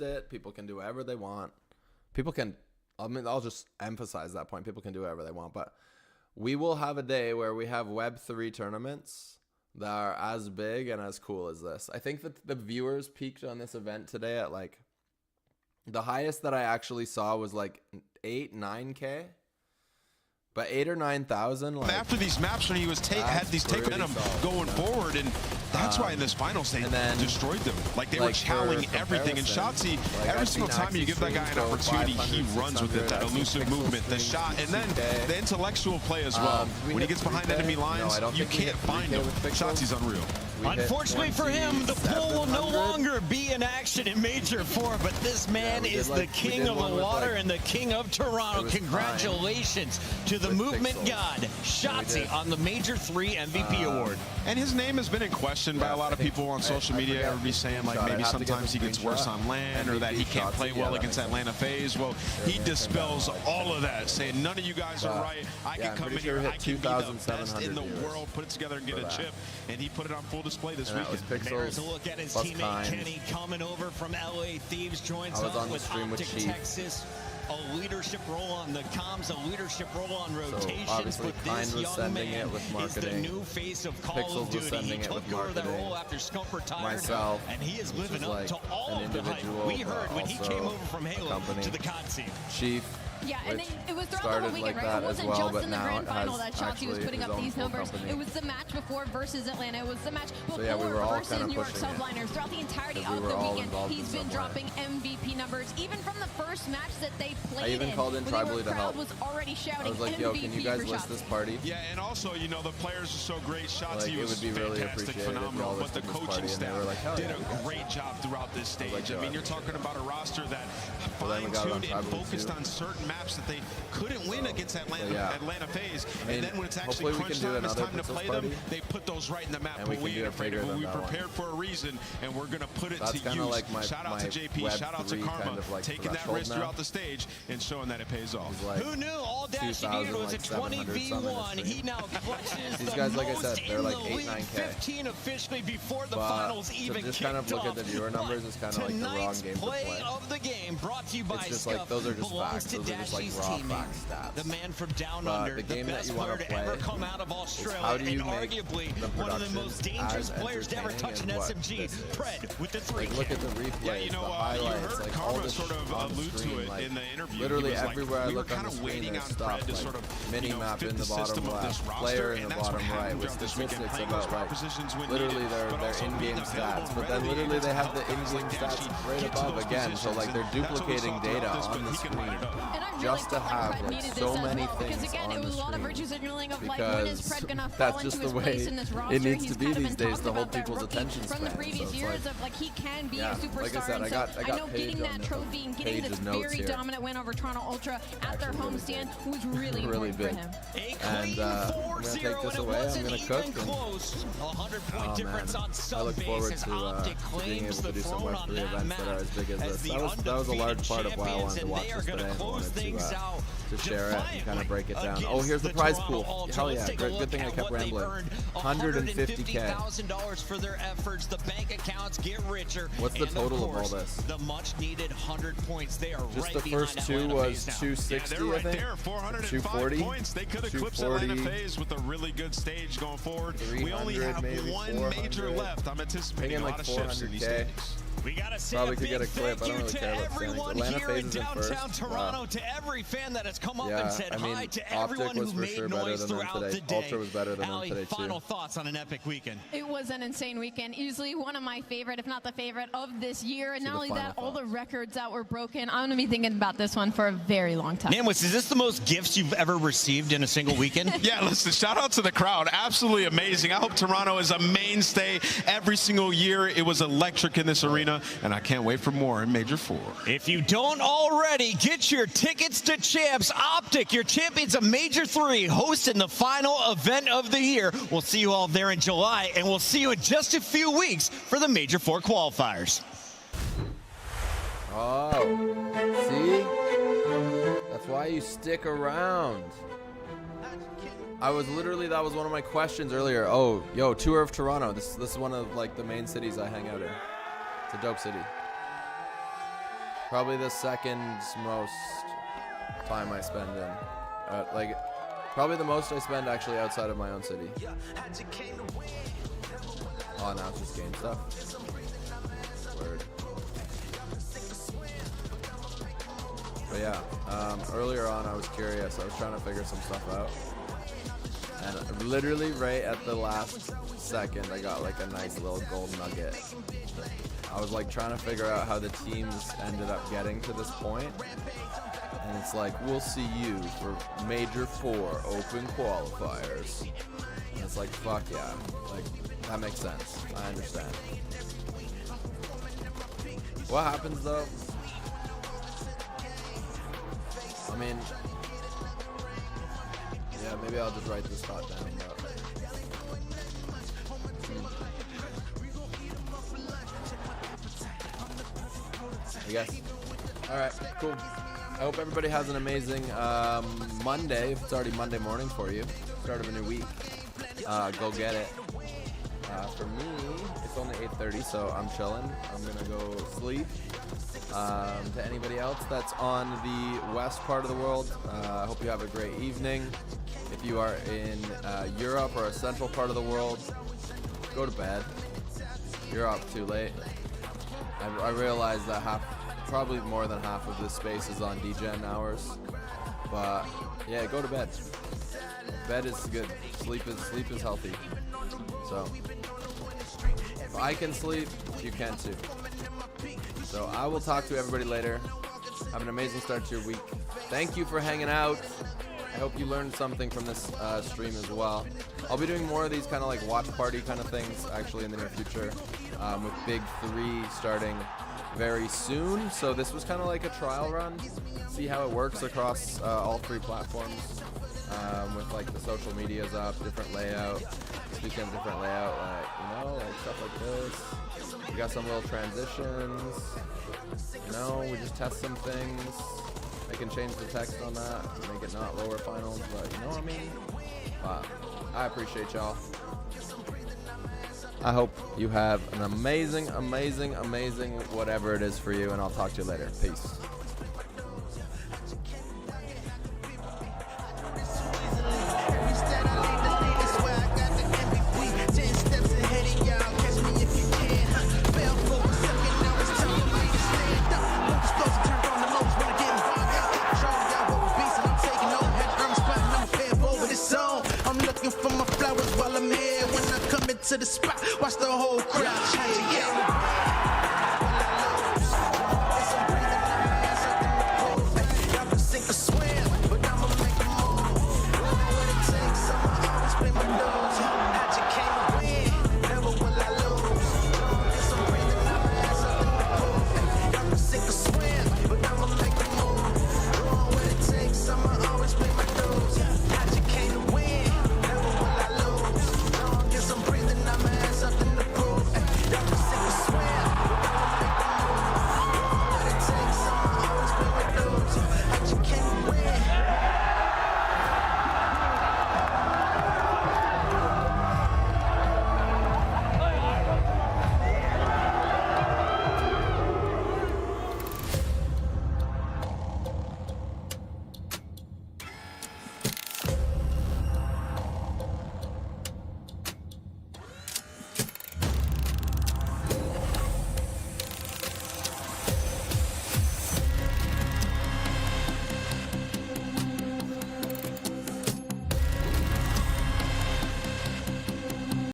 host it. People can do whatever they want. People can, I mean, I'll just emphasize that point. People can do whatever they want, but we will have a day where we have Web3 tournaments that are as big and as cool as this. I think that the viewers peaked on this event today at like The highest that I actually saw was like 9K. But 8,000 or 9,000. Like, after these maps, when he was had these take momentum going forward, and that's why in this finals they destroyed them. Like they were challenging everything. And Shotzi, every single time you give that guy an opportunity, he runs with it. That elusive movement, the shot, and then the intellectual play as well. When he gets behind enemy lines, you can't find him. Shotzi's unreal. Unfortunately for him, the pool will no longer be in action in Major 4, but this man is the king of the water and the king of Toronto. Congratulations to the movement god, Shotzi, on the Major 3 MVP award. And his name has been in question by a lot of people on social media. Everybody's saying like maybe sometimes he gets worse on land or that he can't play well against Atlanta FaZe. Well, he dispels all of that, saying none of you guys are right. I can come in here, I can be the best in the world, put it together and get a chip. And he put it on full display this weekend. There's a look at his teammate Kenny coming over from LA Thieves, joins up with Optic Texas. A leadership role on the comms, a leadership role on rotations, but this young man is the new face of Call of Duty. He took over that role after Scump retired, and he is living up to all of the hype we heard when he came over from Halo to the COD scene. Chief. Yeah, and it was throughout the whole weekend, right? It wasn't just in the grand final that Shotzi was putting up these numbers. It was the match before versus Atlanta. It was the match before versus New York Subliners. Throughout the entirety of the weekend, he's been dropping MVP numbers, even from the first match that they played. I even called in tribally to help. Was already shouting I was like, yo, can you guys list this party? Yeah, and also, you know, the players are so great. Shotzi was fantastic, phenomenal, but the coaching staff did a great job throughout this stage. I mean, you're talking about a roster that fine-tuned and focused on certain maps that they couldn't win against Atlanta FaZe. And then when it's actually crunch time, it's time to play them, they put those right in the map. But we ain't afraid of it. We prepared for a reason, and we're going to put it to use. Shout out to JP, shout out to Karma, taking that risk throughout the stage and showing that it pays off. Who knew all Dash needed was a 20v1? He now clutches these guys, like I said, they're like 8, 9K. 15 officially before the finals even just kind of look at the viewer numbers is kind of like the wrong game to play. Of the game brought to you by it's just like those are just facts. Those are just like raw fact stats. The man from down under, the game that you want to play ever come out of Australia, how do you and arguably one of the most dangerous players to ever touch an SMG. Pred with the 3. Like, look at the replays, yeah, you know, the highlights, you heard like Karma all the sort of allude to it like, in the interview. Literally like, everywhere I look on the screen, there's stuff like sort of, mini map in the bottom left, player in the bottom right, with statistics about like literally their in-game stats. But then literally they have the in-game stats right above again, so like they're duplicating data on the screen just to have like so many things because again, it was a lot of virtue signaling of like, when is Pred gonna fall that's into just his the way place in this roster? it needs He's to be kind of these been days to talked hold about that people's rookie attention from the span. previous So years like, of like he can be yeah, a superstar. like I said, I know getting that trophy and getting this very dominant win over Toronto Ultra at their homestand was really important big. for him. And I'm gonna take this away. I'm gonna cook. And, oh man, I look forward to being able to do some Web 3 events that are as big as this. That was a large part of why I wanted to watch this today. I wanted to share it and kind of break it down. Oh, here's the prize pool. Hell yeah, good thing I kept rambling. $150,000 for their efforts. The bank accounts get richer. What's the total of all this? The much needed 100 points. They are just the first two was 260, they're right I think. There, 405 240 points. They could eclipse Atlanta FaZe with a really good stage going forward. We only have one major left. I'm anticipating a lot of shifts in these standings. We gotta say probably a could big get a clip. thank you to everyone here in downtown first. Toronto, to every fan that has come up yeah, and said hi, to everyone who made noise throughout the day. Ultra was better than them today, final thoughts on an epic weekend. It was an insane weekend. Easily one of my favorite, if not the favorite, of this year. And not only that, all the records that were broken. I'm going to be thinking about this one for a very long time. Namwis, is this the most gifts you've ever received in a single weekend? Yeah, listen, shout out to the crowd. Absolutely amazing. I hope Toronto is a mainstay every single year. It was electric in this arena, and I can't wait for more in Major 4. If you don't already, get your tickets to Champs. Optic, your champions of Major 3, hosting the final event of the year. We'll see you all there in July, and we'll see you in just a few weeks for the Major 4 qualifiers. Oh, see? That's why you stick around. That was one of my questions earlier. Oh, yo, tour of Toronto. This is one of like the main cities I hang out in. It's a dope city. Probably the second most time I spend in. Probably the most I spend actually outside of my own city. Oh, now it's just game stuff. Word. But yeah, earlier on I was curious. I was trying to figure some stuff out. And literally right at the last second, I got like a nice little gold nugget. I was like trying to figure out how the teams ended up getting to this point. And it's like, we'll see you for Major 4 Open Qualifiers. And it's like, fuck yeah. Like, that makes sense. I understand. What happens though? I mean, yeah, maybe I'll just write this thought down. I guess. Alright, cool. I hope everybody has an amazing Monday, if it's already Monday morning for you. Start of a new week. Go get it. For me, it's only 8:30, so I'm chilling. I'm gonna go sleep. To anybody else that's on the west part of the world, I hope you have a great evening. If you are in Europe or a central part of the world, go to bed. You're up too late. I realize that probably more than half of this space is on DGen hours, but yeah, go to bed. Bed is good. Sleep is healthy. So if I can sleep, you can too. So I will talk to everybody later. Have an amazing start to your week. Thank you for hanging out. I hope you learned something from this stream as well. I'll be doing more of these kind of like watch party kind of things actually in the near future, with Big 3 starting very soon. So this was kind of like a trial run, see how it works across all 3 platforms, with like the social medias up, different layout. This weekend, different layout, like, like stuff like this. We got some little transitions. We just test some things. I can change the text on that, make it not lower finals, but you know what I mean? I appreciate y'all. I hope you have an amazing, amazing, amazing whatever it is for you, and I'll talk to you later. Peace. To the spot, watch the whole crowd change. Yeah.